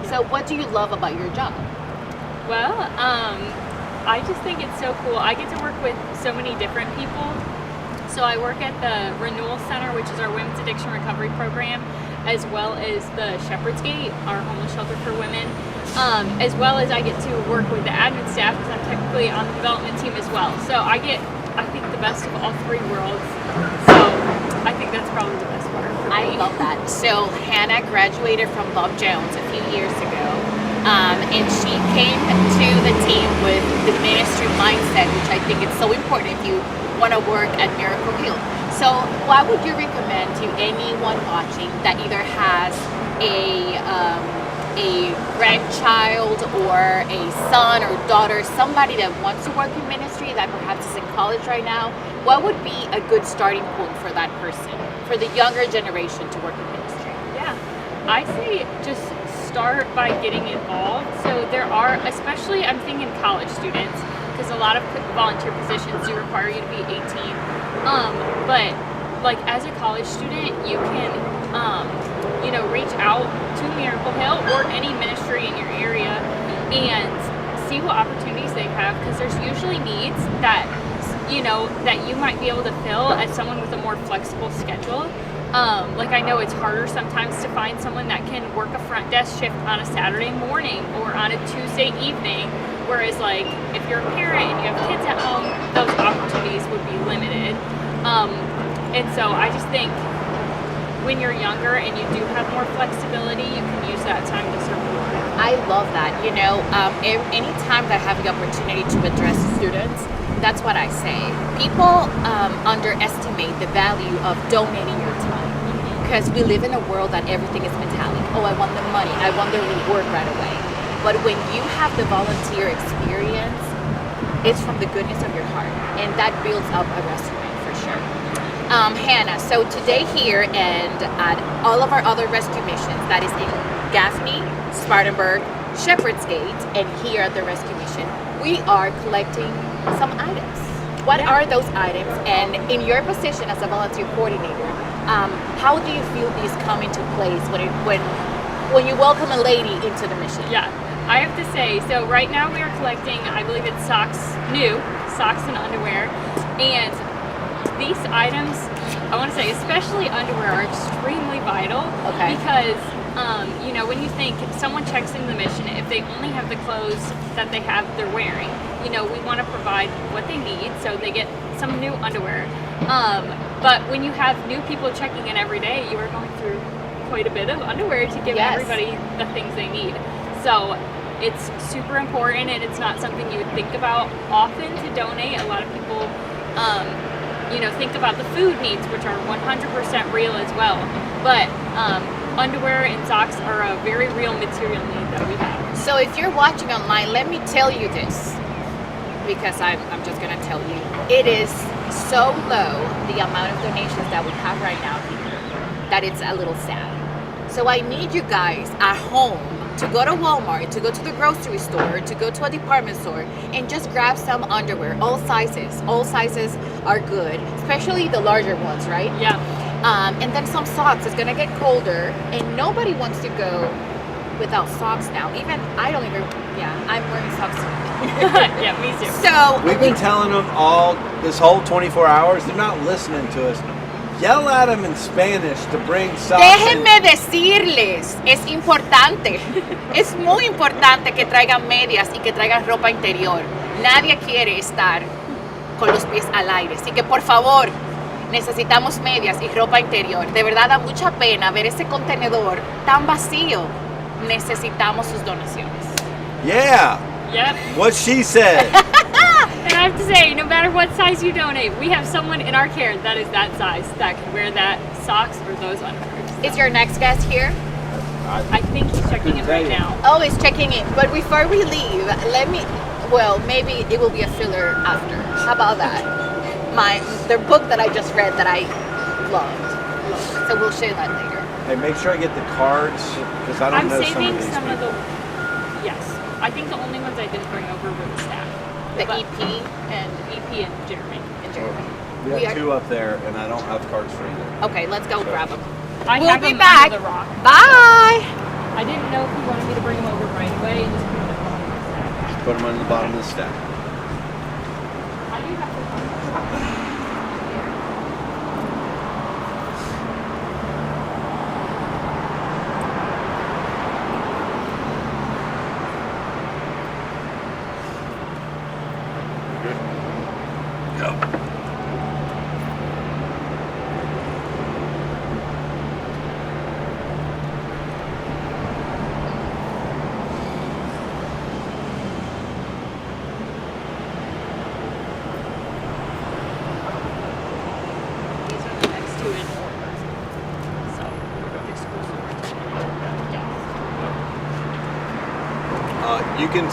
So, what do you love about your job? Well, I just think it's so cool. I get to work with so many different people. So I work at the Renewal Center, which is our women's addiction recovery program, as well as the Shepherd's Gate, our homeless shelter for women, as well as I get to work with the admin staff because I'm technically on the development team as well. So I think, the best of all three worlds. So I think that's probably the best part for me. I love that. So Hannah graduated from Bob Jones a few years ago, and she came to the team with the ministry mindset, which I think is so important if you want to work at Miracle Hill. So what would you recommend to anyone watching that either has a grandchild or a son or daughter, somebody that wants to work in ministry that perhaps is in college right now? What would be a good starting point for that person, for the younger generation to work in ministry? Yeah, I say just start by getting involved. So there are, especially I'm thinking college students, because a lot of volunteer positions do require you to be 18. But like as a college student, you can, reach out to Miracle Hill or any ministry in your area and see what opportunities they have, because there's usually needs that, that you might be able to fill as someone with a more flexible schedule. Like I know it's harder sometimes to find someone that can work a front desk shift on a Saturday morning or on a Tuesday evening. Whereas like if you're a parent and you have kids at home, those opportunities would be limited. And so I just think when you're younger and you do have more flexibility, you can use that time to serve the Lord. I love that. Any time that I have the opportunity to address students, that's what I say. People underestimate the value of donating your time, because we live in a world that everything is metallic. Oh, I want the money. I want the reward right away. But when you have the volunteer experience, it's from the goodness of your heart, and that builds up a resume for sure. Hannah, so today here and at all of our other rescue missions, that is in Gaffney, Spartanburg, Shepherd's Gate, and here at the rescue mission, we are collecting some items. What are those items? And in your position as a volunteer coordinator, how do you feel these come into place when you welcome a lady into the mission? Yeah, I have to say, so right now we are collecting, I believe it's new socks and underwear, and these items, I want to say, especially underwear, are extremely vital. Okay. Because, when you think someone checks into the mission, if they only have the clothes that they're wearing, we want to provide what they need, so they get some new underwear. But when you have new people checking in every day, you are going through quite a bit of underwear to give everybody the things they need. So it's super important, and it's not something you would think about often to donate. A lot of people, think about the food needs, which are 100% real as well. But underwear and socks are a very real material need that we have. So if you're watching online, let me tell you this, because I'm just going to tell you. It is so low, the amount of donations that we have right now here, that it's a little sad. So I need you guys at home to go to Walmart, to go to the grocery store, to go to a department store, and just grab some underwear, all sizes. All sizes are good, especially the larger ones, right? Yeah. And then some socks. It's gonna get colder, and nobody wants to go without socks now. Even I don't even. Yeah, I'm wearing socks. Yeah, me too. So we've been telling them all this whole 24 hours. They're not listening to us. Yell at them in Spanish to bring socks. Déjenme decirles, es importante, es muy importante que traigan medias y que traigan ropa interior. Nadie quiere estar con los pies al aire. Así que por favor, necesitamos medias y ropa interior. De verdad da mucha pena ver ese contenedor tan vacío. Necesitamos sus donaciones. Yeah. Yep. What she said. And I have to say, no matter what size you donate, we have someone in our care that is that size that can wear that socks or those underwear. Is your next guest here? I think he's checking in right now. Oh, he's checking in. But before we leave, maybe it will be a filler after. How about that? The book that I just read that I loved. So we'll share that later. Hey, make sure I get the cards because I don't know saving some of these people. Yes. I think the only ones I didn't bring over were the staff. The EP and Jeremy. We have two up there, and I don't have cards for either. Okay, let's go grab them. We'll We'll be be back. Under the rock. Bye. I didn't know if you wanted me to bring them over right away. Just put them at the bottom of the stack. Just put them on the bottom of the stack. I do have to. You can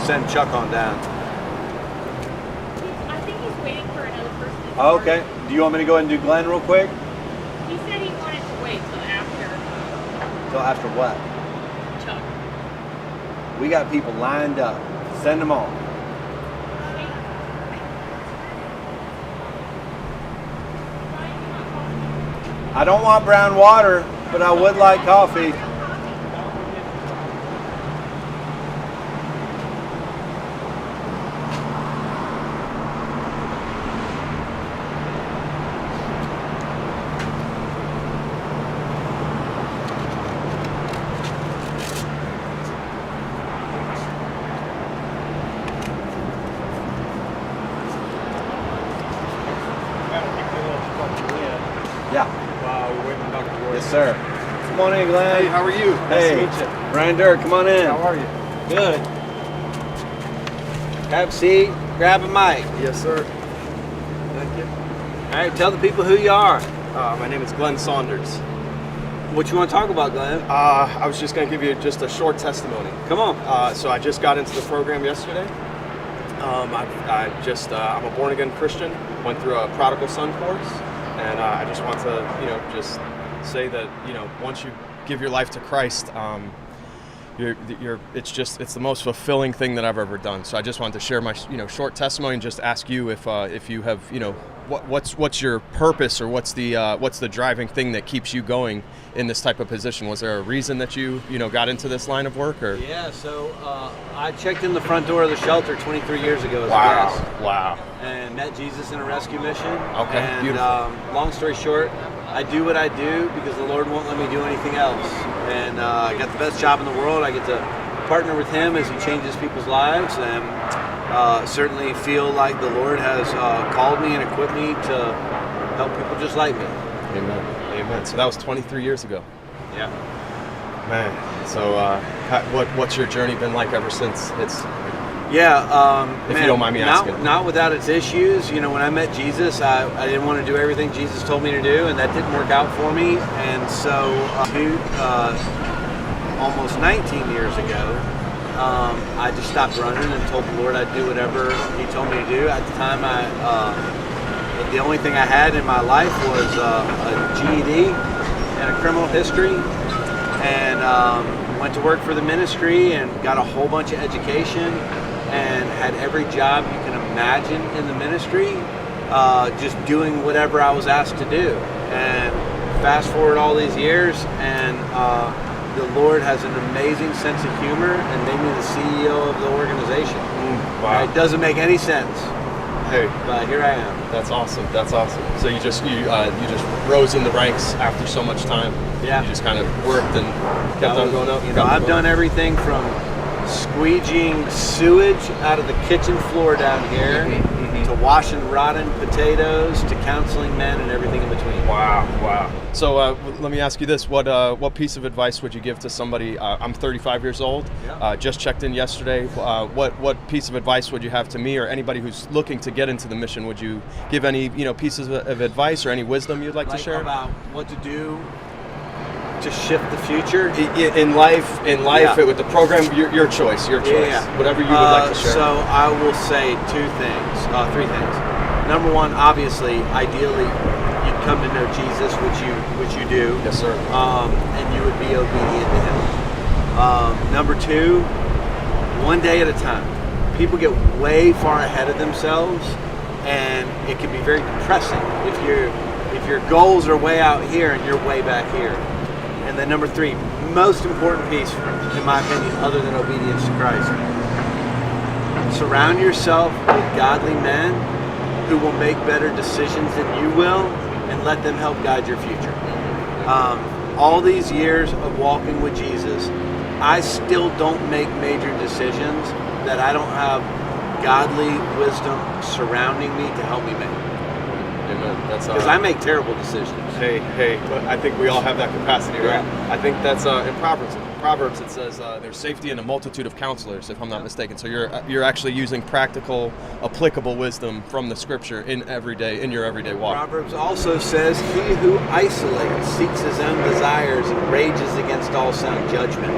send Chuck on down. I think he's waiting for another person. Oh, okay. Do you want me to go ahead and do Glenn real quick? He said he wanted to wait till after Till after what? Chuck. We got people lined up. Send them on. I don't want brown water, but I would like coffee. Yeah. Wow, we're waiting on Dr. Roy. Yes, sir. Come on in, Glenn. Hey, how are you? Hey, Nice to meet you. Brian Dirk, come on in. How are you? Good. Have a seat. Grab a mic. Yes, sir. Thank you. All right, tell the people who you are. My name is Glenn Saunders. What you want to talk about, Glenn? I was just going to give you just a short testimony. Come on. So I just got into the program yesterday. I'm a born again Christian. Went through a prodigal son course, and I just want to, just say that, once you give your life to Christ, it's the most fulfilling thing that I've ever done. So I just wanted to share my, short testimony and just ask you if you have, what's your purpose, or what's the driving thing that keeps you going in this type of position? Was there a reason that you got into this line of work, or? Yeah, so I checked in the front door of the shelter 23 years ago as a guest. Wow. And met Jesus in a rescue mission. Okay, and, beautiful. Long story short, I do what I do because the Lord won't let me do anything else. And I got the best job in the world. I get to partner with Him as He changes people's lives, and certainly feel like the Lord has called me and equipped me to help people just like me. Amen. Amen. So that was 23 years ago. Yeah. Man. So what's your journey been like ever since? If you don't mind me asking. Not without its issues. When I met Jesus, I didn't want to do everything Jesus told me to do, and that didn't work out for me. And so, almost 19 years ago, I just stopped running and told the Lord I'd do whatever He told me to do. At the time, the only thing I had in my life was a GED and a criminal history, and went to work for the ministry and got a whole bunch of education and had every job you can imagine in the ministry, just doing whatever I was asked to do. And fast forward all these years, and the Lord has an amazing sense of humor and made me the CEO of the organization. Wow. It doesn't make any sense. Hey, but here I am. That's awesome. That's awesome. So you just rose in the ranks after so much time. Yeah. You just kind of worked and kept on going up. I've done everything from squeegeeing sewage out of the kitchen floor down here, to washing rotten potatoes, to counseling men and everything in between. Wow. So let me ask you this: what piece of advice would you give to somebody? I'm 35 years old. Just checked in yesterday. What piece of advice would you have to me or anybody who's looking to get into the mission? Would you give any pieces of advice or any wisdom you'd like to share about what to do to shift the future in life? With the program, your choice. Whatever you would like to share. So I will say three things. Number one, obviously, ideally, you'd come to know Jesus, which you do. Yes, sir. And you would be obedient to him. Number two, one day at a time. People get way far ahead of themselves, and it can be very depressing if your goals are way out here and you're way back here. And then number three, most important piece, in my opinion, other than obedience to Christ, surround yourself with godly men who will make better decisions than you will, and let them help guide your future. All these years of walking with Jesus, I still don't make major decisions that I don't have godly wisdom surrounding me to help me make. Amen. Because I make terrible decisions. Hey, but I think we all have that capacity, right? I think that's in Proverbs it says there's safety in a multitude of counselors, if I'm not mistaken. So you're actually using practical, applicable wisdom from the scripture in your everyday walk. Proverbs also says, he who isolates seeks his own desires and rages against all sound judgment.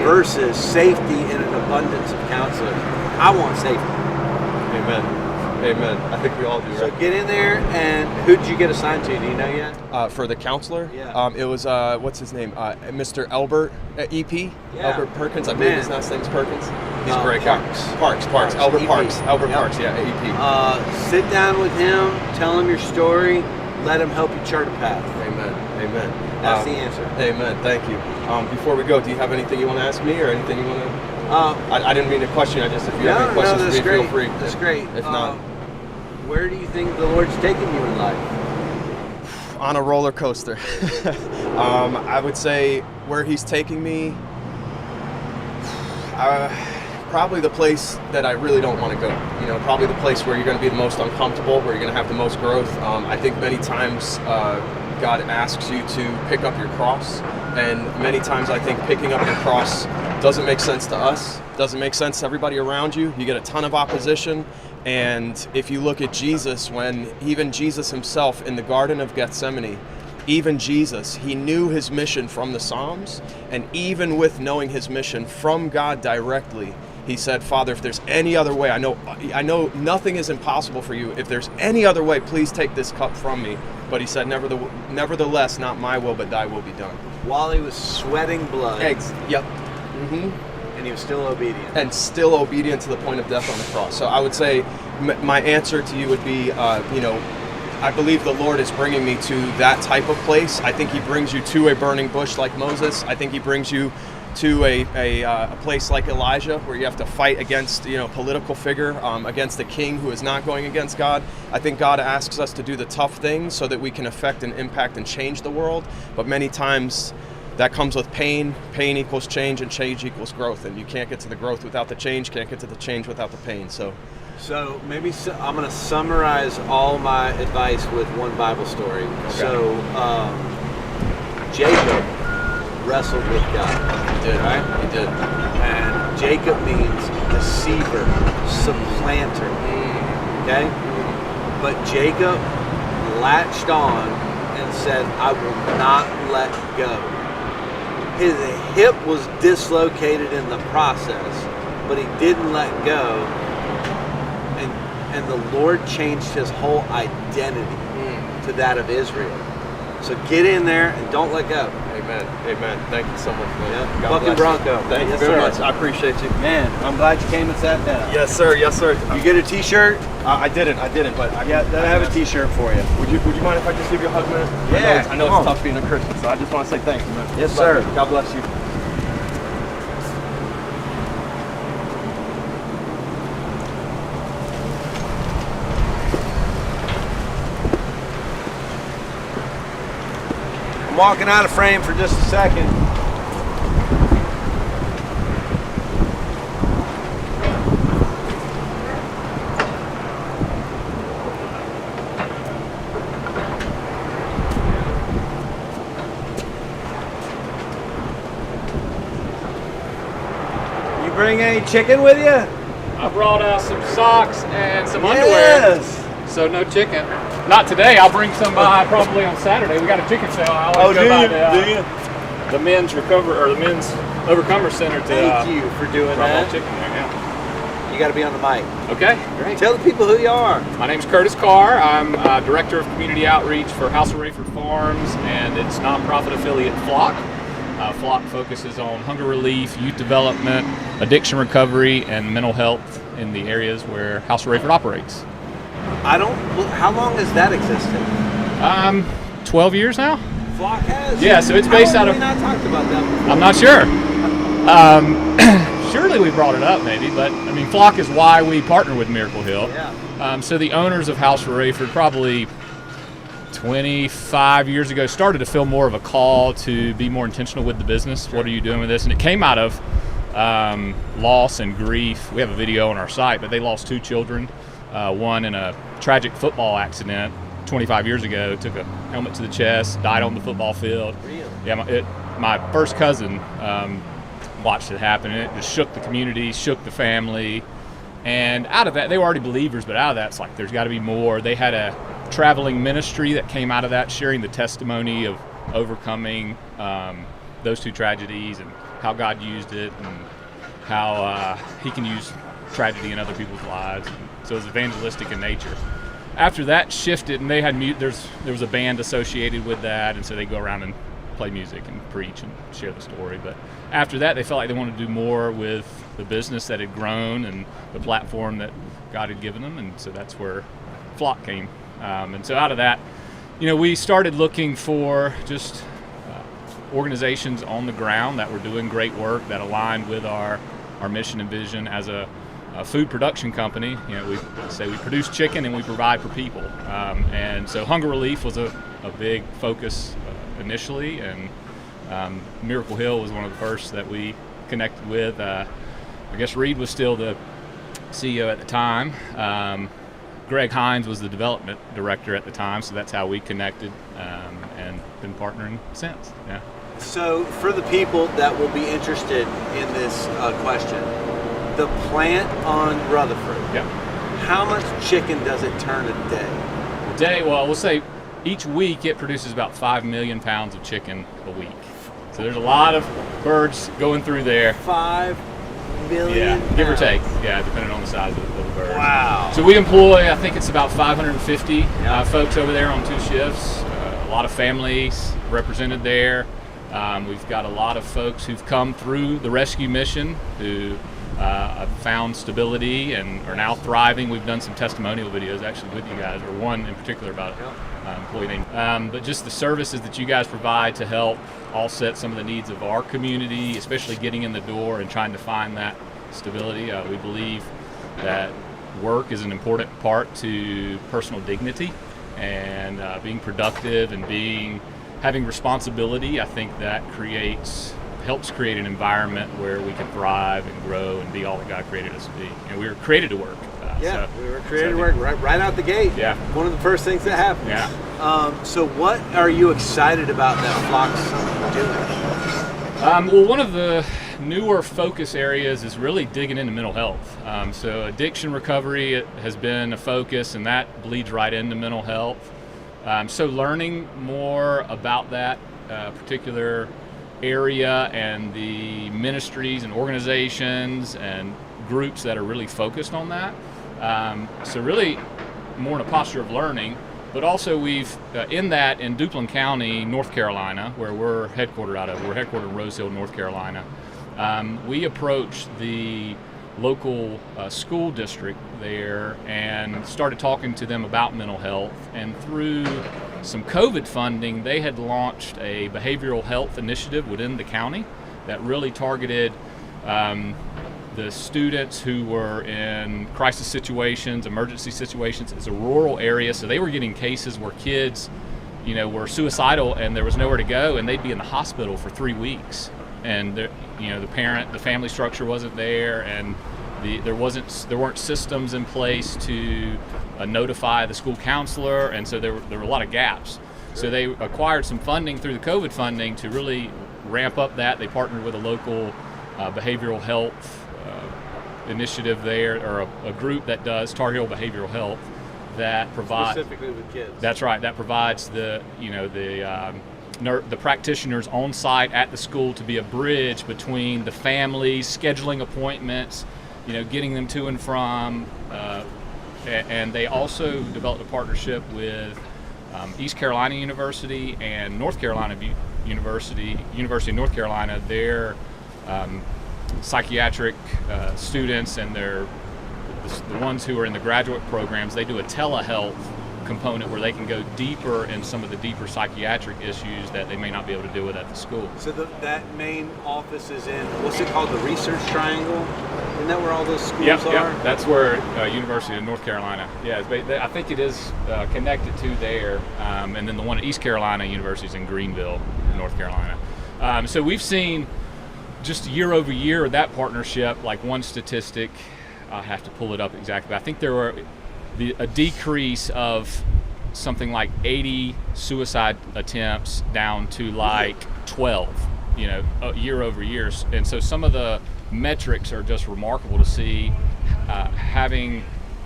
Versus safety in an abundance of counselors. I want safety. Amen. I think we all do, right? So get in there, and who did you get assigned to? Do you know yet? For the counselor? Yeah. It was, what's his name? Mr. Albert, EP? Yeah. Albert Perkins, I believe his last name's Perkins. He's a great guy. Parks. Albert EP. Parks. Albert Parks, yeah, EP. Sit down with him, tell him your story, let him help you chart a path. Amen. That's the answer. Amen, thank you. Before we go, do you have anything you want to ask me or anything you want to... I didn't mean to question you, if you have any questions for me, feel free. That's great. If not... Where do you think the Lord's taking you in life? On a roller coaster. I would say where he's taking me, probably the place that I really don't want to go. Probably the place where you're going to be the most uncomfortable, where you're going to have the most growth. I think many times God asks you to pick up your cross, and many times I think picking up your cross doesn't make sense to us, doesn't make sense to everybody around you. You get a ton of opposition. And if you look at Jesus, when even Jesus himself in the Garden of Gethsemane, even Jesus, he knew his mission from the Psalms, and even with knowing his mission from God directly, he said, Father, if there's any other way, I know nothing is impossible for you. If there's any other way, please take this cup from me. But he said, nevertheless, not my will, but thy will be done. While he was sweating blood. Yep. And he was still obedient. And still obedient to the point of death on the cross. So I would say my answer to you would be, I believe the Lord is bringing me to that type of place. I think he brings you to a burning bush like Moses. I think he brings you to a place like Elijah, where you have to fight against political figure, against a king who is not going against God. I think God asks us to do the tough things so that we can affect and impact and change the world. But many times that comes with pain. Pain equals change, and change equals growth. And you can't get to the growth without the change, can't get to the change without the pain. So maybe I'm going to summarize all my advice with one Bible story. Okay. So Jacob wrestled with God. He did, right? He did. And Jacob means deceiver, supplanter. Okay? But Jacob latched on and said, I will not let go. His hip was dislocated in the process, but he didn't let go. And the Lord changed his whole identity to that of Israel. So get in there and don't let go. Amen. Thank you so much, man. Yeah. Bucking Bronco. Thank you very much. I appreciate you. Man, I'm glad you came and sat down. Yes, sir. You get a t-shirt? I didn't, but I have a t-shirt for you. Would you mind if I just give you a hug, man? Yeah. I know it's tough being a Christian, so I just want to say thanks, man. Yes, sir. God bless you. I'm walking out of frame for just a second. bring any chicken with you? I brought some socks and some Yes. underwear. So no chicken. Not today. I'll bring some by probably on Saturday. We got a chicken sale. I always go by the men's Overcomer Center to Thank you for doing drop that. off chicken there. Yeah. You got to be on the mic. Okay, great. Tell the people who you are. My name's Curtis Carr. I'm Director of Community Outreach for House of Rayford Farms and its nonprofit affiliate Flock. Flock focuses on hunger relief, youth development, addiction recovery, and mental health in the areas where House of Rayford operates. How long has that existed? 12 years now. Flock has? Yeah, so it's based out of... How have we not talked about that before? I'm not sure. Surely we brought it up maybe, but I mean, Flock is why we partner with Miracle Hill. Yeah. So the owners of House of Rayford probably 25 years ago started to feel more of a call to be more intentional with the business. What are you doing with this? And it came out of loss and grief. We have a video on our site, but they lost 2 children. One in a tragic football accident 25 years ago, took a helmet to the chest, died on the football field. Really? Yeah, my first cousin watched it happen, and it just shook the community, shook the family. And out of that, they were already believers, but out of that, it's like there's got to be more. They had a traveling ministry that came out of that, sharing the testimony of overcoming those 2 tragedies and how God used it and how he can use tragedy in other people's lives. And so it was evangelistic in nature. After that shifted, and they had there was a band associated with that, and so they go around and play music and preach and share the story. But after that, they felt like they wanted to do more with the business that had grown and the platform that God had given them, and so that's where Flock came. And so out of that, we started looking for just organizations on the ground that were doing great work that aligned with our mission and vision as a food production company. We say we produce chicken and we provide for people. And so hunger relief was a big focus initially, and Miracle Hill was one of the first that we connected with. I guess Reed was still the CEO at the time. Greg Hines was the development director at the time, so that's how we connected and been partnering since. Yeah. So for the people that will be interested in this question, the plant on Rutherford, how much chicken does it turn a day? Well, we'll say each week it produces about 5 million pounds of chicken a week. So there's a lot of birds going through there. 5 million Yeah, give or pounds. take. Yeah, depending on the size of the birds. Wow. So we employ, I think it's about 550 folks over there on 2 shifts. A lot of families represented there. We've got a lot of folks who've come through the rescue mission who have found stability and are now thriving. We've done some testimonial videos actually with you guys, or one in particular about an employee named. But just the services that you guys provide to help offset some of the needs of our community, especially getting in the door and trying to find that stability. We believe that work is an important part to personal dignity and being productive and having responsibility. I think that helps create an environment where we can thrive and grow and be all that God created us to be. And we were created to work. We were created to work right out the gate. Yeah. One of the first things that happens. Yeah. So what are you excited about that Flock's doing? Well, one of the newer focus areas is really digging into mental health. So addiction recovery has been a focus, and that bleeds right into mental health. So learning more about that particular area and the ministries and organizations and groups that are really focused on that. So really more in a posture of learning, but also we've in Duplin County, North Carolina, where we're headquartered out of. We're headquartered in Rose Hill, North Carolina. We approached the local school district there and started talking to them about mental health, and through some COVID funding, they had launched a behavioral health initiative within the county that really targeted the students who were in crisis situations, emergency situations. It's a rural area, so they were getting cases where kids, were suicidal and there was nowhere to go, and they'd be in the hospital for 3 weeks, and the family structure wasn't there, and there weren't systems in place to notify the school counselor, and so there were a lot of gaps. So they acquired some funding through the COVID funding to really ramp up that. They partnered with a local behavioral health initiative there, or a group that does targeted behavioral health that provides specifically with kids. That's right. That provides the practitioners on site at the school to be a bridge between the families, scheduling appointments, getting them to and from, and they also developed a partnership with East Carolina University and North Carolina University of North Carolina. Their psychiatric students and the ones who are in the graduate programs, they do a telehealth component where they can go deeper in some of the deeper psychiatric issues that they may not be able to deal with at the school. So that main office is in, what's it called, the Research Triangle? Isn't that where all those schools are? Yeah, that's where University of North Carolina. Yeah, I think it is connected to there, and then the one at East Carolina University is in Greenville, North Carolina. So we've seen just year over year that partnership, like one statistic, I have to pull it up exactly, but I think there were a decrease of something like 80 suicide attempts down to like 12, year over year. And so some of the metrics are just remarkable to see. Having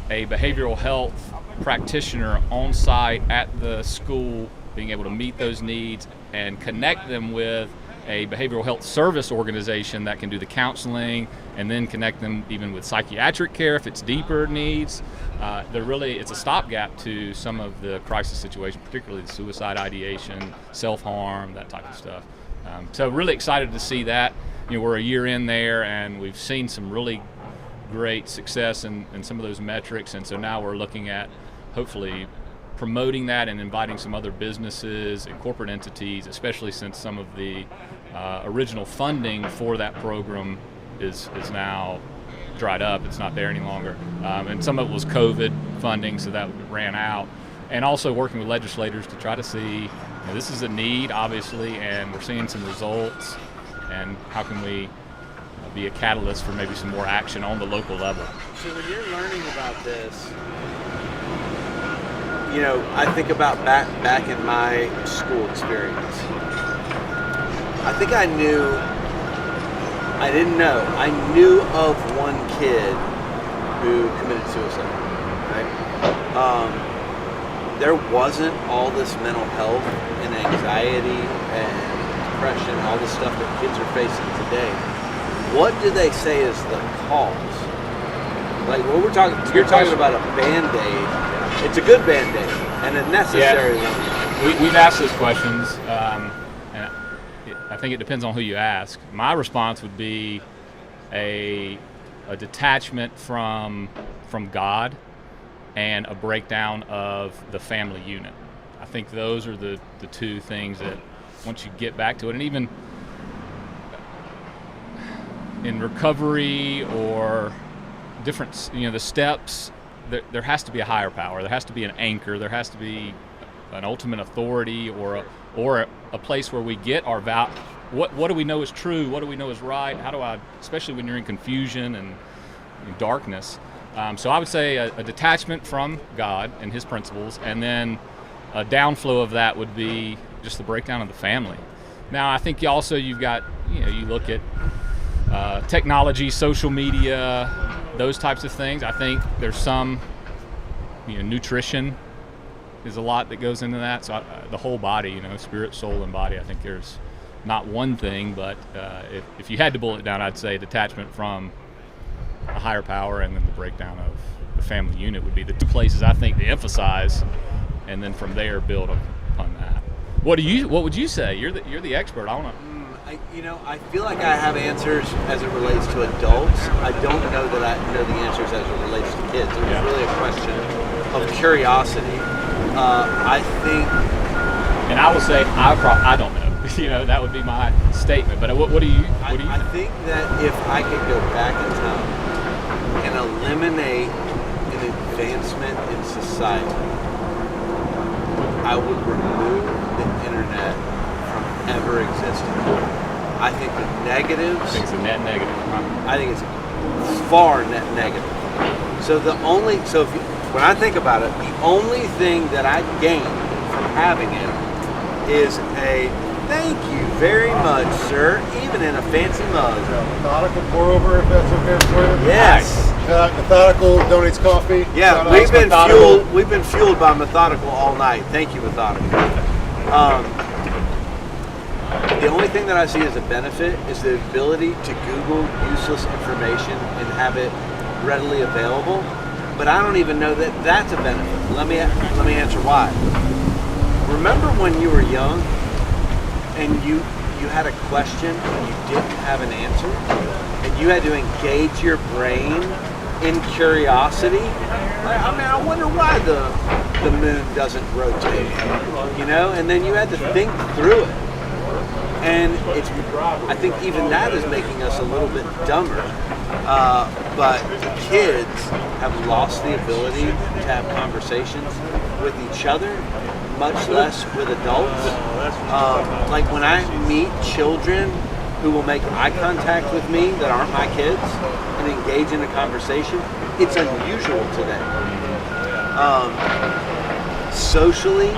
a behavioral health practitioner on site at the school, being able to meet those needs and connect them with a behavioral health service organization that can do the counseling and then connect them even with psychiatric care if it's deeper needs. It's a stopgap to some of the crisis situations, particularly the suicide ideation, self-harm, that type of stuff. So really excited to see that. We're a year in there and we've seen some really great success in some of those metrics, and so now we're looking at hopefully promoting that and inviting some other businesses and corporate entities, especially since some of the original funding for that program is now dried up. It's not there any longer. And some of it was COVID funding, so that ran out. And also working with legislators to try to see, this is a need, obviously, and we're seeing some results, and how can we be a catalyst for maybe some more action on the local level. So when you're learning about this, I think about back in my school experience. I think I knew of one kid who committed suicide, right? There wasn't all this mental health and anxiety and depression, all the stuff that kids are facing today. What do they say is the cause? Like, you're talking about a Band-Aid. It's a good Band-Aid and a necessary one. We've asked those questions, and I think it depends on who you ask. My response would be a detachment from God and a breakdown of the family unit. I think those are the two things that once you get back to it, and even in recovery or different, the steps, there has to be a higher power. There has to be an anchor. There has to be an ultimate authority or a place where we get our what do we know is true? What do we know is right? How do I, especially when you're in confusion and darkness. So I would say a detachment from God and His principles, and then a downflow of that would be just the breakdown of the family. Now I think you've got, you look at technology, social media, those types of things. I think there's some, nutrition is a lot that goes into that. So the whole body, spirit, soul, and body. I think there's not one thing, but if you had to boil it down, I'd say detachment from a higher power, and then the breakdown of the family unit would be the two places I think to emphasize, and then from there build upon that. What would you say? You're the expert. I want to. I feel like I have answers as it relates to adults. I don't know that I know the answers as it relates to kids. It was really a question of curiosity. I think, and I will say I don't know. That would be my statement. But what do you? I think that if I could go back in time and eliminate an advancement in society, I would remove the internet from ever existing. I think the negatives. I think it's a net negative. I think it's far net negative. So when I think about it, the only thing that I gain from having it is Thank you very much, sir. Even in a fancy mug. Methodical pour over, if that's okay for you. Yes. Methodical donates coffee. Yeah, we've been fueled by Methodical all night. Thank you, Methodical. The only thing that I see as a benefit is the ability to Google useless information and have it readily available. But I don't even know that that's a benefit. Let me answer why. Remember when you were young and you had a question and you didn't have an answer, and you had to engage your brain in curiosity? I mean, I wonder why the moon doesn't rotate, you know? And then you had to think through it. And I think even that is making us a little bit dumber. But kids have lost the ability to have conversations with each other, much less with adults. Like when I meet children who will make eye contact with me that aren't my kids and engage in a conversation, it's unusual to them. Socially,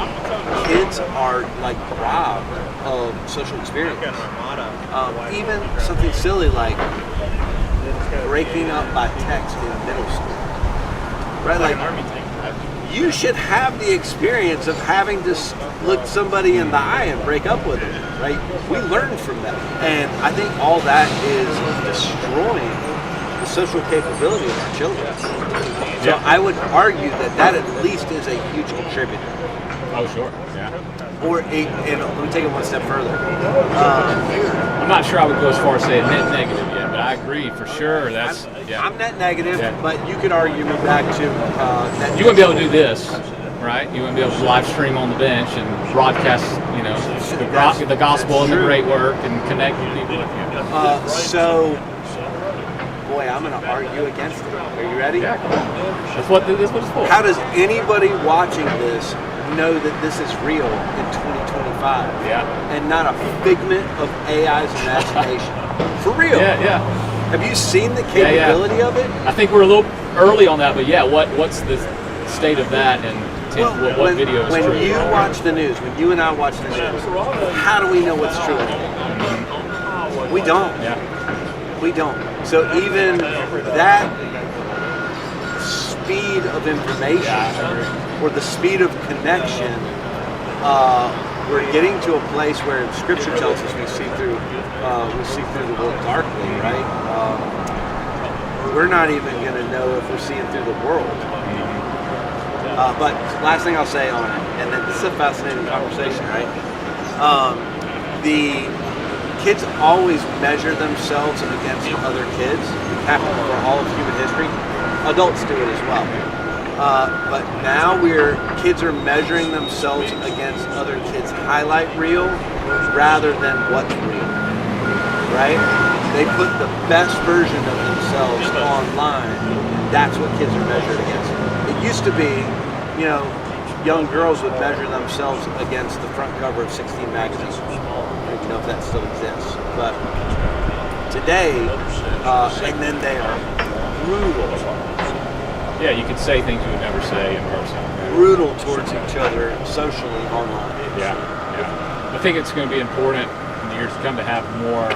kids are like robbed of social experience. Even something silly like breaking up by text in middle school, right? Like, you should have the experience of having to look somebody in the eye and break up with them, right? We learn from that, and I think all that is destroying the social capability of our children. So I would argue that at least is a huge contributor. Oh, sure, yeah. And let me take it one step further. I'm not sure I would go as far as saying net negative yet, but I agree for sure. I'm net negative, but you could argue me back to net you wouldn't be able to do this, right? You wouldn't be able to live stream on the bench and broadcast, the gospel and the great work and connect with people. Boy, I'm going to argue against it. Are you ready? Yeah. That's what it's for. How does anybody watching this know that this is real in 2025? Yeah. And not a figment of AI's imagination? For real. Yeah. Have you seen the capability of it? I think we're a little early on that, but yeah, what's the state of that and what video is true? When you watch the news, when you and I watch the news, how do we know what's true? We don't. Yeah. We don't. So even that speed of information or the speed of connection, we're getting to a place where Scripture tells us we see through the world darkly, right? We're not even going to know if we're seeing through the world. But last thing I'll say on it, and then this is a fascinating conversation, right? The kids always measure themselves against other kids. It's happened for all of human history. Adults do it as well. But now kids are measuring themselves against other kids' highlight reel rather than what's real, right? They put the best version of themselves online. That's what kids are measured against. It used to be, young girls would measure themselves against the front cover of 16 magazine. I don't even know if that still exists, but today, and then they are brutal. Yeah, you could say things you would never say in person. Brutal towards each other socially online. Yeah. I think it's going to be important in the years to come to have more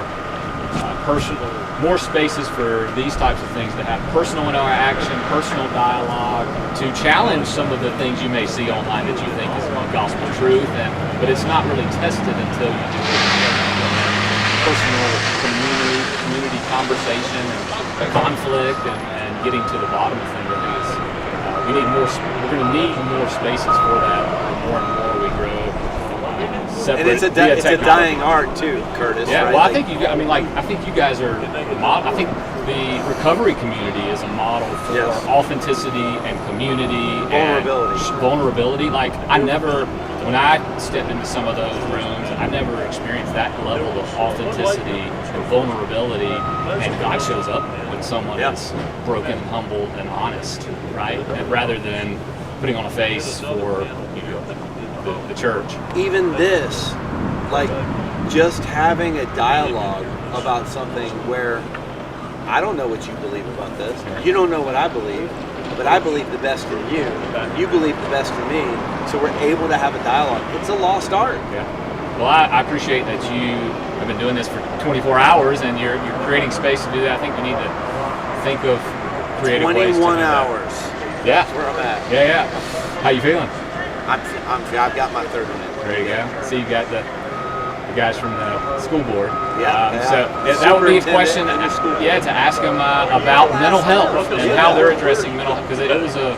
more spaces for these types of things, to have personal interaction, personal dialogue, to challenge some of the things you may see online that you think is gospel truth, but it's not really tested until you do personal community conversation and conflict and getting to the bottom of things. We're going to need more spaces for that. The more and more we grow. And it's a dying art too, Curtis. Yeah, right? well, I think you guys are. I think the recovery community is a model for authenticity and community vulnerability. And vulnerability. Like when I stepped into some of those rooms, I never experienced that level of authenticity and vulnerability. And God shows up when someone is broken, humble, and honest, right? And rather than putting on a face for the church. Even this, like just having a dialogue about something where I don't know what you believe about this, you don't know what I believe, but I believe the best in you, you believe the best in me, so we're able to have a dialogue. It's a lost art. Well, I appreciate that you have been doing this for 24 hours and you're creating space to do that. I think we need to think of creative ways to do 21 that. hours. Yeah. That's where I'm at. Yeah. How you feeling? I've got my 30 minutes. There you go. See, you got the guys from the school board. Yeah. So that would be a question, to ask them about mental health and how they're addressing mental health, because it was a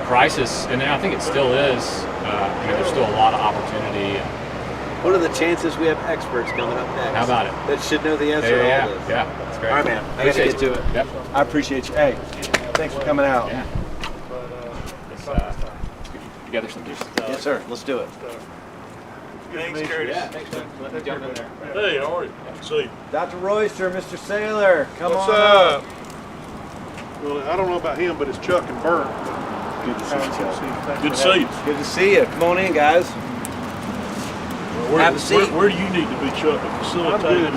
crisis, and I think it still is. There's still a lot of opportunity. What are the chances we have experts coming up next? How about it? That should know the answer to all this. Yeah, that's great. All right, man. I got to get to it. Yep. I appreciate you. Hey, thanks for coming out. Yeah. Let's get together some juice. Yes, sir. Let's do it. Thanks, Curtis. Yeah, thanks, man. Let me jump in there. Hey, how are you? See you. Dr. Royster, Mr. Saylor, come What's on up? Well, I don't know about him, but it's Chuck and Bert. Good to see you. Good to see you. Good to see you. Come on in, guys. Have a seat. Where do you need to be, Chuck? I'm good.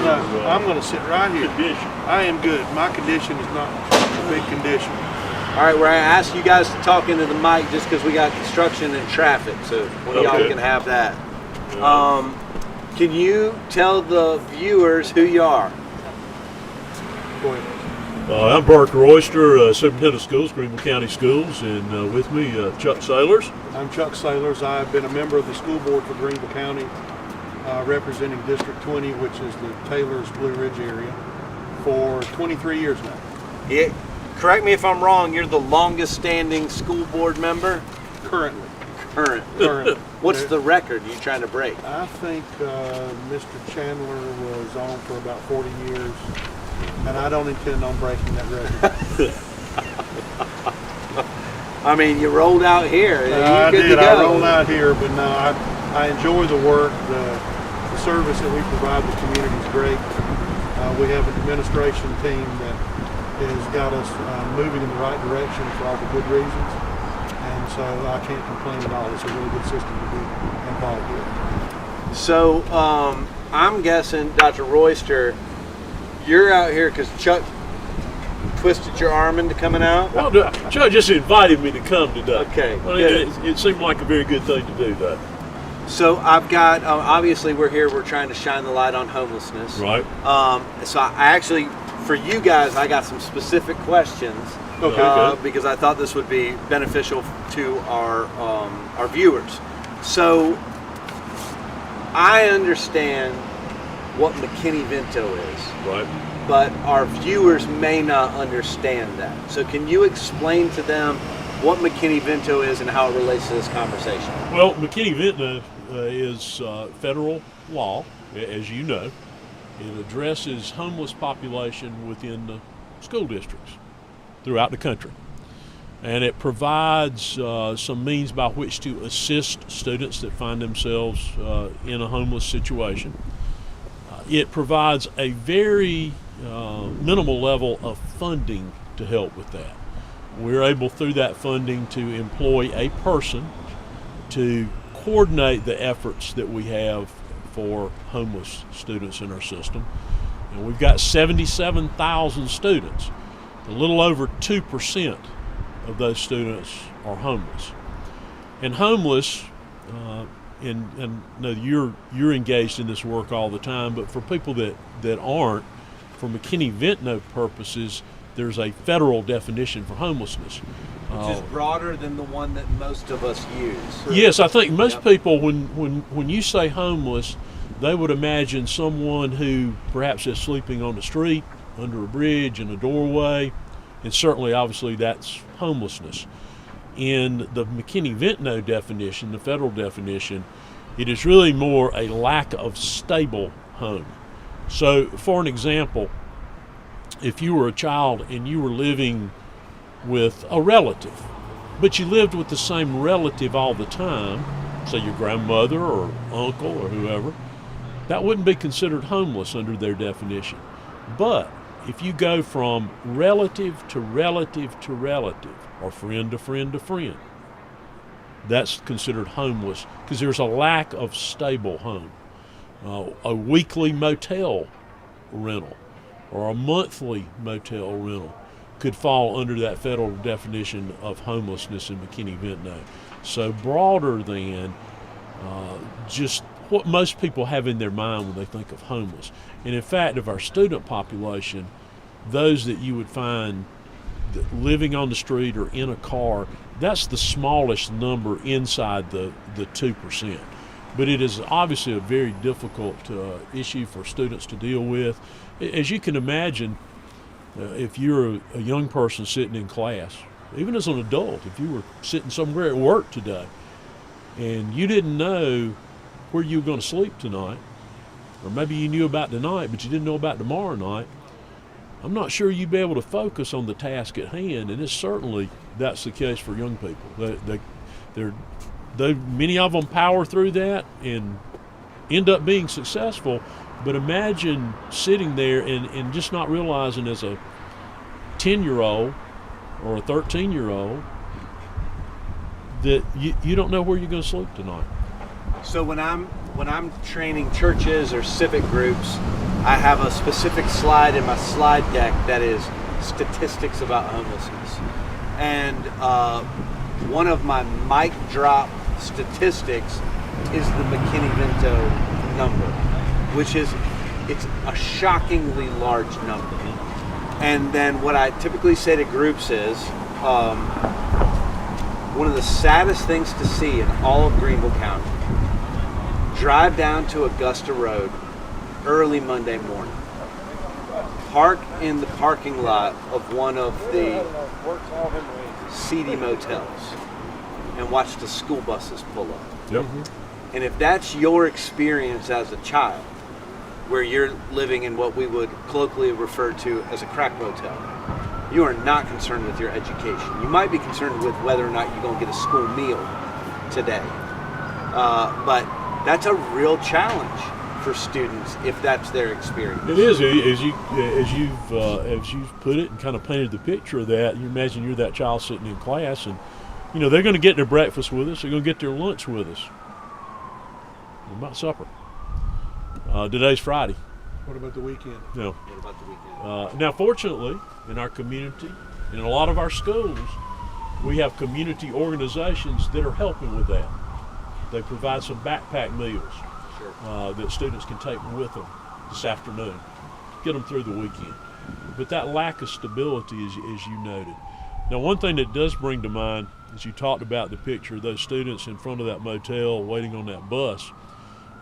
I'm going to sit right here. Condition. I am good. My condition is not a big condition. All right, we're going to ask you guys to talk into the mic just because we got construction and traffic, so one of y'all can have that. Can you tell the viewers who you are? Go ahead. I'm Bart Royster, Superintendent of Schools, Greenville County Schools, and with me, Chuck Sailors. I'm Chuck Sailors. I've been a member of the school board for Greenville County, representing District 20, which is the Taylor's Blue Ridge area, for 23 years now. Yeah. Correct me if I'm wrong, you're the longest standing school board member? Currently. Current. What's the record you're trying to break? I think Mr. Chandler was on for about 40 years, and I don't intend on breaking that record. I mean, you rolled out here. I did. I rolled out here, but no, I enjoy the work. The service that we provide the community is great. We have an administration team that has got us moving in the right direction for all the good reasons. And so I can't complain at all. It's a really good system to be involved with. So I'm guessing, Dr. Royster, you're out here because Chuck twisted your arm into coming out? Well, Chuck just invited me to come today. Okay. Well, it seemed like a very good thing to do, though. So I've got, obviously we're here, we're trying to shine the light on homelessness. Right. So I actually, for you guys, I got some specific questions. Okay, because I thought this would be beneficial to our viewers. So I understand what McKinney-Vento is, right? But our viewers may not understand that. So can you explain to them what McKinney-Vento is and how it relates to this conversation? Well, McKinney-Vento is federal law, as you know. It addresses homeless population within the school districts throughout the country. And it provides some means by which to assist students that find themselves in a homeless situation. It provides a very minimal level of funding to help with that. We're able through that funding to employ a person to coordinate the efforts that we have for homeless students in our system. And we've got 77,000 students. A little over 2% of those students are homeless. And homeless, and no, you're engaged in this work all the time, but for people that aren't, for McKinney-Vento purposes, there's a federal definition for homelessness. Which is broader than the one that most of us use. Yes, I think most people, when you say homeless, they would imagine someone who perhaps is sleeping on the street, under a bridge, in a doorway, and certainly, obviously, that's homelessness. In the McKinney-Vento definition, the federal definition, it is really more a lack of stable home. So, for an example, if you were a child and you were living with a relative, but you lived with the same relative all the time, say your grandmother or uncle or whoever, that wouldn't be considered homeless under their definition. But if you go from relative to relative to relative, or friend to friend to friend, that's considered homeless because there's a lack of stable home. A weekly motel rental or a monthly motel rental could fall under that federal definition of homelessness in McKinney-Vento. So broader than just what most people have in their mind when they think of homeless. And in fact, of our student population, those that you would find living on the street or in a car, that's the smallest number inside the 2%. But it is obviously a very difficult issue for students to deal with. As you can imagine, if you're a young person sitting in class, even as an adult, if you were sitting somewhere at work today and you didn't know where you were going to sleep tonight, or maybe you knew about tonight but you didn't know about tomorrow night, I'm not sure you'd be able to focus on the task at hand, and that's the case for young people. Many of them power through that and end up being successful, but imagine sitting there and just not realizing as a 10-year-old or a 13-year-old that you don't know where you're going to sleep tonight. So when I'm training churches or civic groups, I have a specific slide in my slide deck that is statistics about homelessness. And one of my mic drop statistics is the McKinney-Vento number, which is, it's a shockingly large number. And then what I typically say to groups is, one of the saddest things to see in all of Greenville County, drive down to Augusta Road early Monday morning, park in the parking lot of one of the seedy motels, and watch the school buses pull up. Yep. And if that's your experience as a child, where you're living in what we would colloquially refer to as a crack motel, you are not concerned with your education. You might be concerned with whether or not you're going to get a school meal today. But that's a real challenge for students if that's their experience. It is, as you've put it and kind of painted the picture of that. You imagine you're that child sitting in class, and they're going to get their breakfast with us. They're going to get their lunch with us. What about supper? Today's Friday. What about the weekend? No. What about the weekend? Now, fortunately, in our community, in a lot of our schools, we have community organizations that are helping with that. They provide some backpack meals that students can take with them this afternoon, get them through the weekend. But that lack of stability, as you noted. Now, one thing that does bring to mind, as you talked about the picture of those students in front of that motel waiting on that bus,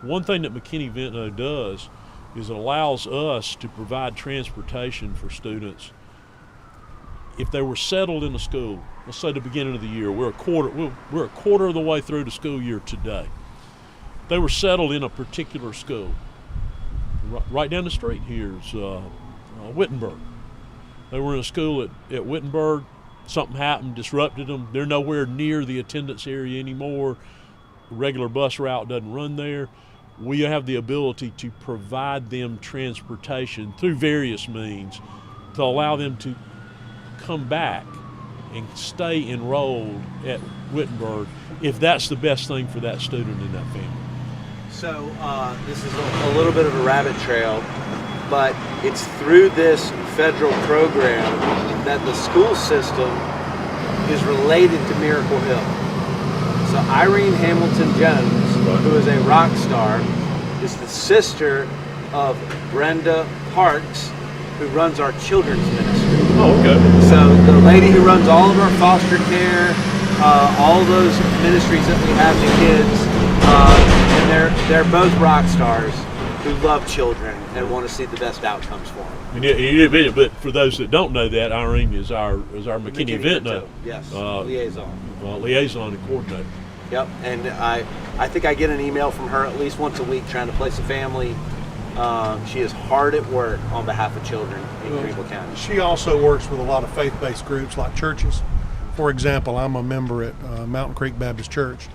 one thing that McKinney-Vento does is it allows us to provide transportation for students. If they were settled in a school, let's say the beginning of the year, we're a quarter of the way through the school year today. They were settled in a particular school. Right down the street here is Wittenberg. They were in a school at Wittenberg. Something happened, disrupted them. They're nowhere near the attendance area anymore. The regular bus route doesn't run there. We have the ability to provide them transportation through various means to allow them to come back and stay enrolled at Wittenberg if that's the best thing for that student and that family. So this is a little bit of a rabbit trail, but it's through this federal program that the school system is related to Miracle Hill. So Irene Hamilton Jones, who is a rock star, is the sister of Brenda Parks, who runs our children's ministry. Oh, okay. So the lady who runs all of our foster care, all those ministries that we have to kids, and they're both rock stars who love children and want to see the best outcomes for them. And but for those that don't know that, Irene is our McKinney-Vento liaison and coordinator. Yep, and I think I get an email from her at least once a week trying to place a family. She is hard at work on behalf of children in Greenville County. She also works with a lot of faith-based groups like churches. For example, I'm a member at Mountain Creek Baptist Church,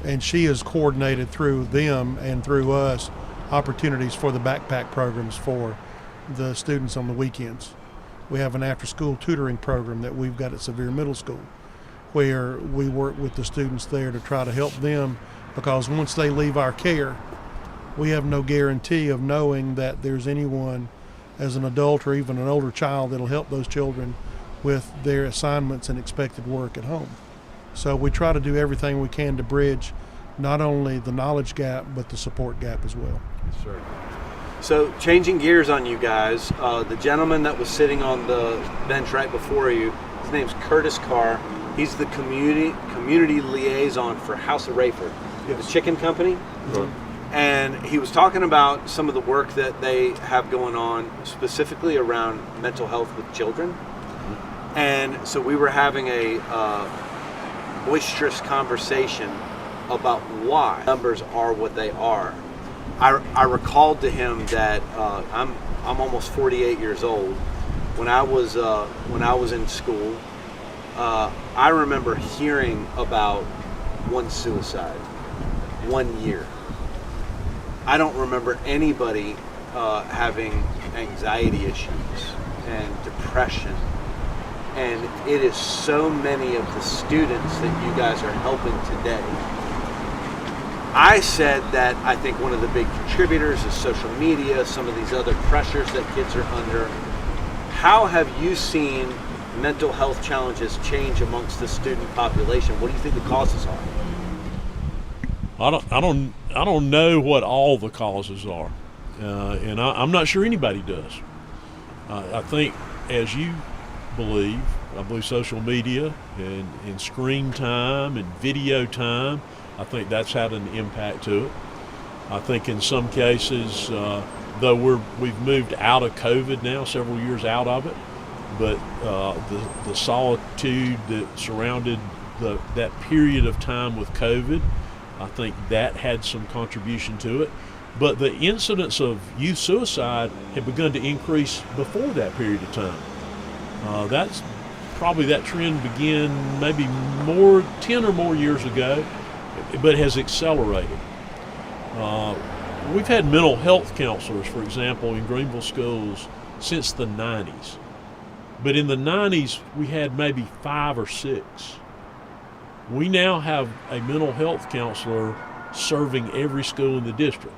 and she has coordinated through them and through us opportunities for the backpack programs for the students on the weekends. We have an after-school tutoring program that we've got at Sevier Middle School, where we work with the students there to try to help them, because once they leave our care, we have no guarantee of knowing that there's anyone as an adult or even an older child that'll help those children with their assignments and expected work at home. So we try to do everything we can to bridge not only the knowledge gap, but the support gap as well. Sure. So changing gears on you guys, the gentleman that was sitting on the bench right before you, his name's Curtis Carr. He's the community liaison for House of Rayford, the chicken company. And he was talking about some of the work that they have going on specifically around mental health with children. And so we were having a boisterous conversation about why numbers are what they are. I recalled to him that I'm almost 48 years old. When I was in school, I remember hearing about one suicide, 1 year. I don't remember anybody having anxiety issues and depression. And it is so many of the students that you guys are helping today. I said that I think one of the big contributors is social media, some of these other pressures that kids are under. How have you seen mental health challenges change amongst the student population? What do you think the causes are? I don't know what all the causes are, and I'm not sure anybody does. I think, as you believe, I believe social media and screen time and video time, I think that's had an impact to it. I think in some cases, though we've moved out of COVID now, several years out of it, but the solitude that surrounded that period of time with COVID, I think that had some contribution to it. But the incidence of youth suicide had begun to increase before that period of time. That's probably, that trend began maybe 10 or more years ago, but has accelerated. We've had mental health counselors, for example, in Greenville schools since the 90s. But in the 90s, we had maybe 5 or 6. We now have a mental health counselor serving every school in the district.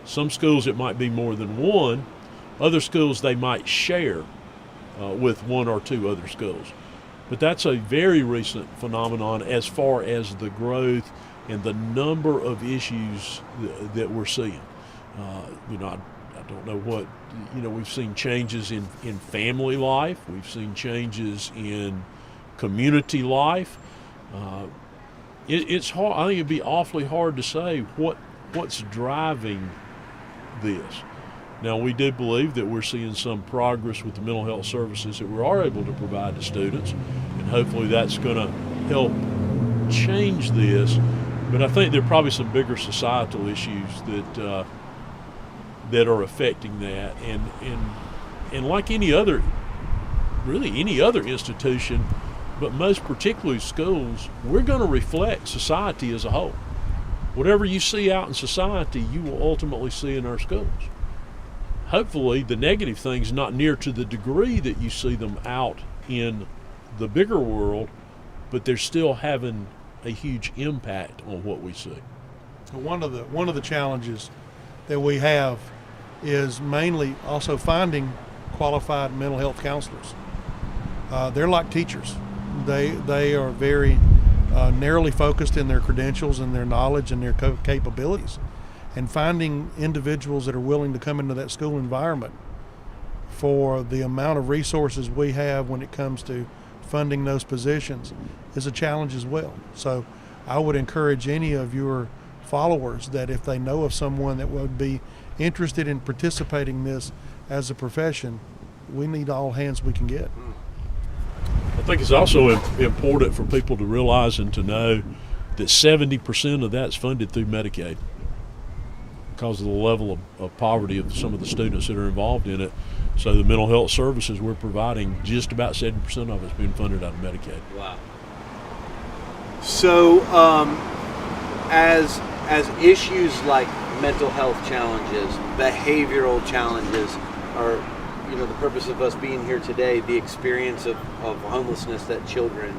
Some schools it might be more than one. Other schools they might share with 1 or 2 other schools. But that's a very recent phenomenon as far as the growth and the number of issues that we're seeing. I don't know what, we've seen changes in family life. We've seen changes in community life. It's hard. I think it'd be awfully hard to say what's driving this. Now, we do believe that we're seeing some progress with the mental health services that we are able to provide to students, and hopefully that's going to help change this. But I think there are probably some bigger societal issues that are affecting that, and like any other institution, but most particularly schools, we're going to reflect society as a whole. Whatever you see out in society, you will ultimately see in our schools. Hopefully, the negative things not near to the degree that you see them out in the bigger world, but they're still having a huge impact on what we see. One of the challenges that we have is mainly also finding qualified mental health counselors. They're like teachers. They are very narrowly focused in their credentials and their knowledge and their capabilities. And finding individuals that are willing to come into that school environment for the amount of resources we have when it comes to funding those positions is a challenge as well. So I would encourage any of your followers that if they know of someone that would be interested in participating in this as a profession, we need all hands we can get. I think it's also important for people to realize and to know that 70% of that's funded through Medicaid because of the level of poverty of some of the students that are involved in it. So the mental health services we're providing, just about 70% of it's being funded out of Medicaid. Wow. So as issues like mental health challenges, behavioral challenges are, the purpose of us being here today, the experience of homelessness that children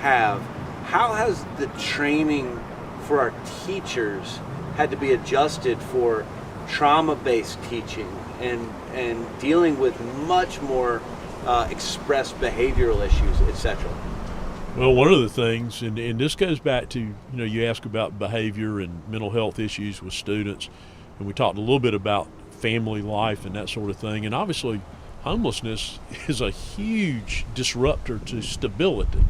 have, how has the training for our teachers had to be adjusted for trauma-based teaching and dealing with much more expressed behavioral issues, etc.? Well, one of the things, and this goes back to, you ask about behavior and mental health issues with students, and we talked a little bit about family life and that sort of thing, and obviously homelessness is a huge disruptor to stability,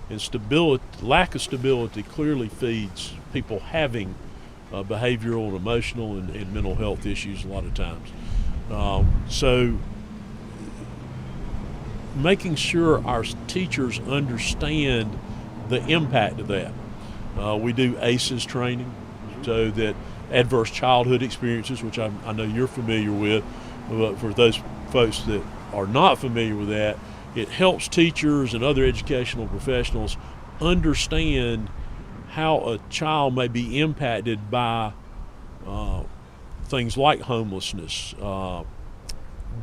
and lack of stability clearly feeds people having behavioral and emotional and mental health issues a lot of times. So making sure our teachers understand the impact of that. We do ACEs training, so that adverse childhood experiences, which I know you're familiar with, but for those folks that are not familiar with that, it helps teachers and other educational professionals understand how a child may be impacted by things like homelessness,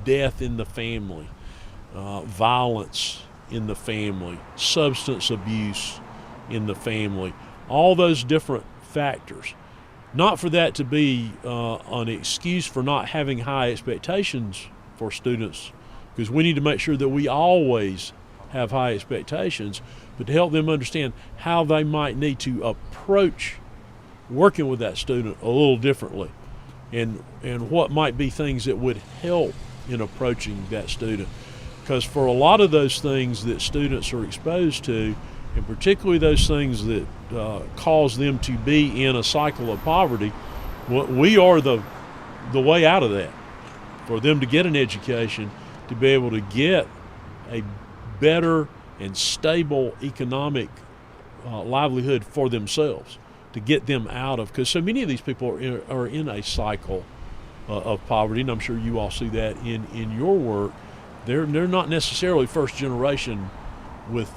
death in the family, violence in the family, substance abuse in the family, all those different factors. Not for that to be an excuse for not having high expectations for students, because we need to make sure that we always have high expectations, but to help them understand how they might need to approach working with that student a little differently, and what might be things that would help in approaching that student. Because for a lot of those things that students are exposed to, and particularly those things that cause them to be in a cycle of poverty, we are the way out of that. For them to get an education, to be able to get a better and stable economic livelihood for themselves, to get them out of, because so many of these people are in a cycle of poverty, and I'm sure you all see that in your work. They're not necessarily first generation with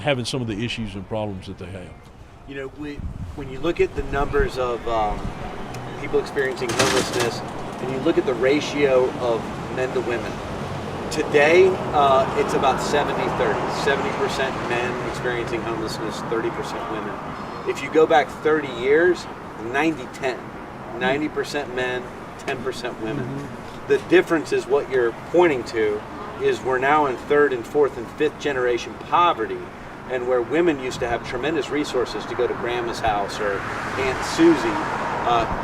having some of the issues and problems that they have. When you look at the numbers of people experiencing homelessness, and you look at the ratio of men to women, today it's about 70-30. 70% men experiencing homelessness, 30% women. If you go back 30 years, 90-10. 90% men, 10% women. Mm-hmm. The difference is what you're pointing to is we're now in third and fourth and fifth generation poverty, and where women used to have tremendous resources to go to grandma's house or Aunt Susie,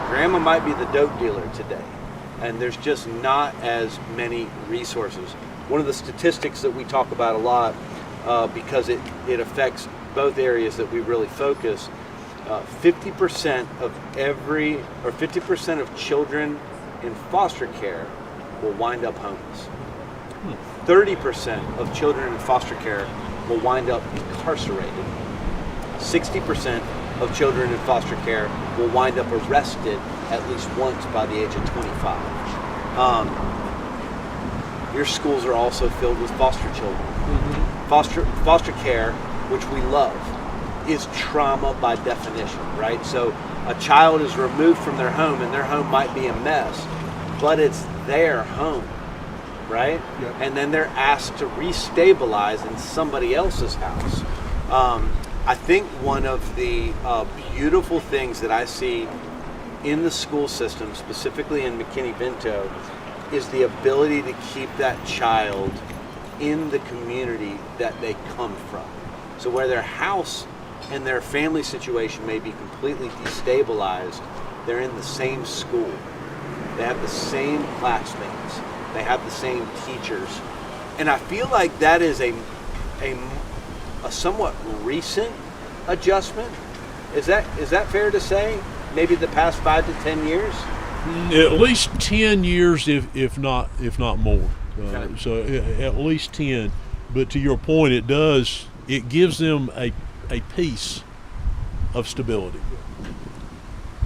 grandma might be the dope dealer today, and there's just not as many resources. One of the statistics that we talk about a lot, because it affects both areas that we really focus, 50% of children in foster care will wind up homeless. 30% of children in foster care will wind up incarcerated. 60% of children in foster care will wind up arrested at least once by the age of 25. Your schools are also filled with foster children. Mm-hmm. Foster care, which we love, is trauma by definition, right? So a child is removed from their home, and their home might be a mess, but it's their home, right? Yep. And then they're asked to restabilize in somebody else's house. I think one of the beautiful things that I see in the school system, specifically in McKinney-Vento, is the ability to keep that child in the community that they come from. So where their house and their family situation may be completely destabilized, they're in the same school. They have the same classmates. They have the same teachers. And I feel like that is a somewhat recent adjustment. Is that fair to say? Maybe the past 5 to 10 years? At least 10 years, if not more. Okay. So at least 10. But to your point, it gives them a piece of stability.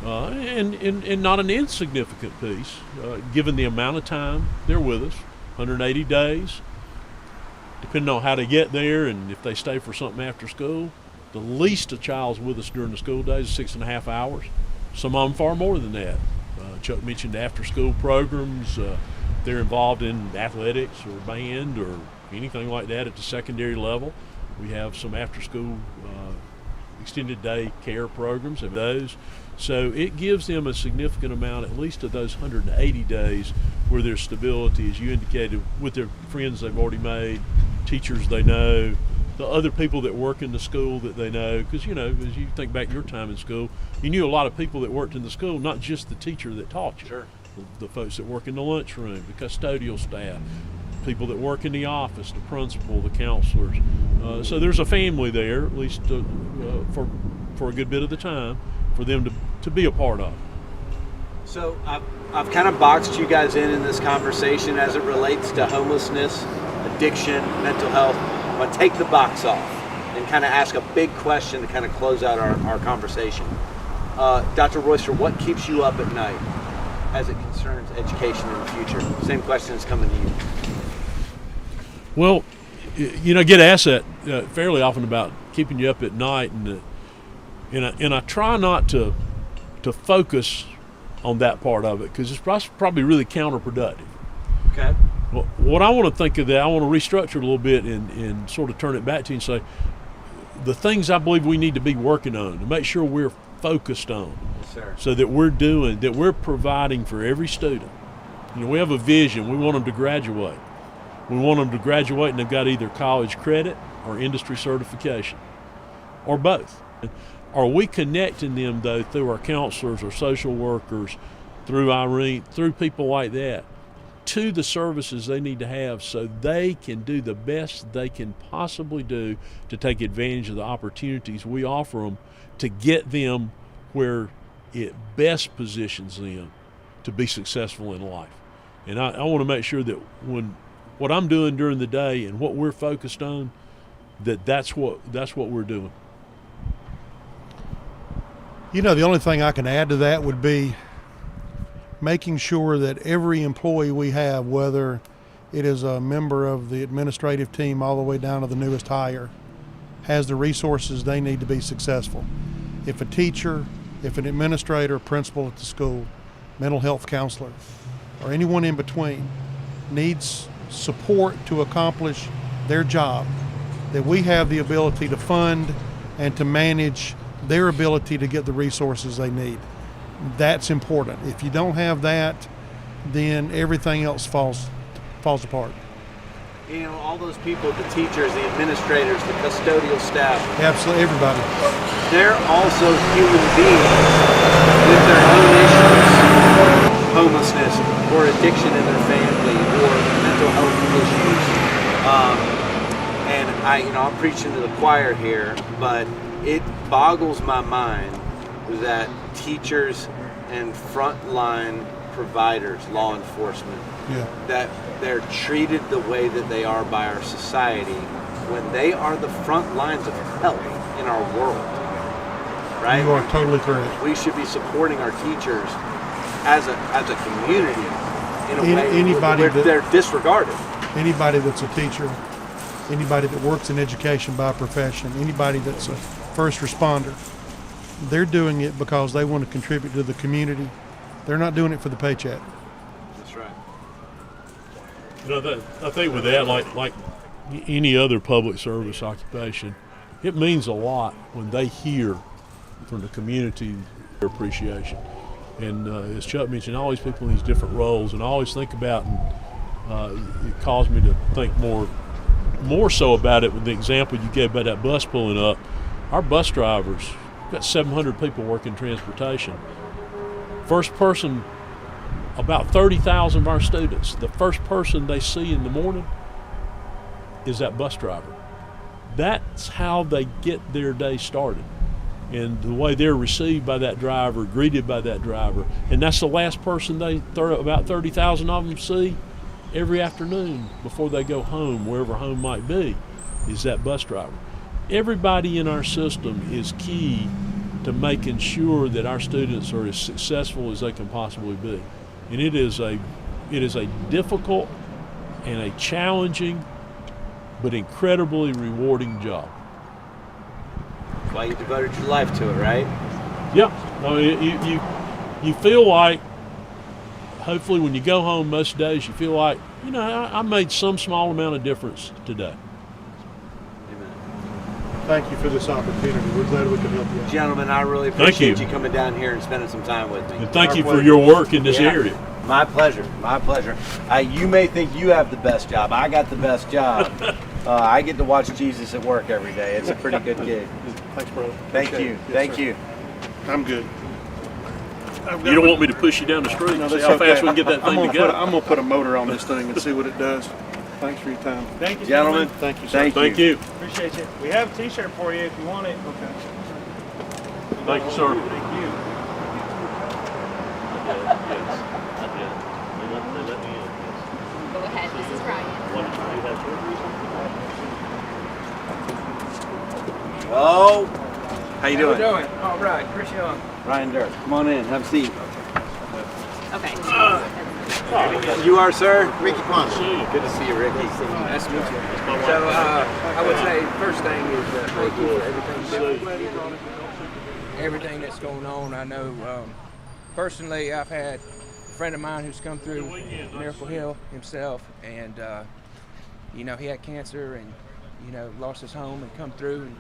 And not an insignificant piece, given the amount of time they're with us, 180 days, depending on how they get there and if they stay for something after school. The least a child's with us during the school days is 6.5 hours. Some of them far more than that. Chuck mentioned after-school programs. They're involved in athletics or band or anything like that at the secondary level. We have some after-school extended day care programs of those. So it gives them a significant amount, at least of those 180 days, where there's stability, as you indicated, with their friends they've already made, teachers they know, the other people that work in the school that they know. Because, as you think back your time in school, you knew a lot of people that worked in the school, not just the teacher that taught you. Sure. The folks that work in the lunchroom, the custodial staff, people that work in the office, the principal, the counselors. So there's a family there, at least for a good bit of the time, for them to be a part of. So I've kind of boxed you guys in this conversation as it relates to homelessness, addiction, mental health. I'm going to take the box off and kind of ask a big question to kind of close out our conversation. Dr. Royster, what keeps you up at night as it concerns education in the future? Same question is coming to you. Well, get asked that fairly often about keeping you up at night, and I try not to focus on that part of it because it's probably really counterproductive. Okay. Well, what I want to think of that, I want to restructure it a little bit and sort of turn it back to you and say the things I believe we need to be working on to make sure we're focused on, yes, sir. So that we're providing for every student. We have a vision. We want them to graduate. We want them to graduate and they've got either college credit or industry certification, or both. Are we connecting them, though, through our counselors or social workers, through Irene, through people like that, to the services they need to have so they can do the best they can possibly do to take advantage of the opportunities we offer them to get them where it best positions them to be successful in life. And I want to make sure that when what I'm doing during the day and what we're focused on, that's what we're doing. The only thing I can add to that would be making sure that every employee we have, whether it is a member of the administrative team all the way down to the newest hire, has the resources they need to be successful. If a teacher, if an administrator, principal at the school, mental health counselor, or anyone in between needs support to accomplish their job, that we have the ability to fund and to manage their ability to get the resources they need. That's important. If you don't have that, then everything else falls apart. All those people, the teachers, the administrators, the custodial staff. Absolutely, everybody. They're also human beings with their own issues, homelessness or addiction in their family or mental health issues. And I'm preaching to the choir here, but it boggles my mind that teachers and frontline providers, law enforcement, that they're treated the way that they are by our society when they are the front lines of health in our world. Right? You are totally correct. We should be supporting our teachers as a community in a way where they're disregarded. Anybody that's a teacher, anybody that works in education by profession, anybody that's a first responder, they're doing it because they want to contribute to the community. They're not doing it for the paycheck. That's right. I think with that, like any other public service occupation, it means a lot when they hear from the community their appreciation. And as Chuck mentioned, all these people in these different roles, and I always think about, and it caused me to think more so about it with the example you gave about that bus pulling up. Our bus drivers, we've got 700 people working transportation. First person, about 30,000 of our students, the first person they see in the morning is that bus driver. That's how they get their day started. And the way they're received by that driver, greeted by that driver. And that's the last person about 30,000 of them see every afternoon before they go home, wherever home might be, is that bus driver. Everybody in our system is key to making sure that our students are as successful as they can possibly be. And it is a difficult and a challenging but incredibly rewarding job. That's why you devoted your life to it, right? Yeah. I mean, you feel like, hopefully when you go home most days, you feel like, I made some small amount of difference today. Thank you for this opportunity. We're glad we could help you out. Gentlemen, I really appreciate you coming down here and spending some time with me. And thank you for your work in this area. My pleasure. My pleasure. You may think you have the best job. I got the best job. I get to watch Jesus at work every day. It's a pretty good gig. Thanks, brother. Thank Appreciate you. it. Yes, Thank sir. you. I'm good. You don't want me to push you down the street? No, See that's how okay. fast we can get that thing to go. I'm gonna put a motor on this thing and see what it does. Thanks for your time. Thank you, Gentlemen. Thank you, sir. Thank you. Appreciate you. We have a T-shirt for you if you want it. Okay. Thank you, sir. Thank you. Go ahead, this is Ryan. Oh, how you doing? All right, Chris Young. Ryan Dirk. Come on in. Have a seat. Okay. You are, sir? Ricky Ponce. Good to see you, Ricky. Nice to meet you. So I would say first thing is thank you for everything that's going on. I know personally I've had a friend of mine who's come through Miracle Hill himself, and you know, he had cancer and you know, lost his home and come through and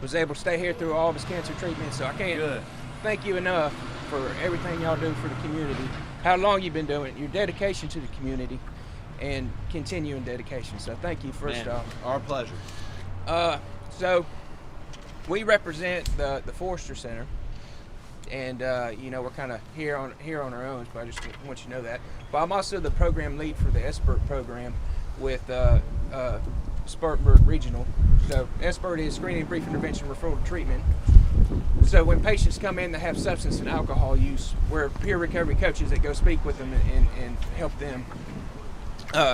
was able to stay here through all of his cancer treatment. So I can't thank you enough for everything y'all do for the community, how long you've been doing it, your dedication to the community, and continuing dedication. So thank you first off. Our pleasure. So we represent the Forrester Center, and you know, we're kind of here on our own, but I just want you to know that. But I'm also the program lead for the SBIRT program with Spartanburg Regional. So SBIRT is Screening, Brief Intervention, Referral, Treatment. So when patients come in that have substance and alcohol use, we're peer recovery coaches that go speak with them and help them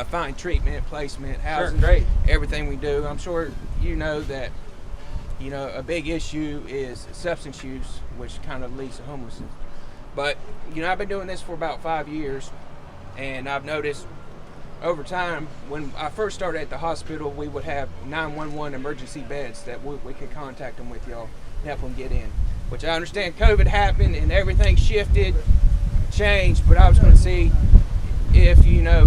find treatment, placement, housing, everything we do. I'm sure you know that, you know, a big issue is substance use, which kind of leads to homelessness. But, you know, I've been doing this for about 5 years, and I've noticed over time, when I first started at the hospital, we would have 911 emergency beds that we could contact them with, y'all, and help them get in. Which I understand COVID happened and everything shifted, changed, but I was going to see if, you know,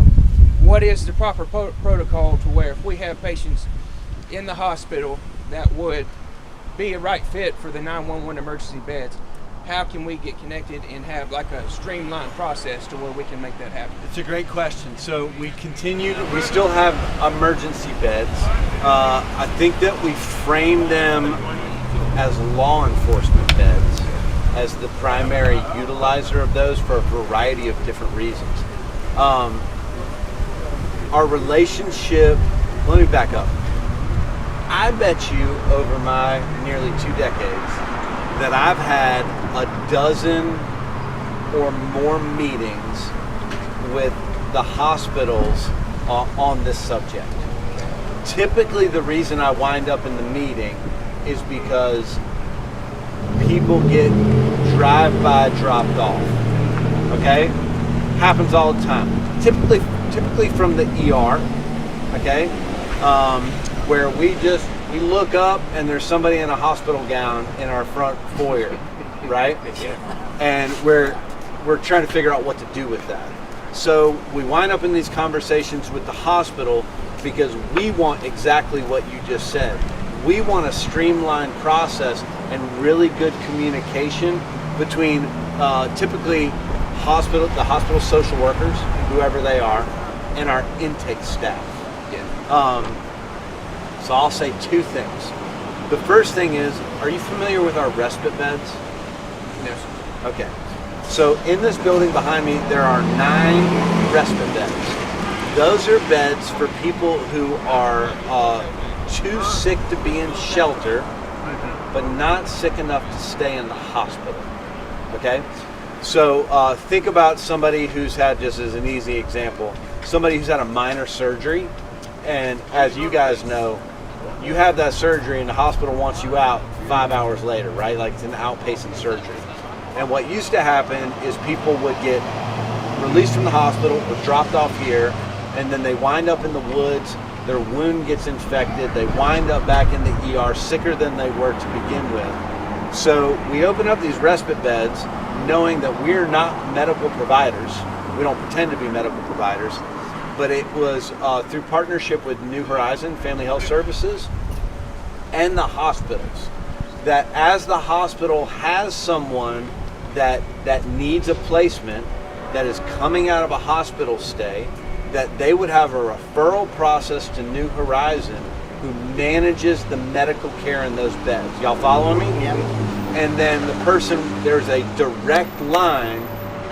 what is the proper protocol to where if we have patients in the hospital that would be a right fit for the 911 emergency beds, how can we get connected and have like a streamlined process to where we can make that happen? It's a great question. So we still have emergency beds. I think that we frame them as law enforcement beds as the primary utilizer of those for a variety of different reasons. Our relationship, let me back up. I bet you over my nearly 2 decades that I've had a dozen or more meetings with the hospitals on this subject. Typically the reason I wind up in the meeting is because people get drive-by dropped off, okay? Happens all the time. Typically from the ER, okay? Where we look up and there's somebody in a hospital gown in our front foyer, right? And we're trying to figure out what to do with that. So we wind up in these conversations with the hospital because we want exactly what you just said. We want a streamlined process and really good communication between typically the hospital social workers, whoever they are, and our intake staff. So I'll say 2 things. The first thing is, are you familiar with our respite beds? Yes. Okay. So in this building behind me, there are 9 respite beds. Those are beds for people who are too sick to be in shelter, but not sick enough to stay in the hospital. Okay? So think about somebody who's had, just as an easy example, somebody who's had a minor surgery, and as you guys know, you have that surgery and the hospital wants you out 5 hours later, right? Like it's an outpatient surgery. And what used to happen is people would get released from the hospital or dropped off here, and then they wind up in the woods, their wound gets infected, they wind up back in the ER sicker than they were to begin with. So we open up these respite beds knowing that we're not medical providers. We don't pretend to be medical providers. But it was through partnership with New Horizon Family Health Services and the hospitals, that as the hospital has someone that needs a placement, that is coming out of a hospital stay, that they would have a referral process to New Horizon who manages the medical care in those beds. Y'all following me? Yeah. And then the person, there's a direct line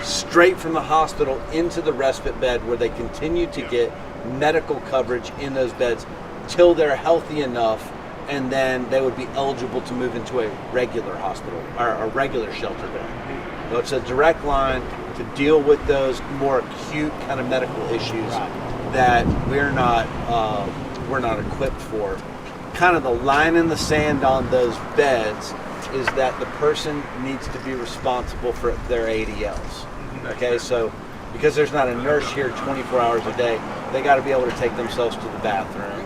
straight from the hospital into the respite bed where they continue to get medical coverage in those beds till they're healthy enough, and then they would be eligible to move into a regular hospital or a regular shelter bed. So it's a direct line to deal with those more acute kind of medical issues that we're not equipped for. Kind of the line in the sand on those beds is that the person needs to be responsible for their ADLs. Okay, so because there's not a nurse here 24 hours a day, they got to be able to take themselves to the bathroom.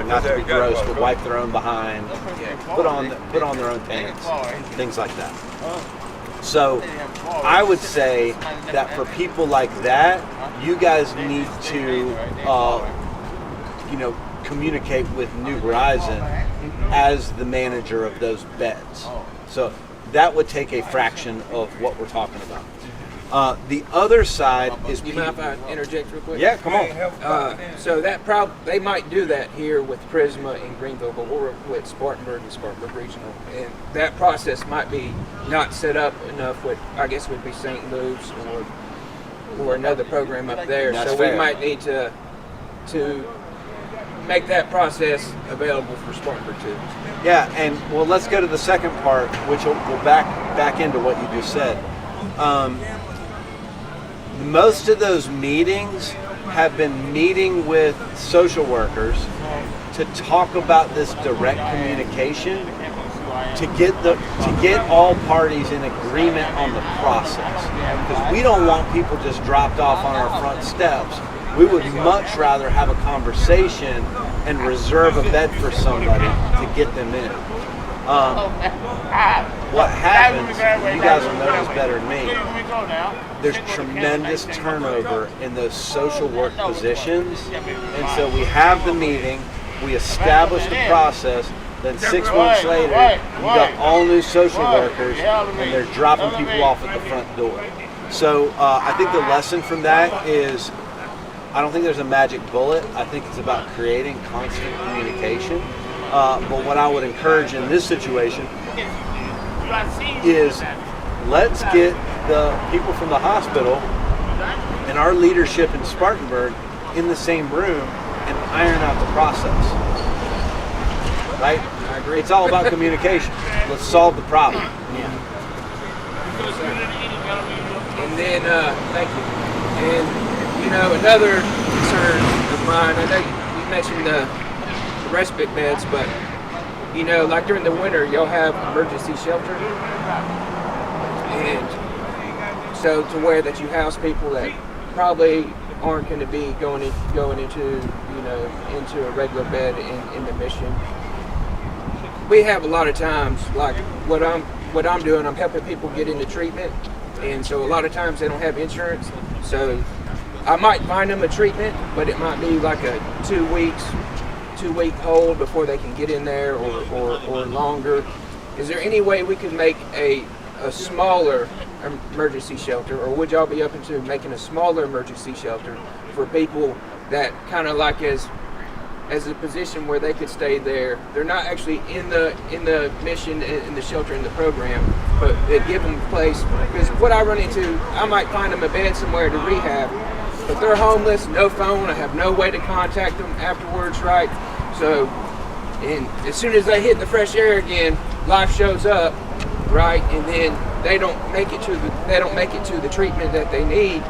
Not to be gross, but wipe their own behind, put on their own pants, things like that. So I would say that for people like that, you guys need to, communicate with New Horizon as the manager of those beds. So that would take a fraction of what we're talking about. The other side is. You mind if I interject real quick? Yeah, come on. So that they might do that here with Prisma in Greenville, but we're with Spartanburg and Spartanburg Regional, and that process might be not set up enough with, I guess, would be St. Luke's or another program up there. That's so fair. we might need to make that process available for Spartanburg too. Yeah, and well, let's go to the second part, which will back into what you just said. Most of those meetings have been meeting with social workers to talk about this direct communication to get all parties in agreement on the process. Because we don't want people just dropped off on our front steps. We would much rather have a conversation and reserve a bed for somebody to get them in. What happens, you guys will know this better than me, there's tremendous turnover in those social work positions. And so we have the meeting, we establish the process, then 6 months later, you got all new social workers and they're dropping people off at the front door. So I think the lesson from that is, I don't think there's a magic bullet. I think it's about creating constant communication. But what I would encourage in this situation is let's get the people from the hospital and our leadership in Spartanburg in the same room and iron out the process. Right? I agree. It's all about communication. Let's solve the problem. And then, thank you. And another concern of mine, I know you mentioned the respite beds, but like during the winter, you'll have emergency shelter, and so to where that you house people that probably aren't going to be going into a regular bed in the mission. We have a lot of times, like what I'm doing, I'm helping people get into treatment, and so a lot of times they don't have insurance, so I might find them a treatment, but it might be like a 2 week hold before they can get in there, or longer. Is there any way we could make a smaller emergency shelter, or would y'all be open to making a smaller emergency shelter for people that kind of like as a position where they could stay there? They're not actually in the mission, in the shelter, in the program, but it give them a place. Because what I run into, I might find them a bed somewhere to rehab, but they're homeless, no phone, I have no way to contact them afterwards, right? So, and as soon as they hit the fresh air again, life shows up, right? And then they don't make it to the treatment that they need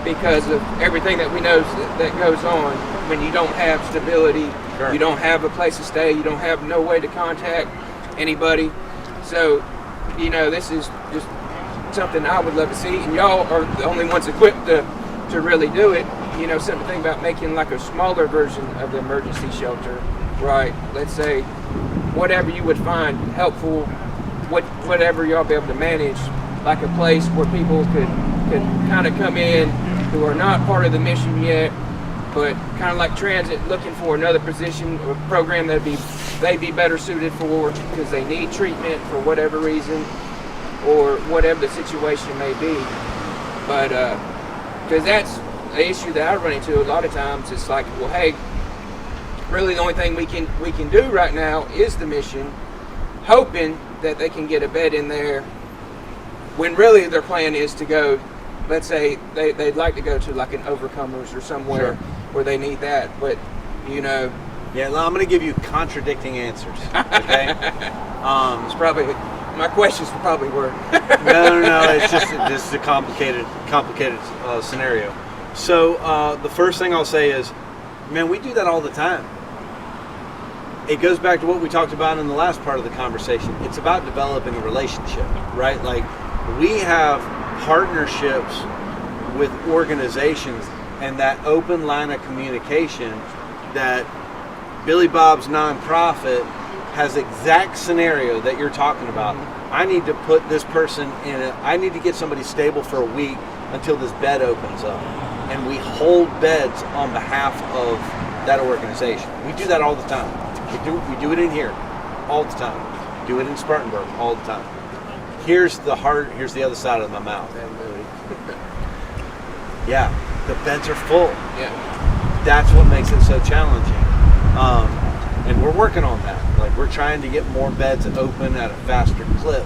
because of everything that we know that goes on when you don't have stability, you don't have a place to stay, you don't have no way to contact anybody. So, this is just something I would love to see, and y'all are the only ones equipped to really do it. Something to think about, making like a smaller version of the emergency shelter, right? Let's say whatever you would find helpful, whatever y'all be able to manage, like a place where people could kind of come in who are not part of the mission yet, but kind of like transit, looking for another position or program they'd be better suited for because they need treatment for whatever reason or whatever the situation may be. But because that's the issue that I run into a lot of times. It's like, well, hey, really the only thing we can do right now is the mission, hoping that they can get a bed in there when really their plan is to go, let's say they'd like to go to like an Overcomers or somewhere where they need that, but you know. Yeah, I'm going to give you contradicting answers. Okay. It's probably my questions probably were. No. It's just a complicated scenario. So the first thing I'll say is, man, we do that all the time. It goes back to what we talked about in the last part of the conversation. It's about developing a relationship, right? Like, we have partnerships with organizations, and that open line of communication that Billy Bob's nonprofit has exact scenario that you're talking about. I need to put this person I need to get somebody stable for a week until this bed opens up. And we hold beds on behalf of that organization. We do that all the time. We do it in here all the time. Do it in Spartanburg all the time. Here's the other side of my mouth. Yeah, the beds are full. Yeah. That's what makes it so challenging. And we're working on that. Like, we're trying to get more beds open at a faster clip.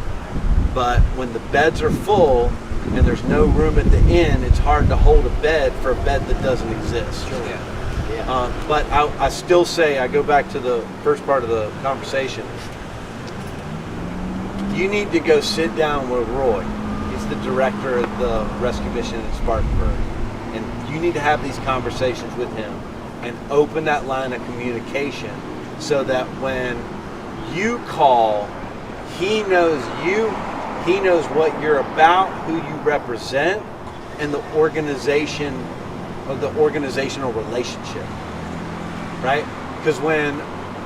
But when the beds are full and there's no room at the end, it's hard to hold a bed for a bed that doesn't exist. Sure. Yeah. But I still say, I go back to the first part of the conversation. You need to go sit down with Roy. He's the director of the rescue mission in Spartanburg. And you need to have these conversations with him and open that line of communication so that when you call, he knows you, he knows what you're about, who you represent, and the organization of the organizational relationship, right? Because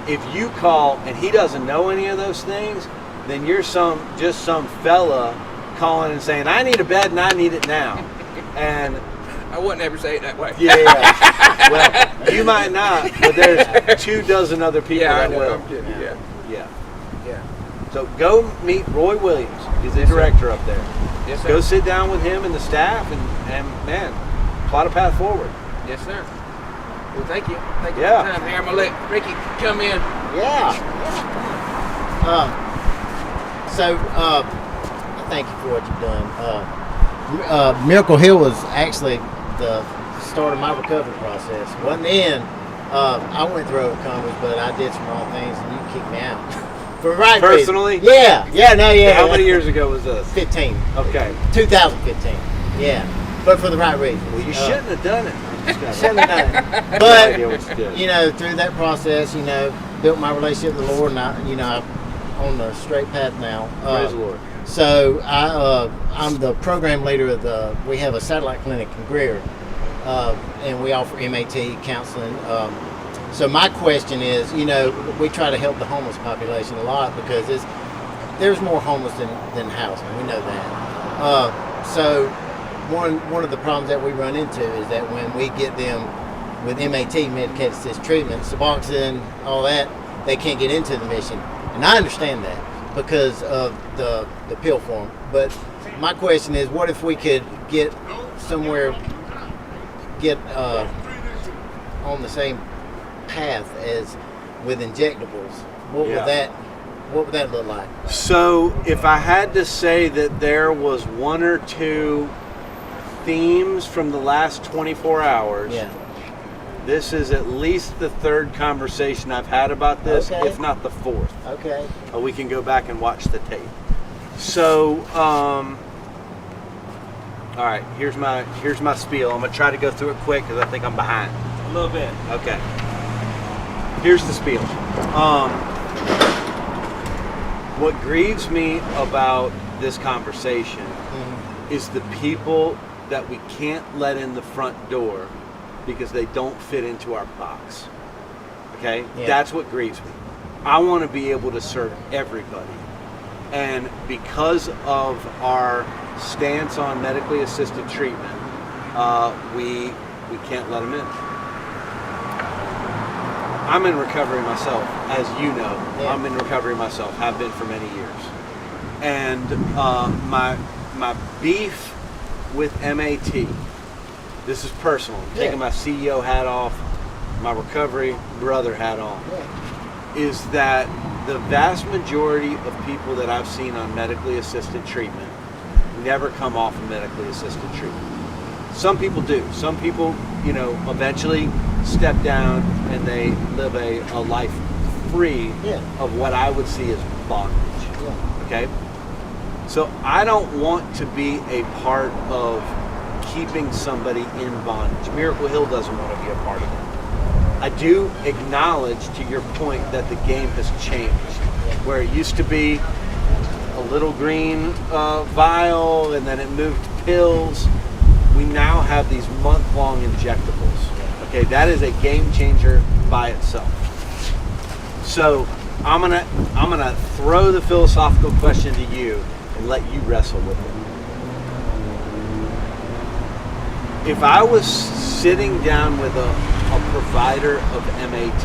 if you call and he doesn't know any of those things, then you're just some fella calling and saying, I need a bed and I need it now. And I wouldn't ever say it that way. Yeah. Well, you might not, but there's 24 other people that will. I'm kidding. Yeah. So go meet Roy Williams. He's the director up there. Yes, sir. Go sit down with him and the staff and man, plot a path forward. Yes, sir. Well, thank you. Thank you Yeah. for the time here. I'm going to let Ricky come in. Thank you for what you've done. Miracle Hill was actually the start of my recovery process. Wasn't in. I went through Overcomers, but I did some wrong things, and you kicked me out. For the right Personally? reason. Yeah. How many years ago was this? 15. Okay. 2015. Yeah. But for the right reason. Well, you shouldn't have done it. Shouldn't have done it. But, you know, through that process, you know, built my relationship with the Lord, and I'm on the straight path now. Praise the Lord. So I'm the program leader of we have a satellite clinic in Greer, and we offer MAT counseling. So my question is, you know, we try to help the homeless population a lot because there's more homeless than housing. We know that. So one of the problems that we run into is that when we get them with MAT, medicated assisted treatment, Suboxone, all that, they can't get into the mission. And I understand that because of the pill form. But my question is, what if we could get on the same path as with injectables? What would that look like? So if I had to say that there was one or two themes from the last 24 hours, this is at least the third conversation I've had about this, if not the fourth. Okay. We can go back and watch the tape. So, all right, here's my spiel. I'm gonna try to go through it quick because I think I'm behind. A little bit. Okay. Here's the spiel. What grieves me about this conversation is the people that we can't let in the front door because they don't fit into our box. Okay? Yeah. That's what grieves me. I want to be able to serve everybody. And because of our stance on medically assisted treatment, we can't let them in. I'm in recovery myself, as you know. Yeah. I'm in recovery myself, have been for many years. And my beef with MAT, this is personal. I'm taking my CEO hat off. my recovery brother hat on, is that the vast majority of people that I've seen on medically assisted treatment never come off of medically assisted treatment. Some people do. Some people, eventually step down and they live a life free of what I would see as bondage. Okay? So I don't want to be a part of keeping somebody in bondage. Miracle Hill doesn't want to be a part of it. I do acknowledge, to your point, that the game has changed. Where it used to be a little green vial and then it moved to pills. We now have these month-long injectables. Okay, that is a game changer by itself. So I'm gonna throw the philosophical question to you and let you wrestle with it. If I was sitting down with a provider of MAT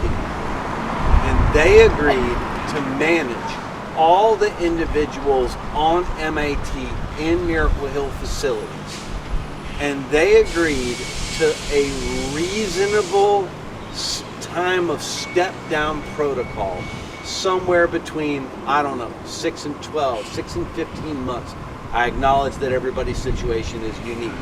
and they agreed to manage all the individuals on MAT in Miracle Hill facilities, and they agreed to a reasonable time of step-down protocol, somewhere between, 6 and 12, 6 and 15 months. I acknowledge that everybody's situation is unique.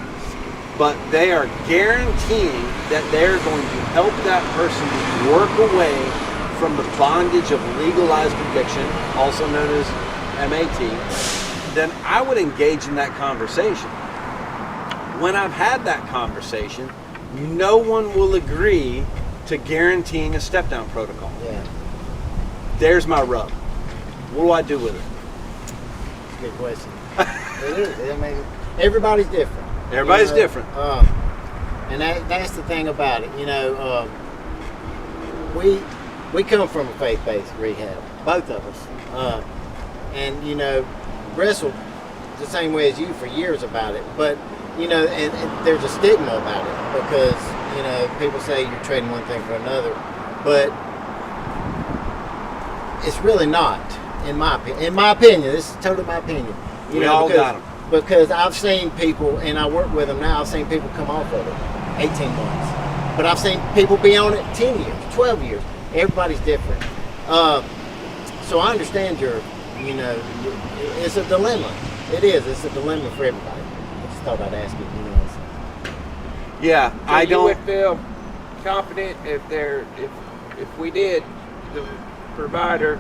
But they are guaranteeing that they're going to help that person work away from the bondage of legalized addiction, also known as MAT, then I would engage in that conversation. When I've had that conversation, no one will agree to guaranteeing a step-down protocol. Yeah. There's my rub. What do I do with it? Good question. It is. I mean, everybody's different. Everybody's different. And that's the thing about it. We come from a faith-based rehab, both of us. And wrestled the same way as you for years about it. But, and there's a stigma about it because, people say you're trading one thing for another. But it's really not, in my opinion. In my opinion, this is totally my opinion. We all got them. Because I've seen people, and I work with them now, I've seen people come off of it 18 months. But I've seen people be on it 10 years, 12 years. Everybody's different. So I understand it's a dilemma. It is. It's a dilemma for everybody. I just thought I'd ask you, Yeah, so you would feel confident if we did, the provider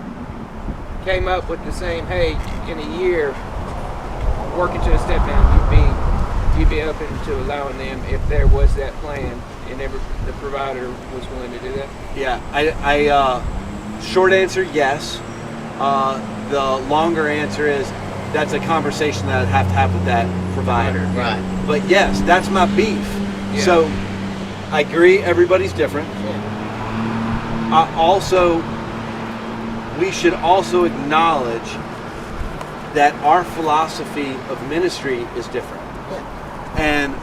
came up with the same, hey, in a year, working to a step down, you'd be open to allowing them if there was that plan and the provider was willing to do that? Yeah, I short answer, yes. The longer answer is that's a conversation that I'd have to have with that provider. Right. But yes, that's my beef. Yeah. So I agree, everybody's different. We should also acknowledge that our philosophy of ministry is different. And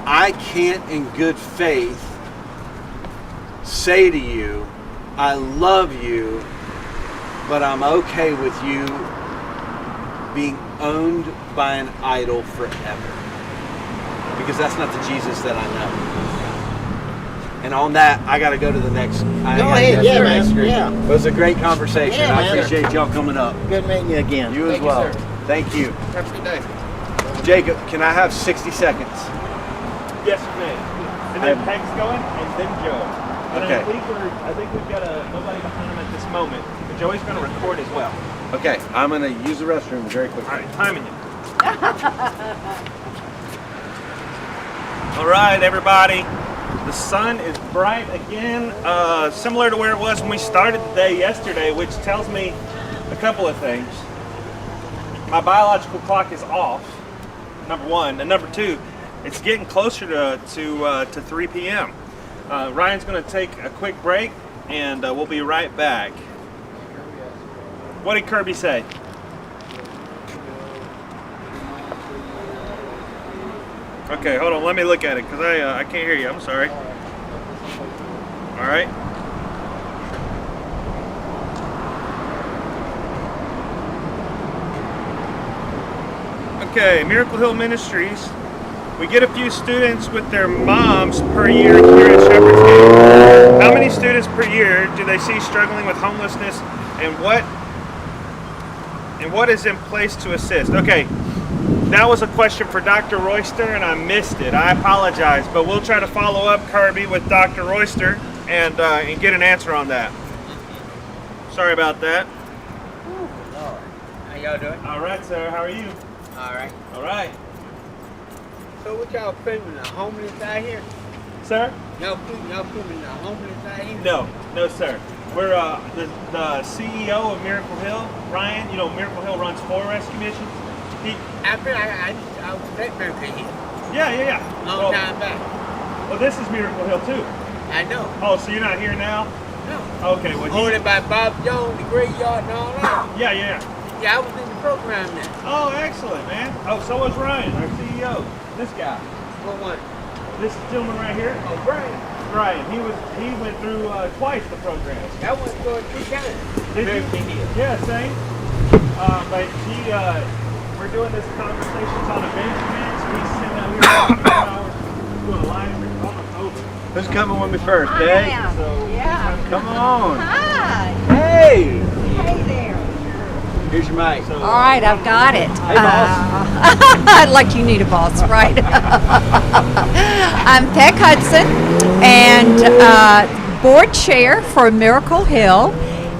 I can't in good faith say to you, I love you, but I'm okay with you being owned by an idol forever. Because that's not the Jesus that I know. And on that, I got to go to the next. Go ahead, yeah, man. Yeah. It was a great conversation. Yeah, I appreciate y'all coming up. Good meeting you again. You as well. Thank you. Have a good day. Jacob, can I have 60 seconds? Yes, you may. And then Hank's going, and then Joe. And Okay. I think we've got nobody behind him at this moment, but Joey's going to record as well. Okay, I'm going to use the restroom very quickly. All right, timing you. All right, everybody. The sun is bright again, similar to where it was when we started the day yesterday, which tells me a couple of things. My biological clock is off, number one, and number two, it's getting closer to 3 p.m. Ryan's going to take a quick break, and we'll be right back. What did Kirby say? Okay, hold on. Let me look at it because I can't hear you. I'm sorry. All right. Okay, Miracle Hill Ministries. We get a few students with their moms per year here at Shepherd's Gate. How many students per year do they see struggling with homelessness, and what is in place to assist? Okay, that was a question for Dr. Royster, and I missed it. I apologize, but we'll try to follow up, Kirby, with Dr. Royster and get an answer on that. Sorry about that. Lord. How y'all doing? All right, sir. How are you? All right. All right. So what y'all filming, the homeless out here? Sir? Y'all filming the homeless out here? No, sir. We're the CEO of Miracle Hill, Ryan. You know, Miracle Hill runs 4 rescue missions. I was at Miracle Hill. Yeah. Long time back. Well, this is Miracle Hill too. I know. Oh, so you're not here now? No. Okay, well, Owned by Bob Jones, the graveyard and all that. Yeah. Yeah, I was in the program then. Oh, excellent, man. Oh, so was Ryan, our CEO. This guy. What one? This gentleman right here. Oh, Brian. Brian. He went through twice the program. I went through it 3 times. Did you? Yeah, same. But we're doing this conversations on a Benjamin. So he's sitting out here for 2 hours doing a live stream. Who's coming with me first, Dave? Yeah. Come on. Hi. Hey. Hey there. Here's your mic. All right, I've got it. Hey, boss. Like you need a boss, right? I'm Peg Hudson, and board chair for Miracle Hill,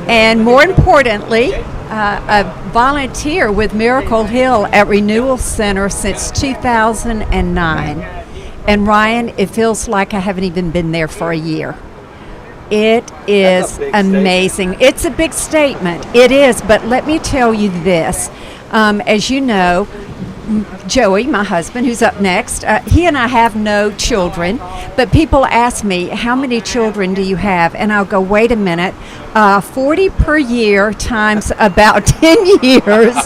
and more importantly, a volunteer with Miracle Hill at Renewal Center since 2009. And Ryan, it feels like I haven't even been there for a year. It is amazing. It's a big statement. It is, but let me tell you this. As you know, Joey, my husband, who's up next, he and I have no children, but people ask me, how many children do you have? And I'll go, wait a minute, 40 per year times about 10 years.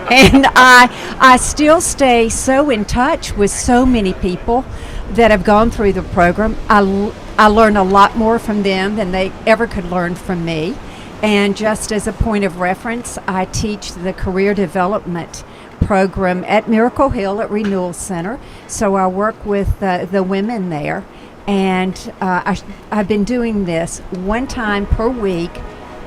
And I still stay so in touch with so many people that have gone through the program. I learn a lot more from them than they ever could learn from me. And just as a point of reference, I teach the career development program at Miracle Hill at Renewal Center. So I work with the women there. And I've been doing this 1 time per week,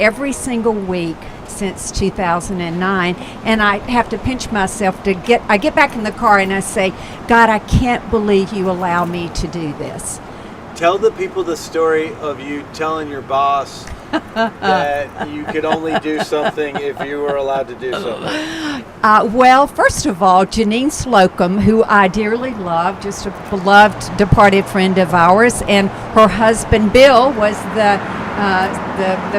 every single week since 2009. And I have to pinch myself I get back in the car and I say, God, I can't believe you allow me to do this. Tell the people the story of you telling your boss that you could only do something if you were allowed to do something. Well, first of all, Janine Slocum, who I dearly love, just a beloved departed friend of ours, and her husband Bill was the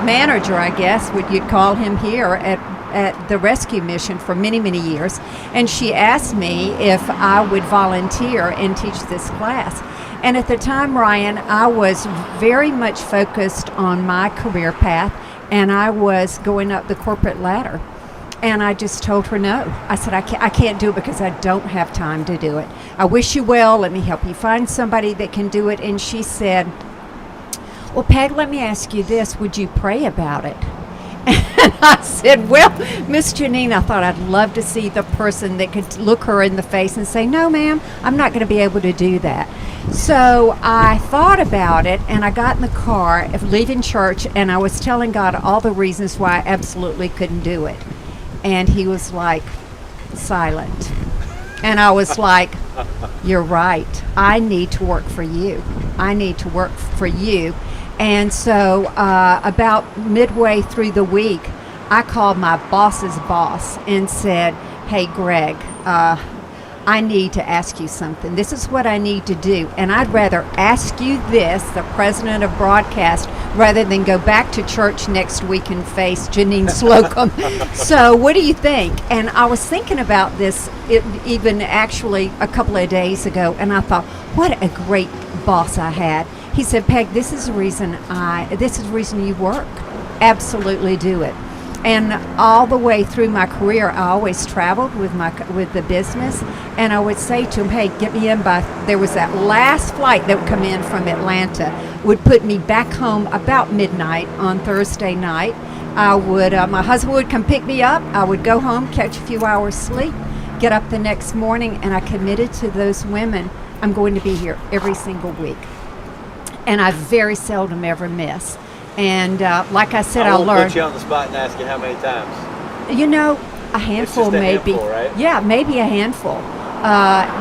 manager, I guess, what you'd call him here at the rescue mission for many, many years. And she asked me if I would volunteer and teach this class. And at the time, Ryan, I was very much focused on my career path, and I was going up the corporate ladder. And I just told her no. I said, I can't do it because I don't have time to do it. I wish you well. Let me help you find somebody that can do it. And she said, well, Peg, let me ask you this. Would you pray about it? And I said, well, Miss Janine, I thought I'd love to see the person that could look her in the face and say, no, ma'am, I'm not going to be able to do that. So I thought about it, and I got in the car leaving church, and I was telling God all the reasons why I absolutely couldn't do it. And he was like, silent. And I was like, you're right. I need to work for you. I need to work for you. And so about midway through the week, I called my boss's boss and said, hey, Greg, I need to ask you something. This is what I need to do. And I'd rather ask you this, the president of broadcast, rather than go back to church next week and face Janine Slocum. So what do you think? And I was thinking about this even actually a couple of days ago, and I thought, what a great boss I had. He said, Peg, this is the reason you work. Absolutely do it. And all the way through my career, I always traveled with the business, and I would say to him, hey, get me in there was that last flight that would come in from Atlanta, would put me back home about midnight on Thursday night. I would, my husband would come pick me up, I would go home, catch a few hours sleep, get up the next morning, and I committed to those women, I'm going to be here every single week. And I very seldom ever miss. And like I said, I I won't learned. put you on the spot and ask you how many times. You know, a handful just a maybe. handful, right? Yeah, maybe a handful.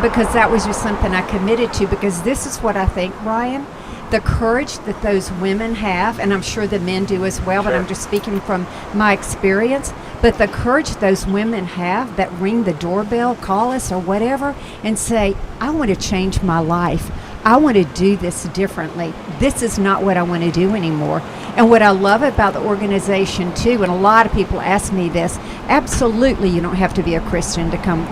Because that was just something I committed to. Because this is what I think, Ryan. The courage that those women have, and I'm sure the men do as well, but I'm just speaking from my experience, but the courage those women have that ring the doorbell, call us or whatever, and say, I want to change my life. I want to do this differently. This is not what I want to do anymore. And what I love about the organization too, and a lot of people ask me this, absolutely you don't have to be a Christian to come.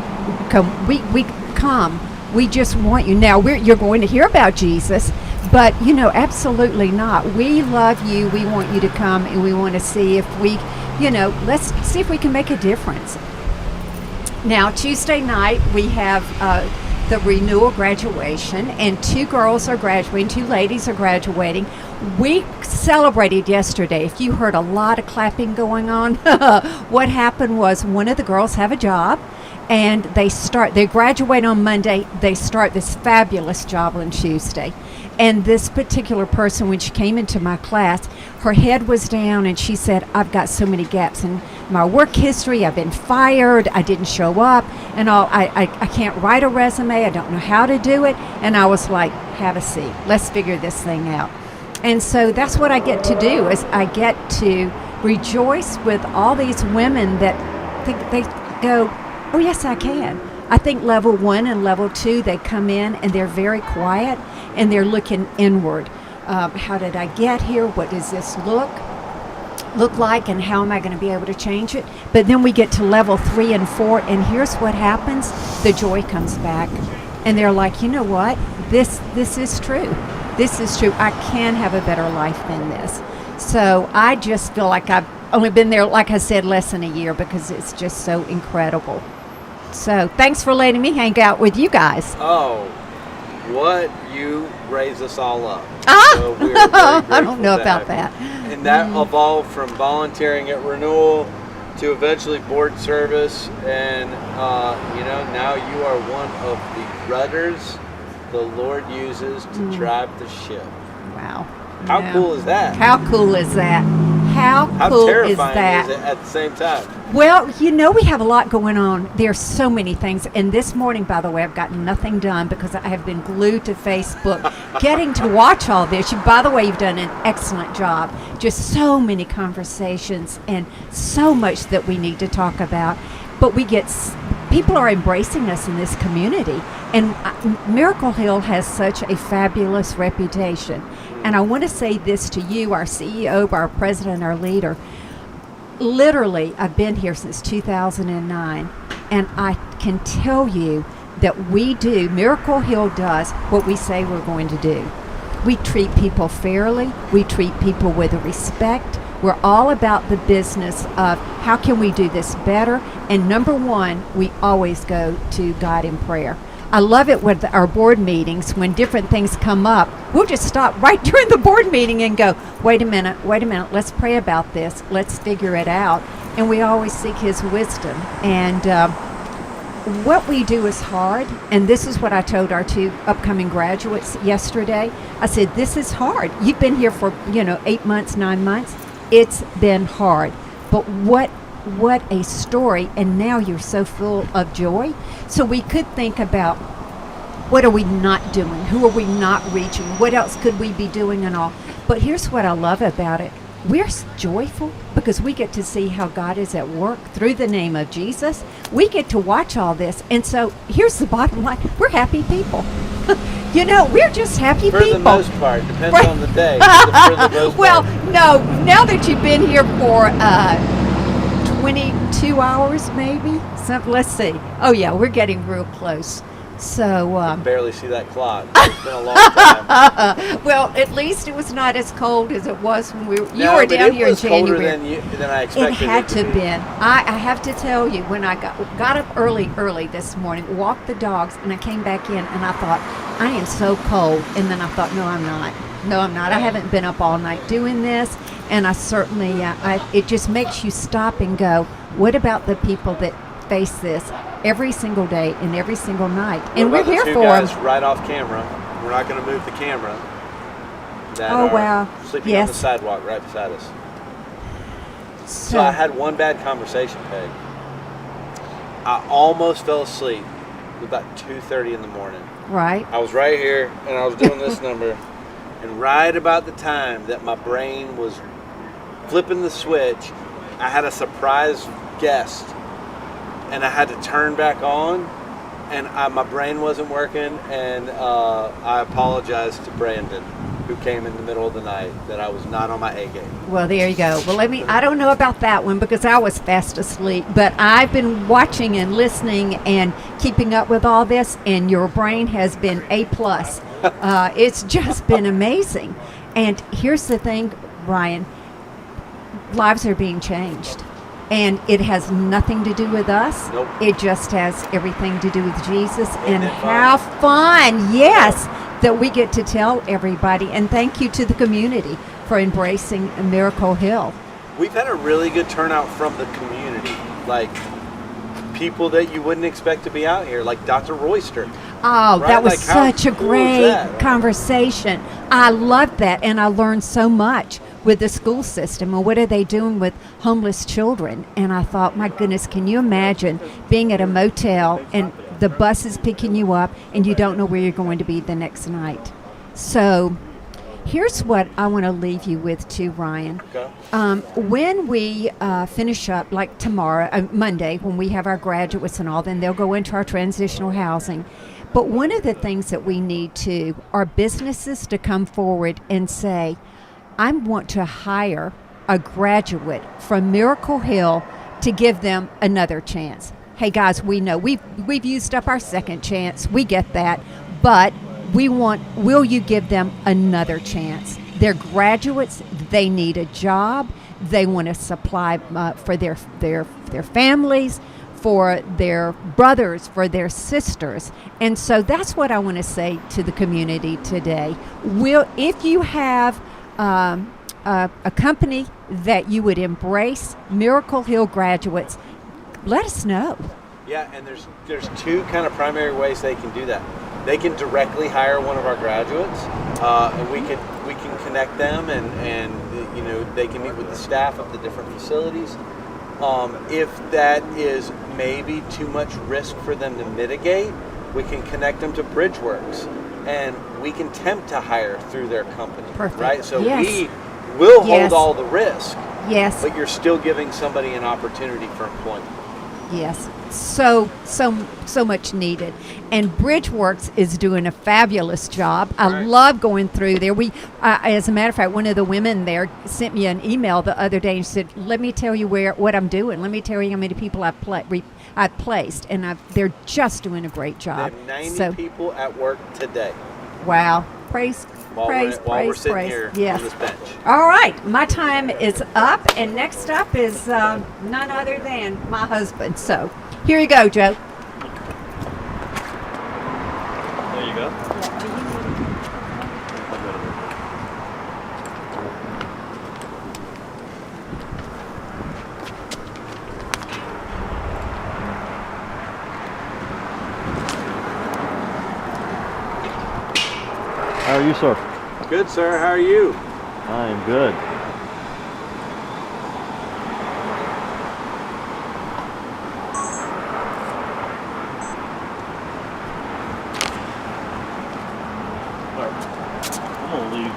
We come. We just want you. Now you're going to hear about Jesus, but absolutely not. We love you. We want you to come, and we want to see if we, let's see if we can make a difference. Now, Tuesday night we have the renewal graduation, and 2 girls are graduating, 2 ladies are graduating. We celebrated yesterday. If you heard a lot of clapping going on, what happened was one of the girls have a job. And they graduate on Monday, they start this fabulous job on Tuesday. And this particular person, when she came into my class, her head was down and she said, I've got so many gaps in my work history, I've been fired, I didn't show up, and I can't write a resume, I don't know how to do it. And I was like, have a seat, let's figure this thing out. And so that's what I get to do, is I get to rejoice with all these women that think they go, oh, yes, I can. I think level 1 and level 2, they come in and they're very quiet and they're looking inward. How did I get here? What does this look like? And how am I going to be able to change it? But then we get to level 3 and 4, and here's what happens. The joy comes back. And they're like, you know what? This is true. This is true. I can have a better life than this. So I just feel like I've only been there, like I said, less than a year, because it's just so incredible. So thanks for letting me hang out with you guys. Oh, what you raised us all up. So we're very I don't know about that. And that evolved from volunteering at Renewal to eventually board service. And, now you are one of the rudders the Lord uses to drive the ship. Wow. How cool is that? How cool is that? How cool is that? How terrifying is it at the same time? Well, we have a lot going on. There's so many things. And this morning, by the way, I've gotten nothing done because I have been glued to Facebook, getting to watch all this. By the way, you've done an excellent job. Just so many conversations and so much that we need to talk about. But people are embracing us in this community. And Miracle Hill has such a fabulous reputation. And I want to say this to you, our CEO, our president, our leader. Literally, I've been here since 2009, and I can tell you that Miracle Hill does what we say we're going to do. We treat people fairly. We treat people with respect. We're all about the business of how can we do this better. And number 1, we always go to God in prayer. I love it with our board meetings when different things come up. We'll just stop right during the board meeting and go, wait a minute, let's pray about this. Let's figure it out. And we always seek His wisdom. And what we do is hard. And this is what I told our 2 upcoming graduates yesterday. I said, this is hard. You've been here for, 8 months, 9 months. It's been hard. But what a story, and now you're so full of joy. So we could think about, what are we not doing? Who are we not reaching? What else could we be doing and all? But here's what I love about it. We're joyful because we get to see how God is at work through the name of Jesus. We get to watch all this. And so here's the bottom line. We're happy people. We're just happy people. For the most part. Depends on the day. For the most well, no. Now that you've been here for 22 hours maybe. So, let's see. Oh yeah, we're getting real close. So I can barely see that clock. It's been a long time. Well, at least it was not as cold as it was when you were down here in January. Than I expected. It had to have been. I have to tell you, when I got up early this morning, walked the dogs, and I came back in, and I thought, I am so cold. And then I thought, no, I'm not. I haven't been up all night doing this, and I certainly, it just makes you stop and go, what about the people that face this every single day and every single night? And we're here for them. Right off camera. We're not going to move the camera. that Oh, are wow. sleeping on the Yes. sidewalk right beside us. So I had one bad conversation, Peg. I almost fell asleep about 2:30 in the morning. Right. I was right here, and I was doing this number, and right about the time that my brain was flipping the switch, I had a surprise guest, and I had to turn back on, and my brain wasn't working, and I apologized to Brandon, who came in the middle of the night, that I was not on my A game. Well, there you go. Well, I don't know about that one because I was fast asleep, but I've been watching and listening and keeping up with all this, and your brain has been A+. It's just been amazing. And here's the thing, Ryan, lives are being changed. And it has nothing to do with us. Nope. It just has everything to do with Jesus. And how fun, yes, that we get to tell everybody. And thank you to the community for embracing Miracle Hill. We've had a really good turnout from the community, like people that you wouldn't expect to be out here, like Dr. Royster. Oh, Right? that was Like, how such a cool is great that? conversation. I loved that, and I learned so much with the school system and what are they doing with homeless children. And I thought, my goodness, can you imagine being at a motel and the bus is picking you up and you don't know where you're going to be the next night? So here's what I want to leave you with too, Ryan. When we finish up, like tomorrow, Monday, when we have our graduates and all, then they'll go into our transitional housing. But one of the things that we need to are businesses to come forward and say, I want to hire a graduate from Miracle Hill to give them another chance. Hey guys, we know we've used up our second chance. We get that. But will you give them another chance? They're graduates, they need a job, they want to supply for their families, for their brothers, for their sisters. And so that's what I want to say to the community today. If you have a company that you would embrace Miracle Hill graduates, let us know. Yeah, and there's two kind of primary ways they can do that. They can directly hire one of our graduates, and we can connect them, and you know, they can meet with the staff of the different facilities. If that is maybe too much risk for them to mitigate, we can connect them to Bridgeworks, and we can tempt to hire through their company. Perfect. Right? So Yes. we will Yes. hold all the risk. Yes. But you're still giving somebody an opportunity for employment. Yes, so much needed. And Bridgeworks is doing a fabulous job. I love going through there. As a matter of fact, one of the women there sent me an email the other day and said, let me tell you what I'm doing. Let me tell you how many people I've placed. And they're just doing a great job. They have 90 people at work today. Wow. Praise While we're sitting here yes. on this bench. All right, my time is up, and next up is none other than my husband. So here you go, Joe. There you go. How are you, sir? Good, sir. How are you? I am good. Alright, I'm gonna leave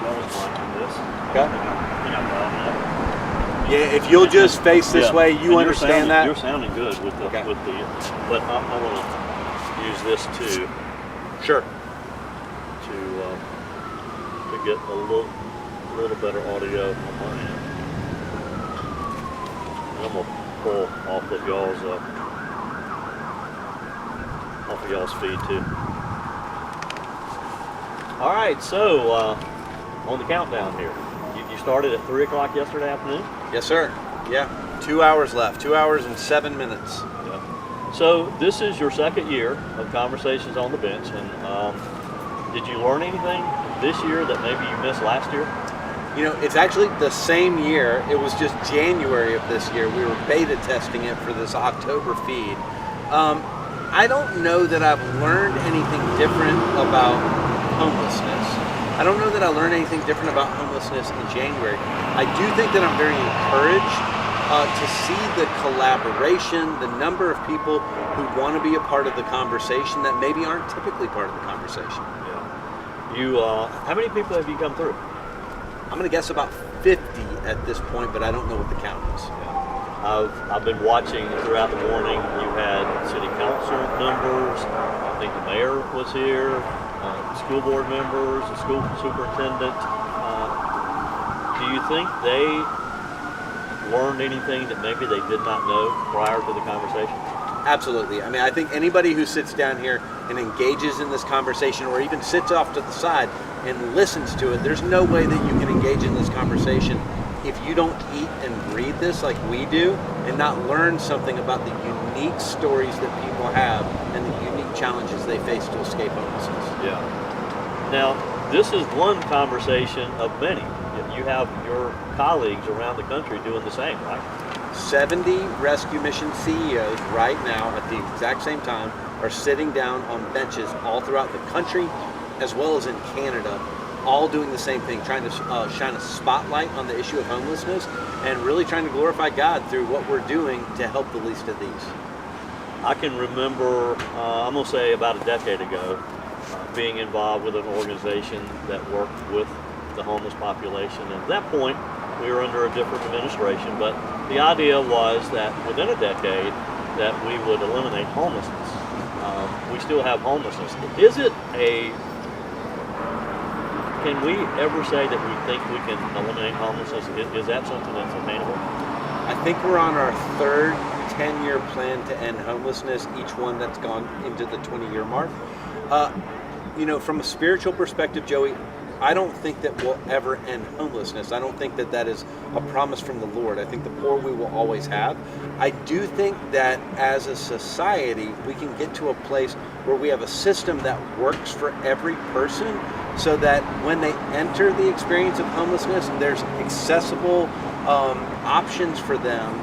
y'all's watching this. Okay. I think I'm loud enough. Yeah, if you'll just face this way, and you you're understand that? You're sounding good with the, but I want to use this too. Sure. To get a little better audio on my end. And I'm gonna pull off of y'all's feed too. All right, so on the countdown here, you started at 3 o'clock yesterday afternoon. Yes, sir. Yeah, 2 hours left. 2 hours and 7 minutes. Yeah. So this is your second year of Conversations on the Bench, and did you learn anything this year that maybe you missed last year? You know, it's actually the same year. It was just January of this year. We were beta testing it for this October feed. I don't know that I've learned anything different about homelessness. I don't know that I learned anything different about homelessness in January. I do think that I'm very encouraged to see the collaboration, the number of people who want to be a part of the conversation that maybe aren't typically part of the conversation. You, how many people have you come through? I'm going to guess about 50 at this point, but I don't know what the count is. I've been watching throughout the morning. You had city council members. I think the mayor was here. School board members, the school superintendent. Do you think they learned anything that maybe they did not know prior to the conversation? Absolutely. I mean, I think anybody who sits down here and engages in this conversation, or even sits off to the side and listens to it, there's no way that you can engage in this conversation if you don't eat and breathe this like we do, and not learn something about the unique stories that people have and the unique challenges they face to escape homelessness. Yeah. Now, this is one conversation of many. You have your colleagues around the country doing the same, right? 70 rescue mission CEOs right now at the exact same time are sitting down on benches all throughout the country as well as in Canada, all doing the same thing, trying to shine a spotlight on the issue of homelessness and really trying to glorify God through what we're doing to help the least of these. I can remember, I'm going to say about a decade ago, being involved with an organization that worked with the homeless population. And at that point, we were under a different administration, but the idea was that within a decade that we would eliminate homelessness. We still have homelessness. Is it can we ever say that we think we can eliminate homelessness? Is that something that's attainable? I think we're on our third 10-year plan to end homelessness, each one that's gone into the 20-year mark. From a spiritual perspective, Joey, I don't think that we'll ever end homelessness. I don't think that that is a promise from the Lord. I think the poor we will always have. I do think that as a society, we can get to a place where we have a system that works for every person so that when they enter the experience of homelessness, there's accessible options for them,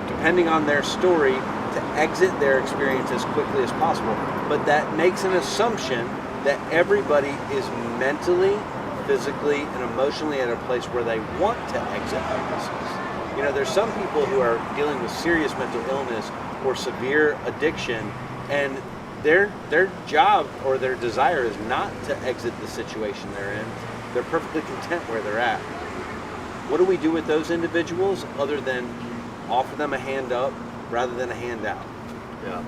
depending on their story, to exit their experience as quickly as possible. But that makes an assumption that everybody is mentally, physically, and emotionally at a place where they want to exit homelessness. You know, there's some people who are dealing with serious mental illness or severe addiction, and their job or their desire is not to exit the situation they're in. They're perfectly content where they're at. What do we do with those individuals other than offer them a hand up rather than a handout? Yeah.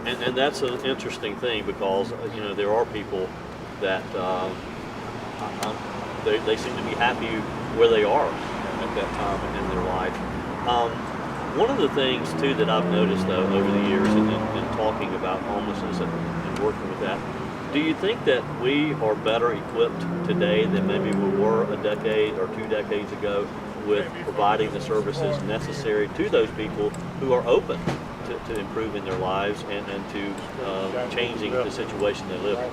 And that's an interesting thing because, there are people that they seem to be happy where they are at that time in their life. One of the things, too, that I've noticed, though, over the years in talking about homelessness and working with that, do you think that we are better equipped today than maybe we were a decade or 2 decades ago with providing the services necessary to those people who are open to improving their lives and to changing the situation they live in?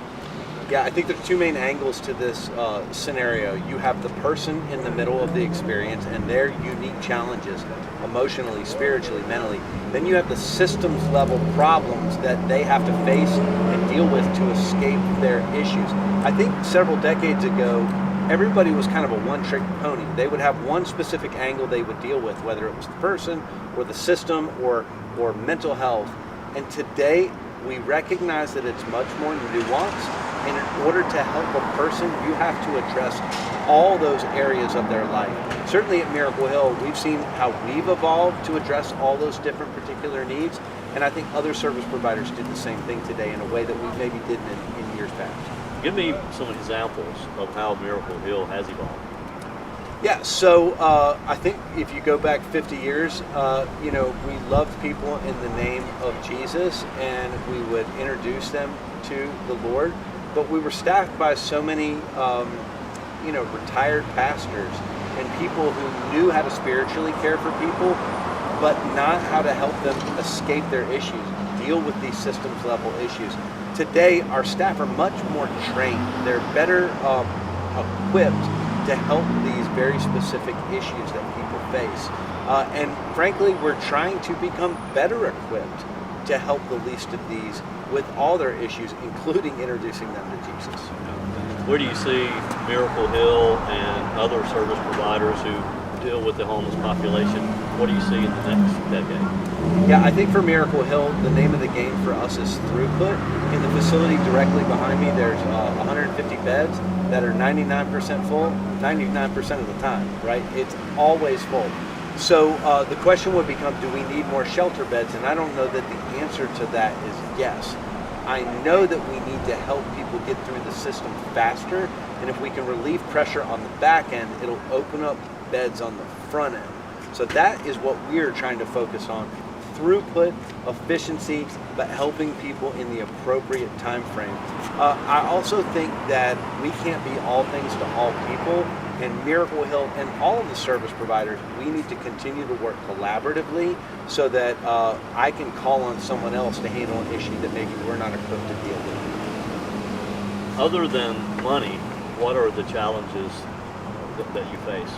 Yeah, I think there's two main angles to this scenario. You have the person in the middle of the experience and their unique challenges, emotionally, spiritually, mentally. Then you have the systems level problems that they have to face and deal with to escape their issues. I think several decades ago, everybody was kind of a one-trick pony. They would have one specific angle they would deal with, whether it was the person or the system or mental health. And today, we recognize that it's much more nuanced. And in order to help a person, you have to address all those areas of their life. Certainly at Miracle Hill, we've seen how we've evolved to address all those different particular needs. And I think other service providers do the same thing today in a way that we maybe didn't in years past. Give me some examples of how Miracle Hill has evolved. Yeah, so I think if you go back 50 years, we loved people in the name of Jesus and we would introduce them to the Lord. But we were staffed by so many, retired pastors and people who knew how to spiritually care for people, but not how to help them escape their issues, deal with these systems level issues. Today, our staff are much more trained. They're better equipped to help these very specific issues that people face. And frankly, we're trying to become better equipped to help the least of these with all their issues, including introducing them to Jesus. where do you see Miracle Hill and other service providers who deal with the homeless population? What do you see in the next decade? Yeah, I think for Miracle Hill, the name of the game for us is throughput. In the facility directly behind me, there's 150 beds that are 99% full, 99% of the time, right? It's always full. So the question would become, do we need more shelter beds? And I don't know that the answer to that is yes. I know that we need to help people get through the system faster, and if we can relieve pressure on the back end, it'll open up beds on the front end. So that is what we're trying to focus on. Throughput, efficiency, but helping people in the appropriate time frame. I also think that we can't be all things to all people, and Miracle Hill and all of the service providers, we need to continue to work collaboratively so that I can call on someone else to handle an issue that maybe we're not equipped to deal with. Other than money, what are the challenges that you face?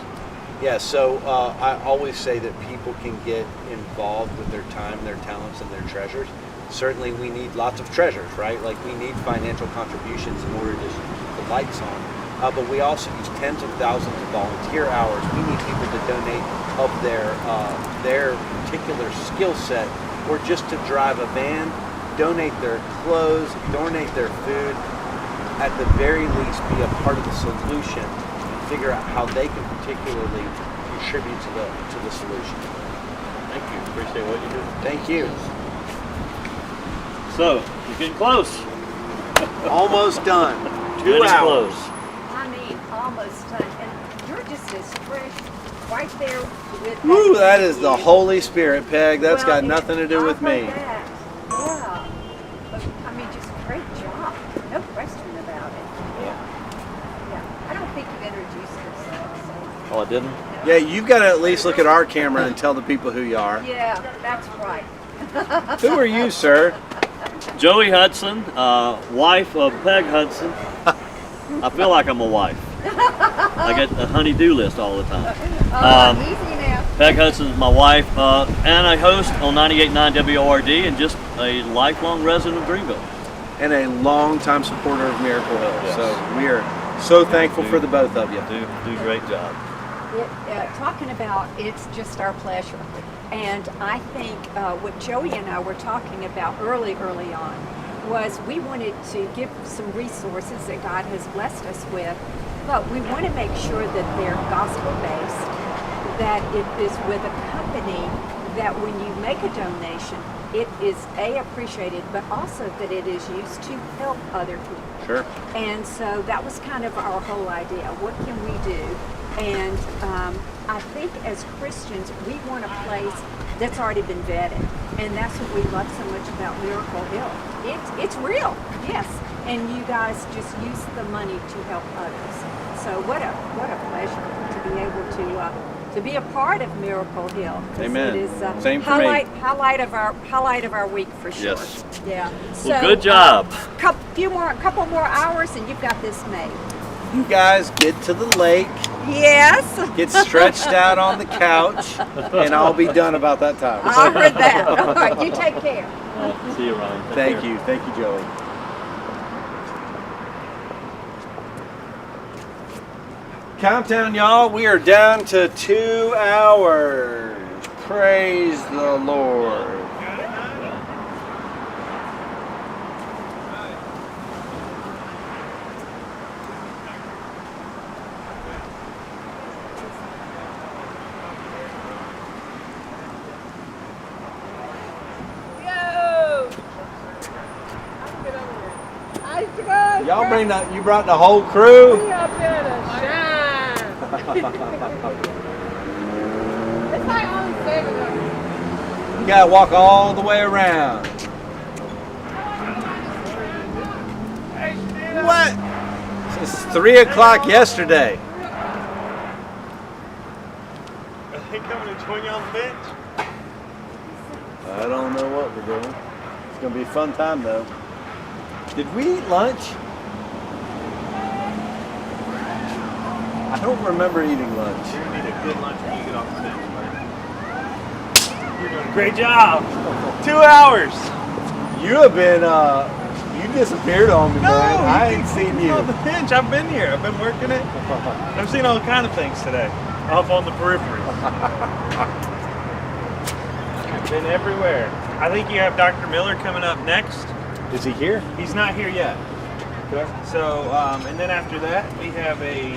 Yeah, so I always say that people can get involved with their time, their talents, and their treasures. Certainly we need lots of treasures, right? Like we need financial contributions in order to keep the lights on. But we also use tens of thousands of volunteer hours. We need people to donate of their particular skill set, or just to drive a van, donate their clothes, donate their food, at the very least be a part of the solution, and figure out how they can particularly contribute to the solution. Thank you. Appreciate what you do. Thank you. So, you're getting close. Almost done. 2 Getting hours. close. I mean, almost done. And you're just as fresh right there with Woo, that is the Holy Spirit, Peg. That's Well, got nothing to do with me. Yeah. But, I mean, just great job. No question about it. Yeah. I don't think you've introduced yourself. So. Oh, I didn't? Yeah, you've got to at least look at our camera and tell the people who you are. Yeah, that's right. Who are you, sir? Joey Hudson, wife of Peg Hudson. I feel like I'm a wife. I get a honey-do list all the time. Easy now. Peg Hudson is my wife, and I host on 98.9 WORD, and just a lifelong resident of Greenville. And a long-time supporter of Miracle Hill. Yes. So we are so thankful for the both of you. Do a great job. Talking about it's just our pleasure. And I think what Joey and I were talking about early on was we wanted to give some resources that God has blessed us with, but we want to make sure that they're gospel-based, that it is with a company that when you make a donation, it is appreciated, but also that it is used to help other people. Sure. And so that was kind of our whole idea. What can we do? And I think as Christians, we want a place that's already been vetted. And that's what we love so much about Miracle Hill. It's real, yes. And you guys just use the money to help others. So what a pleasure to be able to be a part of Miracle Hill. Amen. It is Same for me. highlight of our week for sure. Yes. Yeah. Well, good job. Couple more hours and you've got this made. You guys get to the lake. Yes. Get stretched out on the couch, and I'll be done about that time. I heard that. All right, you take care. See you, Ryan. Thank you, Joey. Countdown, y'all. We are down to 2 hours. Praise the Lord. Y'all you brought the whole crew? We up here to shine. It's like only 7 of us. You gotta walk all the way around. What? It's 3 o'clock yesterday. Are they coming to join you on the bench? I don't know what we're doing. It's gonna be a fun time though. Did we eat lunch? I don't remember eating lunch. You're gonna need a good lunch when you get off the bench, buddy. You're doing a great job. 2 hours. You have been You disappeared on me, No, man. I ain't seen you. On the bench. I've been here. I've been working it. I've seen all kind of things today. Off on the periphery. I've been everywhere. I think you have Dr. Miller coming up next. Is he here? He's not here yet. Okay. So, and then after that, we have a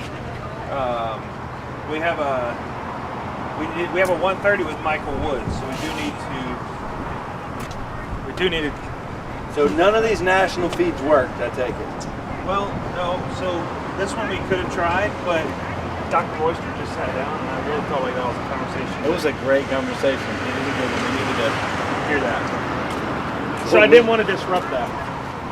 1:30 with Michael Woods. So we do need to. So none of these national feeds worked, I take it. Well, no. So this one we could have tried, but Dr. Royster just sat down, and I really felt like that was a conversation. It was a great conversation. It was a good one. We needed to hear that. So I didn't want to disrupt that.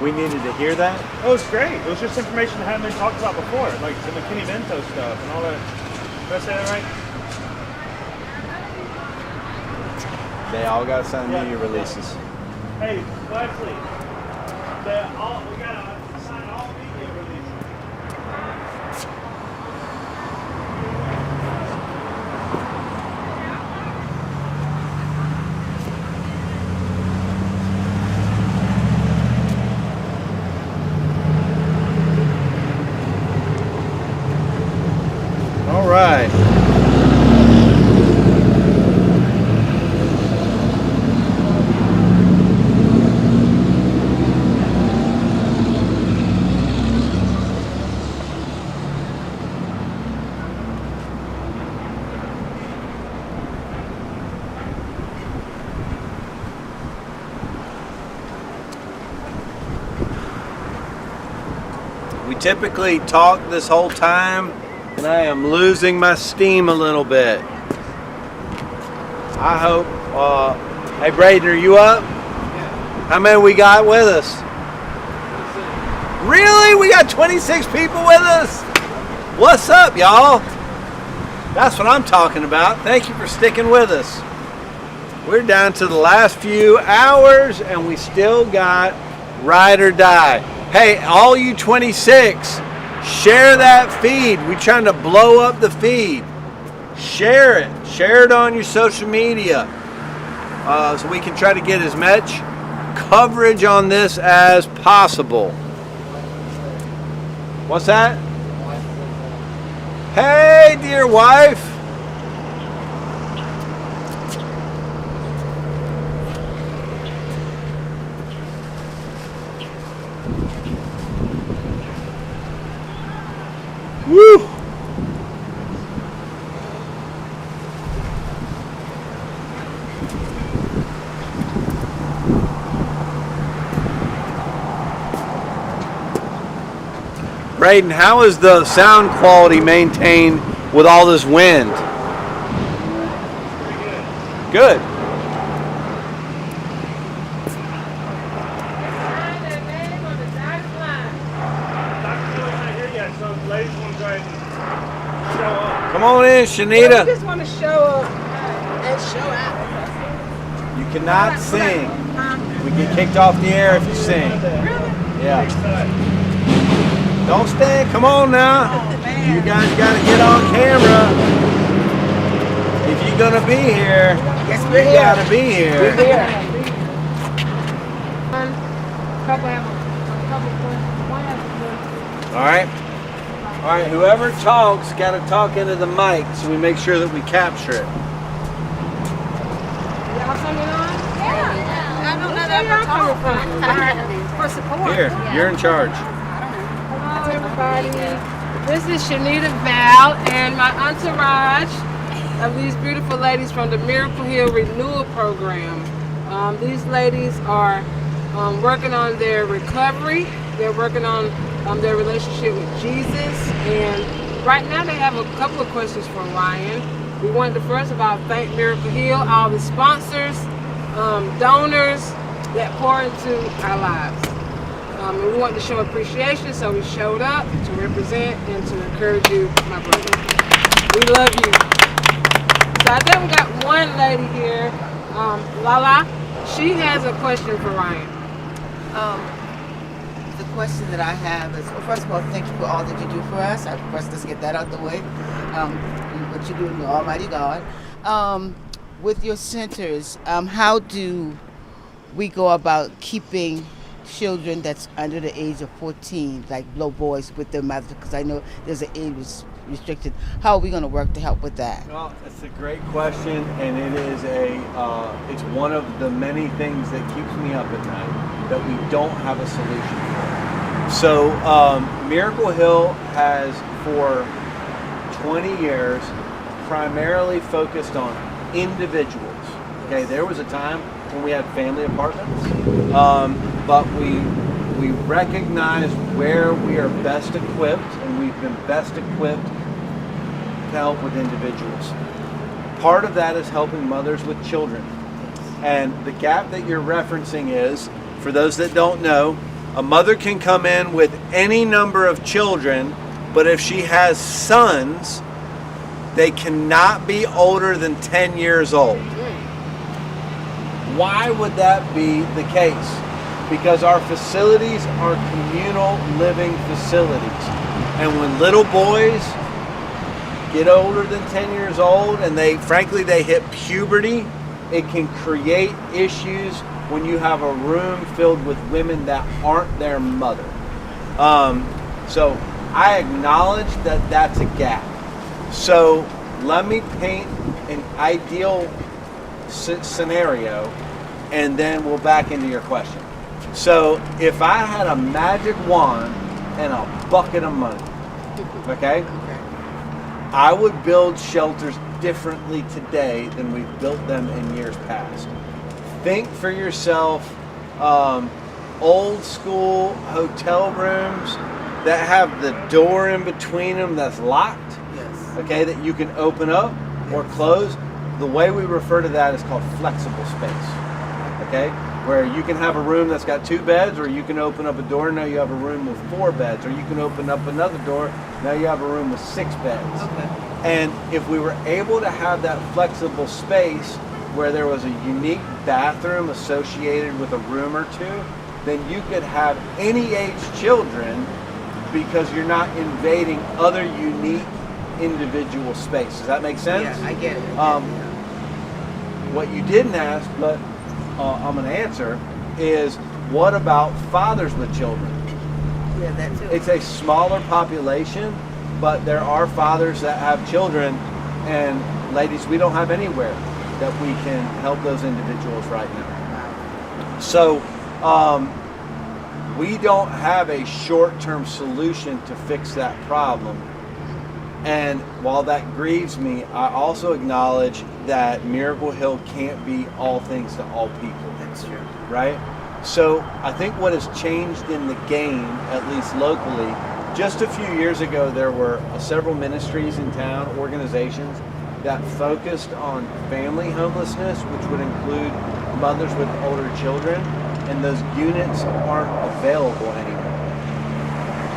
We needed to hear that? Oh, it's great. It was just information that hadn't been talked about before, like the McKinney Vento stuff and all that. Did I say that right? They all got to sign media releases. Hey, Wesley, we gotta sign all media releases. All right. We typically talk this whole time, and I am losing my steam a little bit. I hope. Hey, Braden, are you up? Yeah. How many we got with us? 26. Really? We got 26 people with us? What's up, y'all? That's what I'm talking about. Thank you for sticking with us. We're down to the last few hours, and we still got Ride or Die. Hey, all you 26, share that feed. We're trying to blow up the feed. Share it. Share it on your social media so we can try to get as much coverage on this as possible. What's that? Hey, dear wife. Woo! Braden, how is the sound quality maintained with all this wind? Good. Come on in, Shanita. We just want to show up and show out. You cannot sing. We get kicked off the air if you sing. Really? Yeah. Don't stand. Come on now. You guys got to get on camera. If you're going to be here, you got to be here. We're here. All right. All right. Whoever talks got to talk into the mic so we make sure that we capture it. Y'all coming on? Yeah. I don't know that we're talking for support. Here, you're in charge. Hello, everybody. This is Shanita Val and my entourage of these beautiful ladies from the Miracle Hill Renewal Program. These ladies are working on their recovery. They're working on their relationship with Jesus. And right now they have a couple of questions for Ryan. We wanted to first of all thank Miracle Hill, all the sponsors, donors that pour into our lives. And we wanted to show appreciation, so we showed up to represent and to encourage you, my brother. We love you. So I think we got one lady here, Lala. She has a question for Ryan. The question that I have is, well, first of all, thank you for all that you do for us. First, let's get that out the way. What you do in the Almighty God. With your centers, how do we go about keeping children that's under the age of 14, like little boys with their mothers? Because I know there's an age restricted. How are we going to work to help with that? Well, it's a great question, and it is it's one of the many things that keeps me up at night that we don't have a solution for. So Miracle Hill has for 20 years primarily focused on individuals. Okay, there was a time when we had family apartments, but we recognize where we are best equipped, and we've been best equipped to help with individuals. Part of that is helping mothers with children. And the gap that you're referencing is, for those that don't know, a mother can come in with any number of children, but if she has sons, they cannot be older than 10 years old. Why would that be the case? Because our facilities are communal living facilities. And when little boys get older than 10 years old and they hit puberty, it can create issues when you have a room filled with women that aren't their mother. So I acknowledge that that's a gap. So let me paint an ideal scenario, and then we'll back into your question. So if I had a magic wand and a bucket of money, okay, I would build shelters differently today than we've built them in years past. Think for yourself, old school hotel rooms that have the door in between them that's locked, okay, that you can open up or close. The way we refer to that is called flexible space, okay? Where you can have a room that's got 2 beds, or you can open up a door, now you have a room with 4 beds, or you can open up another door, now you have a room with 6 beds. Okay. And if we were able to have that flexible space where there was a unique bathroom associated with a room or 2, then you could have any age children, because you're not invading other unique individual space. Does that make sense? Yeah, I get it. What you didn't ask, but I'm going to answer, is what about fathers with children? Yeah, that too. It's a smaller population, but there are fathers that have children, and ladies, we don't have anywhere that we can help those individuals right now. So we don't have a short-term solution to fix that problem. And while that grieves me, I also acknowledge that Miracle Hill can't be all things to all people. That's true. Right? So I think what has changed in the game, at least locally, just a few years ago there were several ministries in town, organizations, that focused on family homelessness, which would include mothers with older children, and those units aren't available anymore.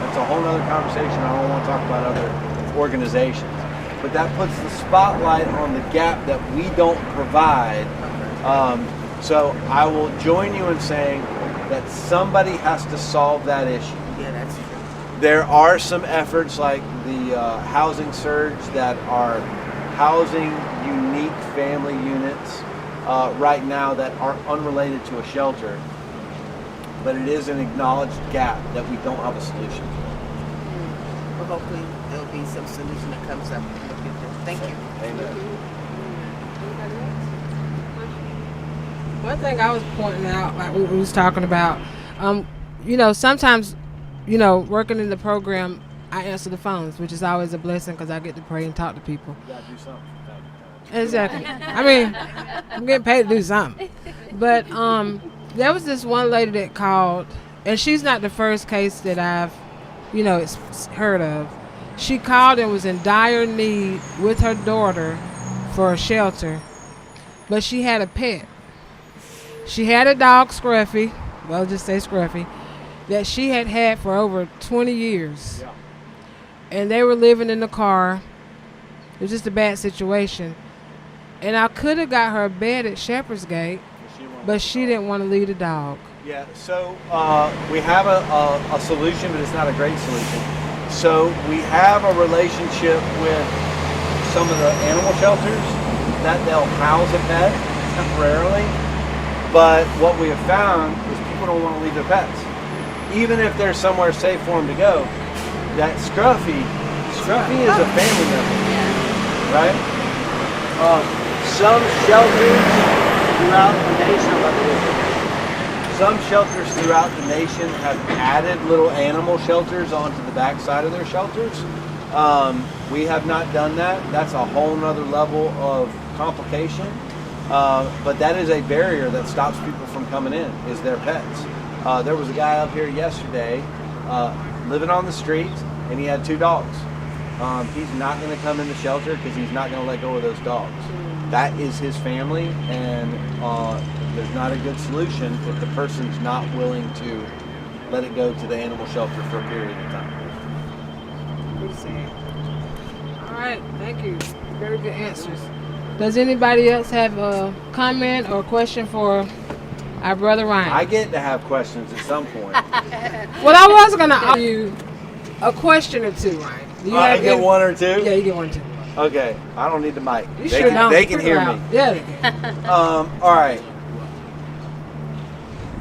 That's a whole other conversation. I don't want to talk about other organizations, but that puts the spotlight on the gap that we don't provide. So I will join you in saying that somebody has to solve that issue. Yeah, that's true. There are some efforts like the housing surge that are housing unique family units right now that are unrelated to a shelter, but it is an acknowledged gap that we don't have a solution for. Well, hopefully there'll be some solution that comes up in the future. Thank you. Amen. One thing I was pointing out, like we was talking about, sometimes, working in the program, I answer the phones, which is always a blessing because I get to pray and talk to people. You gotta do something. Exactly. I mean, I'm getting paid to do something. But there was this one lady that called, and she's not the first case that I've, heard of. She called and was in dire need with her daughter for a shelter, but she had a pet. She had a dog, Scruffy, well, just say Scruffy, that she had for over 20 years. Yeah. And they were living in the car. It was just a bad situation. And I could have got her a bed at Shepherd's Gate, but she didn't want to leave the dog. Yeah, so we have a solution, but it's not a great solution. So we have a relationship with some of the animal shelters that they'll house a pet temporarily. But what we have found is people don't want to leave their pets. Even if there's somewhere safe for them to go, that Scruffy is a family member, right? Some shelters throughout the nation have added little animal shelters onto the backside of their shelters. We have not done that. That's a whole nother level of complication. But that is a barrier that stops people from coming in, is their pets. There was a guy up here yesterday living on the street, and he had 2 dogs. He's not going to come in the shelter because he's not going to let go of those dogs. That is his family, and there's not a good solution if the person's not willing to let it go to the animal shelter for a period of time. Pretty sad. All right, thank you. Very good answers. Does anybody else have a comment or question for our brother Ryan? I get to have questions at some point. Well, I was going to ask you a question or two, Ryan. Do you I get one or two? Yeah, you get 1 or 2. Okay, I don't need the mic. You sure don't. They can hear me. Yeah, they can. All right.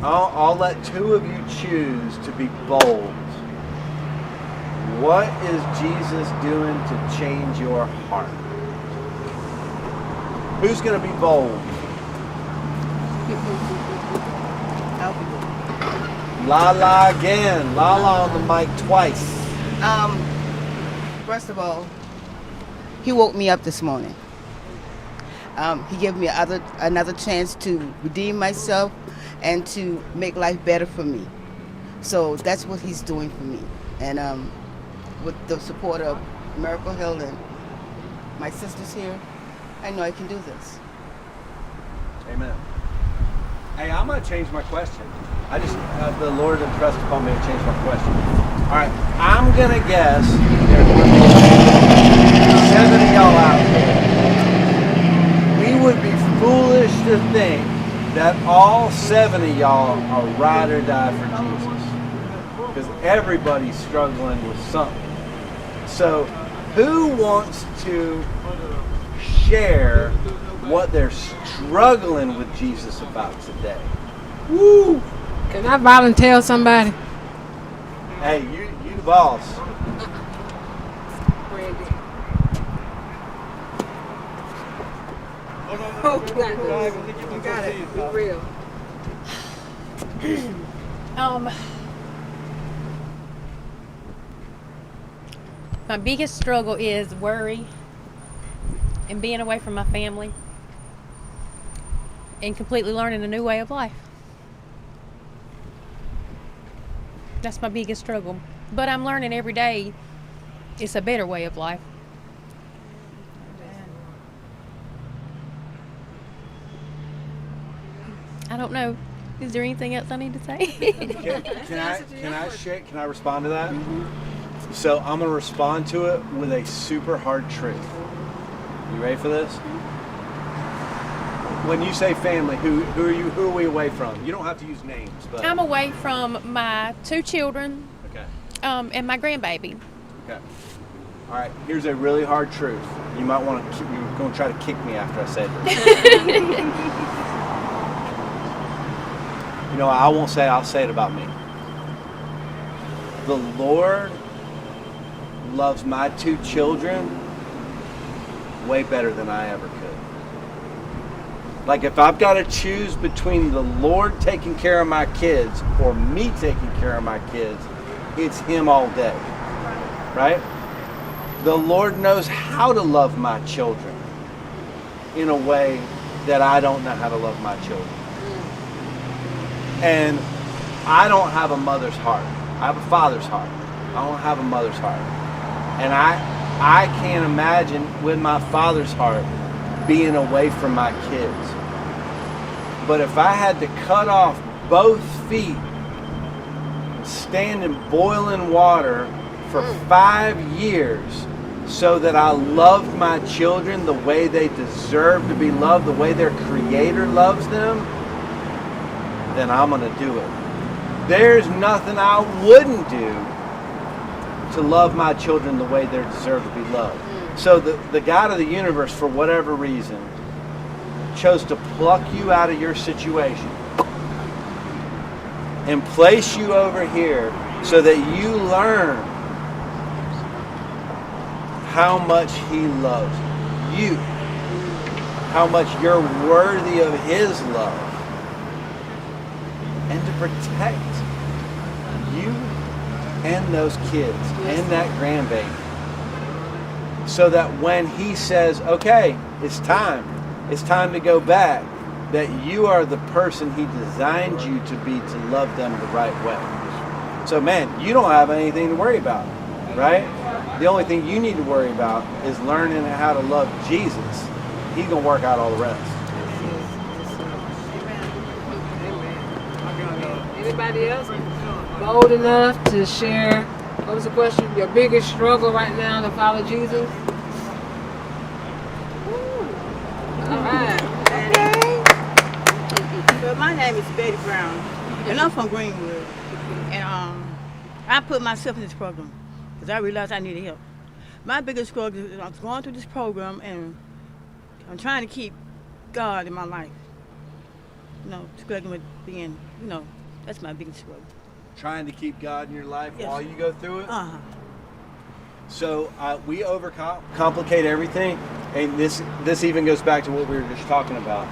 I'll let 2 of you choose to be bold. What is Jesus doing to change your heart? Who's going to be bold? Lala again. Lala on the mic twice. First of all, he woke me up this morning. He gave me another chance to redeem myself and to make life better for me. So that's what he's doing for me. And with the support of Miracle Hill and my sisters here, I know I can do this. Amen. Hey, I'm going to change my question. I just, the Lord impressed upon me to change my question. All right, I'm going to guess there's 7 of y'all out there. We would be foolish to think that all 7 of y'all are ride or die for Jesus. Because everybody's struggling with something. So, who wants to share what they're struggling with Jesus about today? Woo! Can I volunteer somebody? Hey, you the boss. Oh, you got it. Be real. My biggest struggle is worry and being away from my family and completely learning a new way of life. That's my biggest struggle. But I'm learning every day it's a better way of life. I don't know. Is there anything else I need to say? Can I respond to that? Mm-hmm. So I'm going to respond to it with a super hard truth. You ready for this? When you say family, who are we away from? You don't have to use names, but I'm away from my 2 children. Okay. And my grandbaby. Okay. All right. Here's a really hard truth. You might want to. You're going to try to kick me after I say this. You know, I won't say it. I'll say it about me. The Lord loves my 2 children way better than I ever could. Like, if I've got to choose between the Lord taking care of my kids or me taking care of my kids, it's Him all day, right? The Lord knows how to love my children in a way that I don't know how to love my children. And I don't have a mother's heart. I have a father's heart. I don't have a mother's heart. And I can't imagine with my father's heart being away from my kids. But if I had to cut off both feet and stand in boiling water for 5 years so that I loved my children the way they deserve to be loved, the way their Creator loves them, then I'm going to do it. There's nothing I wouldn't do to love my children the way they deserve to be loved. So the God of the universe, for whatever reason, chose to pluck you out of your situation and place you over here so that you learn how much he loves you, how much you're worthy of his love, and to protect you and those kids and that grandbaby, so that when he says, okay, it's time to go back, that you are the person he designed you to be, to love them the right way. So man, you don't have anything to worry about, right? The only thing you need to worry about is learning how to love Jesus. He's gonna work out all the rest. Anybody else bold enough to share? What was the question? Your biggest struggle right now to follow Jesus? All right. Well, my name is Betty Brown, and I'm from Greenwood. And I put myself in this program because I realized I needed help. My biggest struggle is I was going through this program, and I'm trying to keep God in my life. You know, struggling with being, you know, that's my biggest struggle. Trying to keep God in your life Yes. while you go through it? Uh-huh. So we overcomplicate everything, and this even goes back to what we were just talking about.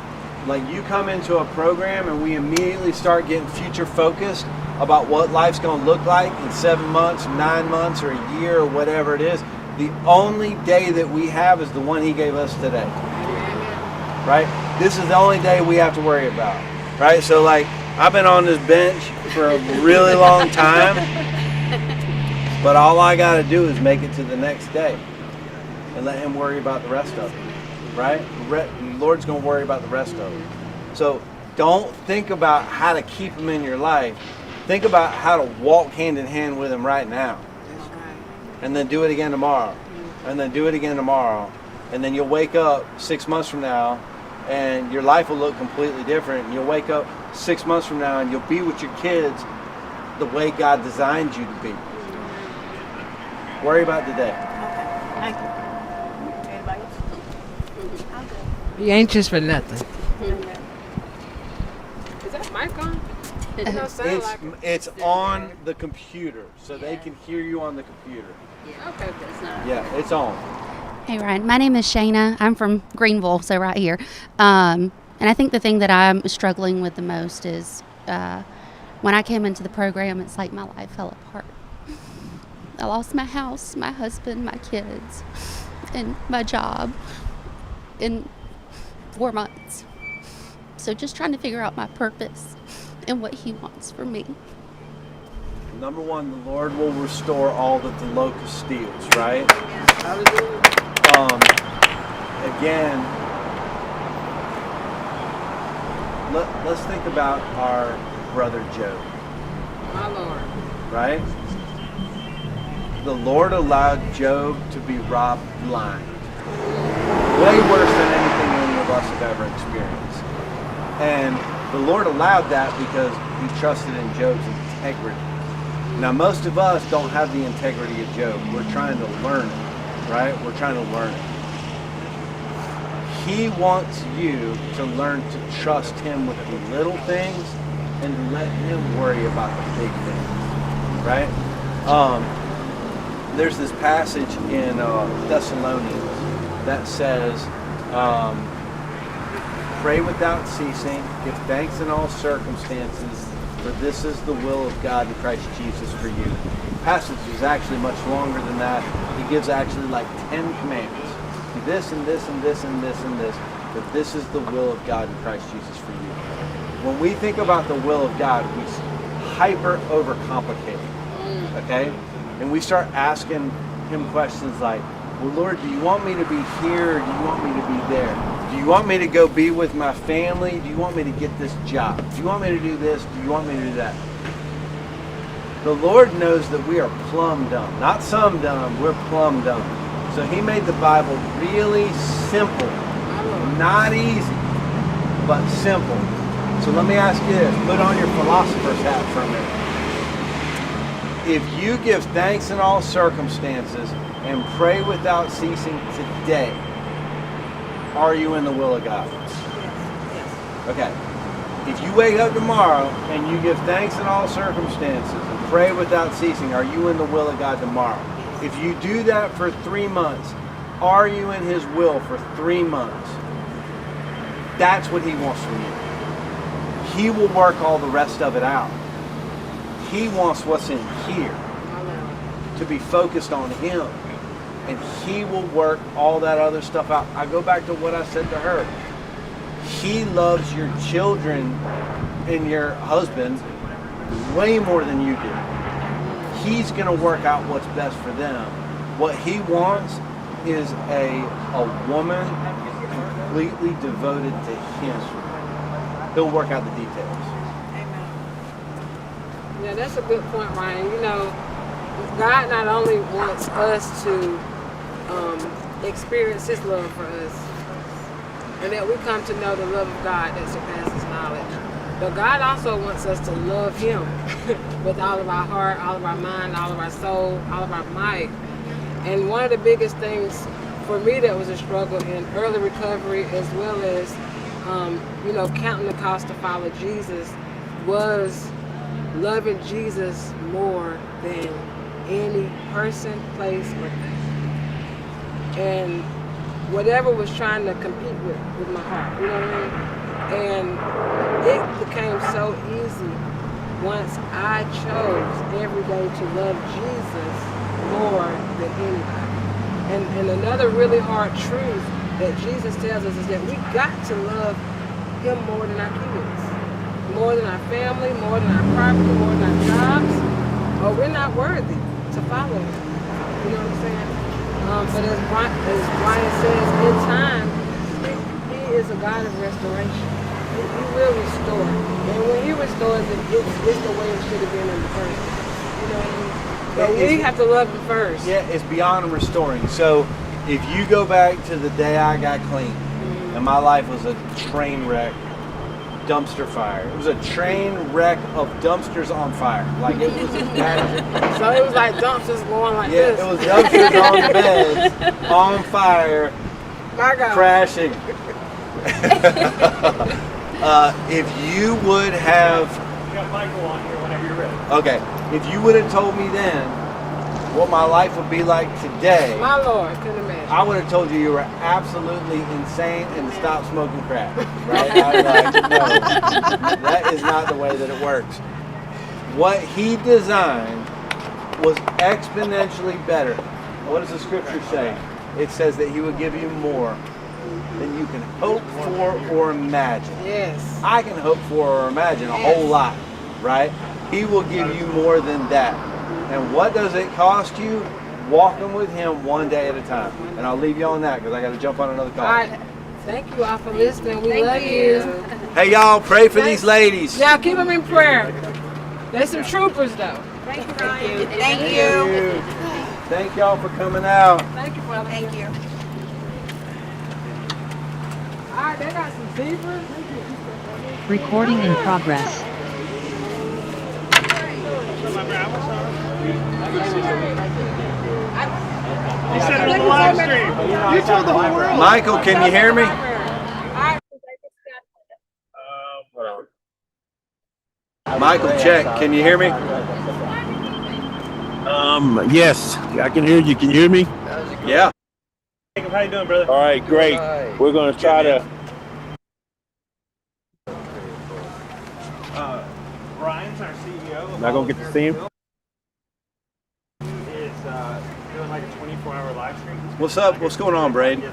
Like, you come into a program and we immediately start getting future focused about what life's going to look like in 7 months, 9 months, or a year, or whatever it is. The only day that we have is the one he gave us today, right? This is the only day we have to worry about, right? So like, I've been on this bench for a really long time, but all I got to do is make it to the next day and let him worry about the rest of it, right? The Lord's going to worry about the rest of it. So don't think about how to keep him in your life. Think about how to walk hand in hand with him right now. And then do it again tomorrow. And then do it again tomorrow. And then you'll wake up 6 months from now and your life will look completely different. And you'll wake up 6 months from now and you'll be with your kids the way God designed you to be. Worry about today. Thank you. Anybody else? Be anxious for nothing. Is that mic on? It don't sound like it. It's on the computer, so they can hear you on the computer. Okay, that's not. Yeah, it's on. Hey Ryan, my name is Shayna. I'm from Greenville, so right here. And I think the thing that I'm struggling with the most is when I came into the program, it's like my life fell apart. I lost my house, my husband, my kids, and my job in 4 months. So just trying to figure out my purpose and what he wants for me. Number one, the Lord will restore all that the locust steals, right? Again, let's think about our brother Job. My Lord. Right? The Lord allowed Job to be robbed blind. Way worse than anything any of us have ever experienced. And the Lord allowed that because he trusted in Job's integrity. Now, most of us don't have the integrity of Job. We're trying to learn it, right? We're trying to learn it. He wants you to learn to trust him with the little things and to let him worry about the big things, right? There's this passage in Thessalonians that says, pray without ceasing, give thanks in all circumstances, for this is the will of God in Christ Jesus for you. The passage is actually much longer than that. He gives actually like 10 commandments. Do this and this and this and this and this, but this is the will of God in Christ Jesus for you. When we think about the will of God, we hyper overcomplicate it, okay? And we start asking him questions like, well, Lord, do you want me to be here or do you want me to be there? Do you want me to go be with my family? Do you want me to get this job? Do you want me to do this? Do you want me to do that? The Lord knows that we are plumb dumb. Not some dumb, we're plumb dumb. So he made the Bible really simple. Not easy, but simple. So let me ask you this. Put on your philosopher's hat for a minute. If you give thanks in all circumstances and pray without ceasing today, are you in the will of God? Okay. If you wake up tomorrow and you give thanks in all circumstances and pray without ceasing, are you in the will of God tomorrow? If you do that for 3 months, are you in His will for 3 months? That's what He wants from you. He will work all the rest of it out. He wants what's in here to be focused on Him. And He will work all that other stuff out. I go back to what I said to her. He loves your children and your husband way more than you do. He's going to work out what's best for them. What He wants is a woman completely devoted to Him. He'll work out the details. Yeah, that's a good point, Ryan. You know, God not only wants us to experience His love for us, and that we come to know the love of God that surpasses knowledge, but God also wants us to love Him with all of our heart, all of our mind, all of our soul, all of our might. And one of the biggest things for me that was a struggle in early recovery, as well as you know, counting the cost to follow Jesus, was loving Jesus more than any person, place, or thing. And whatever was trying to compete with my heart, you know what I mean? And it became so easy once I chose every day to love Jesus more than anybody. And another really hard truth that Jesus tells us is that we got to love Him more than our kids, more than our family, more than our property, more than our jobs, or we're not worthy to follow Him. You know what I'm saying? But as Brian says, in time, He is a God of restoration. He will restore. And when He restores it, it's the way it should have been in the first place. You know what I mean? But we have to love Him first. Yeah, it's beyond restoring. So if you go back to the day I got clean, and my life was a train wreck, dumpster fire. It was a train wreck of dumpsters on fire. Like it was bad. So it was like dumpsters going like Yeah, this. it was dumpsters on beds, on fire, My God. crashing. If you would have, You got Michael on here whenever you're ready. okay, if you would have told me then what my life would be like today, My Lord, couldn't imagine. I would have told you were absolutely insane and to stop smoking crack. Right? I'd like, no, that is not the way that it works. What He designed was exponentially better. What does the scripture say? It says that He would give you more than you can hope for or imagine. Yes. I can hope for or imagine a whole lot, right? He will give you more than that. And what does it cost you? Walking with Him one day at a time. And I'll leave you on that because I got to jump on another call. All right. Thank you all for listening. We love you. Hey, y'all, pray for these ladies. Y'all keep them in prayer. They're some troopers, though. Thank you, Ryan. Thank you. Thank y'all for coming out. Thank you, brother. Thank you. All right, they got some zebras. Recording in progress. He said it was a live stream. You told the whole world. Michael, can you hear me? Michael, check. Can you hear me? Yes, I can hear you. Can you hear me? Yeah. Jacob, how you doing, brother? All right, great. We're going to try to. Brian's our CEO. Am I going to get to see him? Is doing like a 24-hour live stream. What's up? What's going on, Braden?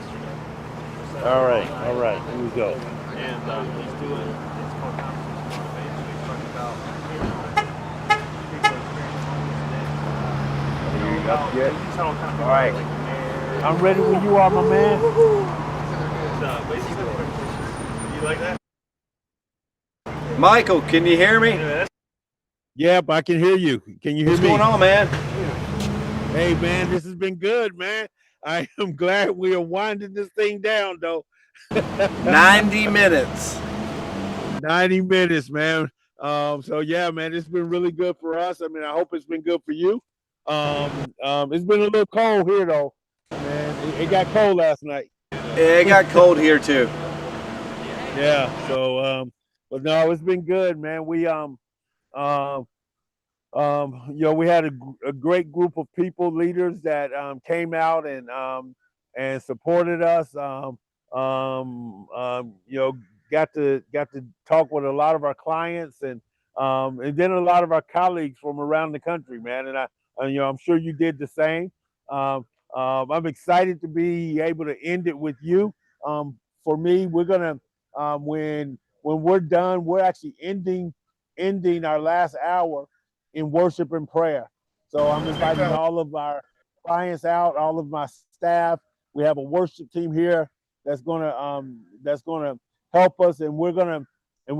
All right, here we go. And he's doing, it's called Conferences on Faith. He's talking about All right. I'm ready when you are, my man. You like that? Michael, can you hear me? Yep, I can hear you. Can you hear What's me? going on, man? Hey, man, this has been good, man. I am glad we are winding this thing down, though. 90 minutes. 90 minutes, man. So yeah, man, it's been really good for us. I mean, I hope it's been good for you. It's been a little cold here, though. Man, it got cold last night. Yeah, it got cold here too. Yeah. So But no, it's been good, man. We had a great group of people, leaders that came out and supported us. Got to talk with a lot of our clients and then a lot of our colleagues from around the country, man. I'm sure you did the same. I'm excited to be able to end it with you. For me, we're gonna when we're done, we're actually ending our last hour in worship and prayer. So I'm inviting all of our clients out, all of my staff. We have a worship team here that's gonna help us, and we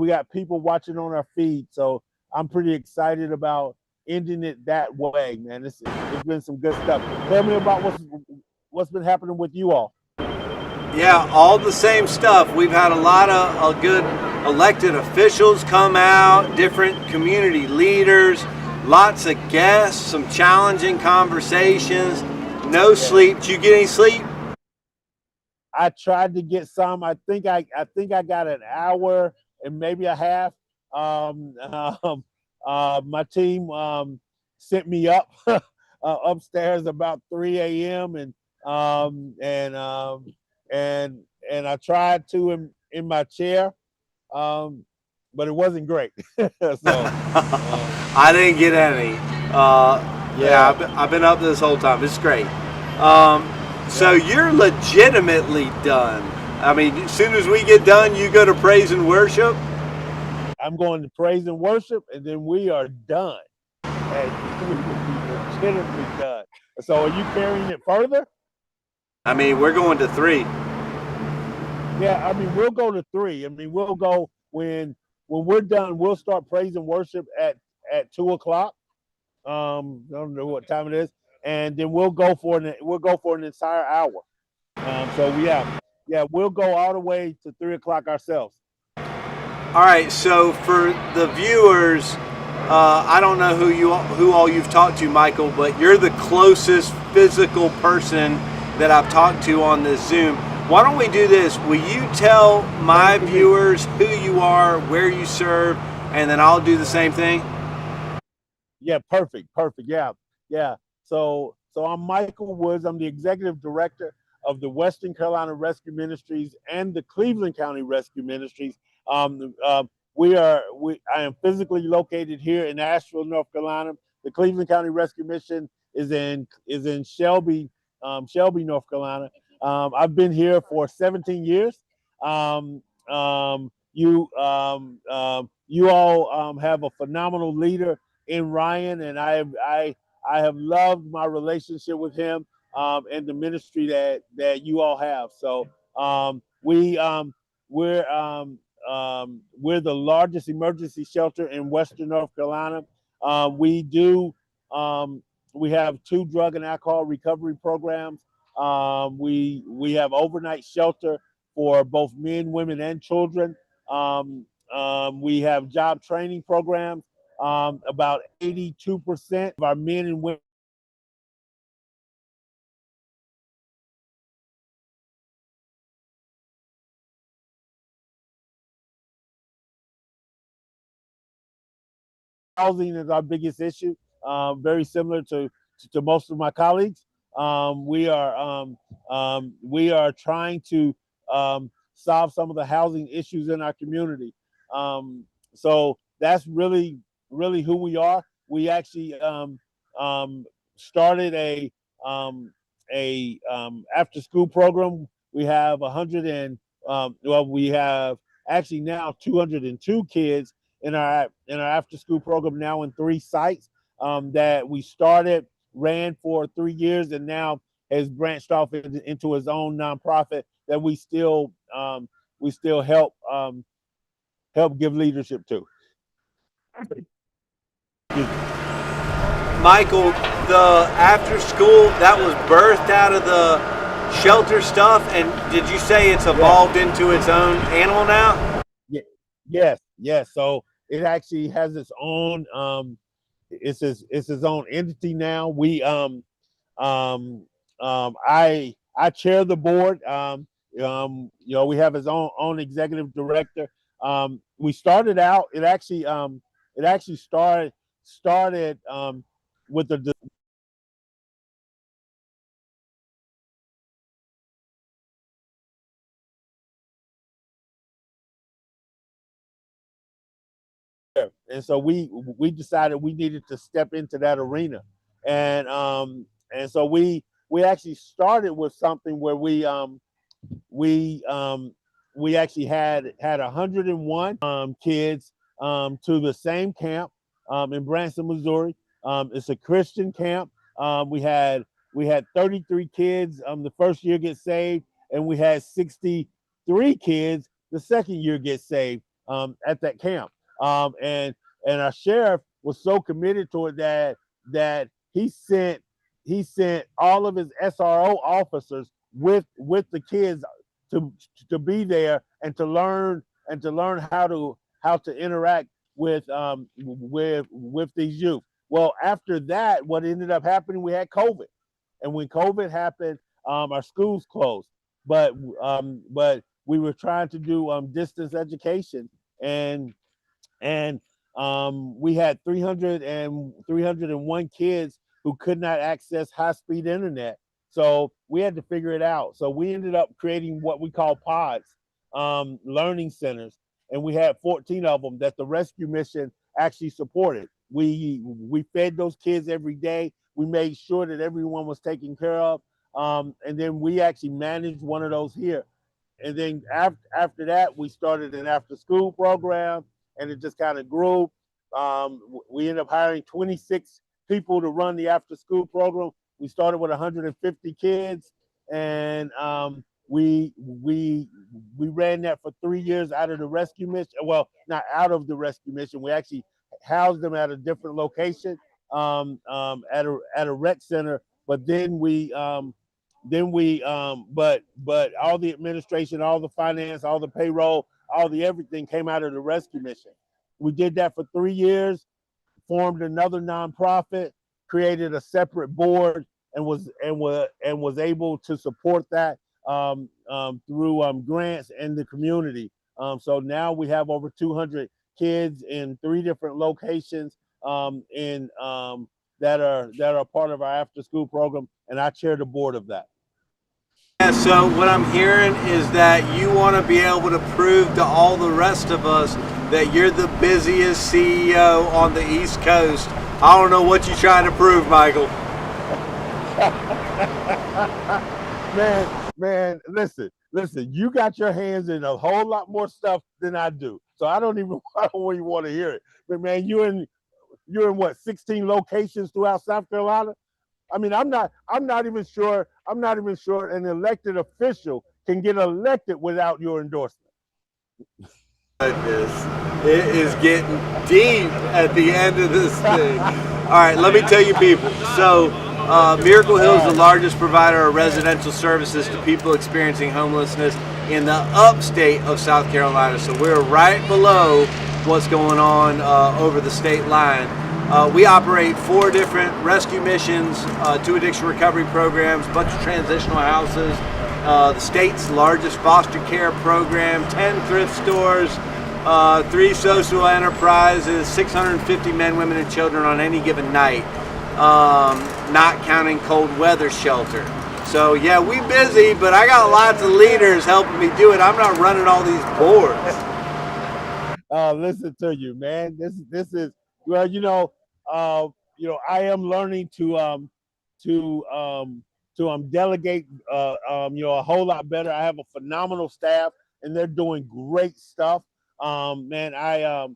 got people watching on our feed. So I'm pretty excited about ending it that way, man. It's been some good stuff. Tell me about what's been happening with you all. Yeah, all the same stuff. We've had a lot of good elected officials come out, different community leaders, lots of guests, some challenging conversations. No sleep. Did you get any sleep? I tried to get some. I think I got an hour and maybe a half. My team sent me up upstairs about 3 a.m. And I tried to in my chair, but it wasn't great. I didn't get any. I've been up this whole time. It's great. So you're legitimately done. I mean, as soon as we get done, you go to praise and worship. I'm going to praise and worship, and then we are done. And we will be legitimately done. So are you carrying it further? I mean, we're going to 3. Yeah, I mean, we'll go to 3. I mean, we'll go when we're done. We'll start praise and worship at 2:00. I don't know what time it is, and then we'll go for an entire hour. We'll go all the way to 3:00 ourselves. All right. So for the viewers, I don't know who all you've talked to, Michael, but you're the closest physical person that I've talked to on this Zoom. Why don't we do this? Will you tell my viewers who you are, where you serve, and then I'll do the same thing? Yeah, perfect. Yeah. So I'm Michael Woods. I'm the executive director of the Western Carolina Rescue Ministries and the Cleveland County Rescue Ministries. I am physically located here in Asheville, North Carolina. The Cleveland County Rescue Mission is in Shelby, North Carolina. I've been here for 17 years. You all have a phenomenal leader in Ryan, and I have loved my relationship with him and the ministry that you all have. So we're the largest emergency shelter in Western North Carolina. We have 2 drug and alcohol recovery programs. We have overnight shelter for both men, women, and children. We have job training programs. About 82% of our men and women housing is our biggest issue. Very similar to most of my colleagues. We are trying to solve some of the housing issues in our community. So that's really who we are. We actually started a after school program. We have we have actually now 202 kids in our after school program now in 3 sites that we started, ran for 3 years, and now has branched off into his own nonprofit that we still help give leadership to. Michael, the after school, that was birthed out of the shelter stuff, and did you say it's evolved into its own animal now? Yes. So it actually has its own it's its own entity now. I chair the board. We have his own executive director. we started out. It actually started with the and so we decided we needed to step into that arena, and so we actually started with something where we we actually had 101 kids to the same camp in Branson, Missouri. It's a Christian camp. We had 33 kids the first year get saved, and we had 63 kids the second year get saved at that camp. And our sheriff was so committed to it that he sent all of his SRO officers with the kids to be there and to learn how to interact with these youth. Well, after that, what ended up happening, we had COVID, and when COVID happened, our schools closed. But we were trying to do distance education, and we had 301 kids who could not access high-speed internet. So we had to figure it out. So we ended up creating what we call pods, learning centers, and we had 14 of them that the rescue mission actually supported. We fed those kids every day. We made sure that everyone was taken care of, and then we actually managed one of those here. And then after that, we started an after-school program, and it just kind of grew. We ended up hiring 26 people to run the after-school program. We started with 150 kids, and we ran that for 3 years out of the rescue mission. Well, not out of the rescue mission. We actually housed them at a different location, at a rec center. But then but all the administration, all the finance, all the payroll, all the everything came out of the rescue mission. We did that for 3 years, formed another nonprofit, created a separate board, and was able to support that through grants in the community. So now we have over 200 kids in 3 different locations that are part of our after school program, and I chair the board of that. Yeah, so what I'm hearing is that you want to be able to prove to all the rest of us that you're the busiest CEO on the East Coast. I don't know what you're trying to prove, Michael. Man, listen, you got your hands in a whole lot more stuff than I do. So I don't even want to hear it. But man, you're in what, 16 locations throughout South Carolina? I mean, I'm not even sure an elected official can get elected without your endorsement. Goodness, it is getting deep at the end of this thing. All right, let me tell you people. So Miracle Hill is the largest provider of residential services to people experiencing homelessness in the upstate of South Carolina. So we're right below what's going on over the state line. We operate 4 different rescue missions, 2 addiction recovery programs, a bunch of transitional houses, the state's largest foster care program, 10 thrift stores, 3 social enterprises, 650 men, women, and children on any given night, not counting cold weather shelter. So yeah, we busy, but I got lots of leaders helping me do it. I'm not running all these boards. Listen to you, man. This is, well, I am learning to delegate a whole lot better. I have a phenomenal staff, and they're doing great stuff. Man, I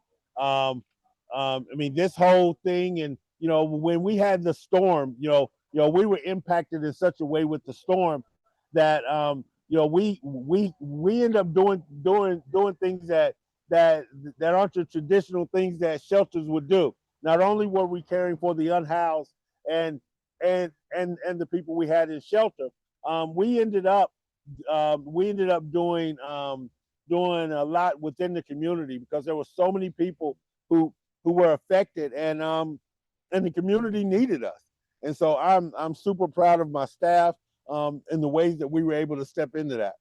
mean, this whole thing, and when we had the storm, we were impacted in such a way with the storm that we end up doing things that aren't the traditional things that shelters would do. Not only were we caring for the unhoused and the people we had in shelter, we ended up doing a lot within the community, because there were so many people who were affected, and the community needed us. And so I'm super proud of my staff and the ways that we were able to step into that.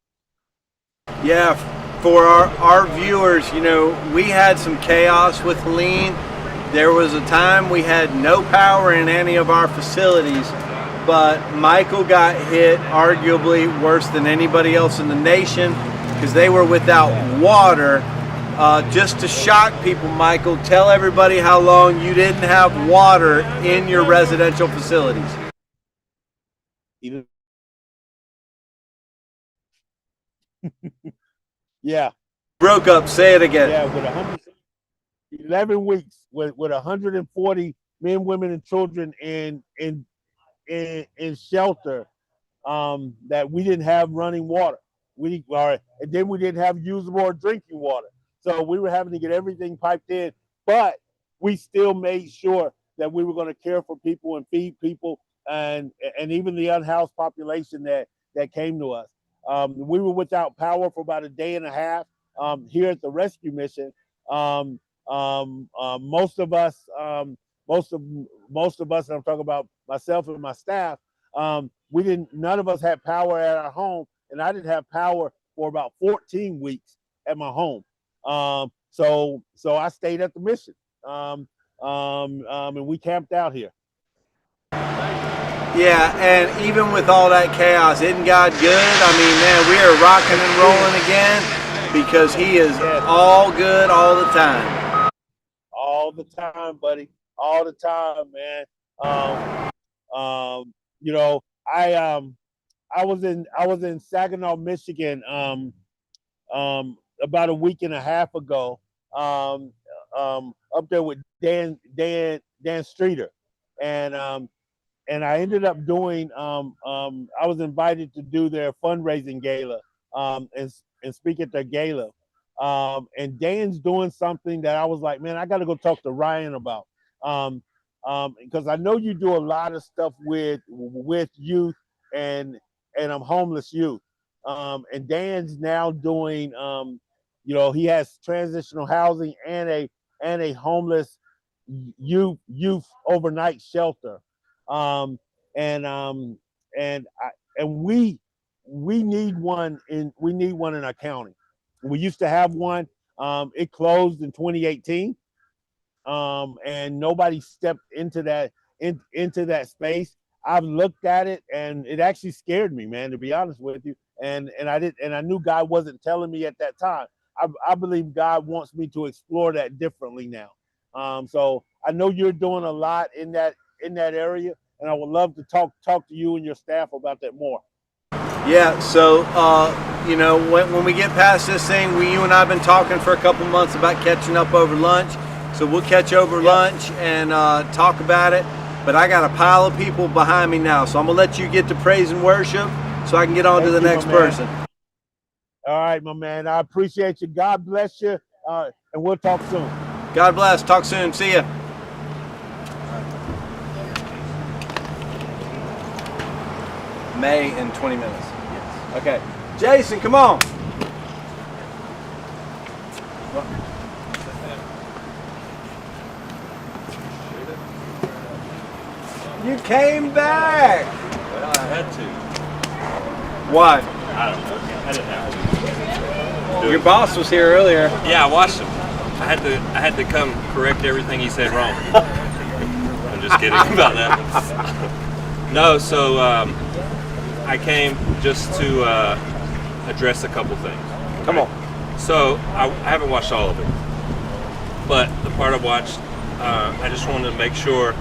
Yeah, for our viewers, you know, we had some chaos with Helene. There was a time we had no power in any of our facilities, but Michael got hit arguably worse than anybody else in the nation because they were without water. Just to shock people, Michael, tell everybody how long you didn't have water in your residential facilities. Yeah. Broke up, say it again. Yeah, with 11 weeks, with 140 men, women, and children in shelter, that we didn't have running water. And then we didn't have usable or drinking water. So we were having to get everything piped in, but we still made sure that we were going to care for people and feed people, and even the unhoused population that came to us. We were without power for about a day and a half here at the rescue mission. Most of us, and I'm talking about myself and my staff, none of us had power at our home, and I didn't have power for about 14 weeks at my home. So I stayed at the mission, and we camped out here. Yeah, and even with all that chaos, isn't God good? I mean, man, we are rocking and rolling again because He is all good all the time. All the time, buddy. All the time, man. You know, I was in Saginaw, Michigan, about a week and a half ago, up there with Dan Streeter, and I ended up doing. I was invited to do their fundraising gala, and speak at their gala. And Dan's doing something that I was like, man, I got to go talk to Ryan about, because I know you do a lot of stuff with youth and homeless youth. And Dan's now doing, you know, he has transitional housing and a homeless youth overnight shelter. And we need one in our county. We used to have one. It closed in 2018, and nobody stepped into that space. I've looked at it, and it actually scared me, man, to be honest with you. And I knew God wasn't telling me at that time. I believe God wants me to explore that differently now. So I know you're doing a lot in that area, and I would love to talk to you and your staff about that more. Yeah, so you know, when we get past this thing, you and I have been talking for a couple months about catching up over lunch. So we'll catch over lunch and talk about it. But I got a pile of people behind me now, so I'm gonna let you get to praise and worship so I can get on to the next person. All right, my man. I appreciate you. God bless you, and we'll talk soon. God bless. Talk soon. See ya. May in 20 minutes. Yes. Okay. Jason, come on. You came back. Well, I had to. Why? I don't know. I didn't have to. Your boss was here earlier. Yeah, I watched him. I had to come correct everything he said wrong. I'm just kidding about that. No, so I came just to address a couple things. Come on. So I haven't watched all of it, but the part I watched, I just wanted to make sure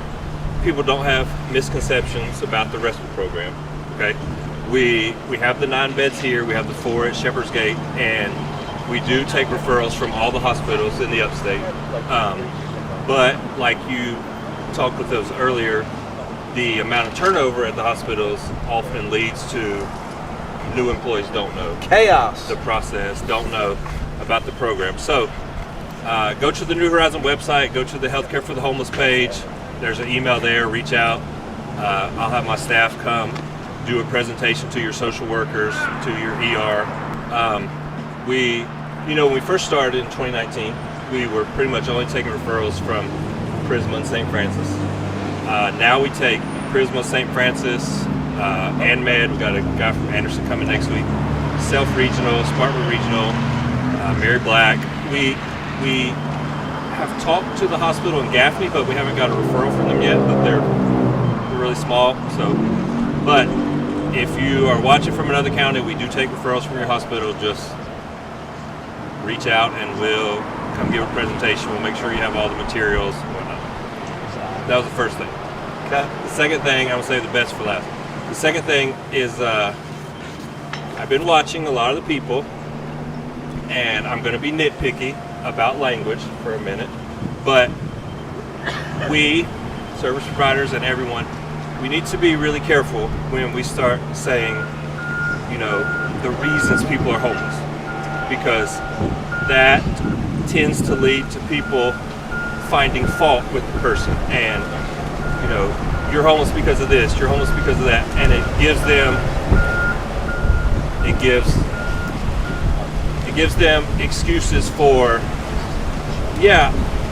people don't have misconceptions about the respite program. Okay, we have the 9 beds here. We have the 4 at Shepherd's Gate, and we do take referrals from all the hospitals in the upstate. But like you talked with us earlier, the amount of turnover at the hospitals often leads to new employees don't know chaos, the process, don't know about the program. So go to the New Horizon website, go to the Healthcare for the Homeless page. There's an email there, reach out. I'll have my staff come do a presentation to your social workers, to your ER. When we first started in 2019, we were pretty much only taking referrals from Prisma and St. Francis. Now we take Prisma, St. Francis, ANMED. We got a guy from Anderson coming next week. Self Regional, Spartanburg Regional, Mary Black. We have talked to the hospital in Gaffney, but we haven't got a referral from them yet. But they're really small. So, but if you are watching from another county, we do take referrals from your hospital. Just reach out and we'll come give a presentation. We'll make sure you have all the materials and whatnot. That was the first thing. Okay. The second thing, I would say the best for last. The second thing is I've been watching a lot of the people, and I'm going to be nitpicky about language for a minute, but we, service providers and everyone, we need to be really careful when we start saying, the reasons people are homeless, because that tends to lead to people finding fault with the person, and you're homeless because of this, you're homeless because of that, and it gives them excuses for,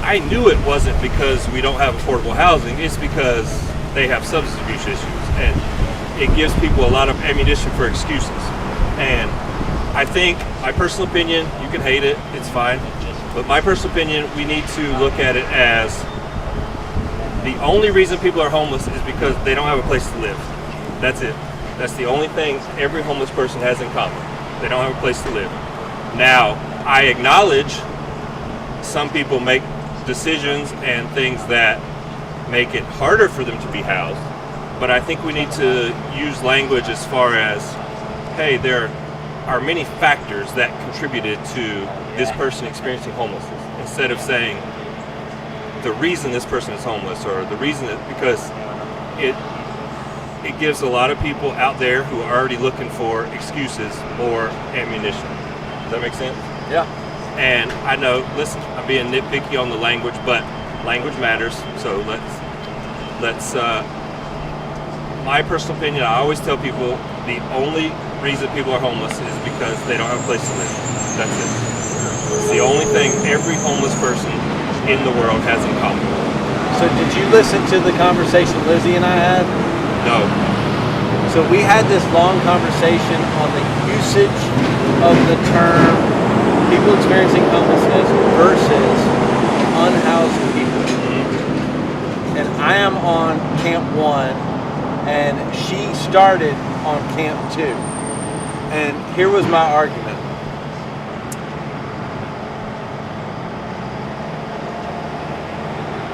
I knew it wasn't because we don't have affordable housing, it's because they have substance abuse issues, and it gives people a lot of ammunition for excuses. And I think, my personal opinion, you can hate it, it's fine, but my personal opinion, we need to look at it as the only reason people are homeless is because they don't have a place to live. That's it. That's the only thing every homeless person has in common. They don't have a place to live. Now, I acknowledge some people make decisions and things that make it harder for them to be housed, but I think we need to use language as far as, hey, there are many factors that contributed to this person experiencing homelessness, instead of saying the reason this person is homeless, or the reason that, because it gives a lot of people out there who are already looking for excuses or ammunition. Does that make sense? Yeah. And I know, listen, I'm being nitpicky on the language, but language matters. So let's my personal opinion, I always tell people the only reason people are homeless is because they don't have a place to live. That's it. It's the only thing every homeless person in the world has in common. So did you listen to the conversation Lizzie and I had? No. So we had this long conversation on the usage of the term people experiencing homelessness versus unhoused people. Mm-hmm. And I am on Camp 1, and she started on Camp 2. And here was my argument.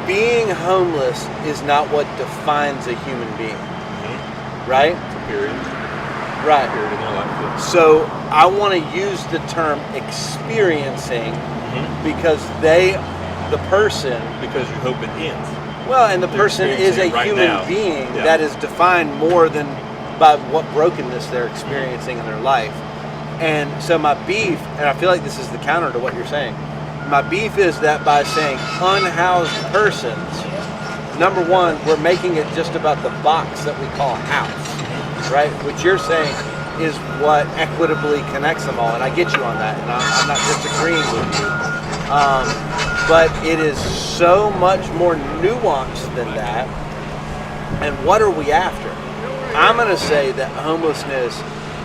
Being homeless is not what defines a human being. Mm-hmm. Right? It's a period. Right. Period in their life. So I want to use the term experiencing because the person... Because you hope it ends. Well, and the person is a human being that is defined more than by what brokenness they're experiencing in their life. And so my beef, and I feel like this is the counter to what you're saying, my beef is that by saying unhoused persons, number one, we're making it just about the box that we call house, right? Which you're saying is what equitably connects them all, and I get you on that, and I'm not disagreeing with you. But it is so much more nuanced than that. And what are we after? I'm going to say that homelessness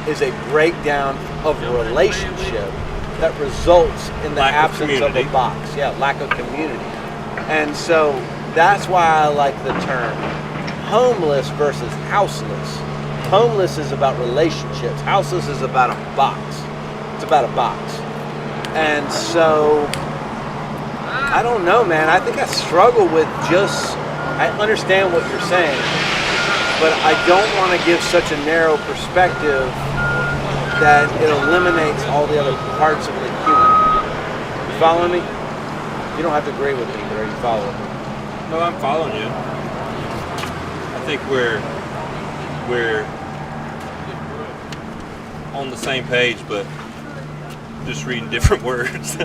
is a breakdown of a relationship that results in the absence of a box. Yeah, lack of community. And so that's why I like the term homeless versus houseless. Homeless is about relationships. Houseless is about a box. It's about a box. And so I don't know, man. I think I struggle with I understand what you're saying, but I don't want to give such a narrow perspective that it eliminates all the other parts of the human. You following me? You don't have to agree with me, but are you following me? No, I'm following you. I think we're on the same page, but just reading different words.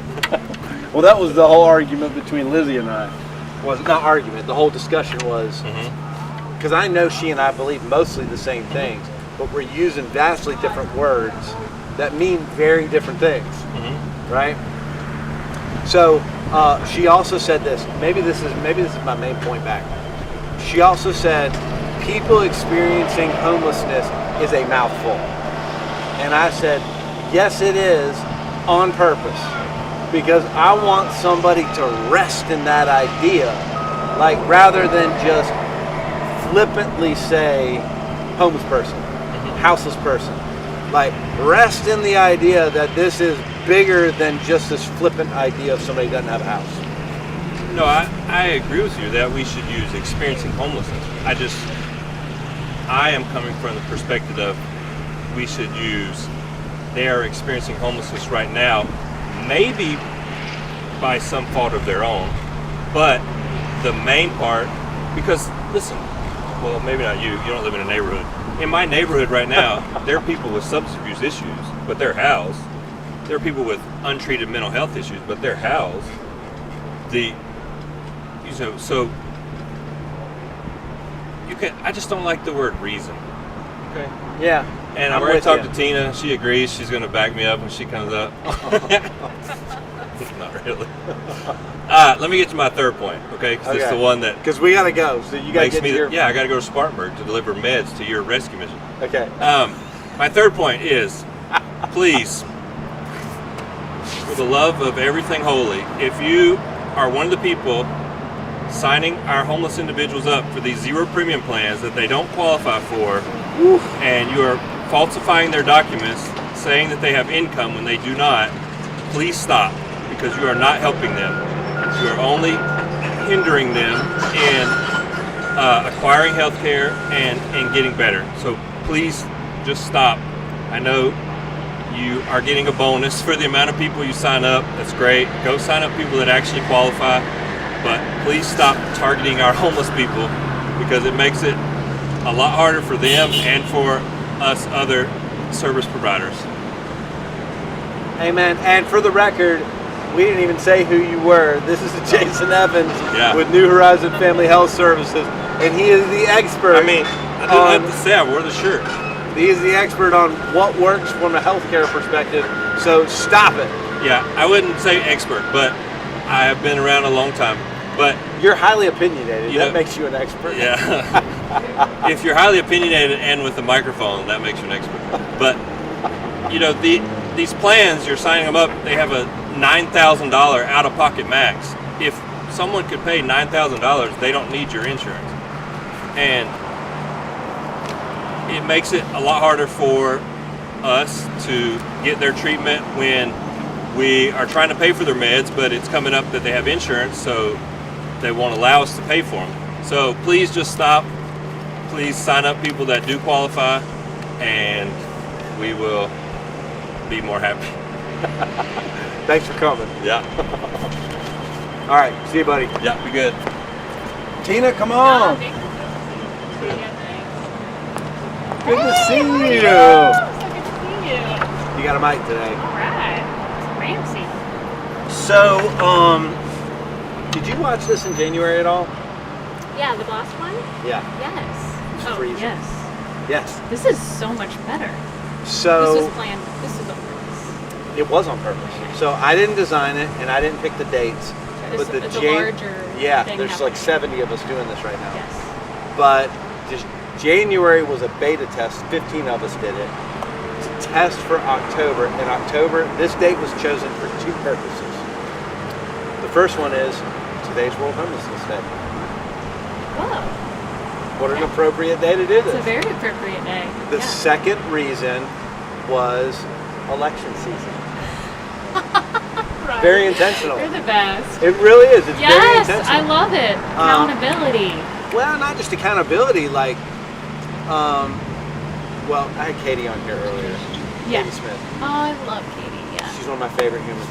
Well, that was the whole argument between Lizzie and I. Well, not argument. The whole discussion was because I know she and I believe mostly the same things, but we're using vastly different words that mean very different things, right? So she also said this. Maybe this is my main point back. She also said people experiencing homelessness is a mouthful, and I said yes, it is. on purpose, because I want somebody to rest in that idea, like rather than just flippantly say homeless person, houseless person. Like, rest in the idea that this is bigger than just this flippant idea of somebody doesn't have a house. No, I agree with you that we should use experiencing homelessness. I am coming from the perspective of we should use they are experiencing homelessness right now, maybe by some fault of their own, but the main part, because listen, well, maybe not you don't live in a neighborhood. In my neighborhood right now, there are people with substance abuse issues, but they're housed. There are people with untreated mental health issues, but they're housed. So you can. I just don't like the word reason. Okay. Yeah. And I'm going to talk to Tina. She agrees. She's going to back me up when she comes up. Not really. Let me get to my third point, okay? Because it's the one that... Because we got to go, so you got to get to your... Yeah, I got to go to Spartanburg to deliver meds to your rescue mission. Okay. My third point is, please, for the love of everything holy, if you are one of the people signing our homeless individuals up for these zero premium plans that they don't qualify for, and you are falsifying their documents saying that they have income when they do not, please stop, because you are not helping them. You are only hindering them in acquiring health care and getting better. So please just stop. I know you are getting a bonus for the amount of people you sign up. That's great. Go sign up people that actually qualify, but please stop targeting our homeless people, because it makes it a lot harder for them and for us other service providers. Amen. And for the record, we didn't even say who you were. This is Jason Evans with New Horizon Family Health Services, and he is the expert. I mean, I didn't have to say I wore the shirt. He is the expert on what works from a healthcare perspective, so stop it. Yeah, I wouldn't say expert, but I have been around a long time. But you're highly opinionated. That makes you an expert. Yeah. If you're highly opinionated and with a microphone, that makes you an expert. But these plans, you're signing them up. They have a $9,000 out-of-pocket max. If someone could pay $9,000, they don't need your insurance, and it makes it a lot harder for us to get their treatment when we are trying to pay for their meds, but it's coming up that they have insurance, so they won't allow us to pay for them. So please just stop. Please sign up people that do qualify, and we will be more happy. Thanks for coming. Yeah. All right. See you, buddy. Yeah, be good. Tina, come on. Good to see you. So good to see you. You got a mic today. All right. Fancy. So, did you watch this in January at all? Yeah, the last one? Yeah. Yes. It's freezing. Yes. Yes. This is so much better. So this was planned. This is on purpose. It was on purpose. So I didn't design it, and I didn't pick the dates. It's a larger thing there's like 70 of us doing this right now. Yes. But just January was a beta test. 15 of us did it. It's a test for October. In October, this date was chosen for two purposes. The first one is today's World Homelessness Day. Whoa. What an appropriate day to do this. It's a very appropriate day. The second reason was election season. Right. Very intentional. You're the best. It really is. It's very yes, intentional. I love it. Accountability. Well, not just accountability, like, well, I had Katie on here earlier. Yeah. Katie Smith. Oh, I love Katie, yeah. She's one of my favorite humans.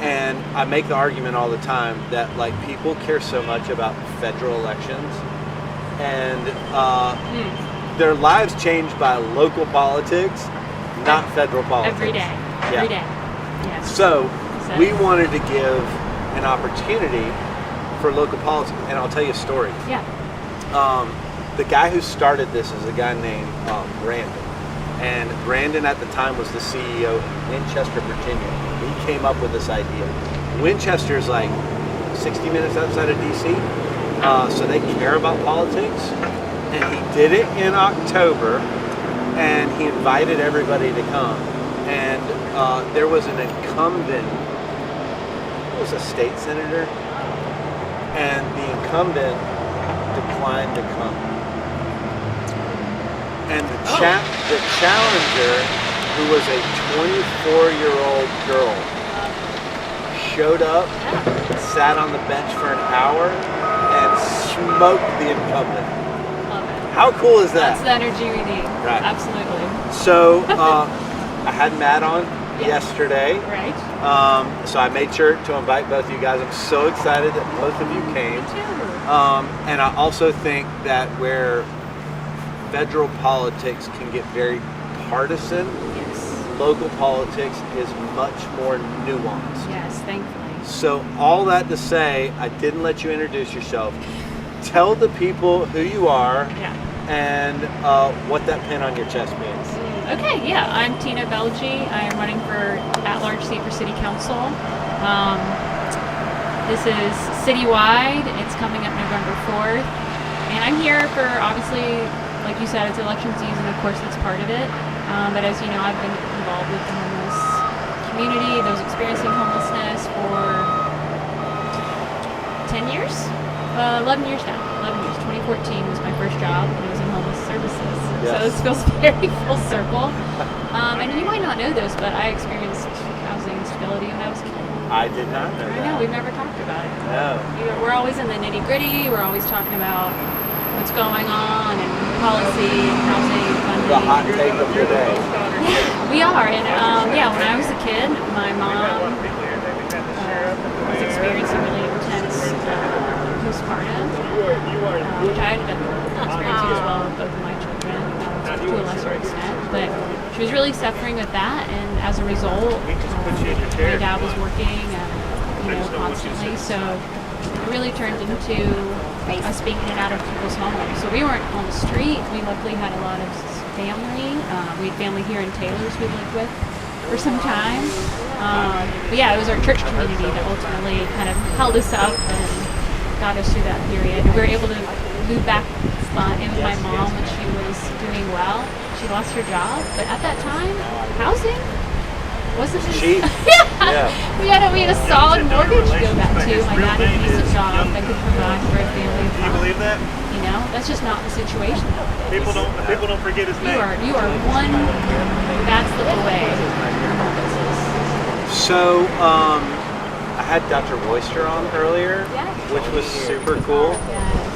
And I make the argument all the time that, like, people care so much about federal elections, and their lives change by local politics, not federal politics. Every day. Every day. Yes. So we wanted to give an opportunity for local politics, and I'll tell you a story. Yeah. The guy who started this is a guy named Brandon, and Brandon at the time was the CEO in Winchester, Virginia. He came up with this idea. Winchester is like 60 minutes outside of DC, so they care about politics, and he did it in October, and he invited everybody to come. And there was an incumbent, it was a state senator, and the incumbent declined to come. And the challenger, who was a 24-year-old girl, showed up, sat on the bench for an hour, and smoked the incumbent. How cool is that? That's the energy we need. Right. Absolutely. So I had Matt on yesterday. Right. So I made sure to invite both of you guys. I'm so excited that both of you came. And I also think that where federal politics can get very partisan, local politics is much more nuanced. Yes, thankfully. So all that to say, I didn't let you introduce yourself. Tell the people who you are and what that pin on your chest means. Okay, yeah, I'm Tina Belgi. I am running for at-large seat for City Council. This is citywide. It's coming up November 4th. And I'm here for, obviously, like you said, it's election season. Of course, that's part of it. But as you know, I've been involved with the homeless community, those experiencing homelessness for 10 years? 11 years now. 11 years. 2014 was my first job, and it was in homeless services. Yes. So this feels very full circle. And you might not know this, but I experienced housing instability when I was a kid. I did not know that. I know, we've never talked about it. No. We're always in the nitty gritty. We're always talking about what's going on and policy and housing funding. The hot take of your day. Yeah, we are. And when I was a kid, my mom was experiencing really intense postpartum, which I ended up experiencing as well with both of my children, to a lesser extent. But she was really suffering with that, and as a result, my dad was working, constantly. So it really turned into us being in and out of people's homes. So we weren't on the street. We luckily had a lot of family. We had family here in Taylor's we lived with for some time. But yeah, it was our church community that ultimately kind of held us up and got us through that period. We were able to move back in with my mom when she was doing well. She lost her job, but at that time, housing wasn't cheap. Yeah. We had a solid mortgage to go back to. My dad had a decent job that could provide for a family. Can you believe that? You know, that's just not the situation. People don't forget his name. You are one bad slip away. So I had Dr. Royster on earlier, which was super cool.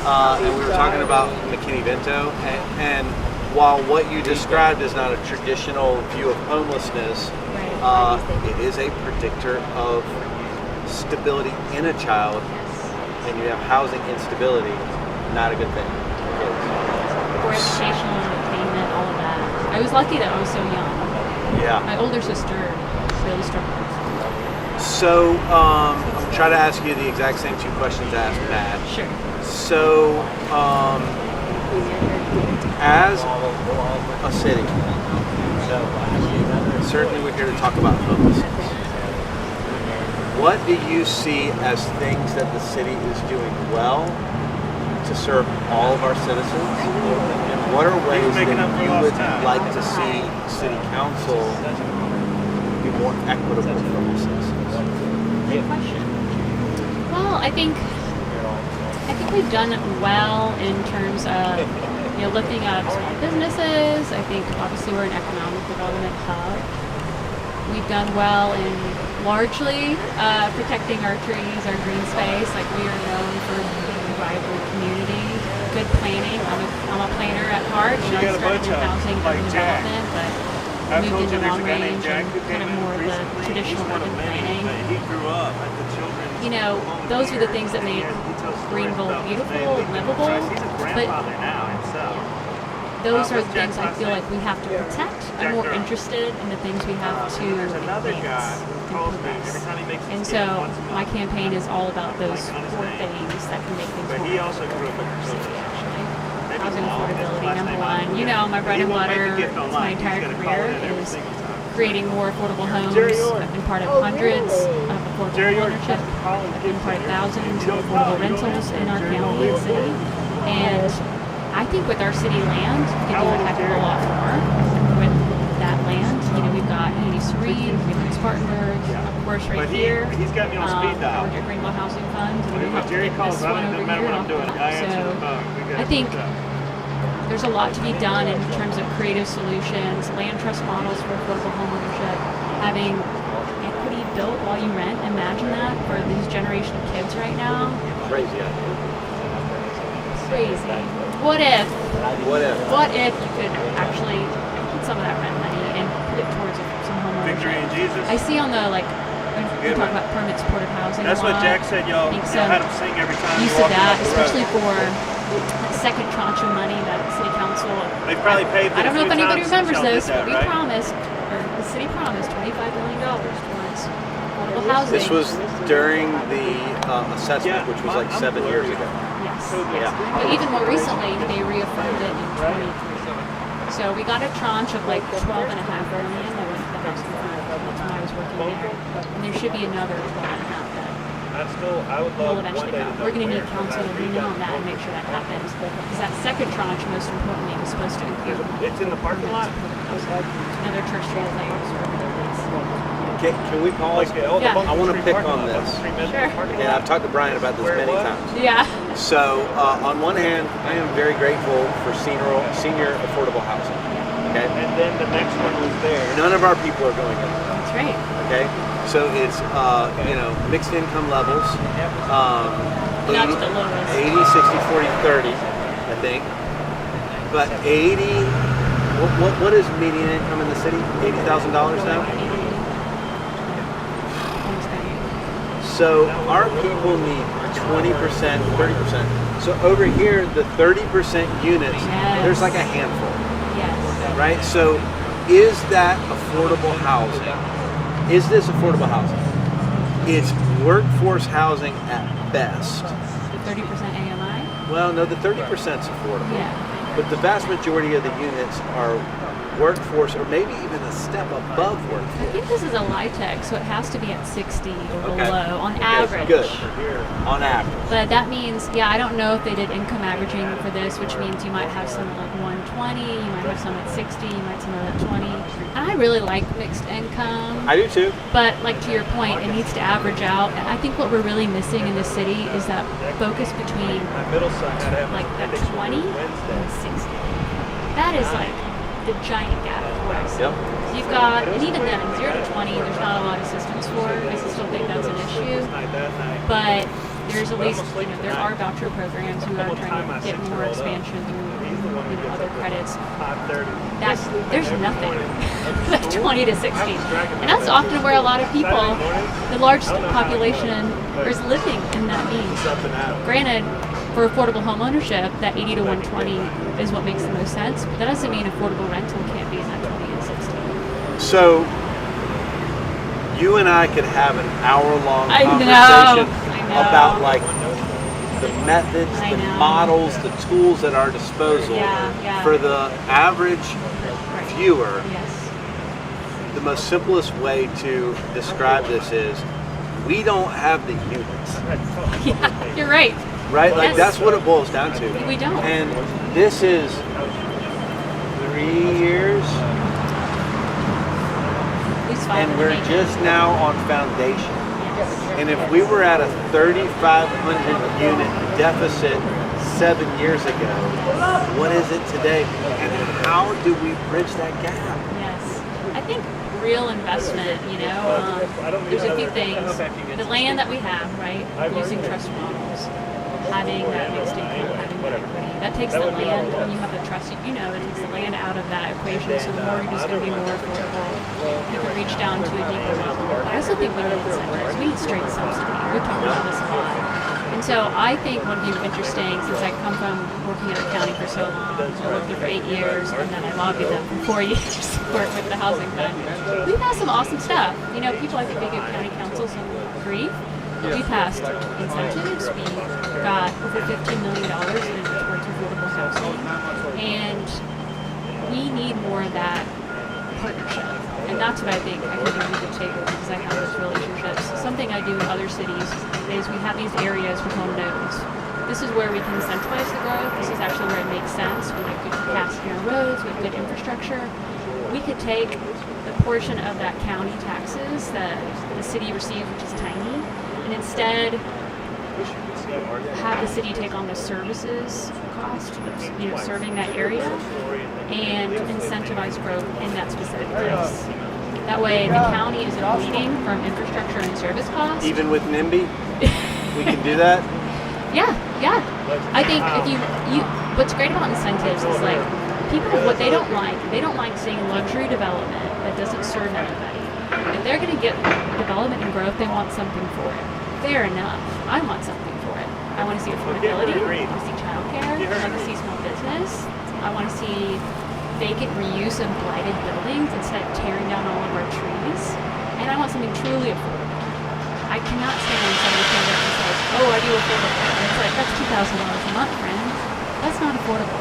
And we were talking about McKinney-Vento, and while what you described is not a traditional view of homelessness, it is a predictor of stability in a child, and you have housing instability, not a good thing. For educational entertainment, all of that. I was lucky that I was so young. Yeah. My older sister really struggled. So I'm going to try to ask you the exact same two questions I asked Matt. Sure. So as a city, certainly we're here to talk about homelessness. What do you see as things that the city is doing well to serve all of our citizens? And what are ways that you would like to see city council be more equitable for homelessness? Great question. Well, I think we've done well in terms of lifting up small businesses. I think obviously we're an economic development hub. We've done well in largely protecting our trees, our green space. Like, we are known for being a vibrant community, good planning. I'm a planner at heart. I started in housing and development, but moved into long range and kind of more of the traditional urban planning. He grew up at the children's. Those are the things that make Greenville beautiful and livable. But those are the things I feel like we have to protect. I'm more interested in the things we have to advance and progress. And so my campaign is all about those four things that can make things more equitable in our city, actually. Housing affordability, number one. My bread and butter, my entire career is creating more affordable homes. I've been part of hundreds of affordable ownership. I've been part of thousands of affordable rentals in our county and city. And I think with our city land, we can do a heck of a lot more with that land. We've got 83, we Spartanburg, of course, right But here. he's got me on speed dial. Project Greenville Housing Fund. And we If have to Jerry get calls, this I one don't over matter here what I'm doing. off the I answer the bat. phone. We So got I think it. there's a lot to be done in terms of creative solutions, land trust models for affordable homeownership, having equity built while you rent. Imagine that for these generation of kids right now. Crazy. Crazy. What if? What if? What if you could actually put some of that rent money and put it towards some homeownership? Victory in Jesus. I see on the we Good talk one. about permit supported housing. That's a what lot. Jack said, y'all. I think Y'all had him sing every time you use walk of that, off the road. especially for that second tranche of money that the city council. They've probably paid I don't know if anybody remembers this, that, but we right? promised, or the city promised, $25 million towards affordable housing. This was during the assessment, which was like 7 years ago. Yes. Yeah. But even more recently, they reaffirmed it in 23. So we got a tranche of like $12.5 million that went to the housing fund. That's when I was working there. And there should be another 12.5 that will eventually come. We're going to need council to lean in on that and make sure that happens. Because that second tranche, most importantly, was supposed to include. It's in the parking lot. Another church street that you're Can we pause? Yeah. I want to pick on this. Sure. And I've talked to Brian about this many times. Yeah. So, on one hand, I am very grateful for senior affordable housing. Okay. And then the next one was there. None of our people are going in. That's right. Okay. So it's mixed income levels. 80, 60, 40, 30, I think. But 80. What is median income in the city? $80,000 now. So our people need 20%, 30%. So over here, the 30% units, there's like a handful. Yes. Right? So is that affordable housing? Is this affordable housing? It's workforce housing at best. The 30% AMI? Well, no, the 30% is affordable. Yeah. But the vast majority of the units are workforce, or maybe even a step above workforce. I think this is a LIHTC, so it has to be at 60 or below on average. Good. On average. But that means, I don't know if they did income averaging for this, which means you might have some at 120, you might have some at 60, you might have some at 20. And I really like mixed income. I do too. But like to your point, it needs to average out. And I think what we're really missing in the city is that focus between like that 20 and 60. That is like the giant gap for us. Yep. You've got, and even then, 0 to 20, there's not a lot of systems for. I still think that's an issue. But there's at least, there are voucher programs who are trying to get more expansion through other credits. There's nothing like 20 to 60. And that's often where a lot of people, the large population, is living in that means. Granted, for affordable home ownership, that 80 to 120 is what makes the most sense. But that doesn't mean affordable rental can't be in that 20 and 60. So, you and I could have an hour-long I conversation know. about like the methods, the models, the tools at our disposal. Yeah. For the average viewer, Yes. the most simplest way to describe this is we don't have the units. Yeah, you're right. Right? Like Yes. that's what it boils down to. We don't. And this is 3 years. And we're just now on foundation. And if we were at a 3,500 unit deficit 7 years ago, what is it today? And how do we bridge that gap? Yes. I think real investment, there's a few things. The land that we have, right? Using trust models, having that mixed income, having that equity. That takes the land, when you have the trust, it takes the land out of that equation, so the mortgage is going to be more affordable. You can reach down to a deeper level. But I also think we need incentives. We need straight subsidy. We've talked about this a lot. And so I think what would be interesting, since I come from working at the county for so long, I worked there for 8 years, and then I lobbied them for 4 years to work with the housing fund. We've had some awesome stuff. People, I think, they give county council some grief. We passed incentives. We got over $15 million towards affordable housing. And we need more of that partnership. And that's what I think I can bring to the table because I have those relationships. Something I do in other cities is we have these areas with home nodes. This is where we can centralize the growth. This is actually where it makes sense. We have good capacity on roads, we have good infrastructure. we could take the portion of that county taxes that the city receives, which is tiny, and instead have the city take on the services cost of serving that area and incentivize growth in that specific place. That way the county isn't bleeding from infrastructure and service costs. Even with NIMBY, we can do that. Yeah. I think if you what's great about incentives is like people, what they don't like seeing luxury development that doesn't serve anybody. If they're going to get development and growth, they want something for it. Fair enough. I want something for it. I want to see affordability. I want to see childcare. I want to see small business. I want to see vacant reuse of blighted buildings instead of tearing down all of our trees. And I want something truly affordable. I cannot stand when somebody comes up and says, "Oh, I do affordable." And it's like, that's $2,000 a month, friends. That's not affordable.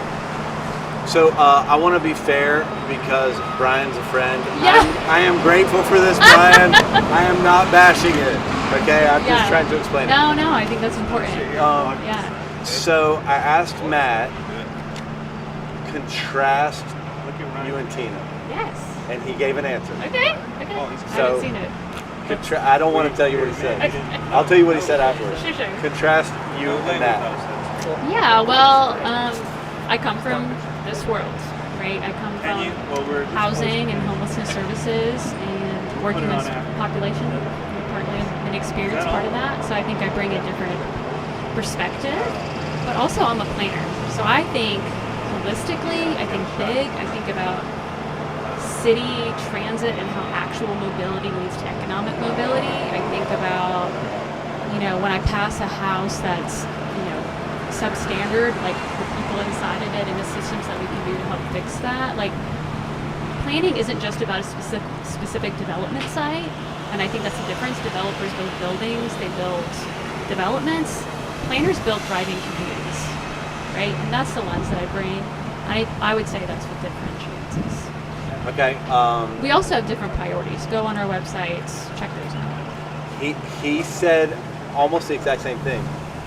So I want to be fair because Brian's a friend. Yeah. I am grateful for this, Brian. I am not bashing it. Okay, I'm just trying to explain it. No, I think that's important. Yeah. So I asked Matt, contrast you and Tina. Yes. And he gave an answer. Okay. So, I haven't seen it. I don't want to tell you what he said. I'll tell you what he said afterwards. Sure. Contrast you and that. Yeah, well, I come from this world, right? I come from housing and homelessness services and working with population, partly an experience part of that. So I think I bring a different perspective, but also I'm a planner. So I think holistically, I think big, I think about city transit and how actual mobility leads to economic mobility. I think about, when I pass a house that's, substandard, like the people inside of it and the systems that we can do to help fix that. Like, planning isn't just about a specific development site, and I think that's the difference. Developers build buildings, they build developments. Planners build thriving communities, right? And that's the lens that I bring. I would say that's what differentiates us. Okay. We also have different priorities. Go on our websites, check those out. He said almost the exact same thing.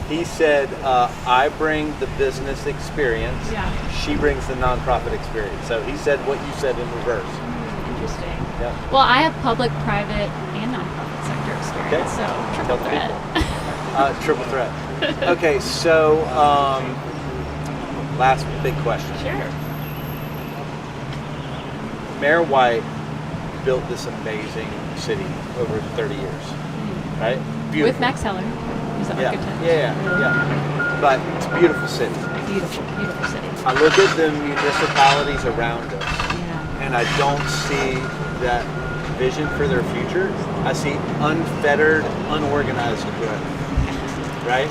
He said, I bring the business experience. Yeah. She brings the nonprofit experience. So he said what you said in reverse. Interesting. Yeah. Well, I have public, private, and nonprofit sector experience, so triple threat. Triple threat. Okay, so last big question. Sure. Mayor White built this amazing city over 30 years, right? Beautiful. With Max Heller. Is that architect? Yeah. But it's a beautiful city. Beautiful city. I look at the municipalities around us, and I don't see that vision for their future. I see unfettered, unorganized growth, right?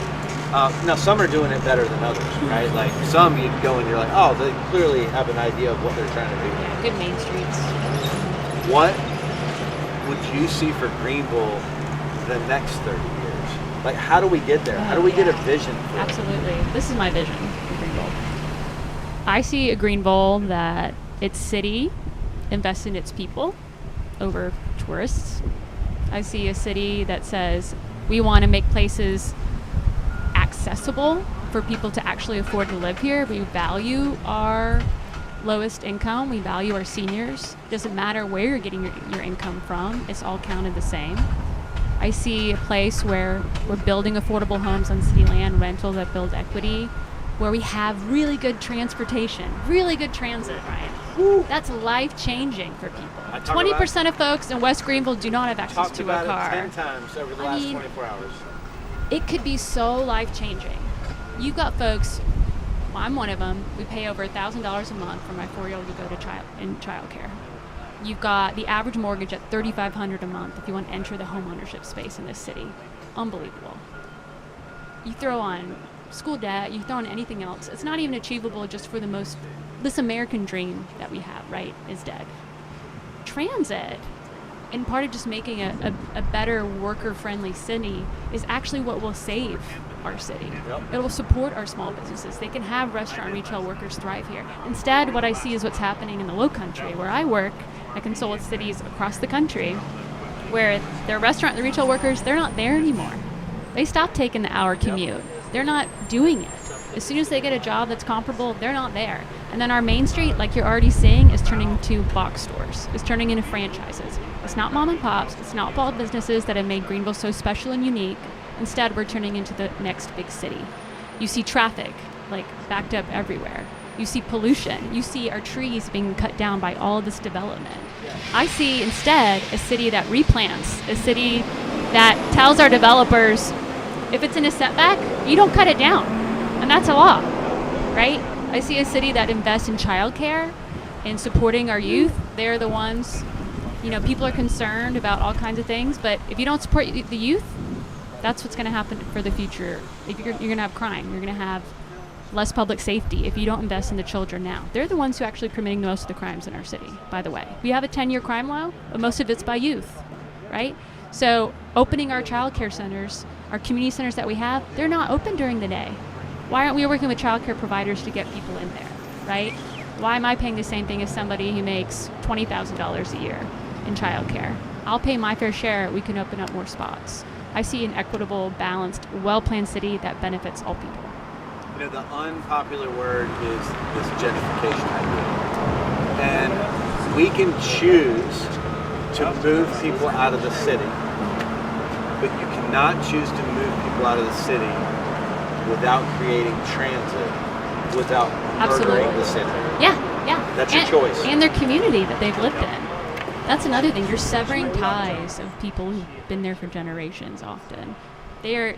Now, some are doing it better than others, right? Like some you go and you're like, oh, they clearly have an idea of what they're trying to do. Yeah, good main streets. What would you see for Greenville the next 30 years? Like, how do we get there? How do we get a vision for it? Absolutely. This is my vision for Greenville. I see a Greenville that its city invests in its people over tourists. I see a city that says we want to make places accessible for people to actually afford to live here. We value our lowest income. We value our seniors. Doesn't matter where you're getting your income from. It's all counted the same. I see a place where we're building affordable homes on city land, rental that build equity, where we have really good transportation, really good transit, Ryan. Woo. That's life-changing for people. 20% of folks in West Greenville do not have access to a car. Talked about it 10 times over the last 24 hours. It could be so life-changing. You've got folks, well, I'm one of them, we pay over $1,000 a month for my 4-year-old to go to childcare. You've got the average mortgage at $3,500 a month if you want to enter the home ownership space in this city. Unbelievable. You throw on school debt, you throw on anything else. It's not even achievable just for this American dream that we have, right, is dead. Transit, and part of just making a better worker-friendly city, is actually what will save our city. Yep. It will support our small businesses. They can have restaurant and retail workers thrive here. Instead, what I see is what's happening in the Low Country, where I work. I consult with cities across the country where their restaurant and the retail workers, they're not there anymore. They stopped taking the hour commute. They're not doing it. As soon as they get a job that's comparable, they're not there. And then our main street, like you're already seeing, is turning into box stores. It's turning into franchises. It's not mom and pops. It's not all businesses that have made Greenville so special and unique. Instead, we're turning into the next big city. You see traffic, like backed up everywhere. You see pollution. You see our trees being cut down by all of this development. I see instead a city that replants, a city that tells our developers, if it's in a setback, you don't cut it down. And that's a law, right? I see a city that invests in childcare and supporting our youth. They're the ones, people are concerned about all kinds of things, but if you don't support the youth, that's what's going to happen for the future. If you're going to have crime. You're going to have less public safety if you don't invest in the children now. They're the ones who are actually committing most of the crimes in our city, by the way. We have a 10-year crime low, but most of it's by youth, right? So opening our child care centers, our community centers that we have, they're not open during the day. Why aren't we working with child care providers to get people in there, right? Why am I paying the same thing as somebody who makes $20,000 a year in child care? I'll pay my fair share. We can open up more spots. I see an equitable, balanced, well-planned city that benefits all people. The unpopular word is this gentrification idea. And we can choose to move people out of the city, but you cannot choose to move people out of the city without creating transit, without murdering the city. Yeah. That's your choice. And their community that they've lived in. That's another thing. You're severing ties of people who've been there for generations often. They're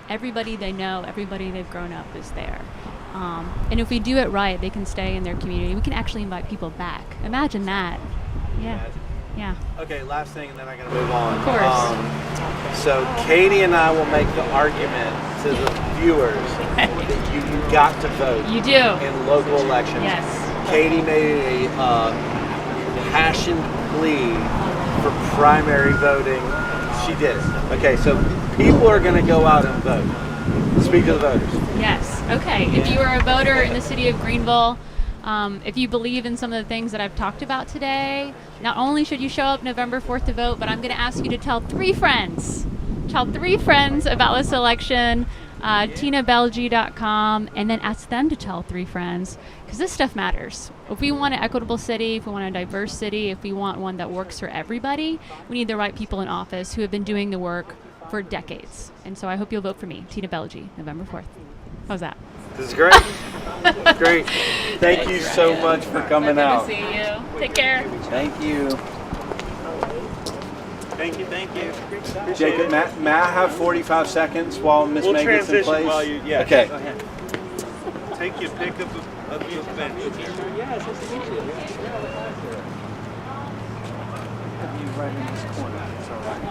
everybody they know, everybody they've grown up is there. And if we do it right, they can stay in their community. We can actually invite people back. Imagine that. Yeah. Okay, last thing, and then I gotta move on. Of course. So Katie and I will make the argument to the viewers that you got to vote. You do. In local elections. Yes. Katie made a passion plea for primary voting. She did it. Okay, so people are going to go out and vote. Speak to the voters. Yes. Okay. If you are a voter in the city of Greenville, if you believe in some of the things that I've talked about today, not only should you show up November 4th to vote, but I'm going to ask you to tell 3 friends. Tell 3 friends about this election, tinabelgi.com, and then ask them to tell 3 friends, because this stuff matters. If we want an equitable city, if we want a diverse city, if we want one that works for everybody, we need the right people in office who have been doing the work for decades. And so I hope you'll vote for me, Tina Belgi, November 4th. How's that? This is great. Great. Thank you so much for coming out. Good to see you. Take care. Thank you. Thank you. Jacob, may I have 45 seconds while Miss May gets in place? While you, yeah. Okay. Go ahead. Take your pick of your bench. Yes, nice to meet you. Have you right in this corner. It's all right.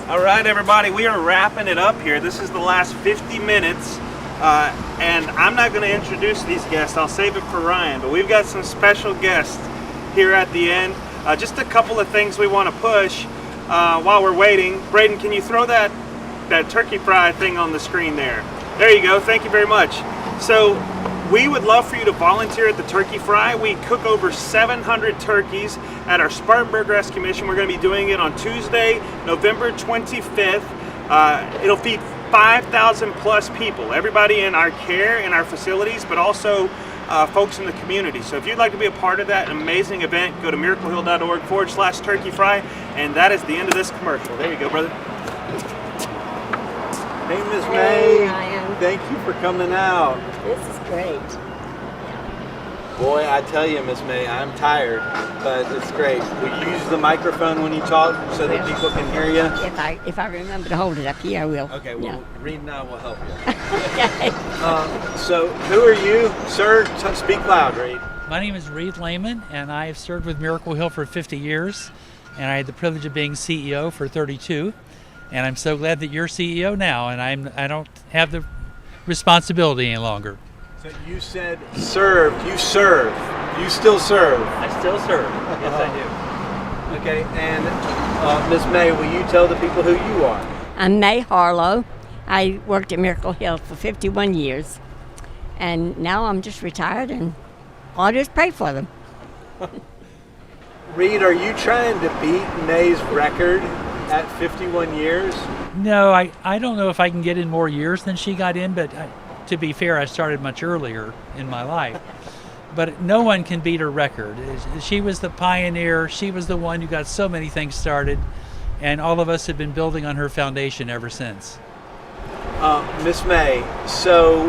All right, everybody, we are wrapping it up here. This is the last 50 minutes, and I'm not going to introduce these guests. I'll save it for Ryan, but we've got some special guests here at the end. Just a couple of things we want to push while we're waiting. Braden, can you throw that turkey fry thing on the screen there? There you go. Thank you very much. So we would love for you to volunteer at the Turkey Fry. We cook over 700 turkeys at our Spartanburg Rescue Mission. We're going to be doing it on Tuesday, November 25th. It'll feed 5,000 plus people, everybody in our care, in our facilities, but also folks in the community. So if you'd like to be a part of that amazing event, go to miraclehill.org/turkey fry, and that is the end of this commercial. There you go, brother. Hey, Miss May. Thank you for coming out. This is great. Boy, I tell you, Miss May, I'm tired, but it's great. Will you use the microphone when you talk so that people can hear you? If I remember to hold it up here, I will. Okay, well, Reed and I will help you. Okay. So, who are you, sir? Speak loud, Reed. My name is Reed Lehman, and I have served with Miracle Hill for 50 years, and I had the privilege of being CEO for 32. And I'm so glad that you're CEO now, and I don't have the responsibility any longer. So you said served. You serve. You still serve. I still serve. Yes, I do. Okay, and Miss May, will you tell the people who you are? I'm May Harlow. I worked at Miracle Hill for 51 years, and now I'm just retired, and all I do is pray for them. Reed, are you trying to beat May's record at 51 years? No, I don't know if I can get in more years than she got in, but to be fair, I started much earlier in my life. But no one can beat her record. She was the pioneer. She was the one who got so many things started, and all of us have been building on her foundation ever since. Miss May, so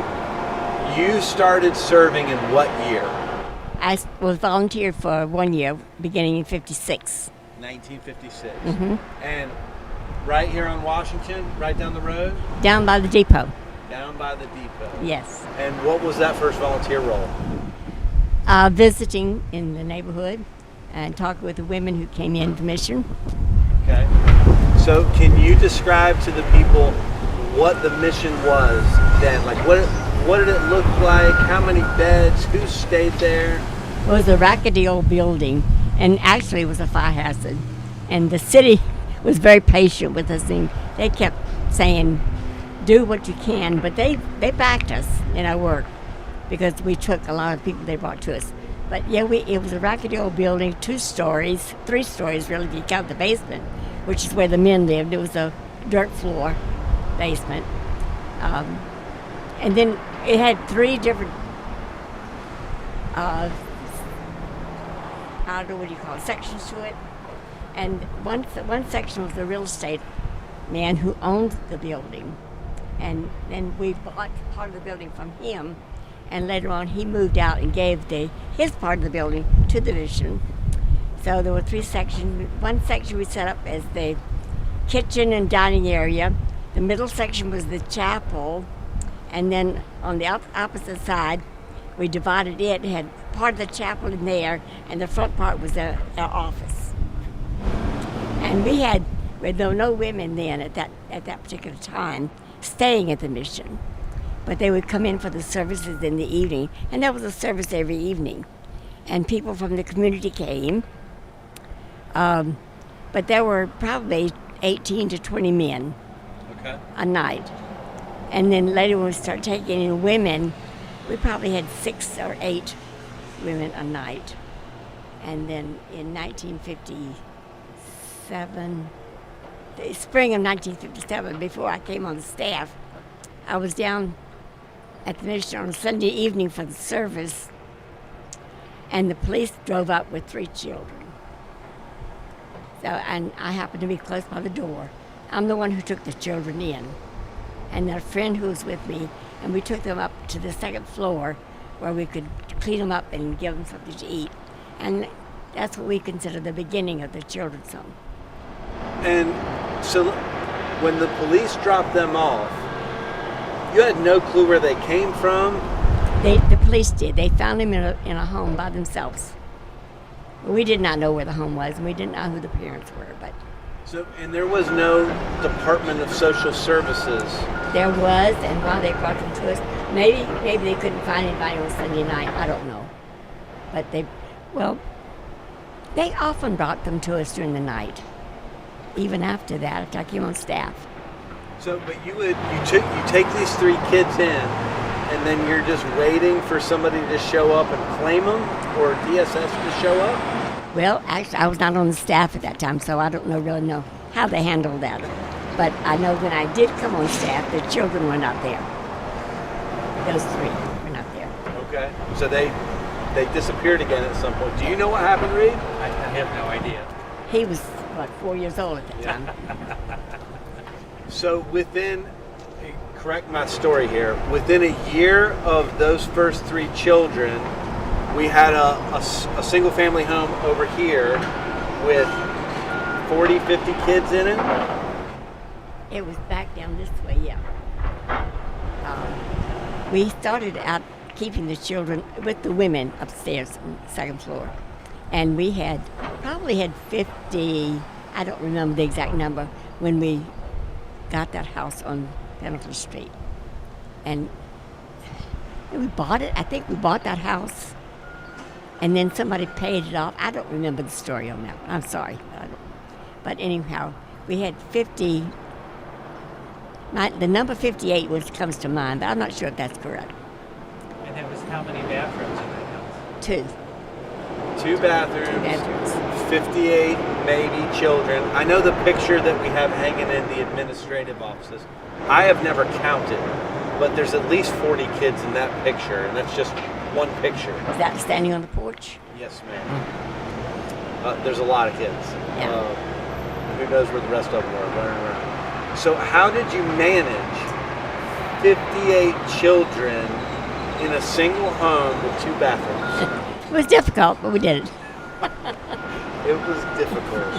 you started serving in what year? I was volunteered for 1 year, beginning in 56. 1956. Mm-hmm. And right here on Washington, right down the road? Down by the depot. Down by the depot. Yes. And what was that first volunteer role? Visiting in the neighborhood and talking with the women who came in to mission. Okay. So can you describe to the people what the mission was then? Like what did it look like? How many beds? Who stayed there? It was a rackety old building, and actually it was a fire hazard. And the city was very patient with us, and they kept saying, do what you can, but they backed us in our work because we took a lot of people they brought to us. But yeah, it was a rackety old building, 2 stories, 3 stories really if you count the basement, which is where the men lived. It was a dirt floor basement. And then it had 3 different, I don't know what you call it, sections to it. And one section was the real estate man who owned the building. And then we bought part of the building from him, and later on he moved out and gave his part of the building to the mission. So there were 3 sections. One section we set up as the kitchen and dining area. The middle section was the chapel, and then on the opposite side we divided it. It had part of the chapel in there, and the front part was our office. And there were no women then at that particular time staying at the mission, but they would come in for the services in the evening, and there was a service every evening, and people from the community came, but there were probably 18 to 20 men a night. And then later when we started taking in women, we probably had 6 or 8 women a night. And then in 1957, the spring of 1957, before I came on the staff, I was down at the mission on a Sunday evening for the service, and the police drove up with 3 children. So, and I happened to be close by the door. I'm the one who took the children in, and a friend who was with me, and we took them up to the 2nd floor where we could clean them up and give them something to eat. And that's what we consider the beginning of the children's home. And so when the police dropped them off, you had no clue where they came from? The police did. They found them in a home by themselves. We did not know where the home was, and we didn't know who the parents were. But and there was no Department of Social Services. There was, and while they brought them to us, maybe they couldn't find anybody on Sunday night. I don't know. But they often brought them to us during the night. Even after that, after I came on staff. So, but you take these 3 kids in, and then you're just waiting for somebody to show up and claim them, or DSS to show up? Well, actually, I was not on the staff at that time, so I don't really know how they handled that. But I know when I did come on staff, the children were not there. Those 3 were not there. Okay. So they disappeared again at some point. Do you know what happened, Reed? I have no idea. He was, 4 years old at that time. So correct my story here, within a year of those first 3 children, we had a single family home over here with 40, 50 kids in it. It was back down this way, yeah. We started out keeping the children with the women upstairs on the second floor. And we probably had 50, I don't remember the exact number, when we got that house on Pendleton Street. And we bought it. I think we bought that house. And then somebody paid it off. I don't remember the story on that. I'm sorry. But anyhow, we had 50. The number 58 comes to mind, but I'm not sure if that's correct. And that was how many bathrooms in that house? 2. 2 bathrooms, 58 maybe children. I know the picture that we have hanging in the administrative offices. I have never counted, but there's at least 40 kids in that picture, and that's just one picture. Is that standing on the porch? Yes, ma'am. There's a lot of kids. Yeah. Who knows where the rest of them were running around. So how did you manage 58 children in a single home with 2 bathrooms? It was difficult, but we did it. It was difficult.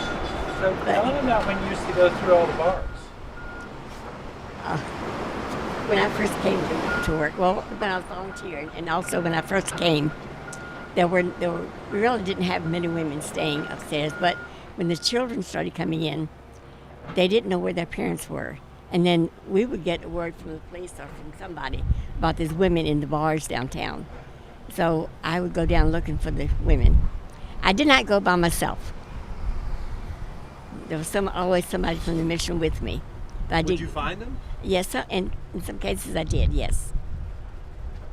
So tell them about when you used to go through all the bars. When I first came to work, well, when I was volunteering, and also when I first came, we really didn't have many women staying upstairs, but when the children started coming in, they didn't know where their parents were. And then we would get a word from the police or from somebody about these women in the bars downtown. So I would go down looking for the women. I did not go by myself. There was always somebody from the mission with me. But Would you find them? Yes, and in some cases I did, yes.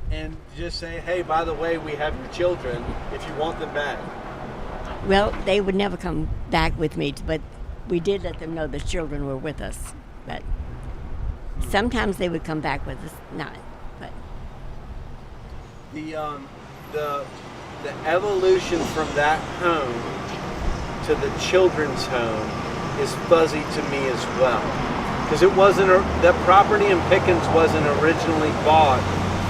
And just say, hey, by the way, we have your children if you want them back. Well, they would never come back with me, but we did let them know the children were with us. But sometimes they would come back with us, not. But the evolution from that home to the children's home is fuzzy to me as well, because it wasn't that property in Pickens wasn't originally bought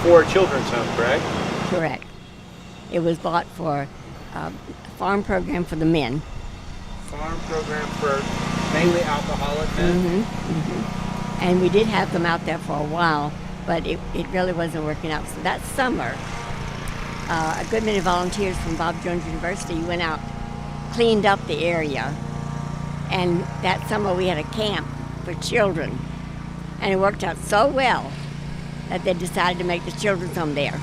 for a children's home, correct? Correct. It was bought for a farm program for the men. Farm program for mainly alcoholic men. And we did have them out there for a while, but it really wasn't working out. So that summer, a good many volunteers from Bob Jones University went out, cleaned up the area, and that summer we had a camp for children, and it worked out so well that they decided to make the children's home there.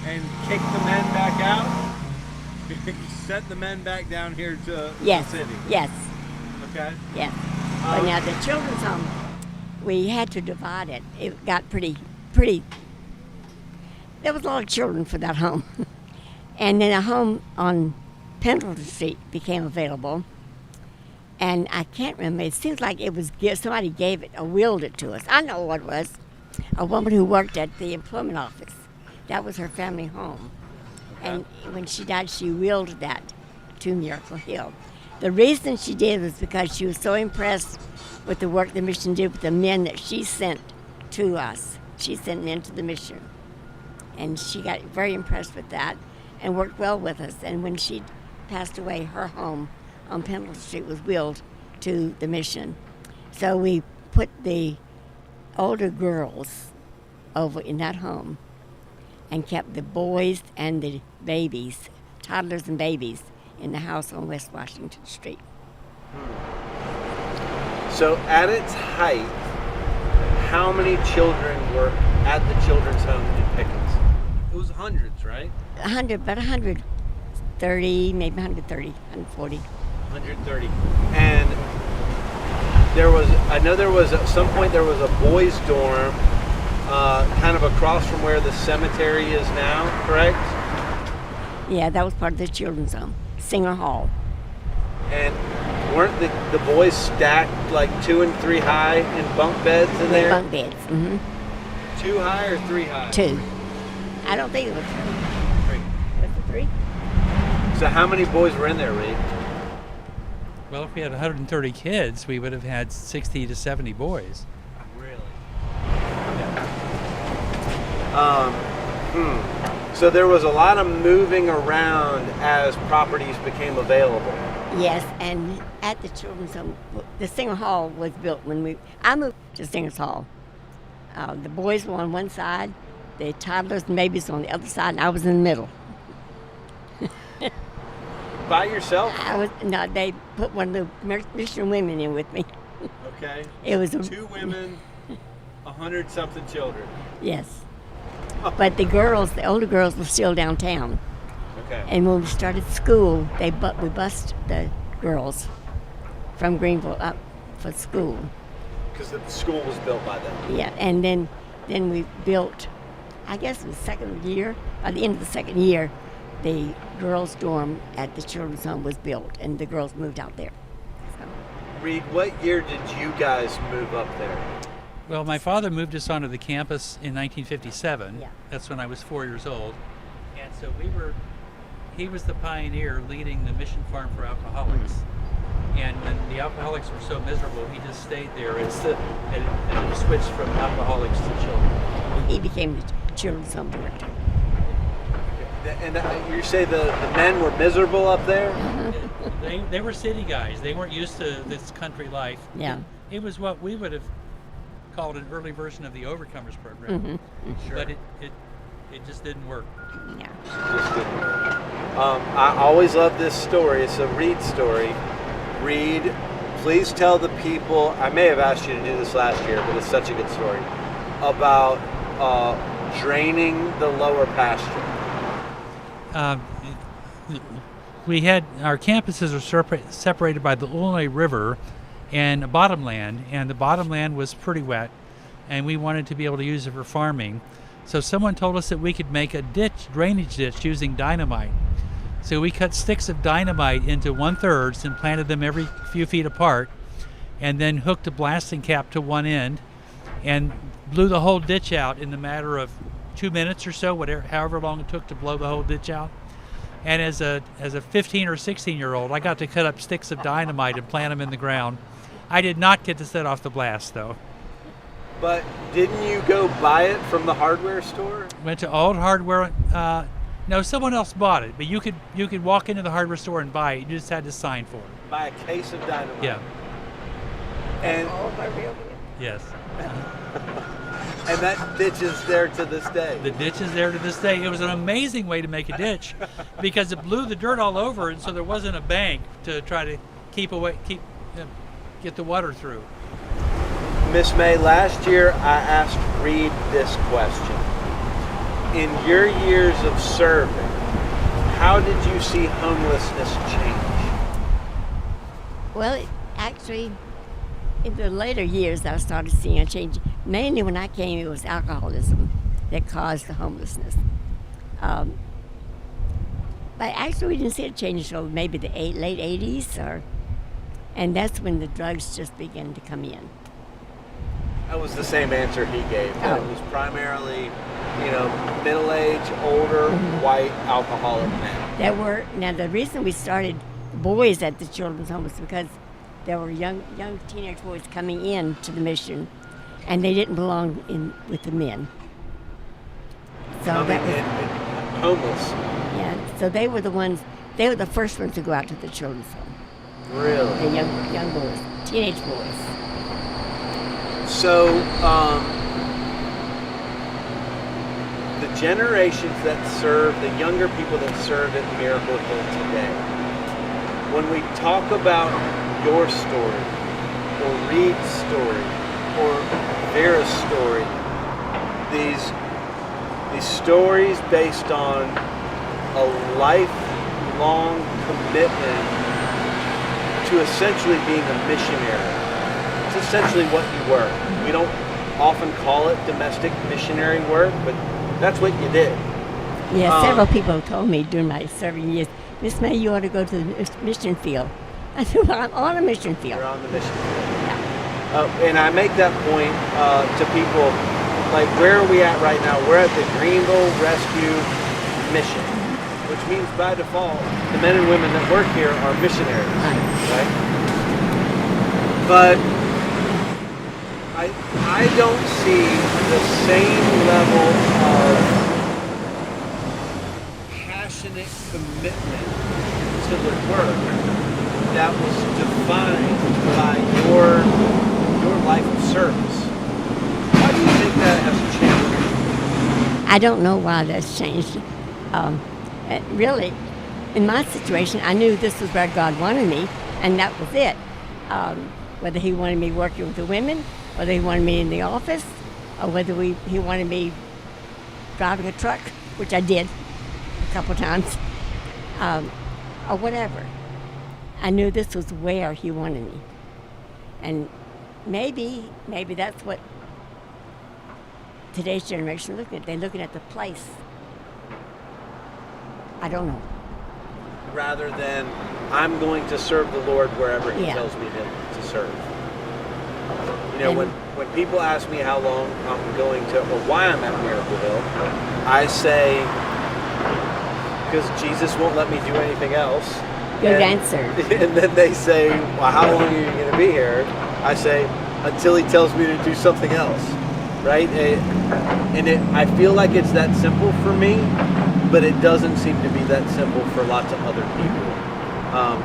And kick the men back out? Sent the men back down here to the city? Yes. Okay. Yes. But now the children's home, we had to divide it. It got pretty. There was a lot of children for that home. And then a home on Pendleton Street became available. And I can't remember, it seems like it was, somebody gave it or willed it to us. I know what it was. A woman who worked at the employment office. That was her family home. And when she died, she willed that to Miracle Hill. The reason she did was because she was so impressed with the work the mission did with the men that she sent to us. She sent men to the mission. And she got very impressed with that and worked well with us. And when she passed away, her home on Pendleton Street was willed to the mission. So we put the older girls over in that home and kept the boys and the babies, toddlers and babies, in the house on West Washington Street. So at its height, how many children were at the children's home in Pickens? It was hundreds, right? 130, maybe 130, 140. 130. And I know there was, at some point there was a boys' dorm kind of across from where the cemetery is now, correct? Yeah, that was part of the children's home, Singer Hall. And weren't the boys stacked like 2 and 3 high in bunk beds in there? Bunk beds, 2 high or 3 high? 2. I don't think it was 3. 3. Was it 3? So how many boys were in there, Reed? Well, if we had 130 kids, we would have had 60 to 70 boys. Really? So there was a lot of moving around as properties became available. Yes, and at the children's home, the Singer Hall was built when I moved to Singer's Hall. The boys were on one side, the toddlers and babies on the other side, and I was in the middle. By yourself? No, they put one of the Christian women in with me. Okay. It was 2 women, 100-something children. Yes. But the older girls were still downtown. Okay. And when we started school, we bused the girls from Greenville up for school. Because the school was built by them. Yeah, and then we built, I guess it was second year, by the end of the second year, the girls' dorm at the children's home was built, and the girls moved out there. So. Reed, what year did you guys move up there? Well, my father moved us onto the campus in 1957. Yeah. That's when I was 4 years old. And so he was the pioneer leading the Mission Farm for Alcoholics. And when the alcoholics were so miserable, he just stayed there and switched from alcoholics to children. He became the children's home director. And you say the men were miserable up there? They were city guys. They weren't used to this country life. Yeah. It was what we would have called an early version of the Overcomers program. Mm-hmm. But it just didn't work. Yeah. Just didn't work. I always love this story. It's a Reed story. Reed, please tell the people, I may have asked you to do this last year, but it's such a good story, about draining the lower pasture. We had, our campuses are separated by the Illinois River and bottomland, and the bottomland was pretty wet, and we wanted to be able to use it for farming. So someone told us that we could make a drainage ditch using dynamite. So we cut sticks of dynamite into 1/3 and planted them every few feet apart, and then hooked a blasting cap to one end and blew the whole ditch out in the matter of 2 minutes or so, however long it took to blow the whole ditch out. And as a 15 or 16-year-old, I got to cut up sticks of dynamite and plant them in the ground. I did not get to set off the blast, though. But didn't you go buy it from the hardware store? Went to Old Hardware. No, someone else bought it, but you could walk into the hardware store and buy it. You just had to sign for it. Buy a case of dynamite. Yeah. And yes. And that ditch is there to this day. The ditch is there to this day. It was an amazing way to make a ditch because it blew the dirt all over, and so there wasn't a bank to try to get the water through. Miss May, last year I asked Reed this question. In your years of serving, how did you see homelessness change? Well, actually, in the later years, I started seeing a change. Mainly when I came, it was alcoholism that caused the homelessness. But actually, we didn't see it change until maybe the late 80s, and that's when the drugs just began to come in. That was the same answer he gave. That it was primarily, middle-aged, older, white alcoholic men. Now the reason we started boys at the children's home was because there were young teenage boys coming in to the mission, and they didn't belong in with the men. So homeless. Yeah. So they were the first ones to go out to the children's home. Really? The young boys, teenage boys. So, the generations that serve, the younger people that serve at Miracle Hill today, when we talk about your story, or Reed's story, or Vera's story, these stories based on a lifelong commitment to essentially being a missionary. It's essentially what you were. We don't often call it domestic missionary work, but that's what you did. Yeah, several people told me during my serving years, Miss May, you ought to go to the mission field. I said, well, I'm on a mission field. You're on the mission field. Yeah. And I make that point to people, like, where are we at right now? We're at the Greenville Rescue Mission, which means by default, the men and women that work here are missionaries, right? But I don't see the same level of passionate commitment to the work that was defined by your life of service. Why do you think that has changed? I don't know why that's changed. Really, in my situation, I knew this was where God wanted me, and that was it. Whether he wanted me working with the women, whether he wanted me in the office, or whether he wanted me driving a truck, which I did a couple times, or whatever. I knew this was where he wanted me. And maybe that's what today's generation is looking at. They're looking at the place. I don't know. Rather than, I'm going to serve the Lord wherever he tells me to serve. You know, when people ask me how long I'm going to, or why I'm at Miracleville, I say, because Jesus won't let me do anything else. Good answer. And then they say, well, how long are you going to be here? I say, until he tells me to do something else, right? I feel like it's that simple for me, but it doesn't seem to be that simple for lots of other people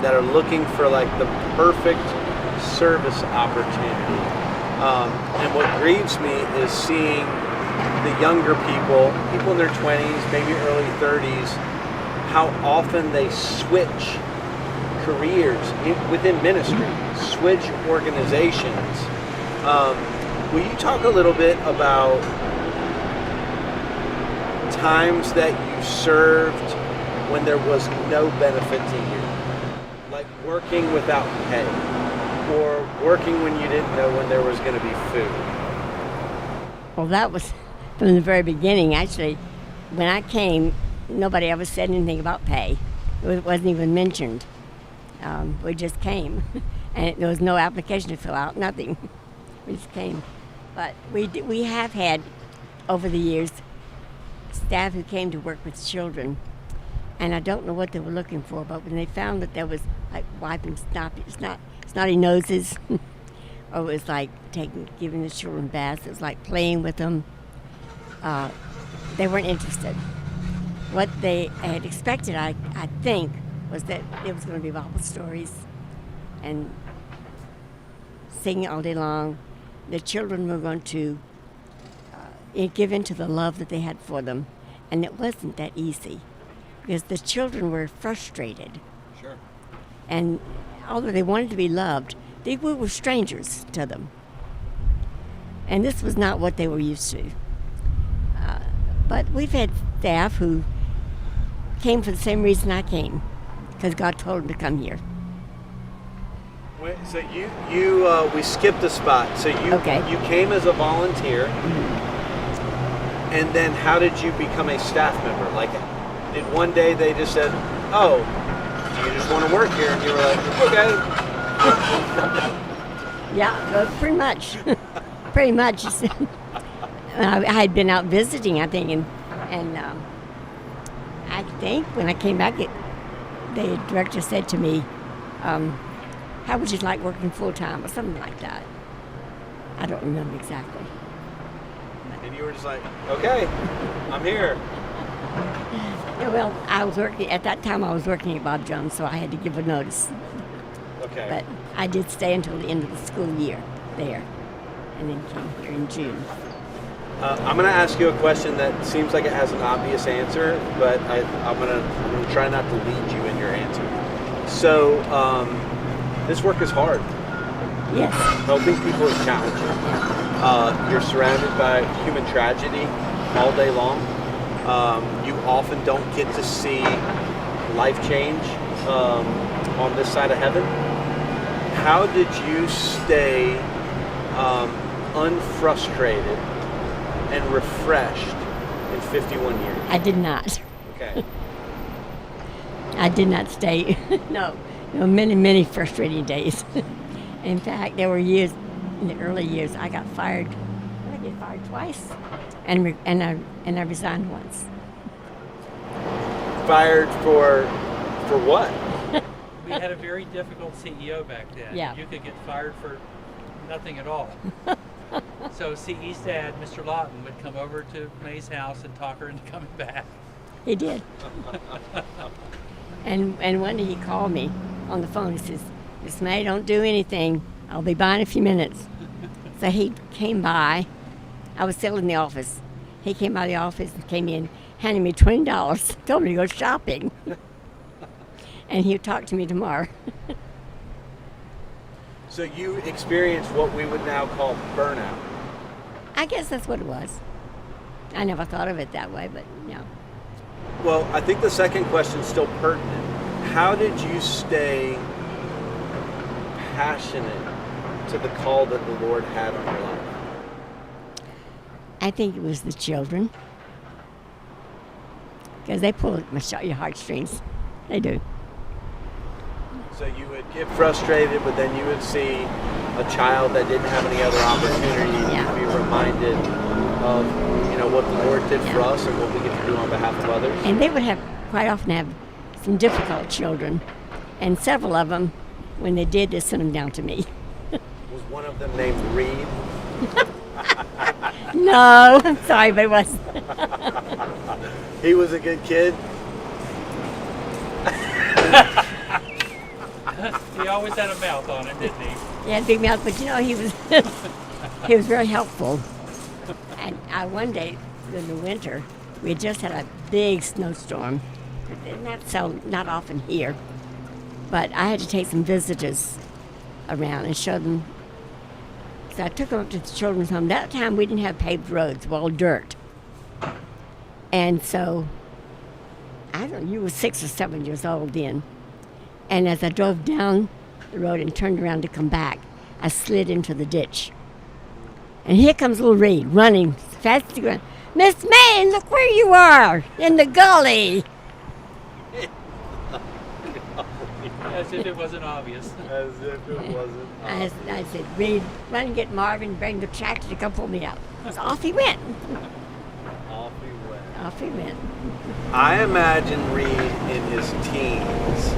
that are looking for like the perfect service opportunity. And what grieves me is seeing the younger people in their 20s, maybe early 30s, how often they switch careers within ministry, switch organizations. Will you talk a little bit about times that you served when there was no benefit to you? Like working without pay, or working when you didn't know when there was going to be food? Well, that was from the very beginning. Actually, when I came, nobody ever said anything about pay. It wasn't even mentioned. We just came, and there was no application to fill out, nothing. We just came. But we have had, over the years, staff who came to work with children, and I don't know what they were looking for, but when they found that there was like wiping snotty noses, or it was like giving the children baths, it was like playing with them, they weren't interested. What they had expected, I think, was that it was going to be Bible stories and singing all day long. The children were going to give into the love that they had for them, and it wasn't that easy because the children were frustrated. Sure. And although they wanted to be loved, we were strangers to them. And this was not what they were used to. But we've had staff who came for the same reason I came, because God told them to come here. Wait, so we skipped a spot. So you came as a volunteer, and then how did you become a staff member? Like, did one day they just said, "Oh, do you just want to work here?" And you were like, "Okay." Yeah, pretty much. Pretty much. I had been out visiting, I think, and I think when I came back, the director said to me, how would you like working full-time or something like that? I don't remember exactly. And you were just like, okay, I'm here. Yeah, well, at that time I was working at Bob Jones, so I had to give a notice. Okay. But I did stay until the end of the school year there, and then came here in June. I'm going to ask you a question that seems like it has an obvious answer, but I'm going to try not to lead you in your answer. So, this work is hard. Yes. Helping people is challenging. You're surrounded by human tragedy all day long. You often don't get to see life change on this side of heaven. How did you stay unfrustrated and refreshed in 51 years? I did not. Okay. I did not stay. No, many, many frustrating days. In fact, there were years, in the early years, I got fired. I get fired twice, and I resigned once. Fired for what? We had a very difficult CEO back then. Yeah. You could get fired for nothing at all. So CE's dad, Mr. Lawton, would come over to May's house and talk her into coming back. He did. And one day he called me on the phone. He says, "Miss May, don't do anything. I'll be by in a few minutes." So he came by. I was still in the office. He came by the office and came in, handed me $20, told me to go shopping. And he'll talk to me tomorrow. So you experienced what we would now call burnout. I guess that's what it was. I never thought of it that way, but no. Well, I think the second question is still pertinent. How did you stay passionate to the call that the Lord had on your life? I think it was the children. Because they pull at your heartstrings. They do. So you would get frustrated, but then you would see a child that didn't have any other opportunity to be reminded of, what the Lord did for us and what we get to do on behalf of others. And they would quite often have some difficult children. And several of them, when they did, they sent them down to me. Was one of them named Reed? No, I'm sorry, but it was. He was a good kid? He always had a mouth on him, didn't he? Yeah, big mouth, but he was he was very helpful. And one day in the winter, we had just had a big snowstorm. And that's not often here. But I had to take some visitors around and show them. So I took them up to the children's home. That time we didn't have paved roads, well, dirt. And so, I don't know, you were 6 or 7 years old then. And as I drove down the road and turned around to come back, I slid into the ditch. And here comes little Reed running fast as he can. "Miss May, look where you are, in the gully." As if it wasn't obvious. As if it wasn't obvious. I said, "Reed, run and get Marvin, bring the tractor to come pull me out." So off he went. Off he went. Off he went. I imagine Reed in his teens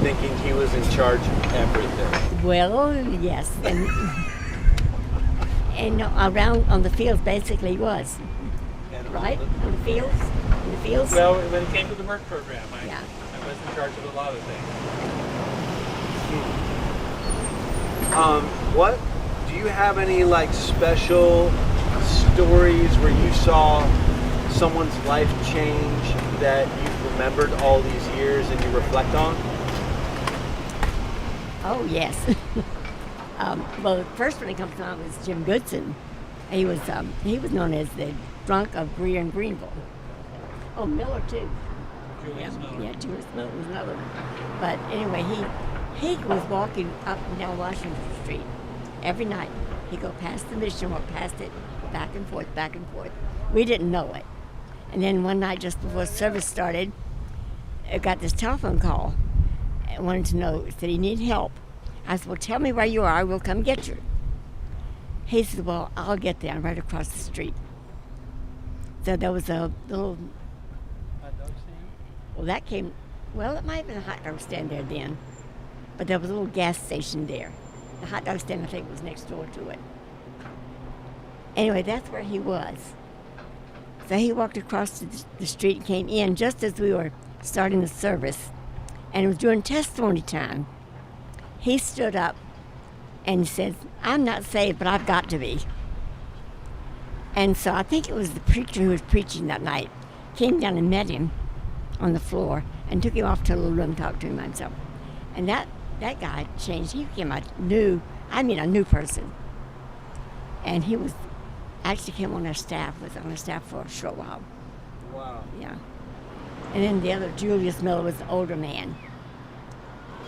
thinking he was in charge of everything. Well, yes. And around on the fields, basically, he was. Right? On the fields? In the fields? Well, when it came to the work program, I was in charge of a lot of things. What do you have any special stories where you saw someone's life change that you've remembered all these years and you reflect on? Oh, yes. Well, the first one that comes to mind was Jim Goodson. He was known as the drunk of Greer and Greenville. Oh, Miller too. Julius Miller. Yeah, Julius Miller was another one. But anyway, he was walking up and down Washington Street every night. He'd go past the mission, walk past it, back and forth, back and forth. We didn't know it. And then one night, just before service started, I got this telephone call. I wanted to know, said he needed help. I said, "Well, tell me where you are. We'll come get you." He said, "Well, I'll get there. I'm right across the street." So there was a little... Hot dog stand? Well, it might have been a hot dog stand there then. But there was a little gas station there. The hot dog stand, I think, was next door to it. Anyway, that's where he was. So he walked across the street and came in just as we were starting the service. And it was during testimony time. He stood up and said, "I'm not saved, but I've got to be." And so I think it was the preacher who was preaching that night came down and met him on the floor and took him off to a little room, talked to him himself. And that guy changed. He became a new person. And he was actually came on our staff, was on our staff for a short while. Wow. Yeah. And then the other, Julius Miller, was the older man.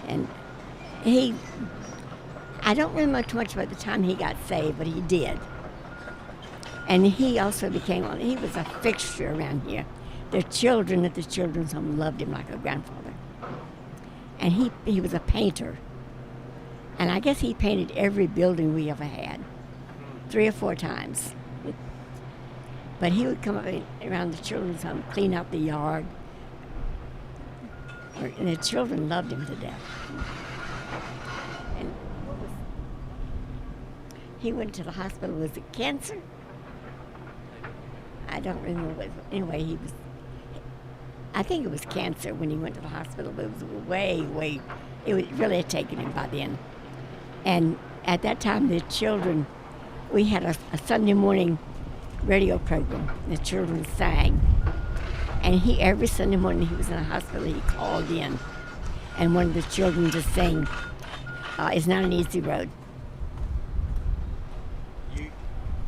And I don't remember too much about the time he got saved, but he did. And he also he was a fixture around here. The children at the children's home loved him like a grandfather. And he was a painter. And I guess he painted every building we ever had, 3 or 4 times. But he would come up around the children's home, clean out the yard. And the children loved him to death. And he went to the hospital. Was it cancer? I don't remember. Anyway, I think it was cancer when he went to the hospital, but it was way, it was really had taken him by then. And at that time, the children, we had a Sunday morning radio program. The children sang. And every Sunday morning he was in the hospital, he called in. And one of the children just sang, "It's not an easy road."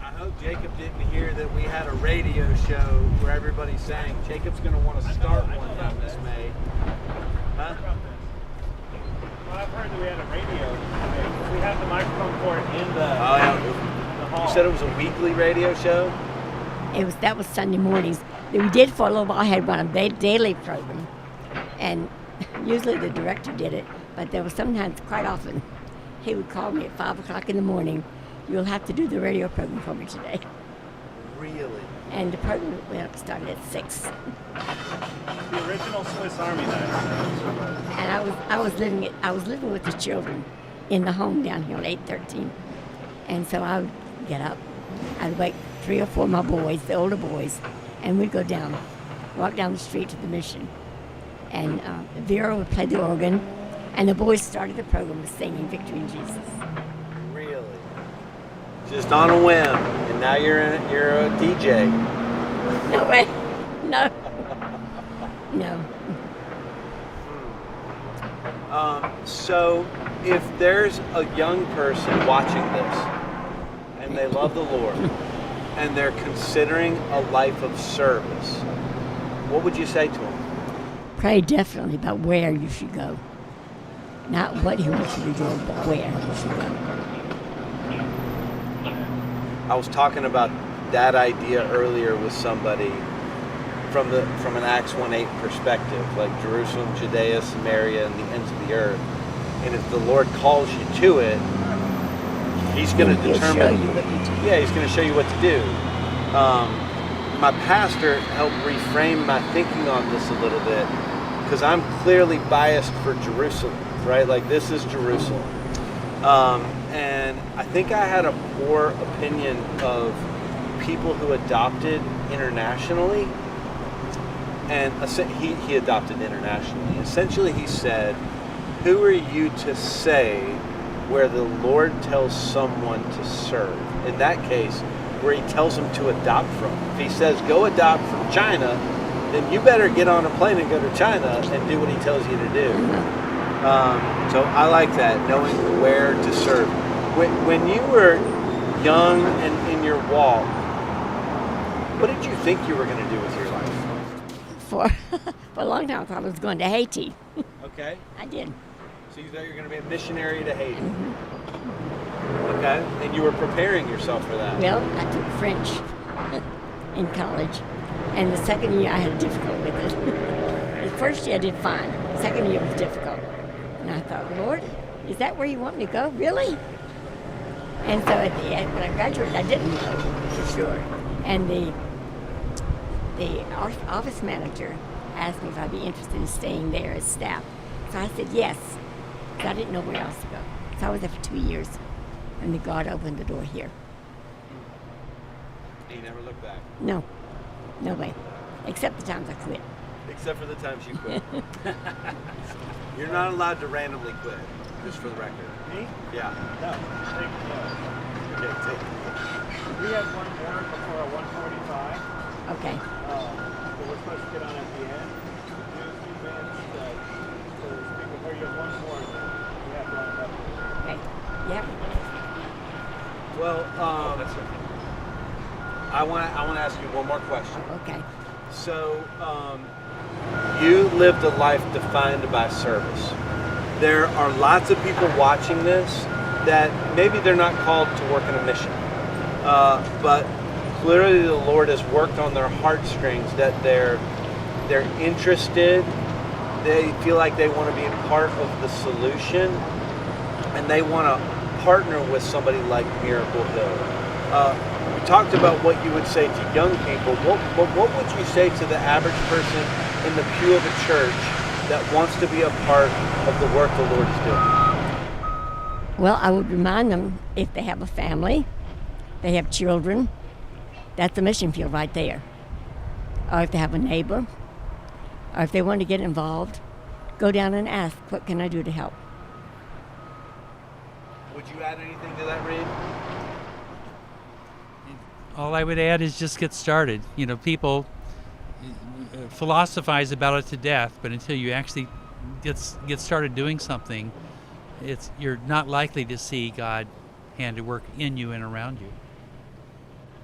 I hope Jacob didn't hear that we had a radio show where everybody sang. Jacob's going to want to start one down this May. Huh? Well, I've heard that we had a radio. We have the microphone for it in the hall. You said it was a weekly radio show? That was Sunday mornings. We did for a little while. I had one a daily program, and usually the director did it, but there was sometimes, quite often, he would call me at 5 o'clock in the morning. "You'll have to do the radio program for me today." Really? And the program started at 6. The original Swiss Army knife. And I was living with the children in the home down here on 813, and so I would get up. I'd wake 3 or 4 of my boys, the older boys, and we'd go down, walk down the street to the mission. And Vera would play the organ, and the boys started the program with singing "Victory in Jesus." Really? Just on a whim, and now you're a DJ. No way. No. No. So, if there's a young person watching this, and they love the Lord, and they're considering a life of service, what would you say to them? Pray definitely about where you should go. Not what he wants you to do, but where you should go. I was talking about that idea earlier with somebody from an Acts 1:8 perspective, like Jerusalem, Judea, Samaria, and the ends of the earth. And if the Lord calls you to it, He's going to determine. He's going to show you what to do. My pastor helped reframe my thinking on this a little bit, because I'm clearly biased for Jerusalem, right? Like, this is Jerusalem. And I think I had a poor opinion of people who adopted internationally. And he adopted internationally. Essentially, he said, "Who are you to say where the Lord tells someone to serve?" In that case, where He tells them to adopt from. If He says, "Go adopt from China," then you better get on a plane and go to China and do what He tells you to do. So I like that, knowing where to serve. When you were young and in your walk, what did you think you were going to do with your life? For a long time, I thought I was going to Haiti. Okay. I did. So you thought you were going to be a missionary to Haiti. Okay. And you were preparing yourself for that. Well, I took French in college, and the second year I had difficult with it. The first year I did fine. The second year was difficult. And I thought, "Lord, is that where you want me to go? Really?" And so at the end, when I graduated, I didn't know for sure. And the office manager asked me if I'd be interested in staying there as staff. So I said yes, because I didn't know where else to go. So I was there for 2 years, and then God opened the door here. And you never looked back? No way. Except the times I quit. Except for the times you quit. You're not allowed to randomly quit, just for the record. Me? Yeah. No. Okay, we have one more before a 1:45. Okay. So we're supposed to get on at the end. Do a few minutes to speak with her. You have one more that we have lined up. Okay. Yep. Well, I want to ask you one more question. Okay. So, you lived a life defined by service. There are lots of people watching this that maybe they're not called to work in a mission, but clearly the Lord has worked on their heartstrings, that they're interested, they feel like they want to be a part of the solution, and they want to partner with somebody like Miracle Hill. We talked about what you would say to young people. What would you say to the average person in the pew of a church that wants to be a part of the work the Lord is doing? Well, I would remind them, if they have a family, they have children, that's a mission field right there. Or if they have a neighbor, or if they want to get involved, go down and ask, what can I do to help? Would you add anything to that, Reed? All I would add is just get started. You know, people philosophize about it to death, but until you actually get started doing something, you're not likely to see God hand to work in you and around you.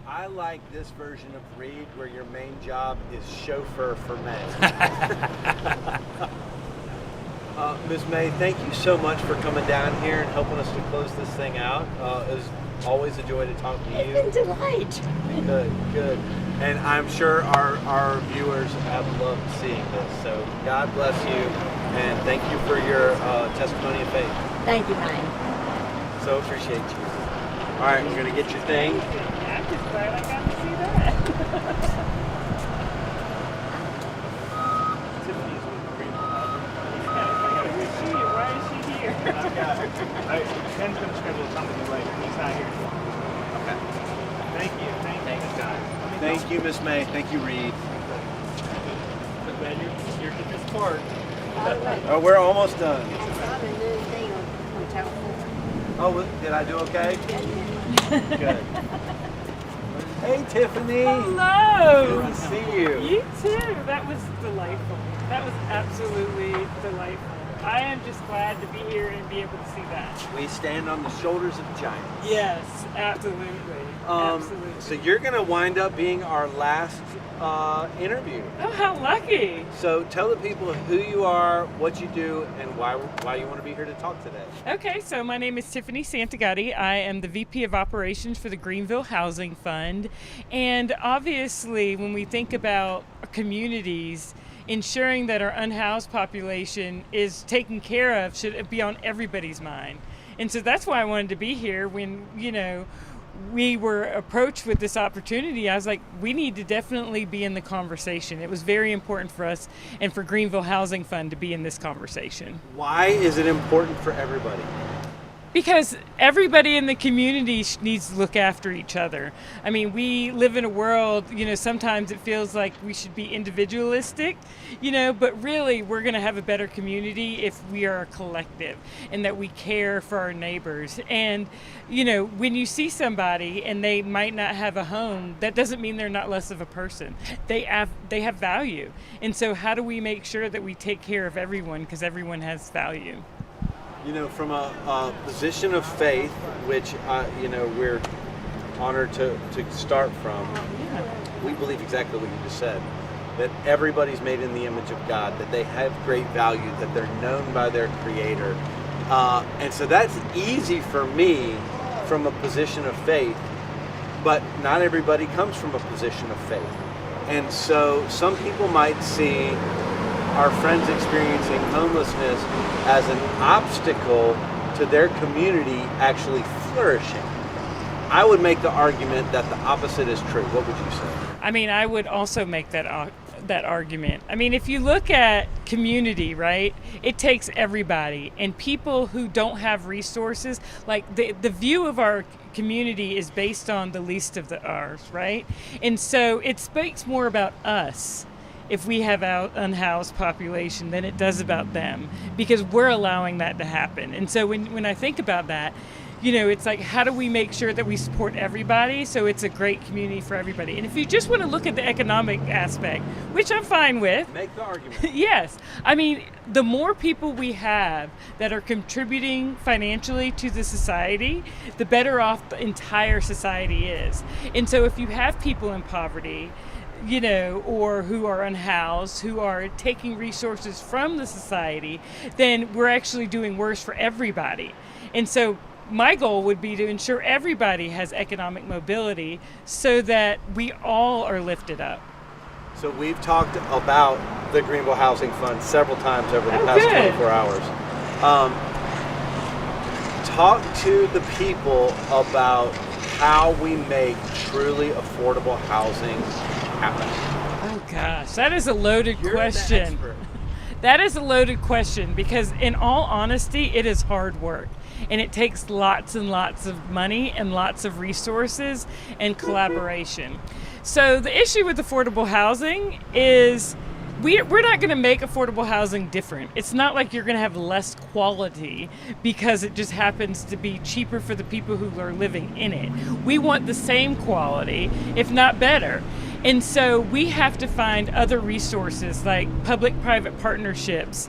I like this version of Reed where your main job is chauffeur for May. Ms. May, thank you so much for coming down here and helping us to close this thing out. It was always a joy to talk to you. It's a delight. Good. And I'm sure our viewers have loved seeing this. So God bless you, and thank you for your testimony of faith. Thank you, Ryan. So appreciate you. All right, we're going to get your thing. I'm just glad I got to see that. Tiffany's with the Green House. Where is she? Why is she here? Ken's going to schedule something later. He's not here. Okay. Thank you. Thank you, guys. Thank you, Miss May. Thank you, Reed. So glad you're in this part. Oh, we're almost done. I saw the new thing on telephone. Oh, did I do okay? Good. Hey, Tiffany. Hello. Good to see you. You too. That was delightful. That was absolutely delightful. I am just glad to be here and be able to see that. We stand on the shoulders of giants. Yes, absolutely. Absolutely. So you're going to wind up being our last interview. Oh, how lucky. So tell the people who you are, what you do, and why you want to be here to talk today. Okay, so my name is Tiffany Santagatti. I am the VP of Operations for the Greenville Housing Fund. And obviously, when we think about communities, ensuring that our unhoused population is taken care of should be on everybody's mind. And so that's why I wanted to be here when, we were approached with this opportunity. I was like, we need to definitely be in the conversation. It was very important for us and for Greenville Housing Fund to be in this conversation. Why is it important for everybody? Because everybody in the community needs to look after each other. I mean, we live in a world, sometimes it feels like we should be individualistic, but really we're going to have a better community if we are a collective and that we care for our neighbors. And, when you see somebody and they might not have a home, that doesn't mean they're not less of a person. They have value. And so how do we make sure that we take care of everyone because everyone has value? From a position of faith, which, we're honored to start from, we believe exactly what you just said, that everybody's made in the image of God, that they have great value, that they're known by their Creator. And so that's easy for me from a position of faith, but not everybody comes from a position of faith. And so some people might see our friends experiencing homelessness as an obstacle to their community actually flourishing. I would make the argument that the opposite is true. What would you say? I mean, I would also make that argument. I mean, if you look at community, right, it takes everybody. And people who don't have resources, like the view of our community is based on the least of ours, right? And so it speaks more about us if we have an unhoused population than it does about them, because we're allowing that to happen. And so when I think about that, it's like, how do we make sure that we support everybody so it's a great community for everybody? And if you just want to look at the economic aspect, which I'm fine with. Make the argument. Yes. I mean, the more people we have that are contributing financially to the society, the better off the entire society is. And so if you have people in poverty, or who are unhoused, who are taking resources from the society, then we're actually doing worse for everybody. And so my goal would be to ensure everybody has economic mobility so that we all are lifted up. So we've talked about the Greenville Housing Fund several times over the past 24 hours. Talk to the people about how we make truly affordable housing happen. Oh gosh, that is a loaded question. That is a loaded question because in all honesty, it is hard work. And it takes lots and lots of money and lots of resources and collaboration. So the issue with affordable housing is we're not going to make affordable housing different. It's not like you're going to have less quality because it just happens to be cheaper for the people who are living in it. We want the same quality, if not better. And so we have to find other resources like public-private partnerships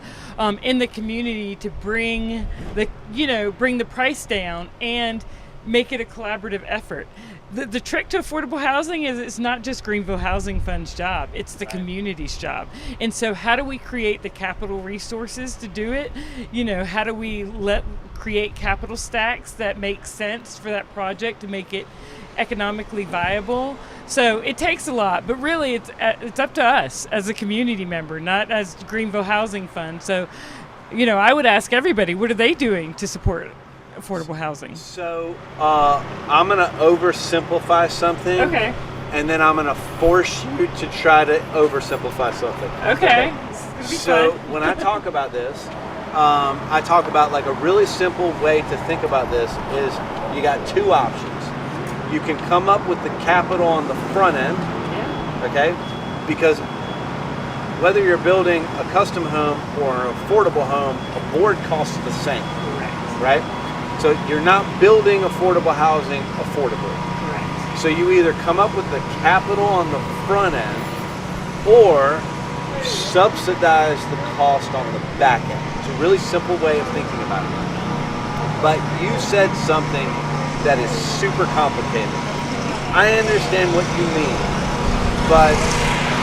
in the community to bring the price down and make it a collaborative effort. The trick to affordable housing is it's not just Greenville Housing Fund's job, it's the community's job. And so how do we create the capital resources to do it? How do we create capital stacks that make sense for that project to make it economically viable? So it takes a lot, but really it's up to us as a community member, not as Greenville Housing Fund. So, I would ask everybody, what are they doing to support affordable housing? So I'm going to oversimplify something. Okay. And then I'm going to force you to try to oversimplify something. Okay. So when I talk about this, I talk about like a really simple way to think about this is you got two options. You can come up with the capital on the front end, okay? Because whether you're building a custom home or an affordable home, a board costs the same, right? So you're not building affordable housing affordably. Right. So you either come up with the capital on the front end or subsidize the cost on the back end. It's a really simple way of thinking about it. But you said something that is super complicated. I understand what you mean, but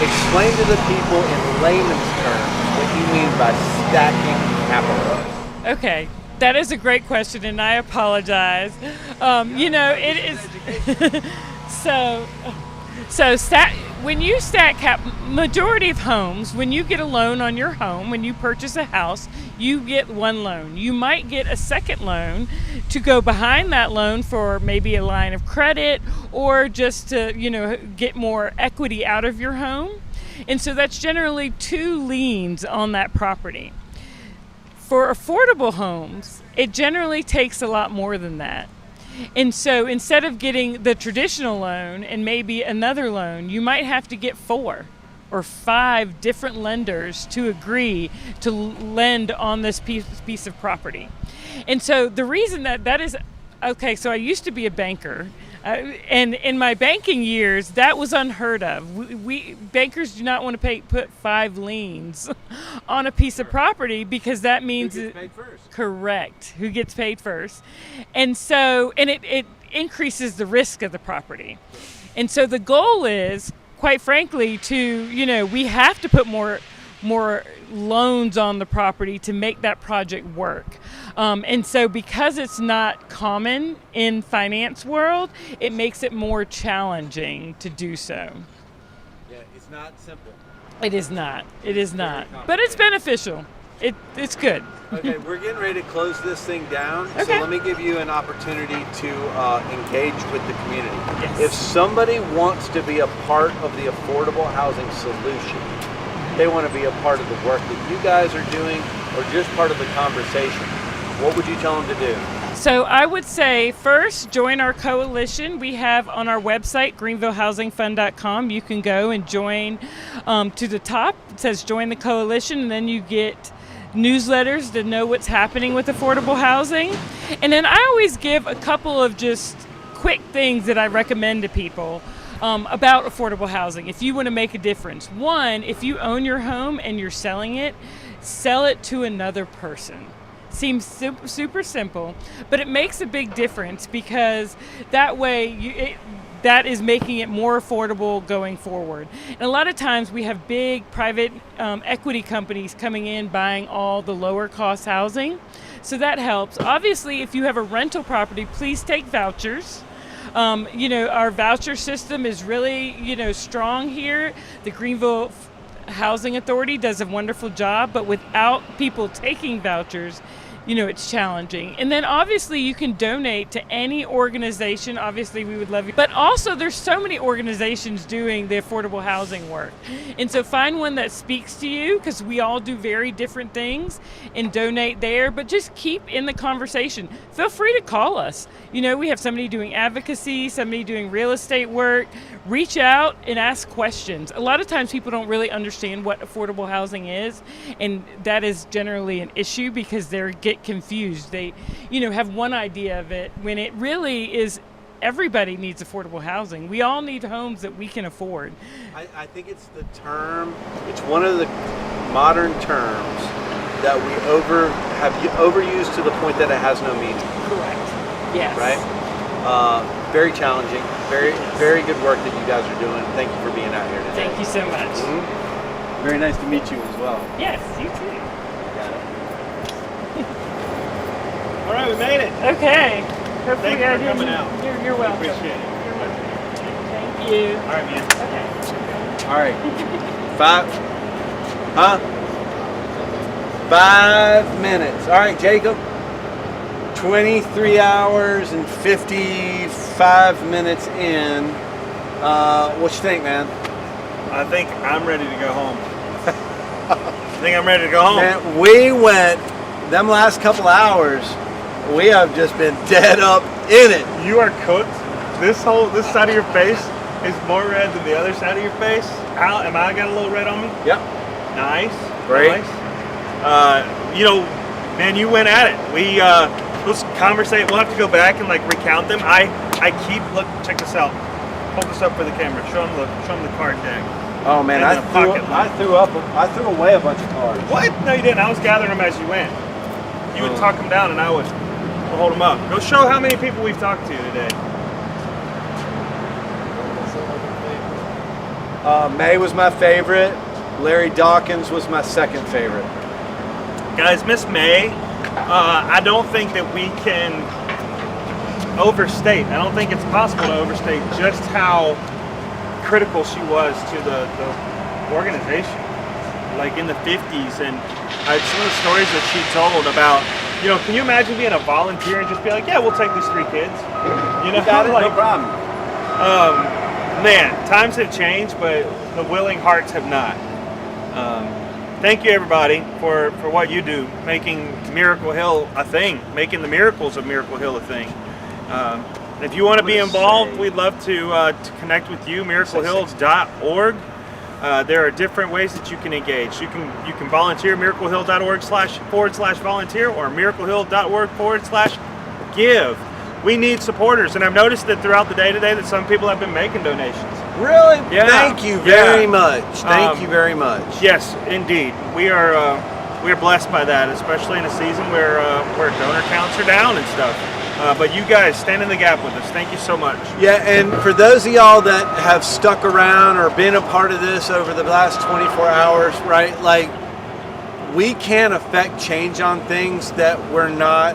explain to the people in layman's terms what you mean by stacking capital. Okay. That is a great question, and I apologize. It is when you stack majority of homes, when you get a loan on your home, when you purchase a house, you get one loan. You might get a second loan to go behind that loan for maybe a line of credit or just to, get more equity out of your home. And so that's generally two liens on that property. For affordable homes, it generally takes a lot more than that. And so instead of getting the traditional loan and maybe another loan, you might have to get 4 or 5 different lenders to agree to lend on this piece of property. And so the reason that is, okay, so I used to be a banker. And in my banking years, that was unheard of. We bankers do not want to put 5 liens on a piece of property because that means who gets paid first. Correct. Who gets paid first, and so it increases the risk of the property, and so the goal is, quite frankly, to we have to put more loans on the property to make that project work. And so because it's not common in finance world, it makes it more challenging to do so. Yeah, it's not simple. It is not. But it's beneficial. It's good. Okay, we're getting ready to close this thing down. Okay. So let me give you an opportunity to engage with the community. Yes. If somebody wants to be a part of the affordable housing solution, they want to be a part of the work that you guys are doing or just part of the conversation, what would you tell them to do? So I would say first join our coalition. We have on our website, greenvillehousingfund.com. You can go and join. To the top, it says join the coalition, and then you get newsletters to know what's happening with affordable housing. And then I always give a couple of just quick things that I recommend to people about affordable housing if you want to make a difference. One, if you own your home and you're selling it, sell it to another person. Seems super simple, but it makes a big difference because that way that is making it more affordable going forward. And a lot of times we have big private equity companies coming in buying all the lower cost housing, so that helps. Obviously, if you have a rental property, please take vouchers. Our voucher system is really, strong here. The Greenville Housing Authority does a wonderful job, but without people taking vouchers, it's challenging. And then obviously you can donate to any organization. Obviously we would love you. But also there's so many organizations doing the affordable housing work. And so find one that speaks to you, because we all do very different things, and donate there. But just keep in the conversation. Feel free to call us. We have somebody doing advocacy, somebody doing real estate work. Reach out and ask questions. A lot of times people don't really understand what affordable housing is, and that is generally an issue because they get confused. They, have one idea of it when it really is everybody needs affordable housing. We all need homes that we can afford. I think it's the term, it's one of the modern terms that we have overused to the point that it has no meaning. Correct. Yes. Right? Very challenging, very good work that you guys are doing. Thank you for being out here today. Thank you so much. Mm-hmm. Very nice to meet you as well. Yes, you too. All right, we made it. Okay. Hopefully Thank you for coming out. You're welcome. Appreciate it. You're welcome. Thank you. All right, man. Okay. All right. 5 minutes. All right, Jacob. 23 hours and 55 minutes in. What you think, man? I think I'm ready to go home. I think I'm ready to go home. Man, we went, them last couple hours, we have just been dead up in it. You are cooked. This side of your face is more red than the other side of your face. Am I got a little red on me? Yep. Nice. Great. Nice. Man, you went at it. Let's conversate. We'll have to go back and recount them. Look, check this out. Hold this up for the camera. Show them the card deck. Oh man, I threw away a bunch of cards. What? No, you didn't. I was gathering them as you went. You would tuck them down, and I would hold them up. Go show how many people we've talked to today. May was my favorite. Larry Dawkins was my second favorite. Guys, Miss May, I don't think that we can overstate. I don't think it's possible to overstate just how critical she was to the organization, in the 50s. And some of the stories that she told about, can you imagine being a volunteer and just be like, yeah, we'll take these 3 kids? Got it, no problem. Man, times have changed, but the willing hearts have not. Thank you, everybody, for what you do, making Miracle Hill a thing, making the miracles of Miracle Hill a thing. If you want to be involved, we'd love to connect with you, miraclehills.org. There are different ways that you can engage. You can volunteer, miraclehill.org/volunteer or miraclehill.org/give. We need supporters, and I've noticed that throughout the day today that some people have been making donations. Really? Yeah. Thank you very much. Thank you very much. Yes, indeed. We are blessed by that, especially in a season where donor counts are down and stuff. But you guys stand in the gap with us. Thank you so much. Yeah, and for those of y'all that have stuck around or been a part of this over the last 24 hours, right? We can't affect change on things that we're not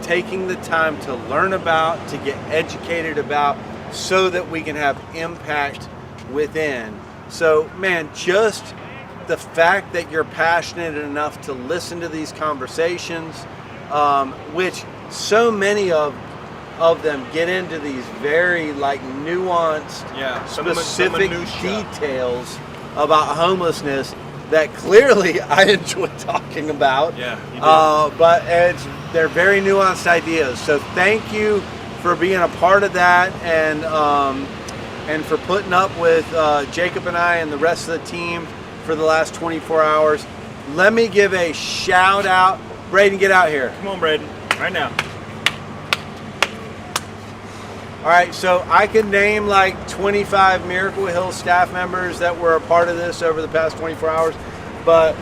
taking the time to learn about, to get educated about, so that we can have impact within. So, man, just the fact that you're passionate enough to listen to these conversations, which so many of them get into these very nuanced, specific details about homelessness that clearly I enjoy talking about. Yeah, you do. But they're very nuanced ideas. So thank you for being a part of that, and for putting up with Jacob and I and the rest of the team for the last 24 hours. Let me give a shout out. Braden, get out here. Come on, Braden, right now. All right, so I could name 25 Miracle Hill staff members that were a part of this over the past 24 hours, but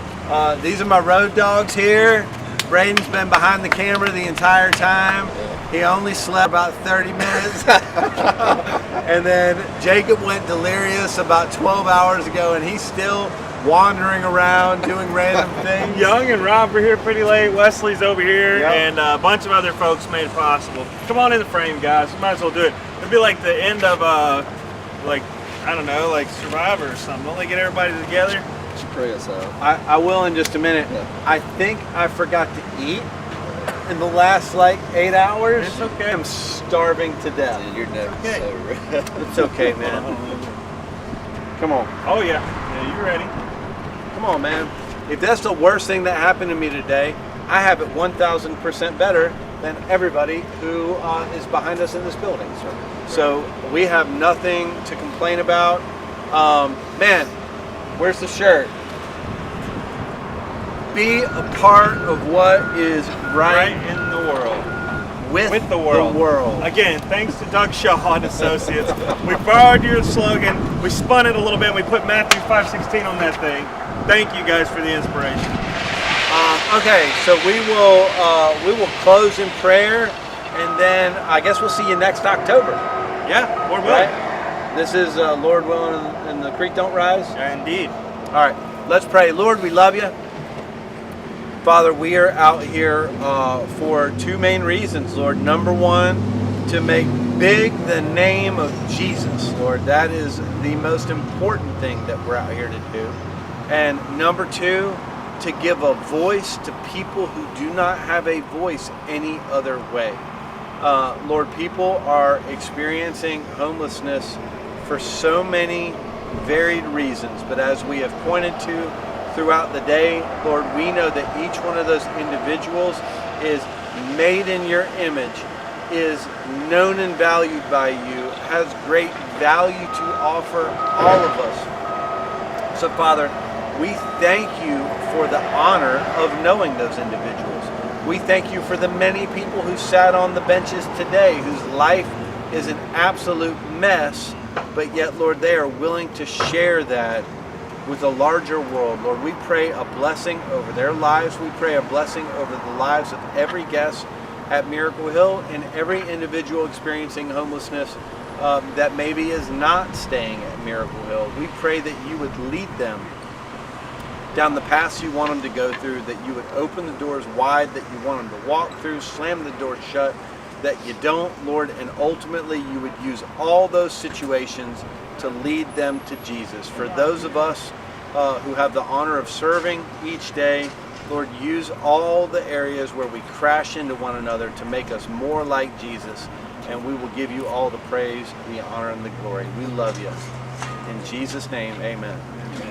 these are my road dogs here. Braden's been behind the camera the entire time. He only slept about 30 minutes. And then Jacob went delirious about 12 hours ago, and he's still wandering around doing random things. Young and Rob were here pretty late. Wesley's over here, and a bunch of other folks made it possible. Come on in the frame, guys. We might as well do it. It'd be like the end of, I don't know, Survivor or something. Don't they get everybody together? should pray us out. I will in just a minute. I think I forgot to eat in the last like 8 hours. It's okay. I'm starving to death. Yeah, you're never Okay. so red. It's okay, man. Come on. Oh yeah. Yeah, you ready? Come on, man. If that's the worst thing that happened to me today, I have it 1,000% better than everybody who is behind us in this building. So we have nothing to complain about. Man, where's the shirt? Be a part of what is right in the world. With the world. Again, thanks to Doug Shaw and Associates. We borrowed your slogan, we spun it a little bit, and we put Matthew 5:16 on that thing. Thank you guys for the inspiration. Okay, so we will close in prayer, and then I guess we'll see you next October. Yeah, Lord willing. Right? This is Lord willing, and the creek don't rise. Yeah, indeed. All right, let's pray. Lord, we love you. Father, we are out here for two main reasons, Lord. Number one, to make big the name of Jesus, Lord. That is the most important thing that we're out here to do. And number two, to give a voice to people who do not have a voice any other way. Lord, people are experiencing homelessness for so many varied reasons, but as we have pointed to throughout the day, Lord, we know that each one of those individuals is made in your image, is known and valued by you, has great value to offer all of us. So, Father, we thank you for the honor of knowing those individuals. We thank you for the many people who sat on the benches today, whose life is an absolute mess, but yet, Lord, they are willing to share that with a larger world. Lord, we pray a blessing over their lives. We pray a blessing over the lives of every guest at Miracle Hill and every individual experiencing homelessness that maybe is not staying at Miracle Hill. We pray that you would lead them down the paths you want them to go through, that you would open the doors wide that you want them to walk through, slam the door shut that you don't, Lord, and ultimately you would use all those situations to lead them to Jesus. For those of us who have the honor of serving each day, Lord, use all the areas where we crash into one another to make us more like Jesus, and we will give you all the praise, the honor, and the glory. We love you. In Jesus' name, amen.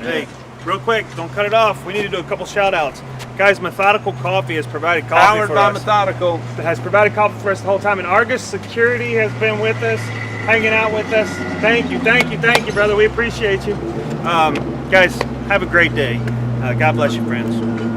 Hey, real quick, don't cut it off. We need to do a couple shout outs. Guys, Methodical Coffee has provided coffee Powered for by us. Methodical. Has provided coffee for us the whole time. And Argus Security has been with us, hanging out with us. Thank you, brother. We appreciate you. Guys, have a great day. God bless you, friends.